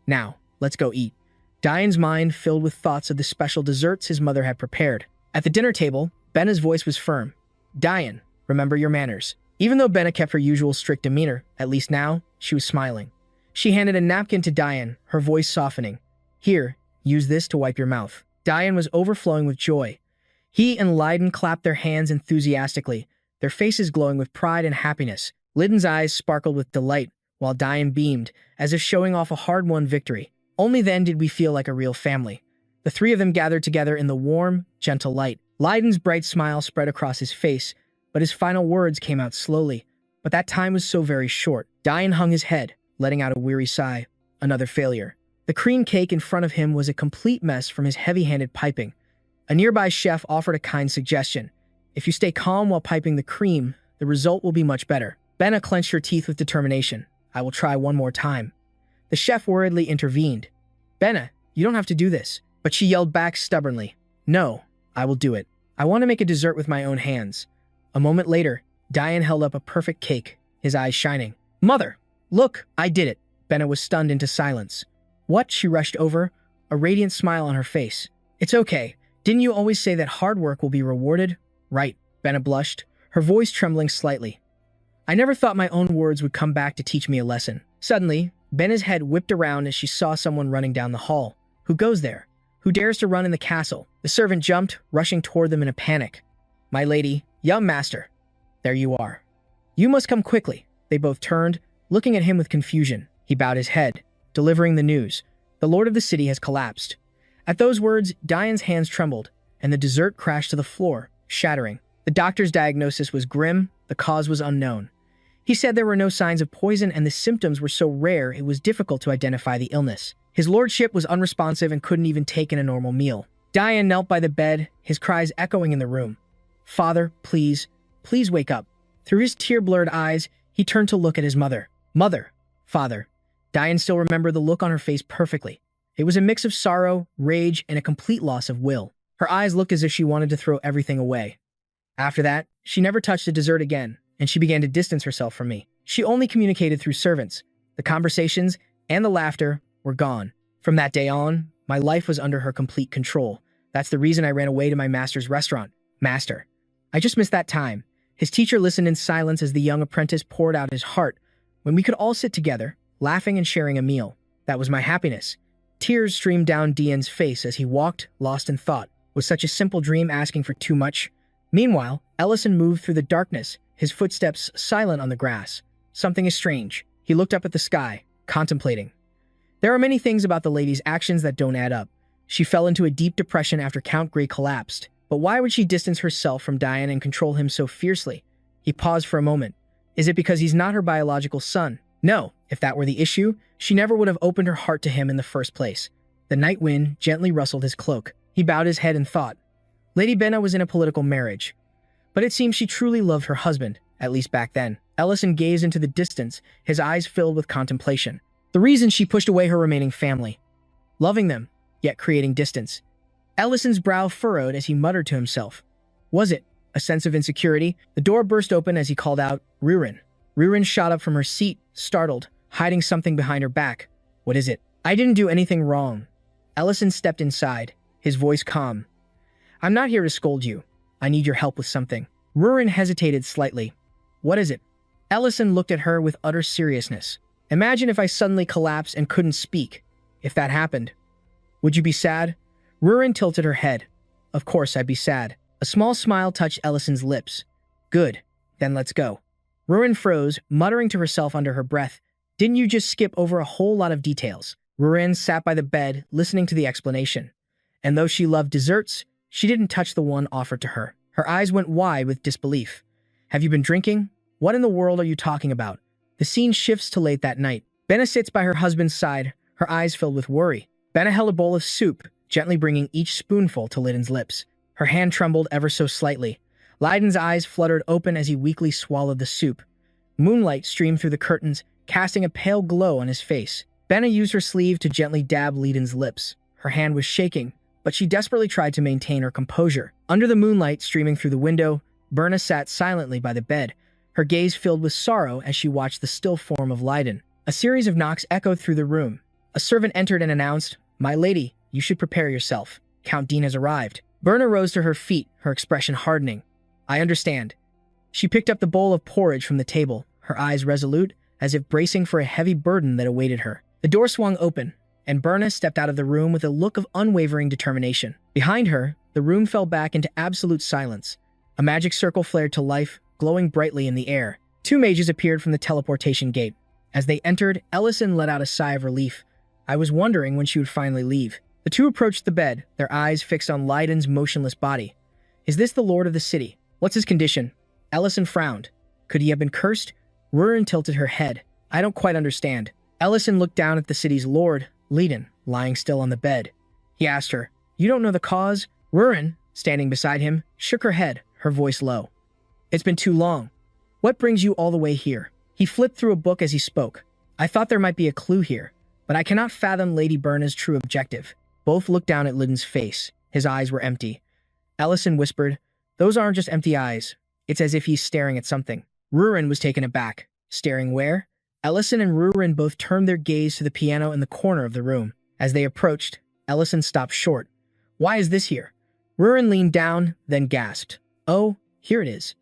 Now, let's go eat. Diane's mind filled with thoughts of the special desserts his mother had prepared. At the dinner table, Benna's voice was firm. Diane, remember your manners. Even though Benna kept her usual strict demeanor, at least now, she was smiling. She handed a napkin to Diane, her voice softening. Here, use this to wipe your mouth. Diane was overflowing with joy. He and Leiden clapped their hands enthusiastically, their faces glowing with pride and happiness. Leiden's eyes sparkled with delight, while Diane beamed, as if showing off a hard-won victory. Only then did we feel like a real family. The three of them gathered together in the warm, gentle light. Leiden's bright smile spread across his face, but his final words came out slowly. But that time was so very short. Diane hung his head, letting out a weary sigh. Another failure. The cream cake in front of him was a complete mess from his heavy-handed piping. A nearby chef offered a kind suggestion. If you stay calm while piping the cream, the result will be much better. Benna clenched her teeth with determination. I will try one more time. The chef worriedly intervened. Benna, you don't have to do this. But she yelled back stubbornly. No, I will do it. I want to make a dessert with my own hands. A moment later, Diane held up a perfect cake, his eyes shining. Mother, look, I did it. Benna was stunned into silence. What? She rushed over, a radiant smile on her face. It's okay. Didn't you always say that hard work will be rewarded? Right, Benna blushed, her voice trembling slightly. I never thought my own words would come back to teach me a lesson. Suddenly, Benna's head whipped around as she saw someone running down the hall. Who goes there? Who dares to run in the castle? The servant jumped, rushing toward them in a panic. My lady, young master. There you are. You must come quickly. They both turned, looking at him with confusion. He bowed his head, delivering the news. The lord of the city has collapsed. At those words, Diane's hands trembled, and the dessert crashed to the floor, shattering. The doctor's diagnosis was grim, the cause was unknown. He said there were no signs of poison and the symptoms were so rare it was difficult to identify the illness. His lordship was unresponsive and couldn't even take in a normal meal. Diane knelt by the bed, his cries echoing in the room. Father, please, please wake up. Through his tear-blurred eyes, he turned to look at his mother. Mother, father. Diane still remembered the look on her face perfectly. It was a mix of sorrow, rage, and a complete loss of will. Her eyes looked as if she wanted to throw everything away. After that, she never touched a dessert again, and she began to distance herself from me. She only communicated through servants. The conversations and the laughter were gone. From that day on, my life was under her complete control. That's the reason I ran away to my master's restaurant. Master. I just missed that time. His teacher listened in silence as the young apprentice poured out his heart, when we could all sit together, laughing and sharing a meal. That was my happiness. Tears streamed down Dian's face as he walked, lost in thought. Was such a simple dream asking for too much? Meanwhile, Ellison moved through the darkness, his footsteps silent on the grass. Something is strange. He looked up at the sky, contemplating. There are many things about the lady's actions that don't add up. She fell into a deep depression after Count Grey collapsed. But why would she distance herself from Dian and control him so fiercely? He paused for a moment. Is it because he's not her biological son? No, if that were the issue, she never would have opened her heart to him in the first place. The night wind gently rustled his cloak. He bowed his head and thought. Lady Benna was in a political marriage. But it seems she truly loved her husband, at least back then. Ellison gazed into the distance, his eyes filled with contemplation. The reason she pushed away her remaining family. Loving them, yet creating distance. Ellison's brow furrowed as he muttered to himself. Was it a sense of insecurity? The door burst open as he called out, Rurin. Rurin shot up from her seat, startled, hiding something behind her back. What is it? I didn't do anything wrong. Ellison stepped inside, his voice calm. I'm not here to scold you. I need your help with something. Rurin hesitated slightly. What is it? Ellison looked at her with utter seriousness. Imagine if I suddenly collapsed and couldn't speak. If that happened, would you be sad? Rurin tilted her head. Of course I'd be sad. A small smile touched Ellison's lips. Good. Then let's go. Rurin froze, muttering to herself under her breath. Didn't you just skip over a whole lot of details? Rurin sat by the bed, listening to the explanation. And though she loved desserts, she didn't touch the one offered to her. Her eyes went wide with disbelief. Have you been drinking? What in the world are you talking about? The scene shifts to late that night. Benna sits by her husband's side, her eyes filled with worry. Benna held a bowl of soup, gently bringing each spoonful to Lyden's lips. Her hand trembled ever so slightly. Lyden's eyes fluttered open as he weakly swallowed the soup. Moonlight streamed through the curtains, casting a pale glow on his face. Benna used her sleeve to gently dab Lyden's lips. Her hand was shaking, but she desperately tried to maintain her composure. Under the moonlight streaming through the window, Berna sat silently by the bed, her gaze filled with sorrow as she watched the still form of Lyden. A series of knocks echoed through the room. A servant entered and announced, My lady, you should prepare yourself. Count Dean has arrived. Berna rose to her feet, her expression hardening. I understand. She picked up the bowl of porridge from the table, her eyes resolute, as if bracing for a heavy burden that awaited her. The door swung open, and Berna stepped out of the room with a look of unwavering determination. Behind her, the room fell back into absolute silence. A magic circle flared to life, glowing brightly in the air. Two mages appeared from the teleportation gate. As they entered, Ellison let out a sigh of relief. I was wondering when she would finally leave. The two approached the bed, their eyes fixed on Lyden's motionless body. Is this the lord of the city? What's his condition? Ellison frowned. Could he have been cursed? Rurin tilted her head. I don't quite understand. Ellison looked down at the city's lord, Lyden, lying still on the bed. He asked her, You don't know the cause? Rurin, standing beside him, shook her head, her voice low. It's been too long. What brings you all the way here? He flipped through a book as he spoke. I thought there might be a clue here, but I cannot fathom Lady Berna's true objective. Both looked down at Lyden's face. His eyes were empty. Ellison whispered, Those aren't just empty eyes. It's as if he's staring at something. Rurin was taken aback. Staring where? Ellison and Rurin both turned their gaze to the piano in the corner of the room. As they approached, Ellison stopped short. Why is this here? Rurin leaned down, then gasped. Oh, here it is.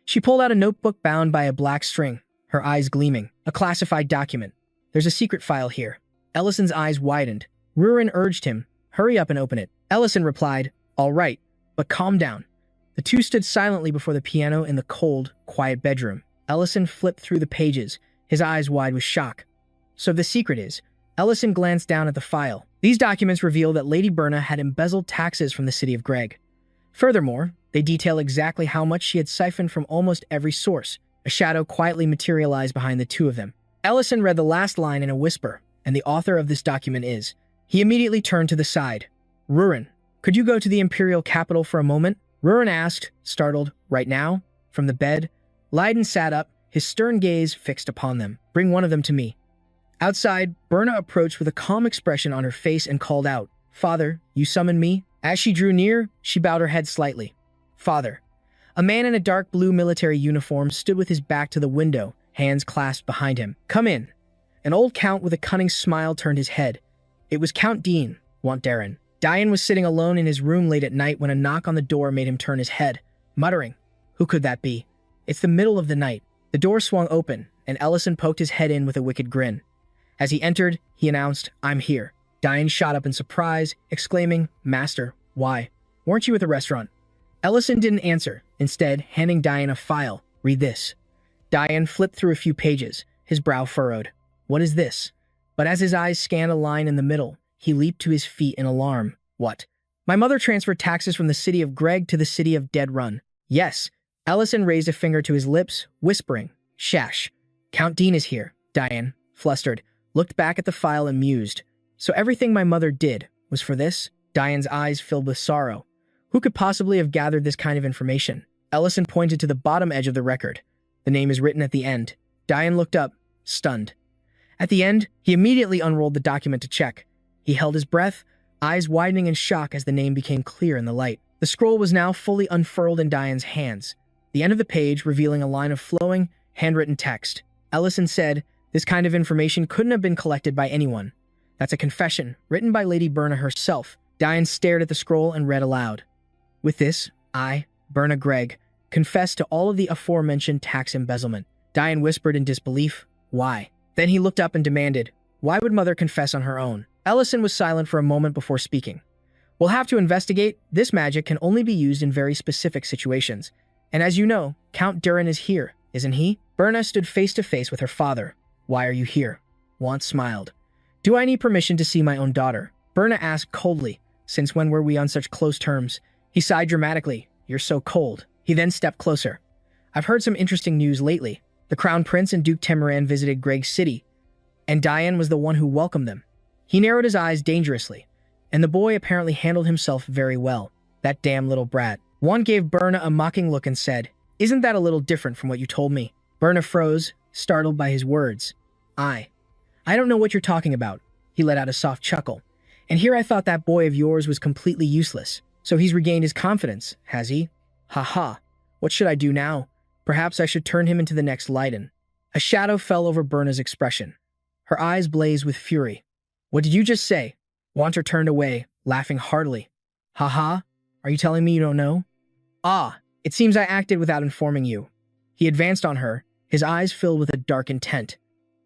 She pulled out a notebook bound by a black string, her eyes gleaming. A classified document. There's a secret file here. Ellison's eyes widened. Rurin urged him, Hurry up and open it. Ellison replied, All right, but calm down. The two stood silently before the piano in the cold, quiet bedroom. Ellison flipped through the pages, his eyes wide with shock. So the secret is, Ellison glanced down at the file. These documents reveal that Lady Berna had embezzled taxes from the city of Greg. Furthermore, they detail exactly how much she had siphoned from almost every source. A shadow quietly materialized behind the two of them. Ellison read the last line in a whisper, and the author of this document is. He immediately turned to the side. Rurin, could you go to the imperial capital for a moment? Rurin asked, startled, right now? From the bed, Lyden sat up, his stern gaze fixed upon them. Bring one of them to me. Outside, Berna approached with a calm expression on her face and called out, Father, you summoned me? As she drew near, she bowed her head slightly. Father. A man in a dark blue military uniform stood with his back to the window, hands clasped behind him. Come in. An old count with a cunning smile turned his head. It was Count Dean, Want Darren. Diane was sitting alone in his room late at night when a knock on the door made him turn his head, muttering, "Who could that be? It's the middle of the night." The door swung open, and Ellison poked his head in with a wicked grin. As he entered, he announced, "I'm here." Diane shot up in surprise, exclaiming, "Master, why? Weren't you at the restaurant?" Ellison didn't answer, instead handing Diane a file. "Read this." Diane flipped through a few pages, his brow furrowed. "What is this?" But as his eyes scanned a line in the middle, he leaped to his feet in alarm. "What?" "My mother transferred taxes from the city of Greg to the city of Dead Run." "Yes." Ellison raised a finger to his lips, whispering, "Shash. Count Dean is here." Diane, flustered, looked back at the file and mused. "So everything my mother did was for this?" Diane's eyes filled with sorrow. Who could possibly have gathered this kind of information? Ellison pointed to the bottom edge of the record. "The name is written at the end." Diane looked up, stunned. At the end, he immediately unrolled the document to check. He held his breath, eyes widening in shock as the name became clear in the light. The scroll was now fully unfurled in Diane's hands, the end of the page revealing a line of flowing, handwritten text. Ellison said, "This kind of information couldn't have been collected by anyone. That's a confession, written by Lady Berna herself." Diane stared at the scroll and read aloud. "With this, I, Berna Gregg, confess to all of the aforementioned tax embezzlement." Diane whispered in disbelief, "Why?" Then he looked up and demanded, "Why would Mother confess on her own?" Ellison was silent for a moment before speaking. "We'll have to investigate. This magic can only be used in very specific situations. And as you know, Count Durin is here, isn't he?" Berna stood face to face with her father. "Why are you here?" Want smiled. "Do I need permission to see my own daughter?" Berna asked coldly. "Since when were we on such close terms?" He sighed dramatically. "You're so cold." He then stepped closer. "I've heard some interesting news lately. The Crown Prince and Duke Temeran visited Greg's city, and Diane was the one who welcomed them." He narrowed his eyes dangerously, and the boy apparently handled himself very well. "That damn little brat." One gave Berna a mocking look and said, "Isn't that a little different from what you told me?" Berna froze, startled by his words. I don't know what you're talking about." He let out a soft chuckle. "And here I thought that boy of yours was completely useless. So he's regained his confidence, has he? Ha ha. What should I do now? Perhaps I should turn him into the next Leiden." A shadow fell over Berna's expression. Her eyes blazed with fury. "What did you just say?" Wanter turned away, laughing heartily. "Ha ha. Are you telling me you don't know?" "Ah, it seems I acted without informing you." He advanced on her, his eyes filled with a dark intent.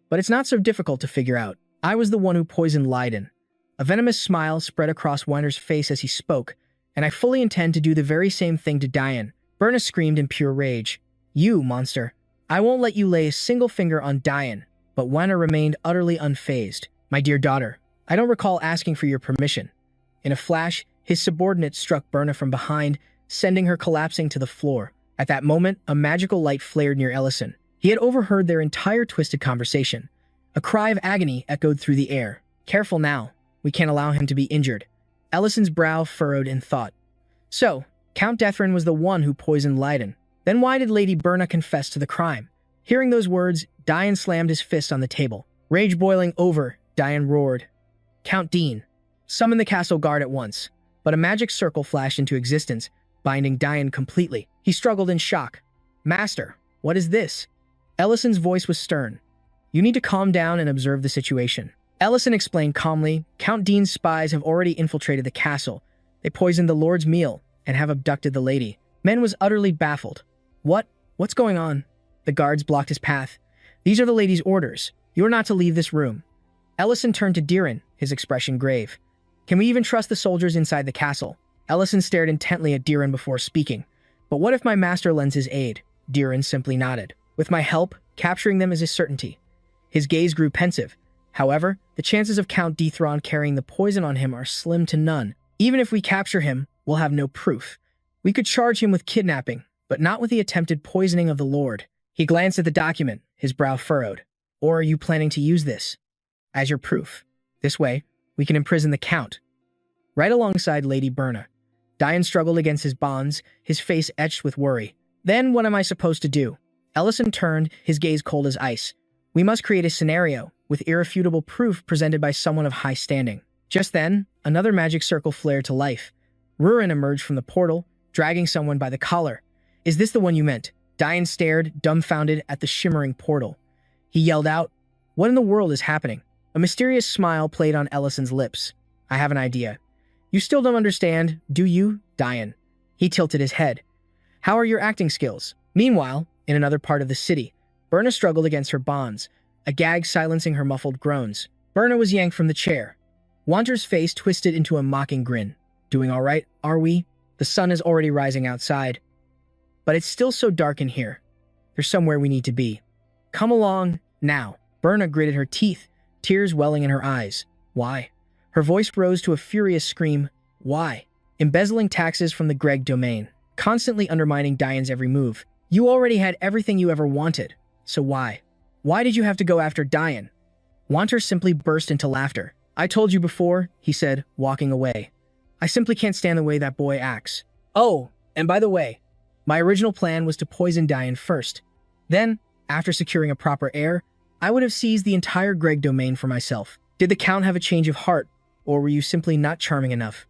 "But it's not so difficult to figure out. I was the one who poisoned Leiden." A venomous smile spread across Wanter's face as he spoke, "And I fully intend to do the very same thing to Diane." Berna screamed in pure rage. "You, monster. I won't let you lay a single finger on Diane." But Wanter remained utterly unfazed. "My dear daughter, I don't recall asking for your permission." In a flash, his subordinate struck Berna from behind, sending her collapsing to the floor. At that moment, a magical light flared near Ellison. He had overheard their entire twisted conversation. A cry of agony echoed through the air. "Careful now. We can't allow him to be injured." Ellison's brow furrowed in thought. So, Count Dethrin was the one who poisoned Leiden. Then why did Lady Berna confess to the crime? Hearing those words, Diane slammed his fist on the table. Rage boiling over, Diane roared, "Count Dean, summon the castle guard at once." But a magic circle flashed into existence, binding Diane completely. He struggled in shock. "Master, what is this?" Ellison's voice was stern. "You need to calm down and observe the situation." Ellison explained calmly, "Count Dean's spies have already infiltrated the castle. They poisoned the Lord's meal and have abducted the lady." Men was utterly baffled. What's going on?" The guards blocked his path. "These are the lady's orders. You are not to leave this room." Ellison turned to Dirin, his expression grave. "Can we even trust the soldiers inside the castle?" Ellison stared intently at Dirin before speaking. "But what if my master lends his aid?" Dirin simply nodded. "With my help, capturing them is a certainty." His gaze grew pensive. "However, the chances of Count Dethron carrying the poison on him are slim to none. Even if we capture him, we'll have no proof. We could charge him with kidnapping, but not with the attempted poisoning of the Lord." He glanced at the document, his brow furrowed. "Or are you planning to use this as your proof? This way, we can imprison the Count." Right alongside Lady Berna, Diane struggled against his bonds, his face etched with worry. "Then what am I supposed to do?" Ellison turned, his gaze cold as ice. "We must create a scenario with irrefutable proof presented by someone of high standing." Just then, another magic circle flared to life. Rurin emerged from the portal, dragging someone by the collar. "Is this the one you meant?" Diane stared, dumbfounded, at the shimmering portal. He yelled out, "What in the world is happening?" A mysterious smile played on Ellison's lips. "I have an idea. You still don't understand, do you, Diane? He tilted his head. How are your acting skills? Meanwhile, in another part of the city, Berna struggled against her bonds, a gag silencing her muffled groans. Berna was yanked from the chair. Wanter's face twisted into a mocking grin. Doing all right, are we? The sun is already rising outside. But it's still so dark in here. There's somewhere we need to be. Come along, now. Berna gritted her teeth, tears welling in her eyes. Why? Her voice rose to a furious scream. Why? Embezzling taxes from the Greg domain, constantly undermining Diane's every move. You already had everything you ever wanted, so why? Why did you have to go after Diane? Wanter simply burst into laughter. I told you before, he said, walking away. I simply can't stand the way that boy acts. Oh, and by the way, my original plan was to poison Diane first. Then, after securing a proper heir, I would have seized the entire Greg domain for myself. Did the Count have a change of heart, or were you simply not charming enough?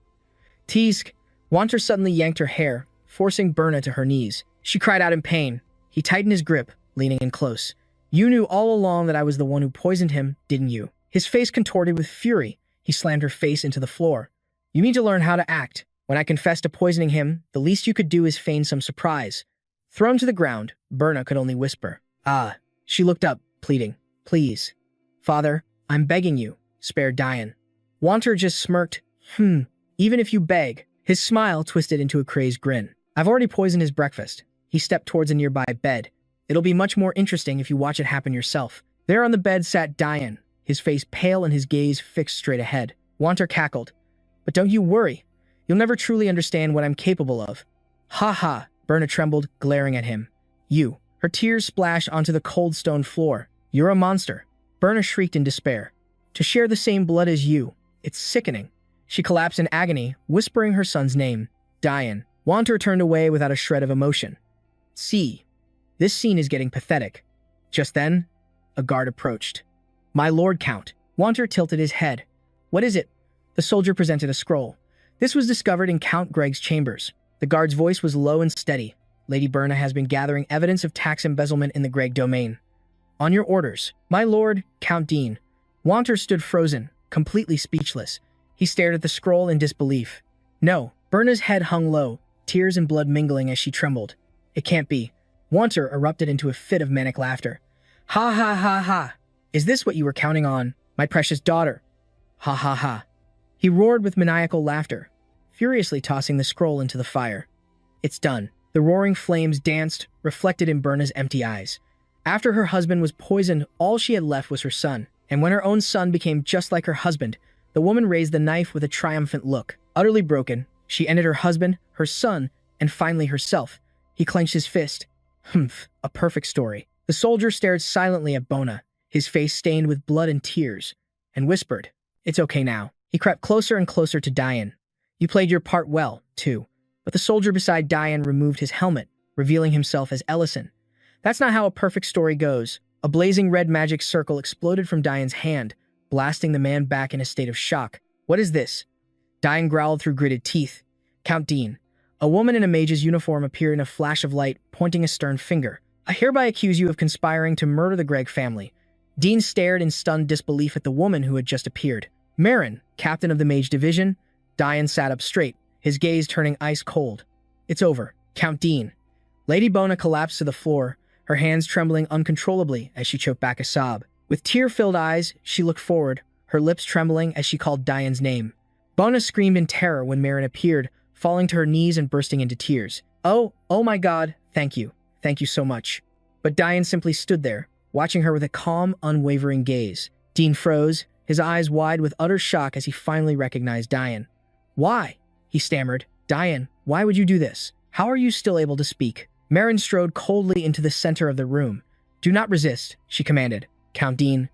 Teask, Wanter suddenly yanked her hair, forcing Berna to her knees. She cried out in pain. He tightened his grip, leaning in close. You knew all along that I was the one who poisoned him, didn't you? His face contorted with fury. He slammed her face into the floor. You need to learn how to act. When I confessed to poisoning him, the least you could do is feign some surprise. Thrown to the ground, Berna could only whisper. Ah. She looked up, pleading. Please. Father, I'm begging you. Spare Diane. Wanter just smirked. Even if you beg. His smile twisted into a crazed grin. I've already poisoned his breakfast. He stepped towards a nearby bed. It'll be much more interesting if you watch it happen yourself. There on the bed sat Diane, his face pale and his gaze fixed straight ahead. Wanter cackled. But don't you worry. You'll never truly understand what I'm capable of. Ha ha, Berna trembled, glaring at him. You. Her tears splashed onto the cold stone floor. You're a monster. Berna shrieked in despair. To share the same blood as you. It's sickening. She collapsed in agony, whispering her son's name. Diane. Wanter turned away without a shred of emotion. See. This scene is getting pathetic. Just then, a guard approached. My Lord Count. Wanter tilted his head. What is it? The soldier presented a scroll. This was discovered in Count Greg's chambers. The guard's voice was low and steady. Lady Berna has been gathering evidence of tax embezzlement in the Greg domain. On your orders, my lord, Count Dean. Wanter stood frozen, completely speechless. He stared at the scroll in disbelief. No, Berna's head hung low, tears and blood mingling as she trembled. It can't be. Wanter erupted into a fit of manic laughter. Ha ha ha ha! Is this what you were counting on, my precious daughter? Ha ha ha! He roared with maniacal laughter, furiously tossing the scroll into the fire. It's done. The roaring flames danced, reflected in Berna's empty eyes. After her husband was poisoned, all she had left was her son. And when her own son became just like her husband, the woman raised the knife with a triumphant look. Utterly broken, she ended her husband, her son, and finally herself. He clenched his fist. Humph, a perfect story. The soldier stared silently at Bona, his face stained with blood and tears, and whispered, It's okay now. He crept closer and closer to Diane. You played your part well, too. But the soldier beside Diane removed his helmet, revealing himself as Ellison. That's not how a perfect story goes. A blazing red magic circle exploded from Diane's hand, blasting the man back in a state of shock. What is this? Diane growled through gritted teeth. Count Dean. A woman in a mage's uniform appeared in a flash of light, pointing a stern finger. I hereby accuse you of conspiring to murder the Greg family. Dean stared in stunned disbelief at the woman who had just appeared. Marin, captain of the mage division. Diane sat up straight, his gaze turning ice cold. It's over. Count Dean. Lady Bona collapsed to the floor, her hands trembling uncontrollably as she choked back a sob. With tear-filled eyes, she looked forward, her lips trembling as she called Diane's name. Bona screamed in terror when Marin appeared, falling to her knees and bursting into tears. Oh my God, thank you. Thank you so much. But Diane simply stood there, watching her with a calm, unwavering gaze. Dean froze, his eyes wide with utter shock as he finally recognized Diane. Why? He stammered. Diane, why would you do this? How are you still able to speak? Marin strode coldly into the center of the room. Do not resist, she commanded. Count Dean.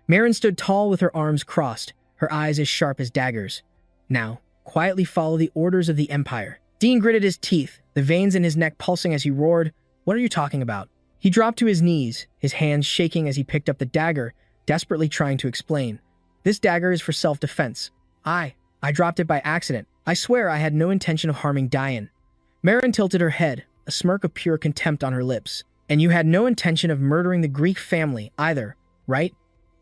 Marin stood tall with her arms crossed, her eyes as sharp as daggers. Now, quietly follow the orders of the Empire. Dean gritted his teeth, the veins in his neck pulsing as he roared, What are you talking about? He dropped to his knees, his hands shaking as he picked up the dagger, desperately trying to explain. This dagger is for self-defense. I dropped it by accident. I swear I had no intention of harming Diane. Marin tilted her head, a smirk of pure contempt on her lips. And you had no intention of murdering the Greek family either, right?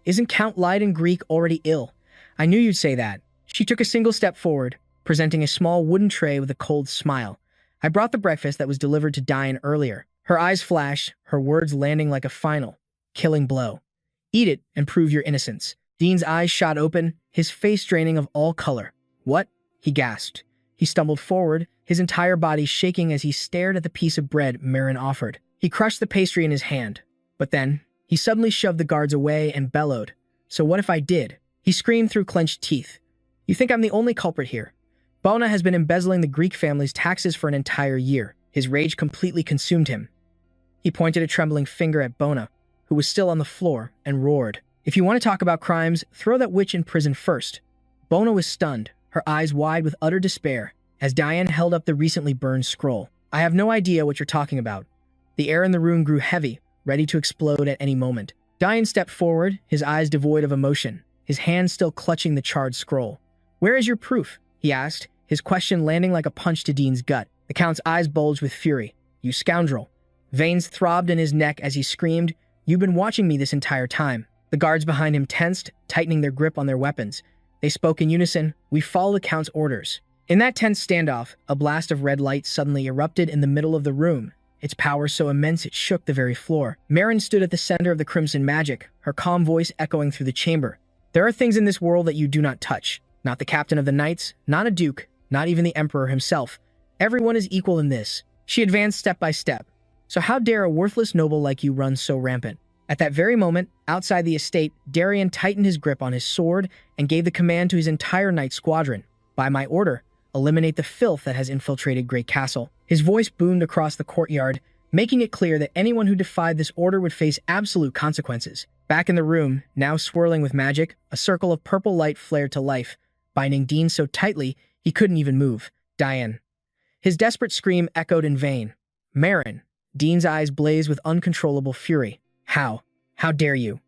Isn't Count Leiden Greek already ill? I knew you'd say that. She took a single step forward, presenting a small wooden tray with a cold smile. I brought the breakfast that was delivered to Diane earlier. Her eyes flashed, her words landing like a final, killing blow. Eat it and prove your innocence. Dean's eyes shot open, his face draining of all color. What? He gasped. He stumbled forward, his entire body shaking as he stared at the piece of bread Marin offered. He crushed the pastry in his hand. But then, he suddenly shoved the guards away and bellowed. So what if I did? He screamed through clenched teeth. You think I'm the only culprit here? Bona has been embezzling the Greek family's taxes for an entire year. His rage completely consumed him. He pointed a trembling finger at Bona, who was still on the floor, and roared. If you want to talk about crimes, throw that witch in prison first. Bona was stunned, her eyes wide with utter despair, as Diane held up the recently burned scroll. I have no idea what you're talking about. The air in the room grew heavy, ready to explode at any moment. Diane stepped forward, his eyes devoid of emotion, his hand still clutching the charred scroll. Where is your proof? He asked, his question landing like a punch to Dean's gut. The Count's eyes bulged with fury. You scoundrel. Veins throbbed in his neck as he screamed, You've been watching me this entire time. The guards behind him tensed, tightening their grip on their weapons. They spoke in unison, We follow the Count's orders. In that tense standoff, a blast of red light suddenly erupted in the middle of the room, its power so immense it shook the very floor. Marin stood at the center of the crimson magic, her calm voice echoing through the chamber. There are things in this world that you do not touch. Not the captain of the knights, not a duke, not even the emperor himself. Everyone is equal in this. She advanced step by step. So how dare a worthless noble like you run so rampant? At that very moment, outside the estate, Darien tightened his grip on his sword and gave the command to his entire knight squadron. By my order, eliminate the filth that has infiltrated Great Castle. His voice boomed across the courtyard, making it clear that anyone who defied this order would face absolute consequences. Back in the room, now swirling with magic, a circle of purple light flared to life, binding Dean so tightly he couldn't even move. Diane. His desperate scream echoed in vain. Marin. Dean's eyes blazed with uncontrollable fury. How? How dare you?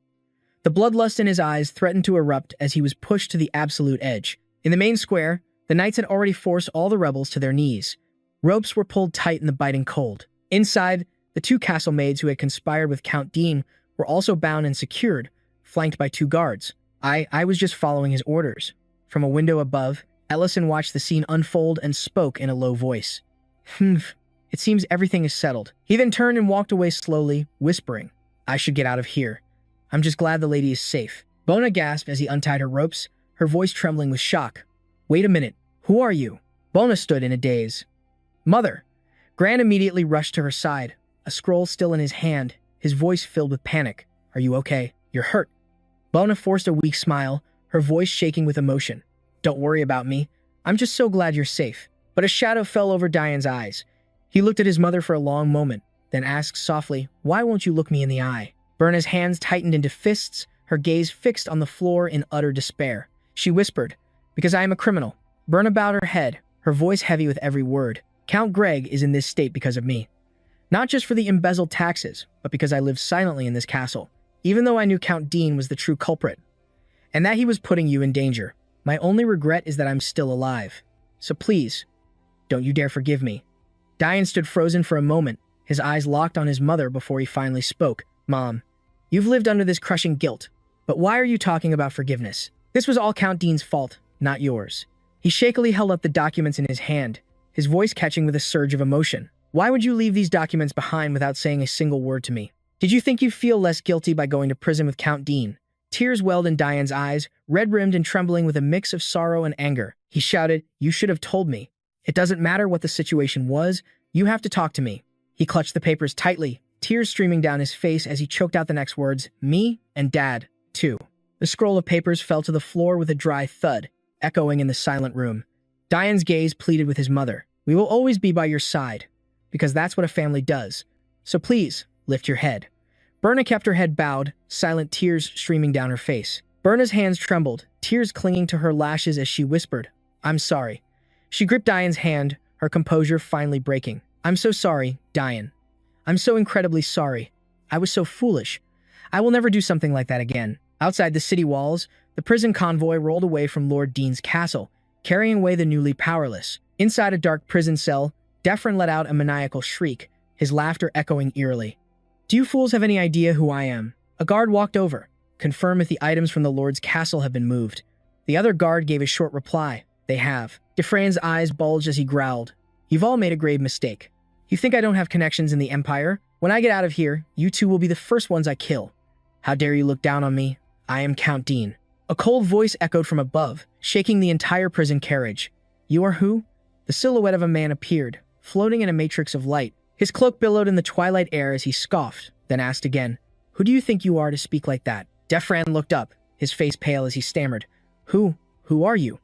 The bloodlust in his eyes threatened to erupt as he was pushed to the absolute edge. In the main square, the knights had already forced all the rebels to their knees. Ropes were pulled tight in the biting cold. Inside, the two castle maids who had conspired with Count Dean were also bound and secured, flanked by two guards. I was just following his orders. From a window above, Ellison watched the scene unfold and spoke in a low voice. It seems everything is settled. He then turned and walked away slowly, whispering, I should get out of here. I'm just glad the lady is safe. Bona gasped as he untied her ropes, her voice trembling with shock. Wait a minute. Who are you? Bona stood in a daze. Mother. Gran immediately rushed to her side, a scroll still in his hand, his voice filled with panic. Are you okay? You're hurt. Bona forced a weak smile, her voice shaking with emotion. Don't worry about me. I'm just so glad you're safe. But a shadow fell over Diane's eyes. He looked at his mother for a long moment, then asked softly, Why won't you look me in the eye? Berna's hands tightened into fists, her gaze fixed on the floor in utter despair. She whispered, Because I am a criminal. Berna bowed her head, her voice heavy with every word. Count Greg is in this state because of me. Not just for the embezzled taxes, but because I lived silently in this castle, even though I knew Count Dean was the true culprit, and that he was putting you in danger. My only regret is that I'm still alive. So please, don't you dare forgive me. Diane stood frozen for a moment, his eyes locked on his mother before he finally spoke. Mom, you've lived under this crushing guilt, but why are you talking about forgiveness? This was all Count Dean's fault, not yours. He shakily held up the documents in his hand, his voice catching with a surge of emotion. Why would you leave these documents behind without saying a single word to me? Did you think you'd feel less guilty by going to prison with Count Dean? Tears welled in Diane's eyes, red-rimmed and trembling with a mix of sorrow and anger. He shouted, You should have told me. It doesn't matter what the situation was, you have to talk to me. He clutched the papers tightly, tears streaming down his face as he choked out the next words, Me and Dad, too. The scroll of papers fell to the floor with a dry thud, echoing in the silent room. Diane's gaze pleaded with his mother. We will always be by your side, because that's what a family does. So please, lift your head. Berna kept her head bowed, silent tears streaming down her face. Berna's hands trembled, tears clinging to her lashes as she whispered, I'm sorry. She gripped Diane's hand, her composure finally breaking. I'm so sorry, Diane. I'm so incredibly sorry. I was so foolish. I will never do something like that again. Outside the city walls, the prison convoy rolled away from Lord Dean's castle, carrying away the newly powerless. Inside a dark prison cell, Defrin let out a maniacal shriek, his laughter echoing eerily. Do you fools have any idea who I am? A guard walked over, confirmed if the items from the Lord's castle have been moved. The other guard gave a short reply. They have. Dufresne's eyes bulged as he growled. You've all made a grave mistake. You think I don't have connections in the Empire? When I get out of here, you two will be the first ones I kill. How dare you look down on me? I am Count Dean. A cold voice echoed from above, shaking the entire prison carriage. You are who? The silhouette of a man appeared, floating in a matrix of light. His cloak billowed in the twilight air as he scoffed, then asked again, Who do you think you are to speak like that? Dufresne looked up, his face pale as he stammered. Who are you?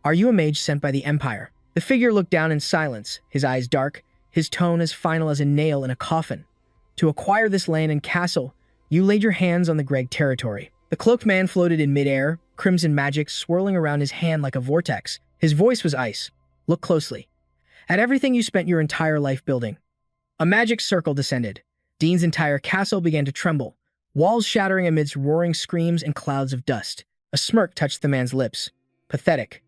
Are you a mage sent by the Empire? The figure looked down in silence, his eyes dark, his tone as final as a nail in a coffin. To acquire this land and castle, you laid your hands on the Greg territory. The cloaked man floated in midair, crimson magic swirling around his hand like a vortex. His voice was ice. Look closely. At everything you spent your entire life building. A magic circle descended. Dean's entire castle began to tremble, walls shattering amidst roaring screams and clouds of dust. A smirk touched the man's lips. Pathetic.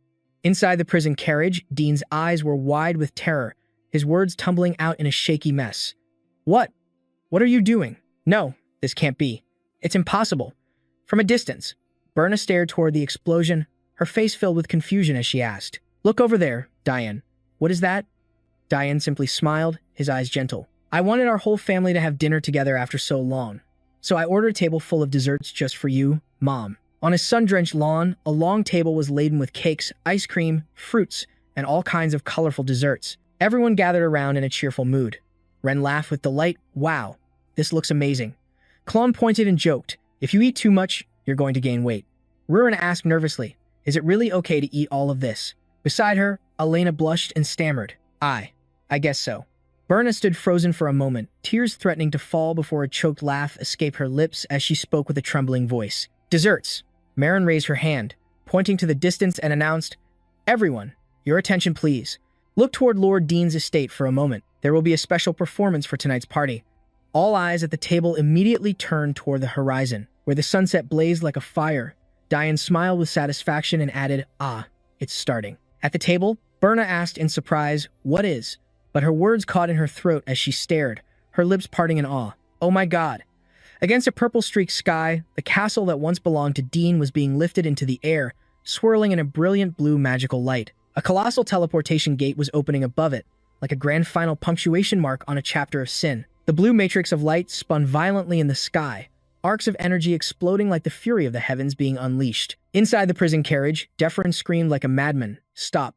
Inside the prison carriage, Dean's eyes were wide with terror, his words tumbling out in a shaky mess. What? What are you doing? No, this can't be. It's impossible. From a distance, Berna stared toward the explosion, her face filled with confusion as she asked, Look over there, Diane. What is that? Diane simply smiled, his eyes gentle. I wanted our whole family to have dinner together after so long, so I ordered a table full of desserts just for you, Mom. On a sun-drenched lawn, a long table was laden with cakes, ice cream, fruits, and all kinds of colorful desserts. Everyone gathered around in a cheerful mood. Ren laughed with delight. Wow, this looks amazing. Clone pointed and joked. If you eat too much, you're going to gain weight. Rurin asked nervously, Is it really okay to eat all of this? Beside her, Elena blushed and stammered. I guess so. Berna stood frozen for a moment, tears threatening to fall before a choked laugh escaped her lips as she spoke with a trembling voice. Desserts. Marin raised her hand, pointing to the distance and announced, Everyone, your attention please. Look toward Lord Dean's estate for a moment. There will be a special performance for tonight's party. All eyes at the table immediately turned toward the horizon, where the sunset blazed like a fire. Diane smiled with satisfaction and added, It's starting. At the table, Berna asked in surprise, What is? But her words caught in her throat as she stared, her lips parting in awe. Oh my God. Against a purple-streaked sky, the castle that once belonged to Dean was being lifted into the air, swirling in a brilliant blue magical light. A colossal teleportation gate was opening above it, like a grand final punctuation mark on a chapter of sin. The blue matrix of light spun violently in the sky, arcs of energy exploding like the fury of the heavens being unleashed. Inside the prison carriage, Dufresne screamed like a madman. Stop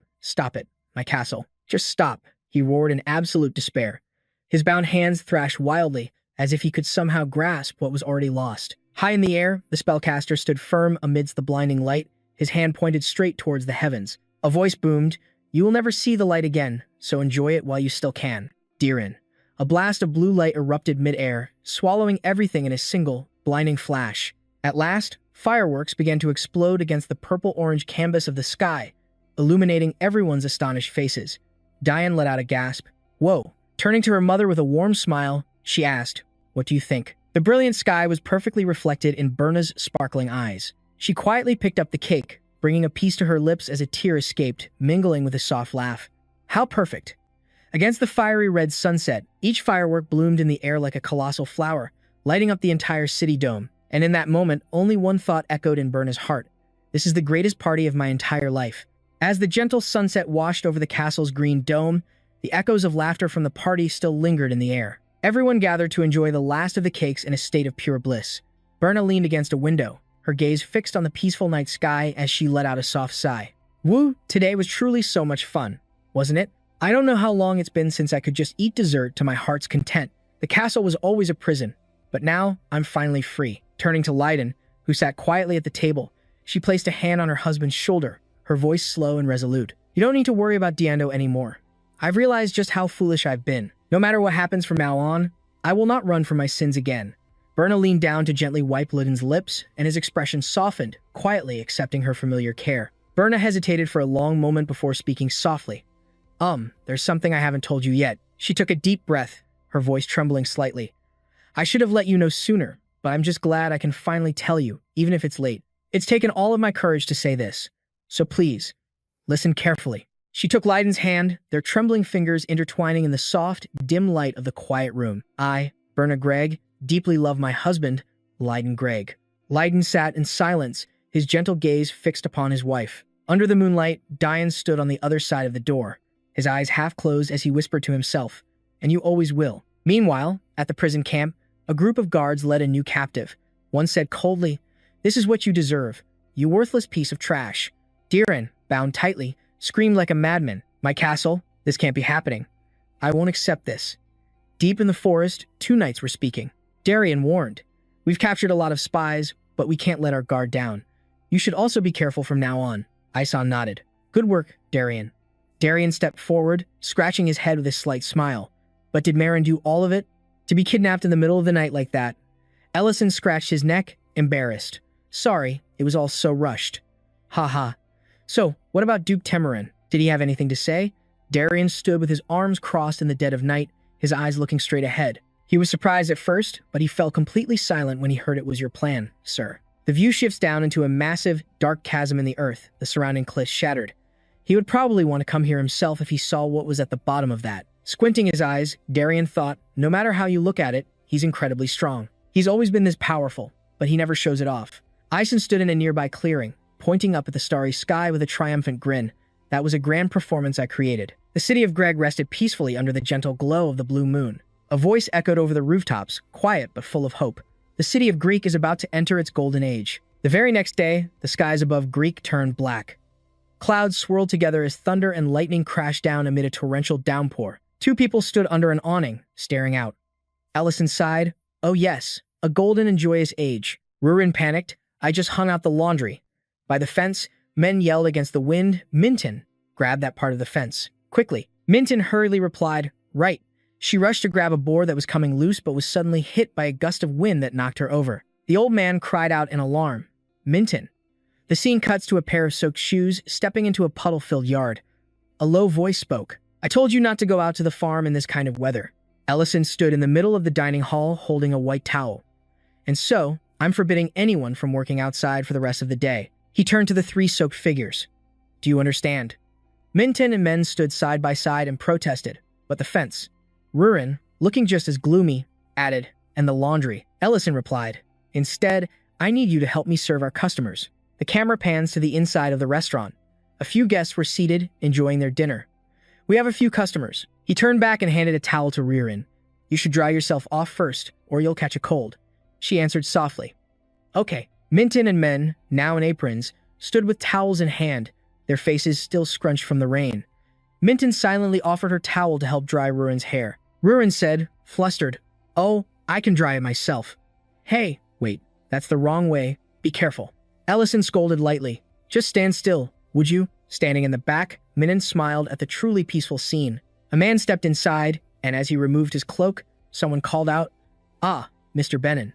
it, my castle. Just stop, he roared in absolute despair. His bound hands thrashed wildly, as if he could somehow grasp what was already lost. High in the air, the spellcaster stood firm amidst the blinding light, his hand pointed straight towards the heavens. A voice boomed, You will never see the light again, so enjoy it while you still can. Deerin. A blast of blue light erupted mid-air, swallowing everything in a single, blinding flash. At last, fireworks began to explode against the purple-orange canvas of the sky, illuminating everyone's astonished faces. Diane let out a gasp. Whoa. Turning to her mother with a warm smile, she asked, What do you think? The brilliant sky was perfectly reflected in Berna's sparkling eyes. She quietly picked up the cake, bringing a piece to her lips as a tear escaped, mingling with a soft laugh. How perfect. Against the fiery red sunset, each firework bloomed in the air like a colossal flower, lighting up the entire city dome. And in that moment, only one thought echoed in Berna's heart. This is the greatest party of my entire life. As the gentle sunset washed over the castle's green dome, the echoes of laughter from the party still lingered in the air. Everyone gathered to enjoy the last of the cakes in a state of pure bliss. Berna leaned against a window, her gaze fixed on the peaceful night sky as she let out a soft sigh. Woo, today was truly so much fun, wasn't it? I don't know how long it's been since I could just eat dessert to my heart's content. The castle was always a prison, but now I'm finally free. Turning to Leiden, who sat quietly at the table, she placed a hand on her husband's shoulder, her voice slow and resolute. You don't need to worry about Diando anymore. I've realized just how foolish I've been. No matter what happens from now on, I will not run from my sins again. Berna leaned down to gently wipe Leiden's lips, and his expression softened, quietly accepting her familiar care. Berna hesitated for a long moment before speaking softly. There's something I haven't told you yet. She took a deep breath, her voice trembling slightly. I should have let you know sooner, but I'm just glad I can finally tell you, even if it's late. It's taken all of my courage to say this. So please, listen carefully. She took Leiden's hand, their trembling fingers intertwining in the soft, dim light of the quiet room. I, Berna Gregg, deeply love my husband, Leiden Gregg. Leiden sat in silence, his gentle gaze fixed upon his wife. Under the moonlight, Dian stood on the other side of the door, his eyes half closed as he whispered to himself, "And you always will." Meanwhile, at the prison camp, a group of guards led a new captive. One said coldly, "This is what you deserve, you worthless piece of trash." Diren, bound tightly, screamed like a madman, "My castle? This can't be happening. I won't accept this." Deep in the forest, two knights were speaking. Darien warned, "We've captured a lot of spies, but we can't let our guard down. You should also be careful from now on." Isan nodded. "Good work, Darien." Darien stepped forward, scratching his head with a slight smile. "But did Marin do all of it? To be kidnapped in the middle of the night like that?" Ellison scratched his neck, embarrassed. "Sorry, it was all so rushed." "Ha ha. So, what about Duke Temarin? Did he have anything to say?" Darien stood with his arms crossed in the dead of night, his eyes looking straight ahead. He was surprised at first, but he fell completely silent when he heard it was your plan, sir. The view shifts down into a massive, dark chasm in the earth, the surrounding cliffs shattered. He would probably want to come here himself if he saw what was at the bottom of that. Squinting his eyes, Darien thought, no matter how you look at it, he's incredibly strong. He's always been this powerful, but he never shows it off. Ison stood in a nearby clearing, pointing up at the starry sky with a triumphant grin. "That was a grand performance I created." The city of Greg rested peacefully under the gentle glow of the blue moon. A voice echoed over the rooftops, quiet but full of hope. The city of Greek is about to enter its golden age. The very next day, the skies above Greek turned black. Clouds swirled together as thunder and lightning crashed down amid a torrential downpour. Two people stood under an awning, staring out. Ellison sighed, "Oh yes, a golden and joyous age." Rurin panicked, "I just hung out the laundry." By the fence, men yelled against the wind, "Minton, grab that part of the fence, quickly." Minton hurriedly replied, "Right." She rushed to grab a board that was coming loose but was suddenly hit by a gust of wind that knocked her over. The old man cried out in alarm, "Minton." The scene cuts to a pair of soaked shoes stepping into a puddle-filled yard. A low voice spoke, "I told you not to go out to the farm in this kind of weather." Ellison stood in the middle of the dining hall holding a white towel. "And so, I'm forbidding anyone from working outside for the rest of the day." He turned to the three soaked figures. "Do you understand?" Minton and men stood side by side and protested, but the fence. Rurin, looking just as gloomy, added, "And the laundry." Ellison replied, "Instead, I need you to help me serve our customers." The camera pans to the inside of the restaurant. A few guests were seated, enjoying their dinner. "We have a few customers." He turned back and handed a towel to Rurin. "You should dry yourself off first, or you'll catch a cold." She answered softly, "Okay." Minton and men, now in aprons, stood with towels in hand, their faces still scrunched from the rain. Minton silently offered her towel to help dry Rurin's hair. Rurin said, flustered, "Oh, I can dry it myself." "Hey, wait, that's the wrong way. Be careful." Ellison scolded lightly. "Just stand still, would you?" Standing in the back, Minton smiled at the truly peaceful scene. A man stepped inside, and as he removed his cloak, someone called out, "Ah, Mr. Benin.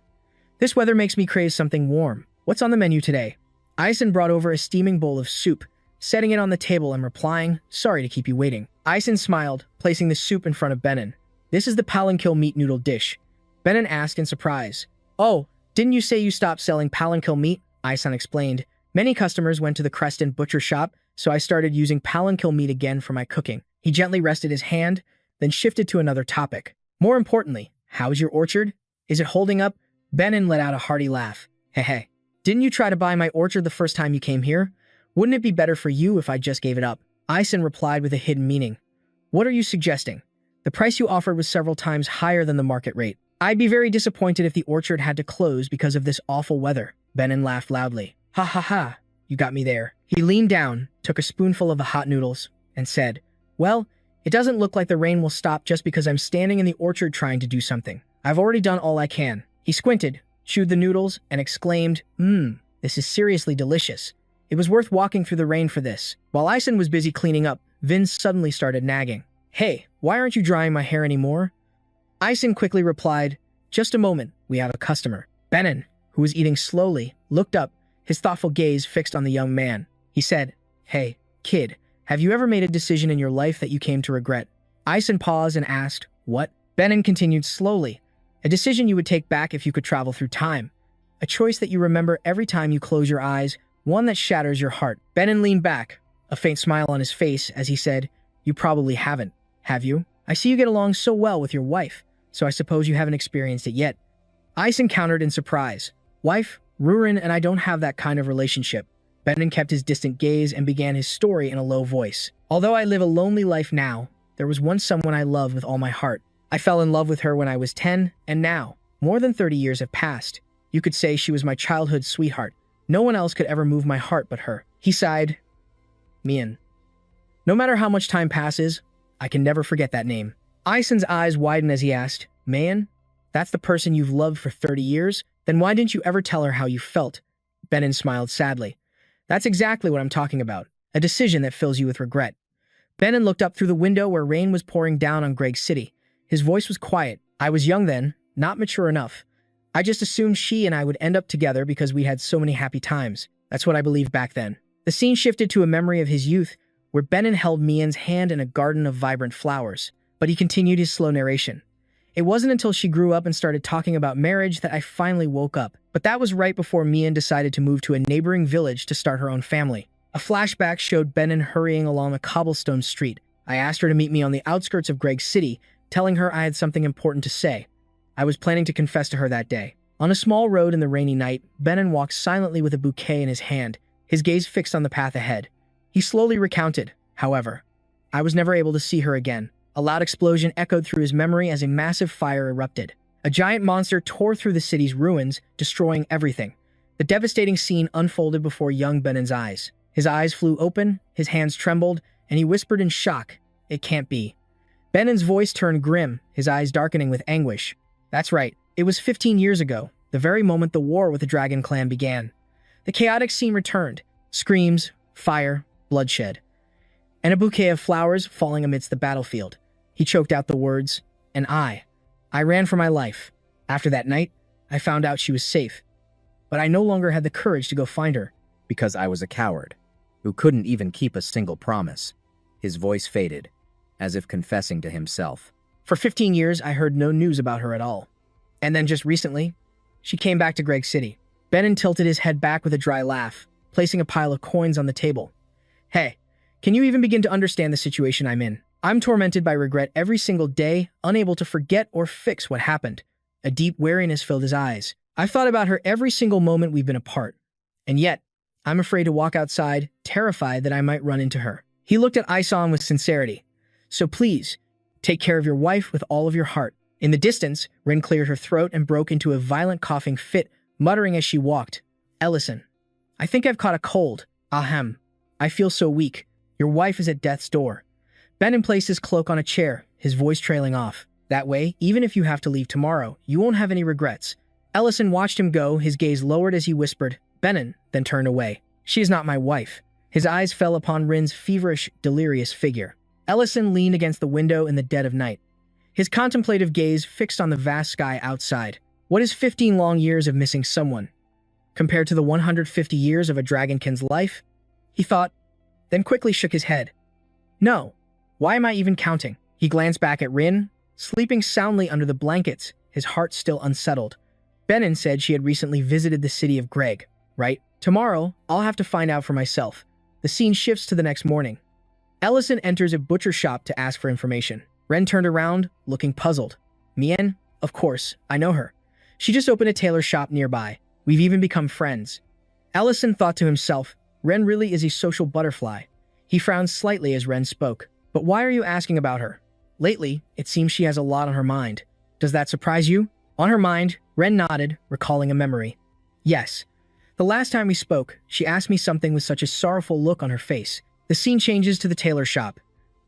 This weather makes me crave something warm. What's on the menu today?" Ison brought over a steaming bowl of soup, setting it on the table and replying, "Sorry to keep you waiting." Ison smiled, placing the soup in front of Benin. "This is the palanquil meat noodle dish." Benin asked in surprise, "Oh, didn't you say you stopped selling palanquil meat?" Ison explained, "Many customers went to the Creston butcher shop, so I started using palanquil meat again for my cooking." He gently rested his hand, then shifted to another topic. "More importantly, how's your orchard? Is it holding up?" Benin let out a hearty laugh. "Hey, didn't you try to buy my orchard the first time you came here? Wouldn't it be better for you if I just gave it up?" Ison replied with a hidden meaning. "What are you suggesting? The price you offered was several times higher than the market rate. I'd be very disappointed if the orchard had to close because of this awful weather." Benin laughed loudly. "Ha ha ha, you got me there." He leaned down, took a spoonful of the hot noodles, and said, "Well, it doesn't look like the rain will stop just because I'm standing in the orchard trying to do something. I've already done all I can." He squinted, chewed the noodles, and exclaimed, This is seriously delicious. It was worth walking through the rain for this." While Ison was busy cleaning up, Vince suddenly started nagging. "Hey, why aren't you drying my hair anymore?" Ison quickly replied, "Just a moment, we have a customer." Benin, who was eating slowly, looked up, his thoughtful gaze fixed on the young man. He said, "Hey, kid, have you ever made a decision in your life that you came to regret?" Ison paused and asked, "What?" Benin continued slowly, "A decision you would take back if you could travel through time. A choice that you remember every time you close your eyes, one that shatters your heart." Benin leaned back, a faint smile on his face as he said, "You probably haven't, have you? I see you get along so well with your wife, so I suppose you haven't experienced it yet." Ison countered in surprise, "Wife, Rurin and I don't have that kind of relationship." Benin kept his distant gaze and began his story in a low voice. Although I live a lonely life now, there was once someone I loved with all my heart. I fell in love with her when I was 10, and now, more than 30 years have passed. You could say she was my childhood sweetheart. No one else could ever move my heart but her. He sighed. Mian. No matter how much time passes, I can never forget that name. Isen's eyes widened as he asked, Man, that's the person you've loved for 30 years? Then why didn't you ever tell her how you felt? Benin smiled sadly. That's exactly what I'm talking about. A decision that fills you with regret. Benin looked up through the window where rain was pouring down on Greg's city. His voice was quiet. I was young then, not mature enough. I just assumed she and I would end up together because we had so many happy times. That's what I believed back then. The scene shifted to a memory of his youth, where Benin held Mian's hand in a garden of vibrant flowers. But he continued his slow narration. It wasn't until she grew up and started talking about marriage that I finally woke up. But that was right before Mian decided to move to a neighboring village to start her own family. A flashback showed Benin hurrying along a cobblestone street. I asked her to meet me on the outskirts of Greg's city, telling her I had something important to say. I was planning to confess to her that day. On a small road in the rainy night, Benin walked silently with a bouquet in his hand, his gaze fixed on the path ahead. He slowly recounted, however. I was never able to see her again. A loud explosion echoed through his memory as a massive fire erupted. A giant monster tore through the city's ruins, destroying everything. The devastating scene unfolded before young Benin's eyes. His eyes flew open, his hands trembled, and he whispered in shock, It can't be. Benin's voice turned grim, his eyes darkening with anguish. That's right, it was 15 years ago, the very moment the war with the Dragon Clan began. The chaotic scene returned. Screams, fire, bloodshed, and a bouquet of flowers falling amidst the battlefield. He choked out the words, and I ran for my life. After that night, I found out she was safe. But I no longer had the courage to go find her. Because I was a coward, who couldn't even keep a single promise. His voice faded, as if confessing to himself. For 15 years, I heard no news about her at all. And then just recently, she came back to Greg's city. Benin tilted his head back with a dry laugh, placing a pile of coins on the table. Hey, can you even begin to understand the situation I'm in? I'm tormented by regret every single day, unable to forget or fix what happened. A deep weariness filled his eyes. I've thought about her every single moment we've been apart. And yet, I'm afraid to walk outside, terrified that I might run into her. He looked at Isan with sincerity. So please, take care of your wife with all of your heart. In the distance, Rin cleared her throat and broke into a violent coughing fit, muttering as she walked. Ellison, I think I've caught a cold. Ahem. I feel so weak. Your wife is at death's door. Benin placed his cloak on a chair, his voice trailing off. That way, even if you have to leave tomorrow, you won't have any regrets. Ellison watched him go, his gaze lowered as he whispered, Benin, then turned away. She is not my wife. His eyes fell upon Rin's feverish, delirious figure. Ellison leaned against the window in the dead of night, his contemplative gaze fixed on the vast sky outside. What is 15 long years of missing someone, compared to the 150 years of a dragonkin's life? He thought, then quickly shook his head. No, why am I even counting? He glanced back at Rin, sleeping soundly under the blankets, his heart still unsettled. Benin said she had recently visited the city of Greg, right? Tomorrow, I'll have to find out for myself. The scene shifts to the next morning. Ellison enters a butcher shop to ask for information. Ren turned around, looking puzzled. Mien? Of course, I know her. She just opened a tailor shop nearby. We've even become friends. Ellison thought to himself, Ren really is a social butterfly. He frowned slightly as Ren spoke. But why are you asking about her? Lately, it seems she has a lot on her mind. Does that surprise you? On her mind, Ren nodded, recalling a memory. Yes. The last time we spoke, she asked me something with such a sorrowful look on her face. The scene changes to the tailor shop.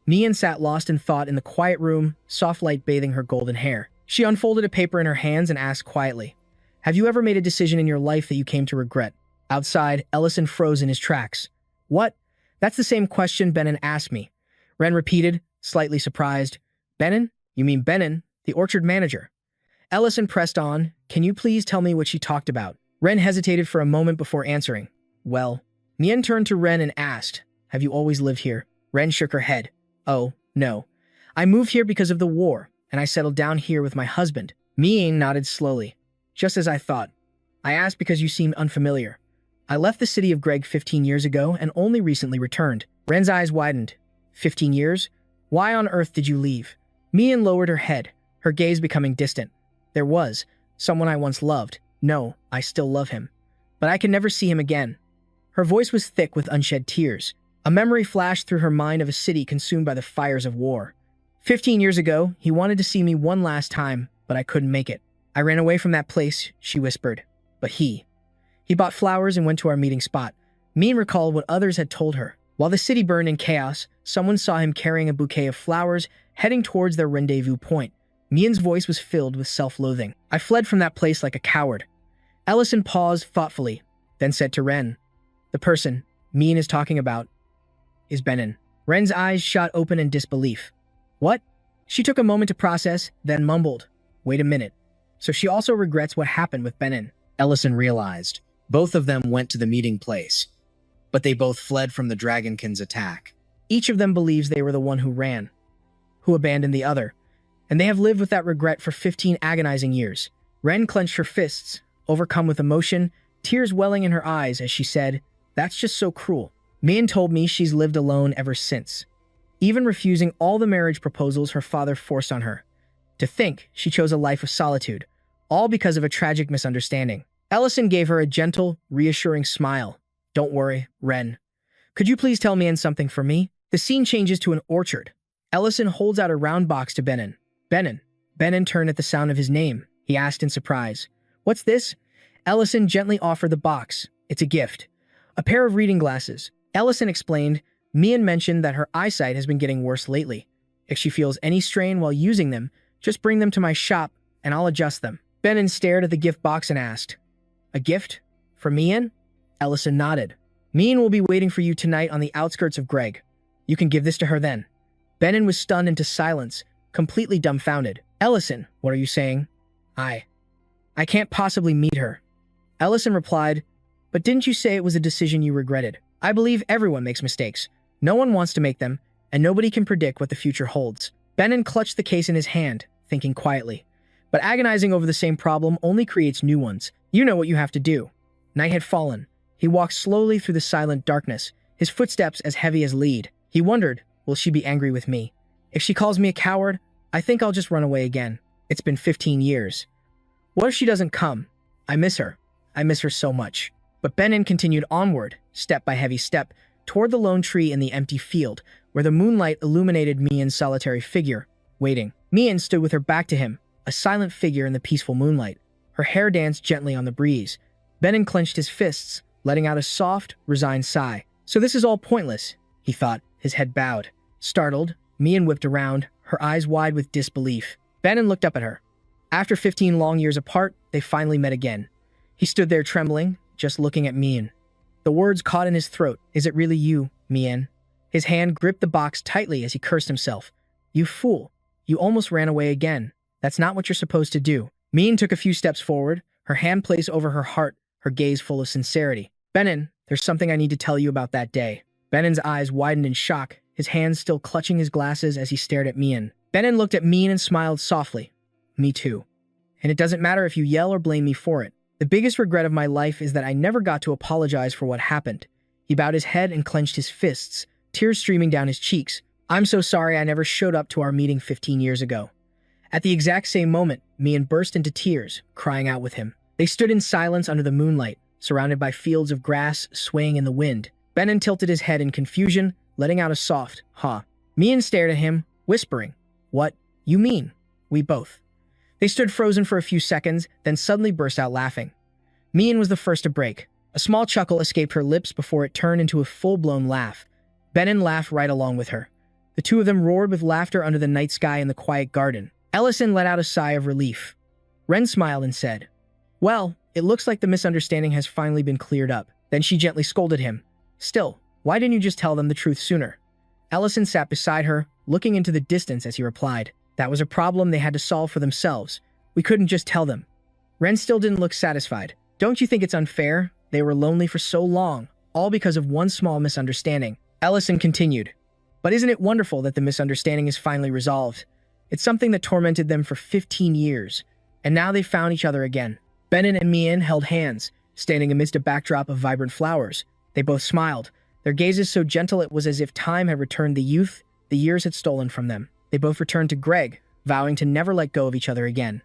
Mian sat lost in thought in the quiet room, soft light bathing her golden hair. She unfolded a paper in her hands and asked quietly, Have you ever made a decision in your life that you came to regret? Outside, Ellison froze in his tracks. What? That's the same question Benin asked me. Ren repeated, slightly surprised. Benin? You mean Benin, the orchard manager? Ellison pressed on. Can you please tell me what she talked about? Ren hesitated for a moment before answering. Well, Mian turned to Ren and asked, Have you always lived here? Ren shook her head. Oh, no. I moved here because of the war, and I settled down here with my husband. Mian nodded slowly. Just as I thought. I asked because you seemed unfamiliar. I left the city of Greg 15 years ago and only recently returned. Ren's eyes widened. 15 years? Why on earth did you leave? Mian lowered her head, her gaze becoming distant. There was someone I once loved. No, I still love him. But I can never see him again. Her voice was thick with unshed tears. A memory flashed through her mind of a city consumed by the fires of war. 15 years ago, he wanted to see me one last time, but I couldn't make it. I ran away from that place, she whispered. But he bought flowers and went to our meeting spot. Min recalled what others had told her. While the city burned in chaos, someone saw him carrying a bouquet of flowers, heading towards their rendezvous point. Mian's voice was filled with self-loathing. I fled from that place like a coward. Ellison paused thoughtfully, then said to Ren, "The person Mian is talking about is Benin." Ren's eyes shot open in disbelief. "What?" She took a moment to process, then mumbled, "Wait a minute. So she also regrets what happened with Benin." Ellison realized. Both of them went to the meeting place, but they both fled from the Dragonkins' attack. Each of them believes they were the one who ran, who abandoned the other, and they have lived with that regret for 15 agonizing years. Ren clenched her fists, overcome with emotion, tears welling in her eyes as she said, "That's just so cruel." Mian told me she's lived alone ever since, even refusing all the marriage proposals her father forced on her. To think she chose a life of solitude, all because of a tragic misunderstanding. Ellison gave her a gentle, reassuring smile. "Don't worry, Ren. Could you please tell Mian something for me?" The scene changes to an orchard. Ellison holds out a round box to Benin. "Benin." Benin turned at the sound of his name. He asked in surprise, "What's this?" Ellison gently offered the box. "It's a gift. A pair of reading glasses." Ellison explained, "Mian mentioned that her eyesight has been getting worse lately. If she feels any strain while using them, just bring them to my shop and I'll adjust them." Benin stared at the gift box and asked, "A gift? For Mian?" Ellison nodded. "Mian will be waiting for you tonight on the outskirts of Greg. You can give this to her then." Benin was stunned into silence, completely dumbfounded. "Ellison, what are you saying?" I can't possibly meet her." Ellison replied, "But didn't you say it was a decision you regretted? I believe everyone makes mistakes. No one wants to make them, and nobody can predict what the future holds." Benin clutched the case in his hand, thinking quietly. But agonizing over the same problem only creates new ones. You know what you have to do. Night had fallen. He walked slowly through the silent darkness, his footsteps as heavy as lead. He wondered, will she be angry with me? If she calls me a coward, I think I'll just run away again. It's been 15 years. What if she doesn't come? I miss her. I miss her so much. But Benin continued onward, step by heavy step, toward the lone tree in the empty field, where the moonlight illuminated Mian's solitary figure, waiting. Mian stood with her back to him, a silent figure in the peaceful moonlight. Her hair danced gently on the breeze. Benin clenched his fists, letting out a soft, resigned sigh. So this is all pointless, he thought, his head bowed. Startled, Mian whipped around, her eyes wide with disbelief. Benin looked up at her. After 15 long years apart, they finally met again. He stood there trembling, just looking at Mian. The words caught in his throat. "Is it really you, Mian?" His hand gripped the box tightly as he cursed himself. "You fool. You almost ran away again. That's not what you're supposed to do." Mian took a few steps forward, her hand placed over her heart, her gaze full of sincerity. "Benin, there's something I need to tell you about that day." Benin's eyes widened in shock, his hands still clutching his glasses as he stared at Mian. Benin looked at Mian and smiled softly. "Me too. And it doesn't matter if you yell or blame me for it. The biggest regret of my life is that I never got to apologize for what happened." He bowed his head and clenched his fists, tears streaming down his cheeks. "I'm so sorry I never showed up to our meeting 15 years ago." At the exact same moment, Mian burst into tears, crying out with him. They stood in silence under the moonlight, surrounded by fields of grass swaying in the wind. Benin tilted his head in confusion, letting out a soft, "Ha." Mian stared at him, whispering, "What? You mean? We both." They stood frozen for a few seconds, then suddenly burst out laughing. Mian was the first to break. A small chuckle escaped her lips before it turned into a full-blown laugh. Benin laughed right along with her. The two of them roared with laughter under the night sky in the quiet garden. Ellison let out a sigh of relief. Ren smiled and said, "Well, it looks like the misunderstanding has finally been cleared up." Then she gently scolded him. "Still, why didn't you just tell them the truth sooner?" Ellison sat beside her, looking into the distance as he replied, "That was a problem they had to solve for themselves. We couldn't just tell them." Ren still didn't look satisfied. "Don't you think it's unfair? They were lonely for so long, all because of one small misunderstanding." Ellison continued, "But isn't it wonderful that the misunderstanding is finally resolved? It's something that tormented them for 15 years, and now they found each other again." Benin and Mian held hands, standing amidst a backdrop of vibrant flowers. They both smiled, their gazes so gentle it was as if time had returned the youth the years had stolen from them. They both returned to Greg, vowing to never let go of each other again.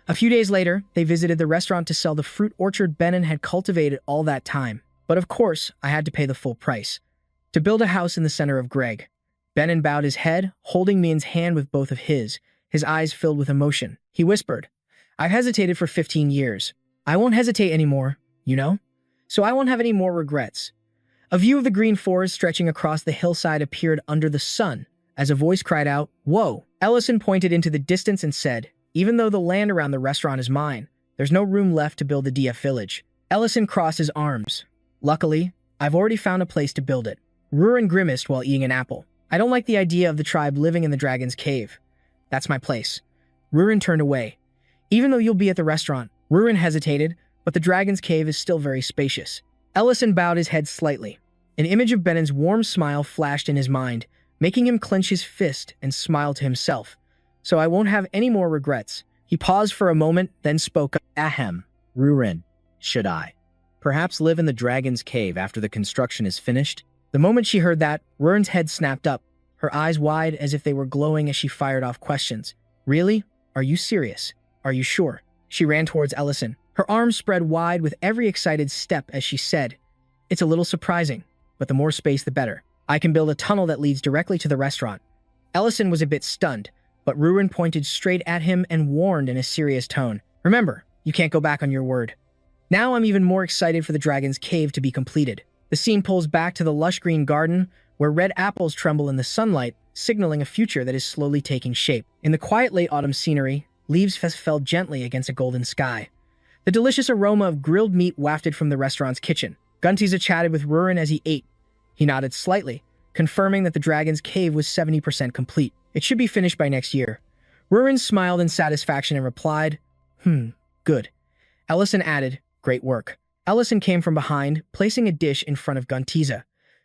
A few days later, they visited the restaurant to sell the fruit orchard Benin had cultivated all that time. But of course, I had to pay the full price. To build a house in the center of Greg. Benon bowed his head, holding Mian's hand with both of his eyes filled with emotion. He whispered, I've hesitated for 15 years. I won't hesitate anymore, you know? So I won't have any more regrets. A view of the green forest stretching across the hillside appeared under the sun, as a voice cried out, Whoa! Ellison pointed into the distance and said, Even though the land around the restaurant is mine, there's no room left to build the DF village. Ellison crossed his arms. Luckily, I've already found a place to build it. Rurin grimaced while eating an apple. I don't like the idea of the tribe living in the dragon's cave. That's my place. Rurin turned away. Even though you'll be at the restaurant, Rurin hesitated, but the dragon's cave is still very spacious. Ellison bowed his head slightly. An image of Benon's warm smile flashed in his mind, making him clench his fist and smile to himself. So I won't have any more regrets. He paused for a moment, then spoke up. Ahem, Rurin, should I perhaps live in the dragon's cave after the construction is finished? The moment she heard that, Rurin's head snapped up, her eyes wide as if they were glowing as she fired off questions. Really? Are you serious? Are you sure? She ran towards Ellison, her arms spread wide with every excited step as she said, It's a little surprising, but the more space the better. I can build a tunnel that leads directly to the restaurant. Ellison was a bit stunned, but Rurin pointed straight at him and warned in a serious tone, Remember, you can't go back on your word. Now I'm even more excited for the dragon's cave to be completed. The scene pulls back to the lush green garden, where red apples tremble in the sunlight, signaling a future that is slowly taking shape. In the quiet late autumn scenery, leaves fell gently against a golden sky. The delicious aroma of grilled meat wafted from the restaurant's kitchen. Guntiza chatted with Rurin as he ate. He nodded slightly, confirming that the dragon's cave was 70% complete. It should be finished by next year. Rurin smiled in satisfaction and replied, Good. Ellison added, Great work. Ellison came from behind, placing a dish in front of Guntiza.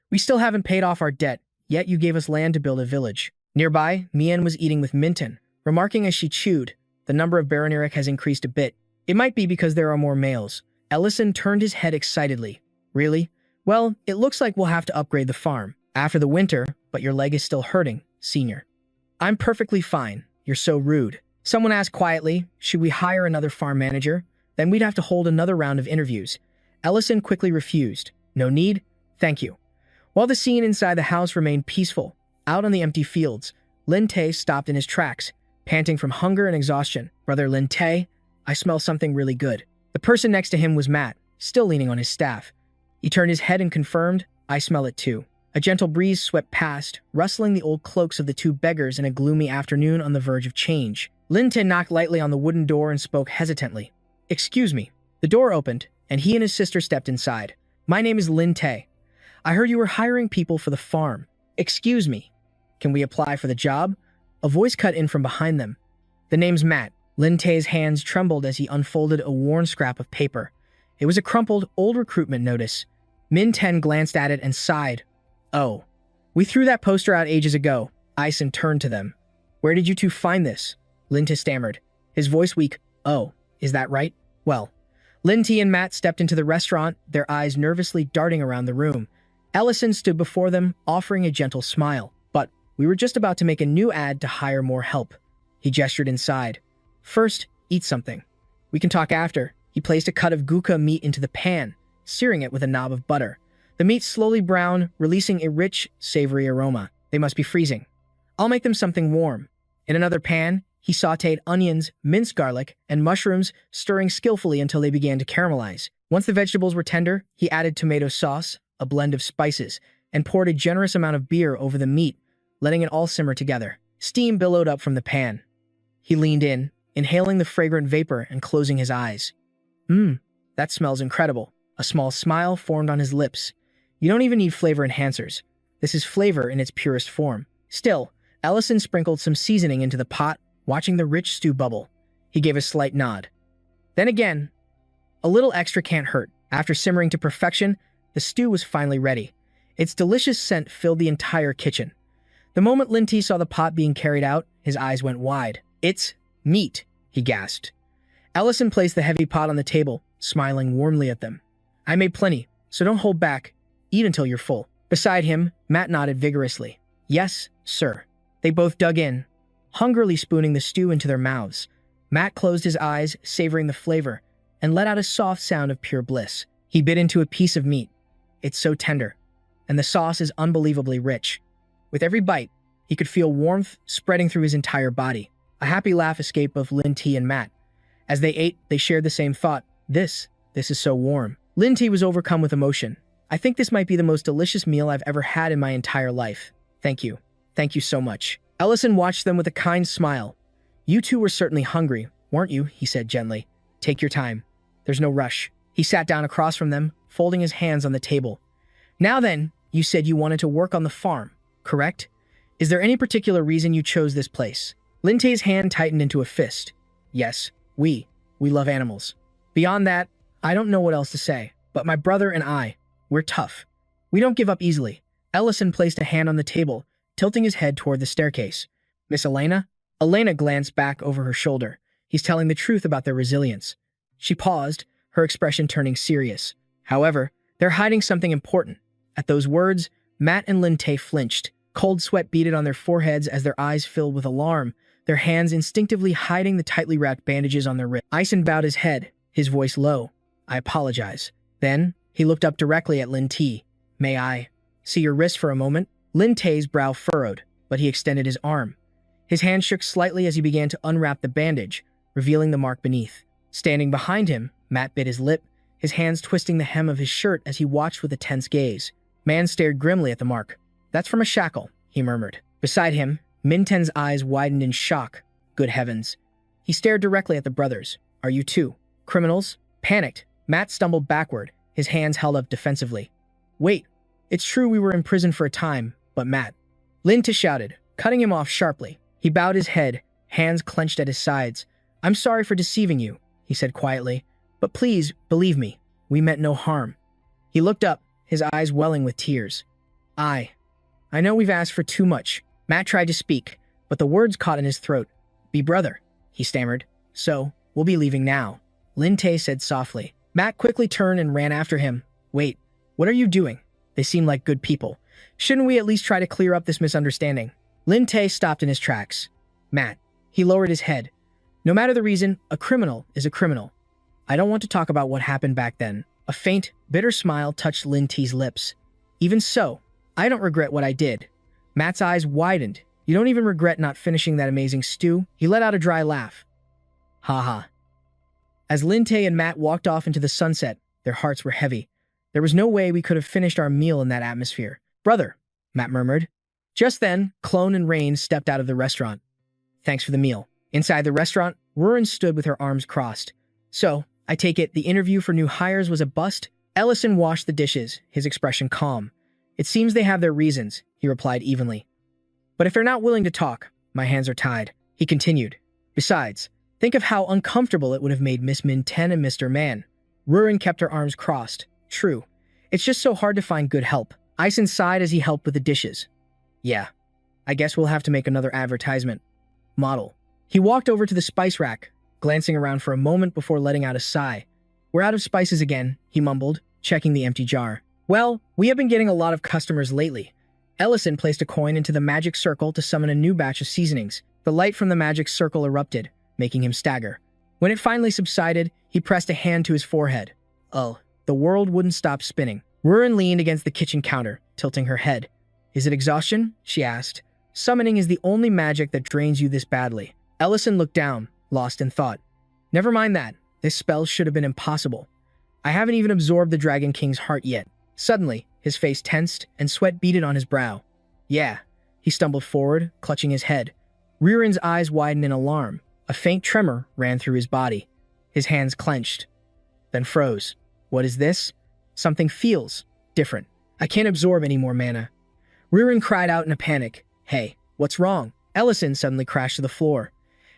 We still haven't paid off our debt, yet you gave us land to build a village. Nearby, Mian was eating with Minton, remarking as she chewed, the number of Baroneric has increased a bit. It might be because there are more males. Ellison turned his head excitedly. Really? Well, it looks like we'll have to upgrade the farm. After the winter, but your leg is still hurting, senior. I'm perfectly fine. You're so rude. Someone asked quietly, should we hire another farm manager? Then we'd have to hold another round of interviews. Ellison quickly refused. No need, thank you. While the scene inside the house remained peaceful, out on the empty fields, Lin Tae stopped in his tracks, panting from hunger and exhaustion. Brother Lin Tae, I smell something really good. The person next to him was Matt, still leaning on his staff. He turned his head and confirmed, I smell it too. A gentle breeze swept past, rustling the old cloaks of the two beggars in a gloomy afternoon on the verge of change. Lin Tae knocked lightly on the wooden door and spoke hesitantly. Excuse me. The door opened, and he and his sister stepped inside. My name is Lin Tae. I heard you were hiring people for the farm. Excuse me. Can we apply for the job? A voice cut in from behind them. The name's Matt. Lin Tae's hands trembled as he unfolded a worn scrap of paper. It was a crumpled, old recruitment notice. Min Ten glanced at it and sighed. Oh. We threw that poster out ages ago. Ison turned to them. Where did you two find this? Lin Tae stammered, his voice weak. Oh, is that right? Well. Lin Tae and Matt stepped into the restaurant, their eyes nervously darting around the room. Ellison stood before them, offering a gentle smile. But we were just about to make a new ad to hire more help. He gestured inside. First, eat something. We can talk after. He placed a cut of guka meat into the pan, searing it with a knob of butter. The meat slowly browned, releasing a rich, savory aroma. They must be freezing. I'll make them something warm. In another pan, he sautéed onions, minced garlic, and mushrooms, stirring skillfully until they began to caramelize. Once the vegetables were tender, he added tomato sauce, a blend of spices, and poured a generous amount of beer over the meat, letting it all simmer together. Steam billowed up from the pan. He leaned in, inhaling the fragrant vapor and closing his eyes. That smells incredible. A small smile formed on his lips. You don't even need flavor enhancers. This is flavor in its purest form. Still, Ellison sprinkled some seasoning into the pot, watching the rich stew bubble. He gave a slight nod. Then again, a little extra can't hurt. After simmering to perfection, the stew was finally ready. Its delicious scent filled the entire kitchen. The moment Lin Tae saw the pot being carried out, his eyes went wide. It's meat, he gasped. Ellison placed the heavy pot on the table, smiling warmly at them. I made plenty, so don't hold back. Eat until you're full. Beside him, Matt nodded vigorously. Yes, sir. They both dug in, hungrily spooning the stew into their mouths. Matt closed his eyes, savoring the flavor, and let out a soft sound of pure bliss. He bit into a piece of meat, It's so tender, and the sauce is unbelievably rich. With every bite, he could feel warmth spreading through his entire body. A happy laugh escaped both Lin T and Matt. As they ate, they shared the same thought. This is so warm. Lin T was overcome with emotion. I think this might be the most delicious meal I've ever had in my entire life. Thank you. Thank you so much. Ellison watched them with a kind smile. You two were certainly hungry, weren't you? He said gently. Take your time. There's no rush. He sat down across from them, folding his hands on the table. Now then, you said you wanted to work on the farm, correct? Is there any particular reason you chose this place? Lin Tae's hand tightened into a fist. Yes, we love animals. Beyond that, I don't know what else to say, but my brother and I, we're tough. We don't give up easily. Ellison placed a hand on the table, tilting his head toward the staircase. Miss Elena? Elena glanced back over her shoulder. He's telling the truth about their resilience. She paused, her expression turning serious. However, they're hiding something important. At those words, Matt and Lin Tae flinched. Cold sweat beaded on their foreheads as their eyes filled with alarm, their hands instinctively hiding the tightly wrapped bandages on their wrists. Ison bowed his head, his voice low. I apologize. Then, he looked up directly at Lin Tae. May I see your wrist for a moment? Lin Tae's brow furrowed, but he extended his arm. His hand shook slightly as he began to unwrap the bandage, revealing the mark beneath. Standing behind him, Matt bit his lip, his hands twisting the hem of his shirt as he watched with a tense gaze. Man stared grimly at the mark. That's from a shackle, he murmured. Beside him, Minten's eyes widened in shock. Good heavens. He stared directly at the brothers. Are you two criminals? Panicked, Matt stumbled backward, his hands held up defensively. Wait, it's true we were in prison for a time, but Matt. Lin Tae shouted, cutting him off sharply. He bowed his head, hands clenched at his sides. I'm sorry for deceiving you, he said quietly, but please, believe me, we meant no harm. He looked up, his eyes welling with tears. I know we've asked for too much. Matt tried to speak, but the words caught in his throat. Be brother, he stammered. So, we'll be leaving now, Lin Tae said softly. Matt quickly turned and ran after him. Wait, what are you doing? They seem like good people. Shouldn't we at least try to clear up this misunderstanding? Lin Tae stopped in his tracks. Matt. He lowered his head. No matter the reason, a criminal is a criminal. I don't want to talk about what happened back then. A faint, bitter smile touched Lin Tae's lips. Even so, I don't regret what I did. Matt's eyes widened. You don't even regret not finishing that amazing stew? He let out a dry laugh. Ha ha. As Lin Tae and Matt walked off into the sunset, their hearts were heavy. There was no way we could have finished our meal in that atmosphere. Brother, Matt murmured. Just then, Clone and Rain stepped out of the restaurant. Thanks for the meal. Inside the restaurant, Rurin stood with her arms crossed. So, I take it the interview for new hires was a bust? Ellison washed the dishes, his expression calm. It seems they have their reasons, he replied evenly. But if they're not willing to talk, my hands are tied. He continued. Besides, think of how uncomfortable it would have made Miss Min 10 and Mr. Man. Rurin kept her arms crossed. True. It's just so hard to find good help. Ison sighed as he helped with the dishes. Yeah, I guess we'll have to make another advertisement. Model. He walked over to the spice rack, glancing around for a moment before letting out a sigh. We're out of spices again, he mumbled, checking the empty jar. Well, we have been getting a lot of customers lately. Ellison placed a coin into the magic circle to summon a new batch of seasonings. The light from the magic circle erupted, making him stagger. When it finally subsided, he pressed a hand to his forehead. Oh, the world wouldn't stop spinning. Rurin leaned against the kitchen counter, tilting her head. Is it exhaustion? She asked. Summoning is the only magic that drains you this badly. Ellison looked down, lost in thought. Never mind that. This spell should have been impossible. I haven't even absorbed the Dragon King's heart yet. Suddenly, his face tensed and sweat beaded on his brow. Yeah. He stumbled forward, clutching his head. Rurin's eyes widened in alarm. A faint tremor ran through his body. His hands clenched, then froze. What is this? Something feels different. I can't absorb any more mana. Rurin cried out in a panic. Hey, what's wrong? Ellison suddenly crashed to the floor.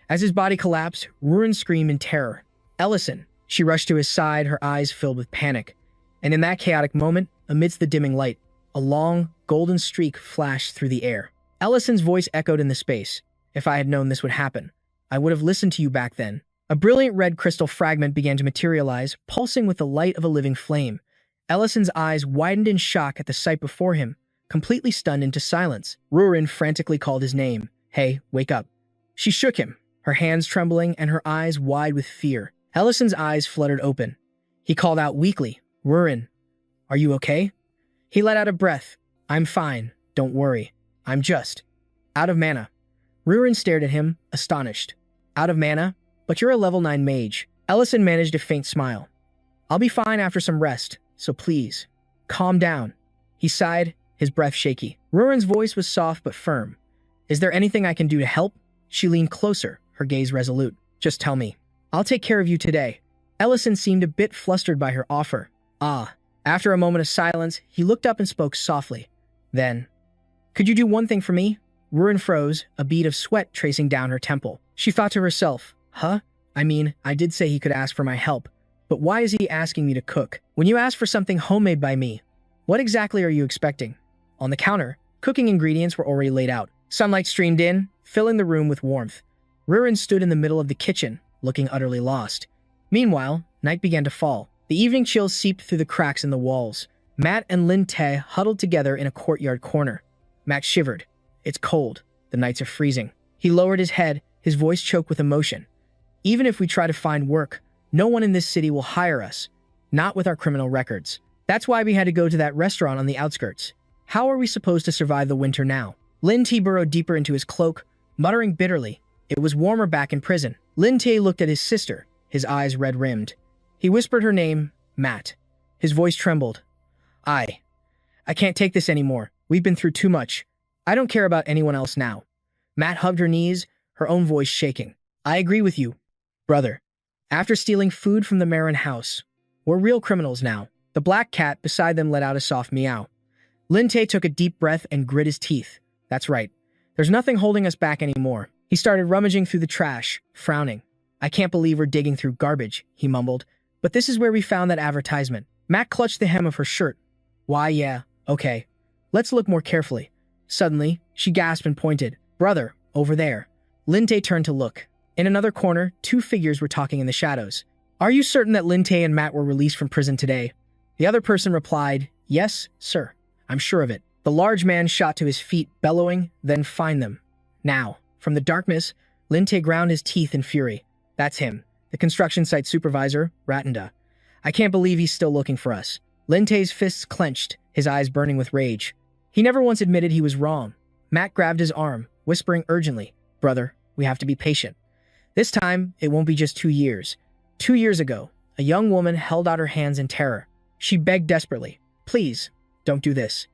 As his body collapsed, Rurin screamed in terror. Ellison. She rushed to his side, her eyes filled with panic. And in that chaotic moment, amidst the dimming light, a long, golden streak flashed through the air. Ellison's voice echoed in the space. If I had known this would happen, I would have listened to you back then. A brilliant red crystal fragment began to materialize, pulsing with the light of a living flame. Ellison's eyes widened in shock at the sight before him, completely stunned into silence. Rurin frantically called his name. Hey, wake up. She shook him, her hands trembling and her eyes wide with fear. Ellison's eyes fluttered open. He called out weakly, Rurin, are you okay? He let out a breath. I'm fine. Don't worry. I'm just out of mana. Rurin stared at him, astonished. Out of mana? But you're a level 9 mage. Ellison managed a faint smile. I'll be fine after some rest, so please, calm down. He sighed, his breath shaky. Rurin's voice was soft but firm. Is there anything I can do to help? She leaned closer, her gaze resolute. Just tell me. I'll take care of you today. Ellison seemed a bit flustered by her offer. Ah. After a moment of silence, he looked up and spoke softly. Then, could you do one thing for me? Rurin froze, a bead of sweat tracing down her temple. She thought to herself, huh? I mean, I did say he could ask for my help, but why is he asking me to cook? When you ask for something homemade by me, what exactly are you expecting? On the counter, cooking ingredients were already laid out. Sunlight streamed in, filling the room with warmth. Rurin stood in the middle of the kitchen, looking utterly lost. Meanwhile, night began to fall. The evening chills seeped through the cracks in the walls. Matt and Lin Tae huddled together in a courtyard corner. Matt shivered. It's cold. The nights are freezing. He lowered his head, his voice choked with emotion. Even if we try to find work, no one in this city will hire us. Not with our criminal records. That's why we had to go to that restaurant on the outskirts. How are we supposed to survive the winter now? Lin Tae burrowed deeper into his cloak, muttering bitterly. It was warmer back in prison. Lin Tae looked at his sister, his eyes red-rimmed. He whispered her name, Matt. His voice trembled. I can't take this anymore. We've been through too much. I don't care about anyone else now. Matt hugged her knees, her own voice shaking. I agree with you, brother. After stealing food from the Marin house, we're real criminals now. The black cat beside them let out a soft meow. Lin Tae took a deep breath and grit his teeth. That's right. There's nothing holding us back anymore. He started rummaging through the trash, frowning. I can't believe we're digging through garbage, he mumbled. But this is where we found that advertisement. Matt clutched the hem of her shirt. Why, yeah, okay. Let's look more carefully. Suddenly, she gasped and pointed. Brother, over there. Lin Tae turned to look. In another corner, two figures were talking in the shadows. Are you certain that Lin Tae and Matt were released from prison today? The other person replied, Yes, sir. I'm sure of it. The large man shot to his feet, bellowing, Then find them. Now. From the darkness, Lin Tae ground his teeth in fury. That's him. The construction site supervisor, Ratanda. I can't believe he's still looking for us. Lin Tae's fists clenched, his eyes burning with rage. He never once admitted he was wrong. Matt grabbed his arm, whispering urgently, Brother, we have to be patient. This time, it won't be just 2 years. 2 years ago, a young woman held out her hands in terror. She begged desperately, Please, don't do this.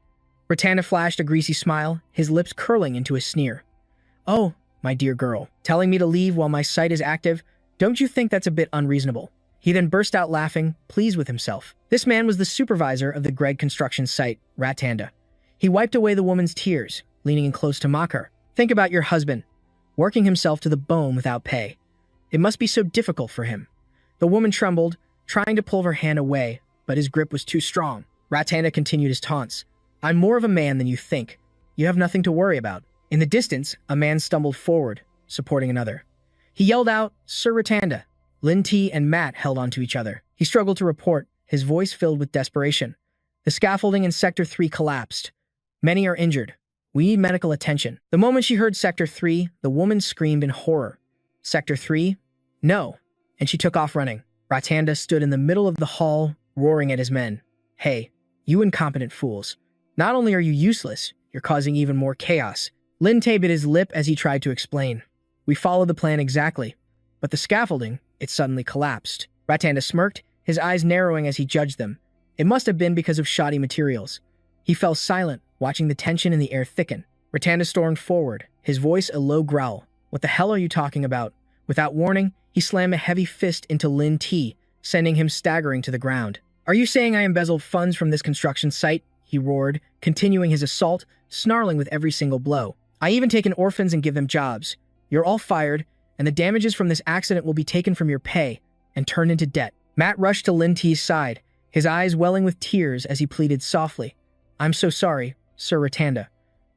Ratanda flashed a greasy smile, his lips curling into a sneer. Oh, my dear girl, telling me to leave while my sight is active? Don't you think that's a bit unreasonable? He then burst out laughing, pleased with himself. This man was the supervisor of the Greg construction site, Ratanda. He wiped away the woman's tears, leaning in close to mock her. Think about your husband, working himself to the bone without pay. It must be so difficult for him. The woman trembled, trying to pull her hand away, but his grip was too strong. Ratanda continued his taunts. I'm more of a man than you think. You have nothing to worry about. In the distance, a man stumbled forward, supporting another. He yelled out, Sir Ratanda. Lin Tae and Matt held onto each other. He struggled to report, his voice filled with desperation. The scaffolding in Sector 3 collapsed. Many are injured. We need medical attention. The moment she heard Sector 3, the woman screamed in horror. Sector 3? No. And she took off running. Ratanda stood in the middle of the hall, roaring at his men. Hey, you incompetent fools. Not only are you useless, you're causing even more chaos. Lin Tae bit his lip as he tried to explain. We followed the plan exactly. But the scaffolding, it suddenly collapsed. Ratanda smirked, his eyes narrowing as he judged them. It must have been because of shoddy materials. He fell silent, watching the tension in the air thicken. Ratanda stormed forward, his voice a low growl. What the hell are you talking about? Without warning, he slammed a heavy fist into Lin Tae, sending him staggering to the ground. Are you saying I embezzled funds from this construction site? He roared, continuing his assault, snarling with every single blow. I even taken orphans and give them jobs. You're all fired, and the damages from this accident will be taken from your pay and turned into debt. Matt rushed to Lin Tae's side, his eyes welling with tears as he pleaded softly. I'm so sorry, Sir Ratanda.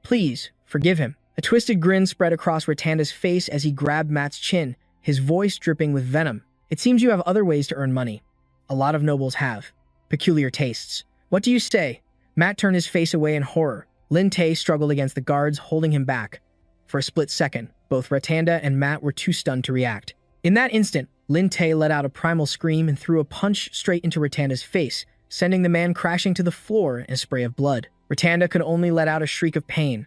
Please, forgive him. A twisted grin spread across Ratanda's face as he grabbed Matt's chin, his voice dripping with venom. It seems you have other ways to earn money. A lot of nobles have. Peculiar tastes. What do you say? Matt turned his face away in horror. Lin Tae struggled against the guards, holding him back. For a split second, both Ratanda and Matt were too stunned to react. In that instant, Lin Tae let out a primal scream and threw a punch straight into Ratanda's face, sending the man crashing to the floor in a spray of blood. Ratanda could only let out a shriek of pain.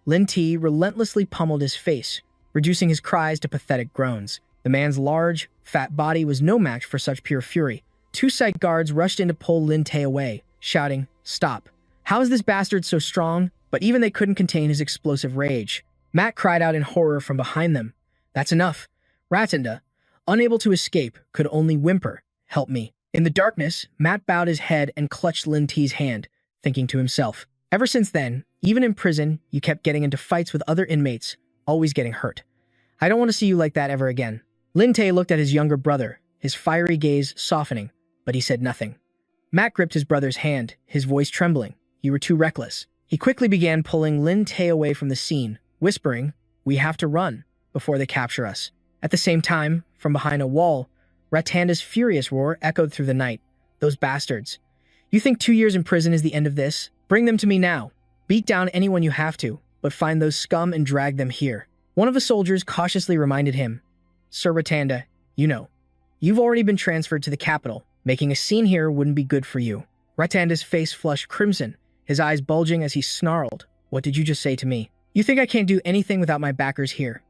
Lin Ti relentlessly pummeled his face, reducing his cries to pathetic groans. The man's large, fat body was no match for such pure fury. Two sight guards rushed in to pull Lin Ti away, shouting, "Stop! How is this bastard so strong?" But even they couldn't contain his explosive rage. Matt cried out in horror from behind them. "That's enough." Ratanda, unable to escape, could only whimper, "Help me." In the darkness, Matt bowed his head and clutched Lin Ti's hand, thinking to himself, "Ever since then, even in prison, you kept getting into fights with other inmates, always getting hurt. I don't want to see you like that ever again." Lin Ti looked at his younger brother, his fiery gaze softening, but he said nothing. Matt gripped his brother's hand, his voice trembling. "You were too reckless." He quickly began pulling Lin Ti away from the scene, whispering, "We have to run before they capture us." At the same time, from behind a wall, Ratanda's furious roar echoed through the night. "Those bastards. You think 2 years in prison is the end of this? Bring them to me now. Beat down anyone you have to, but find those scum and drag them here." One of the soldiers cautiously reminded him, "Sir Ratanda, you know, you've already been transferred to the capital. Making a scene here wouldn't be good for you." Ratanda's face flushed crimson, his eyes bulging as he snarled, "What did you just say to me? You think I can't do anything without my backers here?"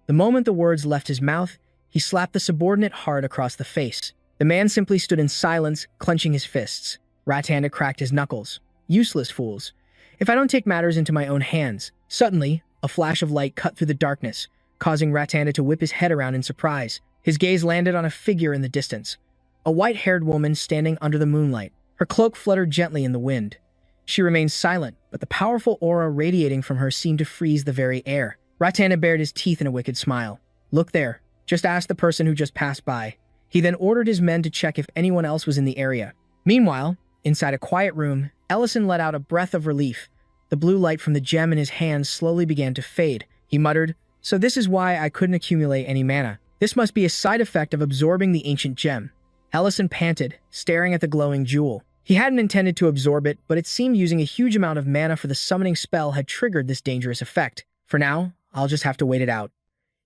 The moment the words left his mouth, he slapped the subordinate hard across the face. The man simply stood in silence, clenching his fists. Ratanda cracked his knuckles. "Useless fools. If I don't take matters into my own hands." Suddenly, a flash of light cut through the darkness, causing Ratanda to whip his head around in surprise. His gaze landed on a figure in the distance. A white-haired woman standing under the moonlight. Her cloak fluttered gently in the wind. She remained silent, but the powerful aura radiating from her seemed to freeze the very air. Ratanda bared his teeth in a wicked smile. "Look there. Just ask the person who just passed by." He then ordered his men to check if anyone else was in the area. Meanwhile, inside a quiet room, Ellison let out a breath of relief. The blue light from the gem in his hands slowly began to fade. He muttered, "So this is why I couldn't accumulate any mana. This must be a side effect of absorbing the ancient gem." Ellison panted, staring at the glowing jewel. He hadn't intended to absorb it, but it seemed using a huge amount of mana for the summoning spell had triggered this dangerous effect. "For now, I'll just have to wait it out."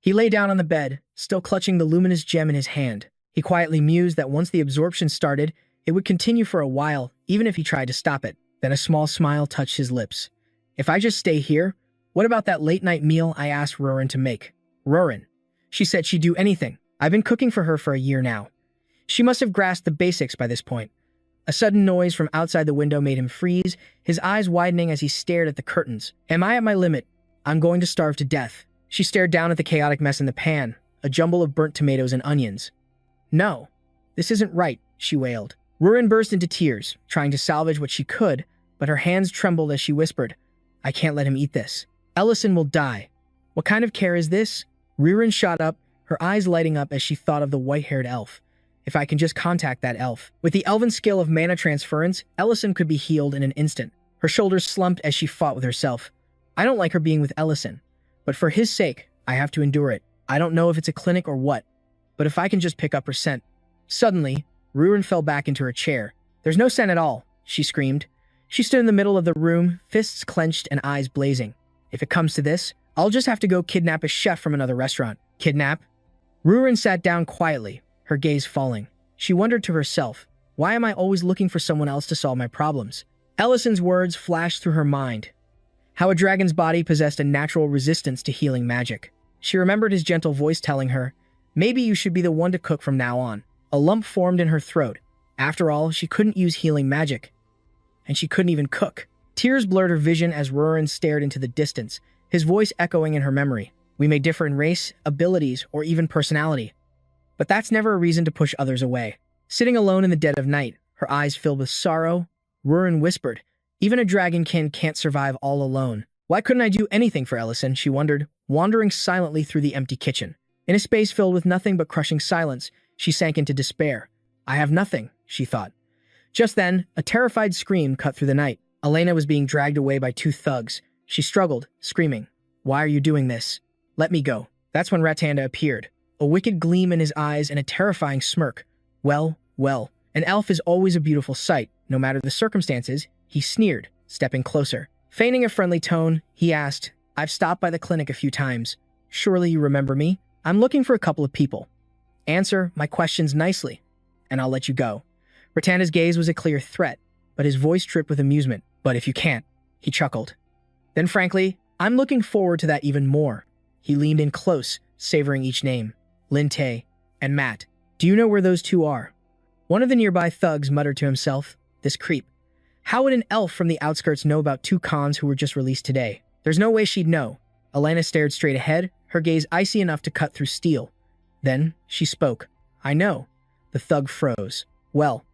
He lay down on the bed, still clutching the luminous gem in his hand. He quietly mused that once the absorption started, it would continue for a while, even if he tried to stop it. Then a small smile touched his lips. "If I just stay here, what about that late-night meal I asked Rurin to make?" "Rurin. She said she'd do anything. I've been cooking for her for a year now." She must have grasped the basics by this point. A sudden noise from outside the window made him freeze, his eyes widening as he stared at the curtains. "Am I at my limit? I'm going to starve to death." She stared down at the chaotic mess in the pan, a jumble of burnt tomatoes and onions. "No, this isn't right," she wailed. Rurin burst into tears, trying to salvage what she could, but her hands trembled as she whispered, "I can't let him eat this. Ellison will die." "What kind of care is this?" Rurin shot up, her eyes lighting up as she thought of the white-haired elf. "If I can just contact that elf." With the elven skill of mana transference, Ellison could be healed in an instant. Her shoulders slumped as she fought with herself. "I don't like her being with Ellison, but for his sake, I have to endure it. I don't know if it's a clinic or what, but if I can just pick up her scent." Suddenly, Rurin fell back into her chair. "There's no scent at all," she screamed. She stood in the middle of the room, fists clenched and eyes blazing. "If it comes to this, I'll just have to go kidnap a chef from another restaurant." "Kidnap?" Rurin sat down quietly, her gaze falling. She wondered to herself, why am I always looking for someone else to solve my problems? Ellison's words flashed through her mind. How a dragon's body possessed a natural resistance to healing magic. She remembered his gentle voice telling her, "Maybe you should be the one to cook from now on." A lump formed in her throat. After all, she couldn't use healing magic. And she couldn't even cook. Tears blurred her vision as Rurin stared into the distance, his voice echoing in her memory. "We may differ in race, abilities, or even personality. But that's never a reason to push others away." Sitting alone in the dead of night, her eyes filled with sorrow, Rurin whispered, "Even a dragonkin can't survive all alone." Why couldn't I do anything for Ellison, she wondered, wandering silently through the empty kitchen. In a space filled with nothing but crushing silence, she sank into despair. "I have nothing," she thought. Just then, a terrified scream cut through the night. Elena was being dragged away by two thugs. She struggled, screaming, "Why are you doing this? Let me go." That's when Ratanda appeared, a wicked gleam in his eyes and a terrifying smirk. Well, an elf is always a beautiful sight, no matter the circumstances," he sneered, stepping closer. Feigning a friendly tone, he asked, "I've stopped by the clinic a few times. Surely you remember me? I'm looking for a couple of people. Answer my questions nicely, and I'll let you go." Ratanda's gaze was a clear threat, but his voice dripped with amusement. But if you can't, he chuckled. Then frankly, I'm looking forward to that even more. He leaned in close, savoring each name. Lin-Tae and Matt. Do you know where those two are? One of the nearby thugs muttered to himself. This creep. How would an elf from the outskirts know about two cons who were just released today? There's no way she'd know. Elena stared straight ahead, her gaze icy enough to cut through steel. Then she spoke. I know. The thug froze. Well,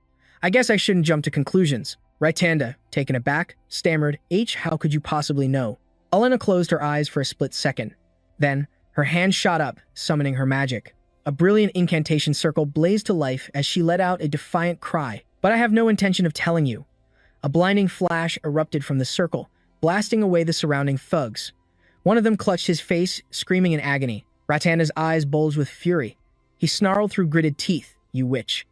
I guess I shouldn't jump to conclusions. Raitanda, taken aback, stammered, how could you possibly know? Elena closed her eyes for a split second. Then, her hand shot up, summoning her magic. A brilliant incantation circle blazed to life as she let out a defiant cry. But I have no intention of telling you. A blinding flash erupted from the circle, blasting away the surrounding thugs. One of them clutched his face, screaming in agony. Ratanda's eyes bulged with fury. He snarled through gritted teeth, you witch.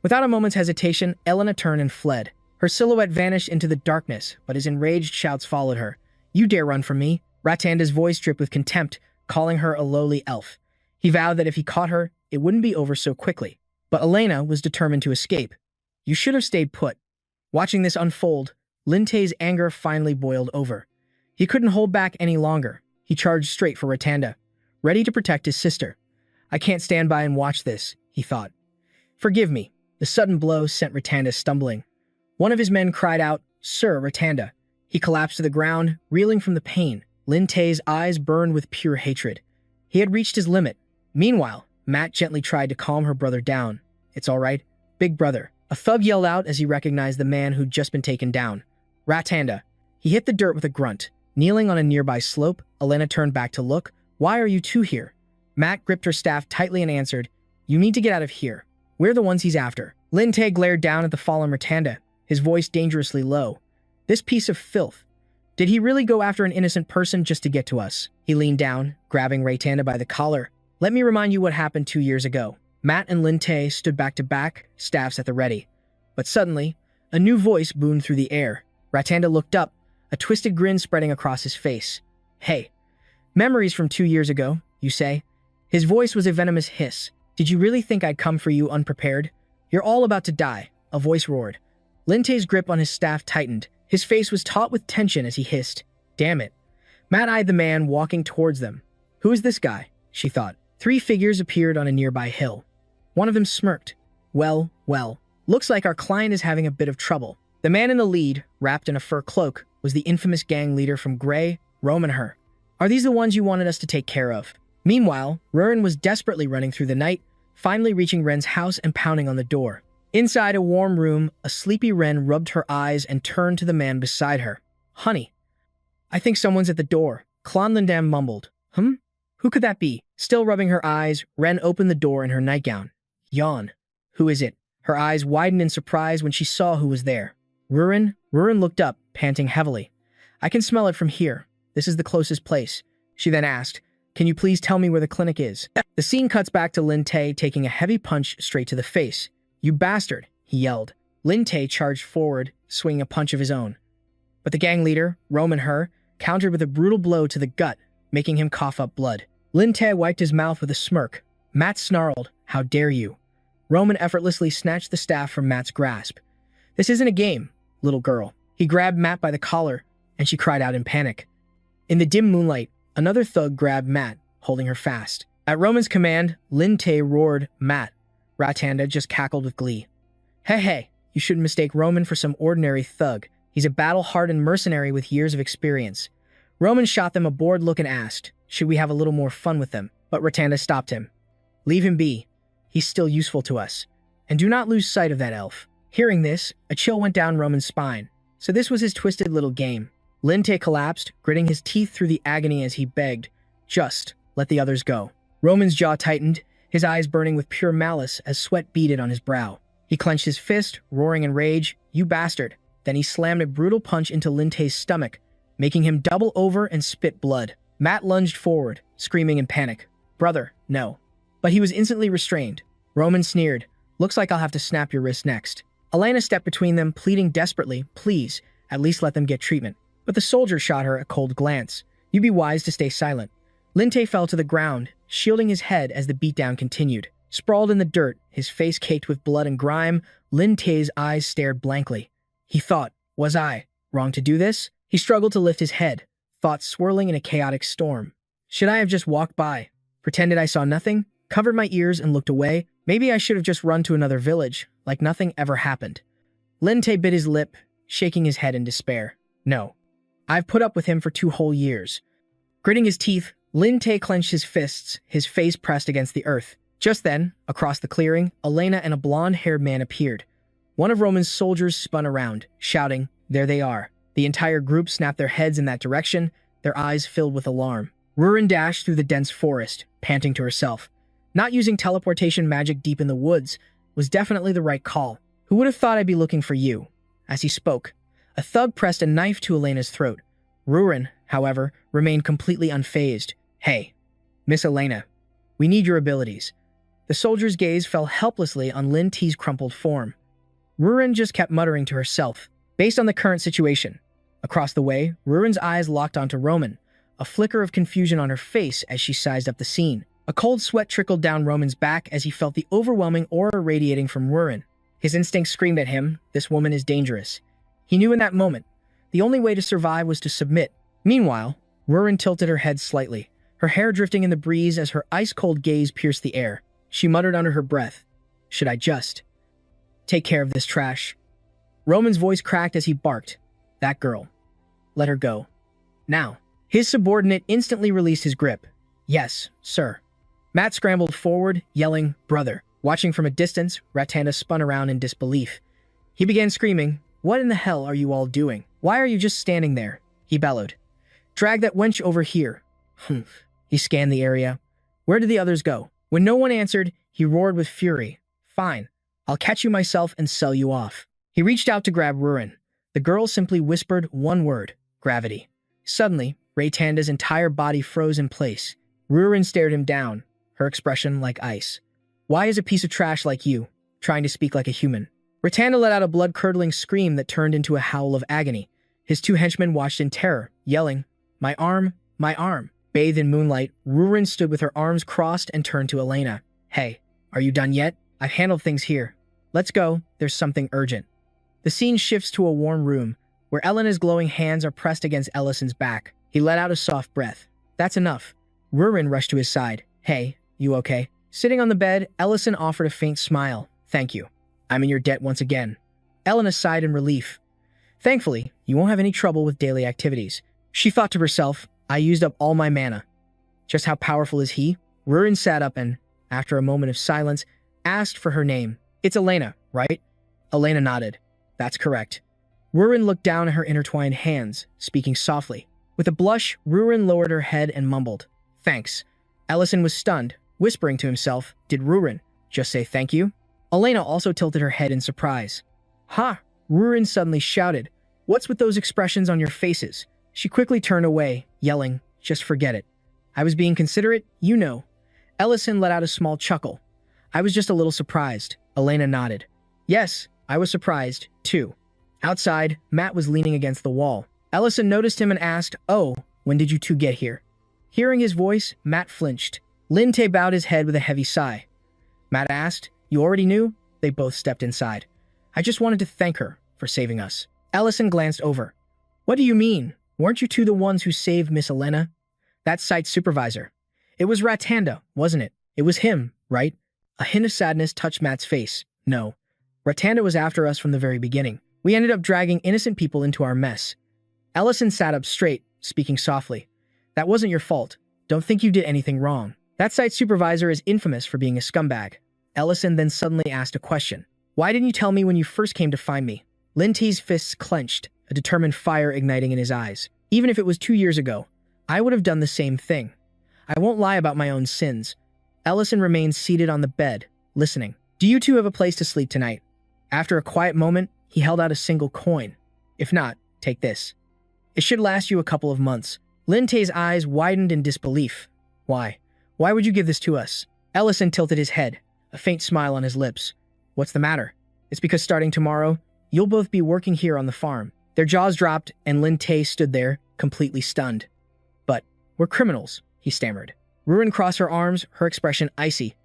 Without a moment's hesitation, Elena turned and fled. Her silhouette vanished into the darkness, but his enraged shouts followed her. You dare run from me? Ratanda's voice dripped with contempt, calling her a lowly elf. He vowed that if he caught her, it wouldn't be over so quickly. But Elena was determined to escape. You should have stayed put. Watching this unfold, Lin-Tae's anger finally boiled over. He couldn't hold back any longer. He charged straight for Ratanda, ready to protect his sister. I can't stand by and watch this, he thought. Forgive me. The sudden blow sent Ratanda stumbling. One of his men cried out, Sir, Ratanda. He collapsed to the ground, reeling from the pain. Lin-Tae's eyes burned with pure hatred. He had reached his limit. Meanwhile, Matt gently tried to calm her brother down. It's all right, big brother. A thug yelled out as he recognized the man who'd just been taken down. Ratanda. He hit the dirt with a grunt. Kneeling on a nearby slope, Elena turned back to look. Why are you two here? Matt gripped her staff tightly and answered, You need to get out of here. We're the ones he's after. Lin-Tae glared down at the fallen Ratanda, his voice dangerously low. This piece of filth. Did he really go after an innocent person just to get to us? He leaned down, grabbing Ratanda by the collar. Let me remind you what happened 2 years ago. Matt and Lin-Tae stood back to back, staffs at the ready. But suddenly, a new voice boomed through the air. Ratanda looked up, a twisted grin spreading across his face. Hey, memories from 2 years ago, you say? His voice was a venomous hiss. Did you really think I'd come for you unprepared? You're all about to die, a voice roared. Lin-Tae's grip on his staff tightened. His face was taut with tension as he hissed. Damn it. Matt eyed the man walking towards them. Who is this guy? She thought. 3 figures appeared on a nearby hill. One of them smirked. Well, looks like our client is having a bit of trouble. The man in the lead, wrapped in a fur cloak, was the infamous gang leader from Grey, Rome and her. Are these the ones you wanted us to take care of? Meanwhile, Rurin was desperately running through the night, finally reaching Ren's house and pounding on the door. Inside a warm room, a sleepy Ren rubbed her eyes and turned to the man beside her. Honey, I think someone's at the door. Klon Lindam mumbled. Who could that be? Still rubbing her eyes, Ren opened the door in her nightgown. Yawn. Who is it? Her eyes widened in surprise when she saw who was there. Rurin looked up, panting heavily. I can smell it from here. This is the closest place. She then asked, Can you please tell me where the clinic is? The scene cuts back to Lin-Tae taking a heavy punch straight to the face. You bastard, he yelled. Lin-Tae charged forward, swinging a punch of his own. But the gang leader, Rome and her, countered with a brutal blow to the gut, making him cough up blood. Lin-Tae wiped his mouth with a smirk. Matt snarled, How dare you? Roman effortlessly snatched the staff from Matt's grasp. This isn't a game, little girl. He grabbed Matt by the collar, and she cried out in panic. In the dim moonlight, another thug grabbed Matt, holding her fast. At Roman's command, Lin-Tae roared, Matt. Ratanda just cackled with glee. Hey, you shouldn't mistake Roman for some ordinary thug. He's a battle-hardened mercenary with years of experience. Roman shot them a bored look and asked, Should we have a little more fun with them? But Ratanda stopped him. Leave him be. He's still useful to us. And do not lose sight of that elf. Hearing this, a chill went down Roman's spine. So this was his twisted little game. Lin-Tae collapsed, gritting his teeth through the agony as he begged, Just let the others go. Roman's jaw tightened, his eyes burning with pure malice as sweat beaded on his brow. He clenched his fist, roaring in rage, You bastard. Then he slammed a brutal punch into Lin-Tae's stomach, making him double over and spit blood. Matt lunged forward, screaming in panic. Brother, no. But he was instantly restrained. Roman sneered. Looks like I'll have to snap your wrist next. Elena stepped between them, pleading desperately, Please, at least let them get treatment. But the soldier shot her a cold glance. You'd be wise to stay silent. Lin-Tae fell to the ground, shielding his head as the beatdown continued. Sprawled in the dirt, his face caked with blood and grime, Lin Tae's eyes stared blankly. He thought, was I wrong to do this? He struggled to lift his head, thoughts swirling in a chaotic storm. Should I have just walked by, pretended I saw nothing, covered my ears and looked away? Maybe I should have just run to another village, like nothing ever happened. Lin Tae bit his lip, shaking his head in despair. No. I've put up with him for 2 whole years. Gritting his teeth, Lin Tae clenched his fists, his face pressed against the earth. Just then, across the clearing, Elena and a blonde-haired man appeared. One of Roman's soldiers spun around, shouting, "There they are." The entire group snapped their heads in that direction, their eyes filled with alarm. Rurin dashed through the dense forest, panting to herself. Not using teleportation magic deep in the woods was definitely the right call. Who would have thought I'd be looking for you? As he spoke, a thug pressed a knife to Elena's throat. Rurin, however, remained completely unfazed. Hey, Miss Elena, we need your abilities. The soldier's gaze fell helplessly on Lin Tae's crumpled form. Rurin just kept muttering to herself, based on the current situation. Across the way, Rurin's eyes locked onto Roman, a flicker of confusion on her face as she sized up the scene. A cold sweat trickled down Roman's back as he felt the overwhelming aura radiating from Rurin. His instincts screamed at him, this woman is dangerous. He knew in that moment, the only way to survive was to submit. Meanwhile, Rurin tilted her head slightly, her hair drifting in the breeze as her ice-cold gaze pierced the air. She muttered under her breath, "Should I just take care of this trash?" Roman's voice cracked as he barked, "That girl. Let her go. Now." His subordinate instantly released his grip. "Yes, sir." Matt scrambled forward, yelling, "Brother." Watching from a distance, Ratanda spun around in disbelief. He began screaming, "What in the hell are you all doing? Why are you just standing there?" He bellowed. "Drag that wench over here." Humph. He scanned the area. Where did the others go? When no one answered, he roared with fury. "Fine. I'll catch you myself and sell you off." He reached out to grab Rurin. The girl simply whispered one word, "Gravity." Suddenly, Ratanda's entire body froze in place. Rurin stared him down, her expression like ice. "Why is a piece of trash like you trying to speak like a human?" Ratanda let out a blood-curdling scream that turned into a howl of agony. His 2 henchmen watched in terror, yelling, "My arm, my arm." Bathed in moonlight, Rurin stood with her arms crossed and turned to Elena. "Hey, are you done yet? I've handled things here. Let's go, there's something urgent." The scene shifts to a warm room, where Elena's glowing hands are pressed against Ellison's back. He let out a soft breath. "That's enough." Rurin rushed to his side. "Hey, you okay?" Sitting on the bed, Ellison offered a faint smile. "Thank you. I'm in your debt once again." Elena sighed in relief. "Thankfully, you won't have any trouble with daily activities." She thought to herself, "I used up all my mana. Just how powerful is he?" Rurin sat up and, after a moment of silence, asked for her name. "It's Elena, right?" Elena nodded. "That's correct." Rurin looked down at her intertwined hands, speaking softly. With a blush, Rurin lowered her head and mumbled, "Thanks." Ellison was stunned, whispering to himself, "Did Rurin just say thank you?" Elena also tilted her head in surprise. "Ha!" Rurin suddenly shouted. "What's with those expressions on your faces?" She quickly turned away, yelling, "Just forget it. I was being considerate, you know." Ellison let out a small chuckle. "I was just a little surprised." Elena nodded. "Yes, I was surprised, too." Outside, Matt was leaning against the wall. Ellison noticed him and asked, "Oh, when did you 2 get here?" Hearing his voice, Matt flinched. Lin Tae bowed his head with a heavy sigh. Matt asked, "You already knew?" They both stepped inside. "I just wanted to thank her for saving us." Ellison glanced over. "What do you mean? Weren't you 2 the ones who saved Miss Elena?" "That site supervisor. It was Ratanda, wasn't it? It was him, right?" A hint of sadness touched Matt's face. "No. Ratanda was after us from the very beginning. We ended up dragging innocent people into our mess." Ellison sat up straight, speaking softly. "That wasn't your fault. Don't think you did anything wrong. That site supervisor is infamous for being a scumbag." Ellison then suddenly asked a question. "Why didn't you tell me when you first came to find me?" Lin Tae's fists clenched, a determined fire igniting in his eyes. "Even if it was 2 years ago, I would have done the same thing. I won't lie about my own sins." Ellison remained seated on the bed, listening. "Do you 2 have a place to sleep tonight?" After a quiet moment, he held out a single coin. "If not, take this. It should last you a couple of months." Lin Tae's eyes widened in disbelief. "Why? Why would you give this to us?" Ellison tilted his head, a faint smile on his lips. "What's the matter?" "It's because starting tomorrow, you'll both be working here on the farm." Their jaws dropped, and Lin Tae stood there, completely stunned. "But we're criminals," he stammered. Ruin crossed her arms, her expression icy.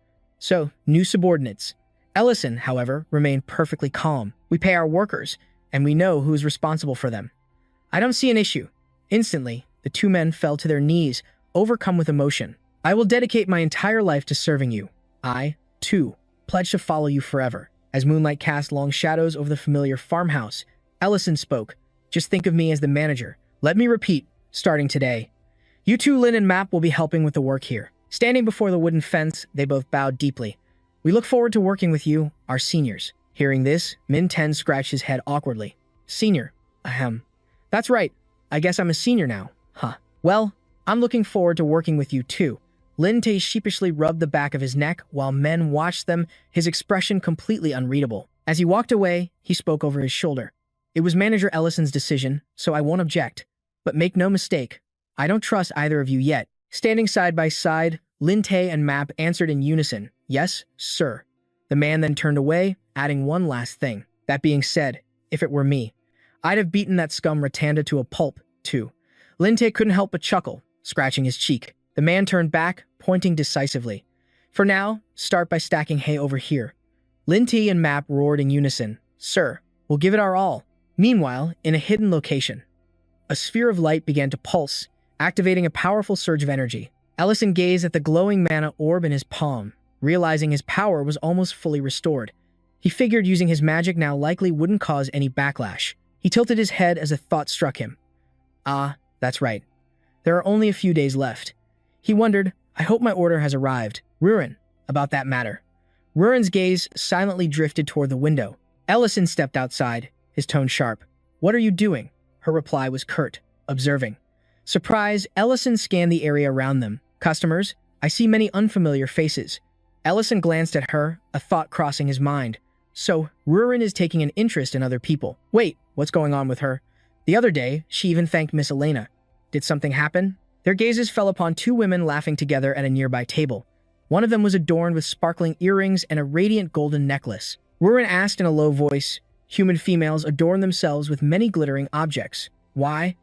So, new subordinates. Ellison, however, remained perfectly calm. We pay our workers, and we know who is responsible for them. I don't see an issue. Instantly, the two men fell to their knees, overcome with emotion. I will dedicate my entire life to serving you. I, too, pledge to follow you forever. As moonlight cast long shadows over the familiar farmhouse, Ellison spoke. Just think of me as the manager. Let me repeat, starting today. You two, Lin and Map, will be helping with the work here. Standing before the wooden fence, they both bowed deeply. We look forward to working with you, our seniors. Hearing this, Min Ten scratched his head awkwardly. Senior? Ahem. That's right. I guess I'm a senior now. Huh. Well, I'm looking forward to working with you too. Lin Tay sheepishly rubbed the back of his neck while Men watched them, his expression completely unreadable. As he walked away, he spoke over his shoulder. It was Manager Ellison's decision, so I won't object. But make no mistake, I don't trust either of you yet. Standing side by side, Lin Tay and Map answered in unison, yes, sir. The man then turned away, adding one last thing. That being said, if it were me, I'd have beaten that scum Ratanda to a pulp, too. Lin Tay couldn't help but chuckle, scratching his cheek. The man turned back, pointing decisively. For now, start by stacking hay over here. Lin Tay and Map roared in unison. Sir, we'll give it our all. Meanwhile, in a hidden location, a sphere of light began to pulse, activating a powerful surge of energy. Ellison gazed at the glowing mana orb in his palm, realizing his power was almost fully restored. He figured using his magic now likely wouldn't cause any backlash. He tilted his head as a thought struck him. Ah, that's right. There are only a few days left. He wondered, I hope my order has arrived. Rurin, about that matter. Rurin's gaze silently drifted toward the window. Ellison stepped outside, his tone sharp. What are you doing? Her reply was curt, observing. Surprised, Ellison scanned the area around them. Customers, I see many unfamiliar faces. Ellison glanced at her, a thought crossing his mind. So, Rurin is taking an interest in other people. Wait, what's going on with her? The other day, she even thanked Miss Elena. Did something happen? Their gazes fell upon two women laughing together at a nearby table. One of them was adorned with sparkling earrings and a radiant golden necklace. Rurin asked in a low voice, Human females adorn themselves with many glittering objects. Why?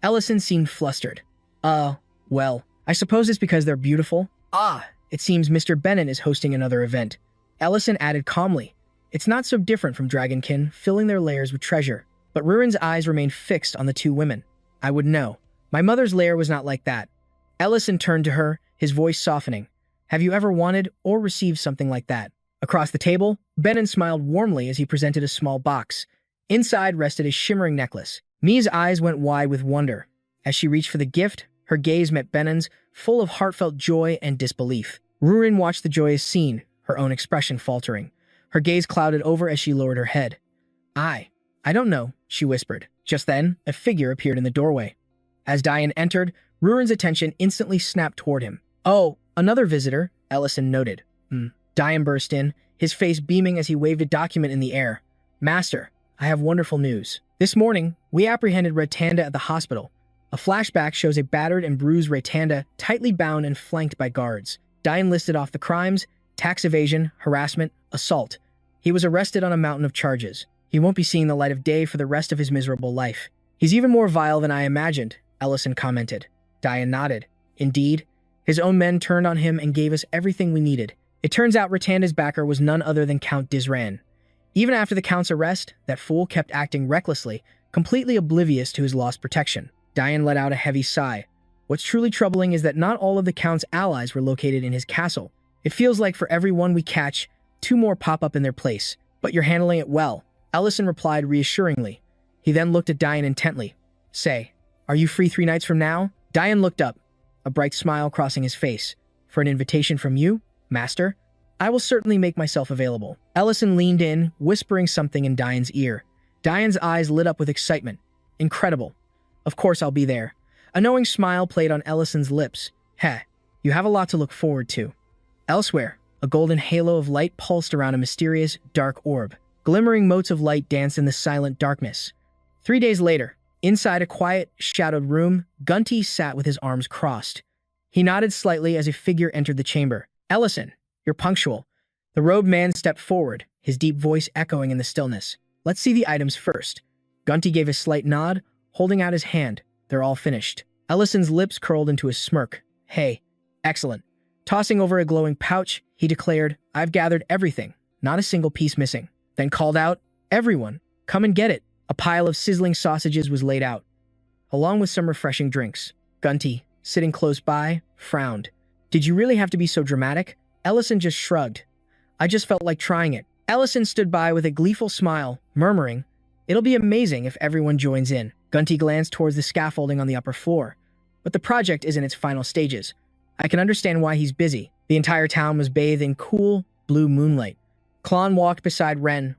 Ellison seemed flustered. Well, I suppose it's because they're beautiful. Ah, it seems Mr. Bennett is hosting another event. Ellison added calmly. It's not so different from Dragonkin filling their lairs with treasure. But Rurin's eyes remained fixed on the two women. I would know. My mother's lair was not like that. Ellison turned to her, his voice softening. Have you ever wanted or received something like that? Across the table, Bennett smiled warmly as he presented a small box. Inside rested a shimmering necklace. Mia's eyes went wide with wonder. As she reached for the gift, her gaze met Bennon's, full of heartfelt joy and disbelief. Rurin watched the joyous scene, her own expression faltering. Her gaze clouded over as she lowered her head. I don't know, she whispered. Just then, a figure appeared in the doorway. As Diane entered, Rurin's attention instantly snapped toward him. Oh, another visitor, Ellison noted. Diane burst in, his face beaming as he waved a document in the air. Master, I have wonderful news. This morning, we apprehended Ratanda at the hospital. A flashback shows a battered and bruised Ratanda tightly bound and flanked by guards. Diane listed off the crimes: tax evasion, harassment, assault. He was arrested on a mountain of charges. He won't be seeing the light of day for the rest of his miserable life. He's even more vile than I imagined, Ellison commented. Diane nodded. Indeed, his own men turned on him and gave us everything we needed. It turns out Ratanda's backer was none other than Count Dizran. Even after the Count's arrest, that fool kept acting recklessly, completely oblivious to his lost protection. Diane let out a heavy sigh. What's truly troubling is that not all of the Count's allies were located in his castle. It feels like for every one we catch, two more pop up in their place. But you're handling it well, Ellison replied reassuringly. He then looked at Diane intently. Say, are you free 3 nights from now? Diane looked up, a bright smile crossing his face. For an invitation from you, Master? I will certainly make myself available. Ellison leaned in, whispering something in Diane's ear. Diane's eyes lit up with excitement. Incredible. Of course I'll be there. A knowing smile played on Ellison's lips. Heh, you have a lot to look forward to. Elsewhere, a golden halo of light pulsed around a mysterious, dark orb. Glimmering motes of light danced in the silent darkness. 3 days later, inside a quiet, shadowed room, Gunty sat with his arms crossed. He nodded slightly as a figure entered the chamber. Ellison, you're punctual. The robed man stepped forward, his deep voice echoing in the stillness. Let's see the items first. Gunty gave a slight nod, holding out his hand. They're all finished. Ellison's lips curled into a smirk. Hey, excellent. Tossing over a glowing pouch, he declared, "I've gathered everything, not a single piece missing." Then called out, "Everyone, come and get it." A pile of sizzling sausages was laid out, along with some refreshing drinks. Gunty, sitting close by, frowned. "Did you really have to be so dramatic?" Ellison just shrugged. "I just felt like trying it." Ellison stood by with a gleeful smile, murmuring, "It'll be amazing if everyone joins in." Gunty glanced towards the scaffolding on the upper floor. "But the project is in its final stages. I can understand why he's busy." The entire town was bathed in cool, blue moonlight. Klon walked beside Ren,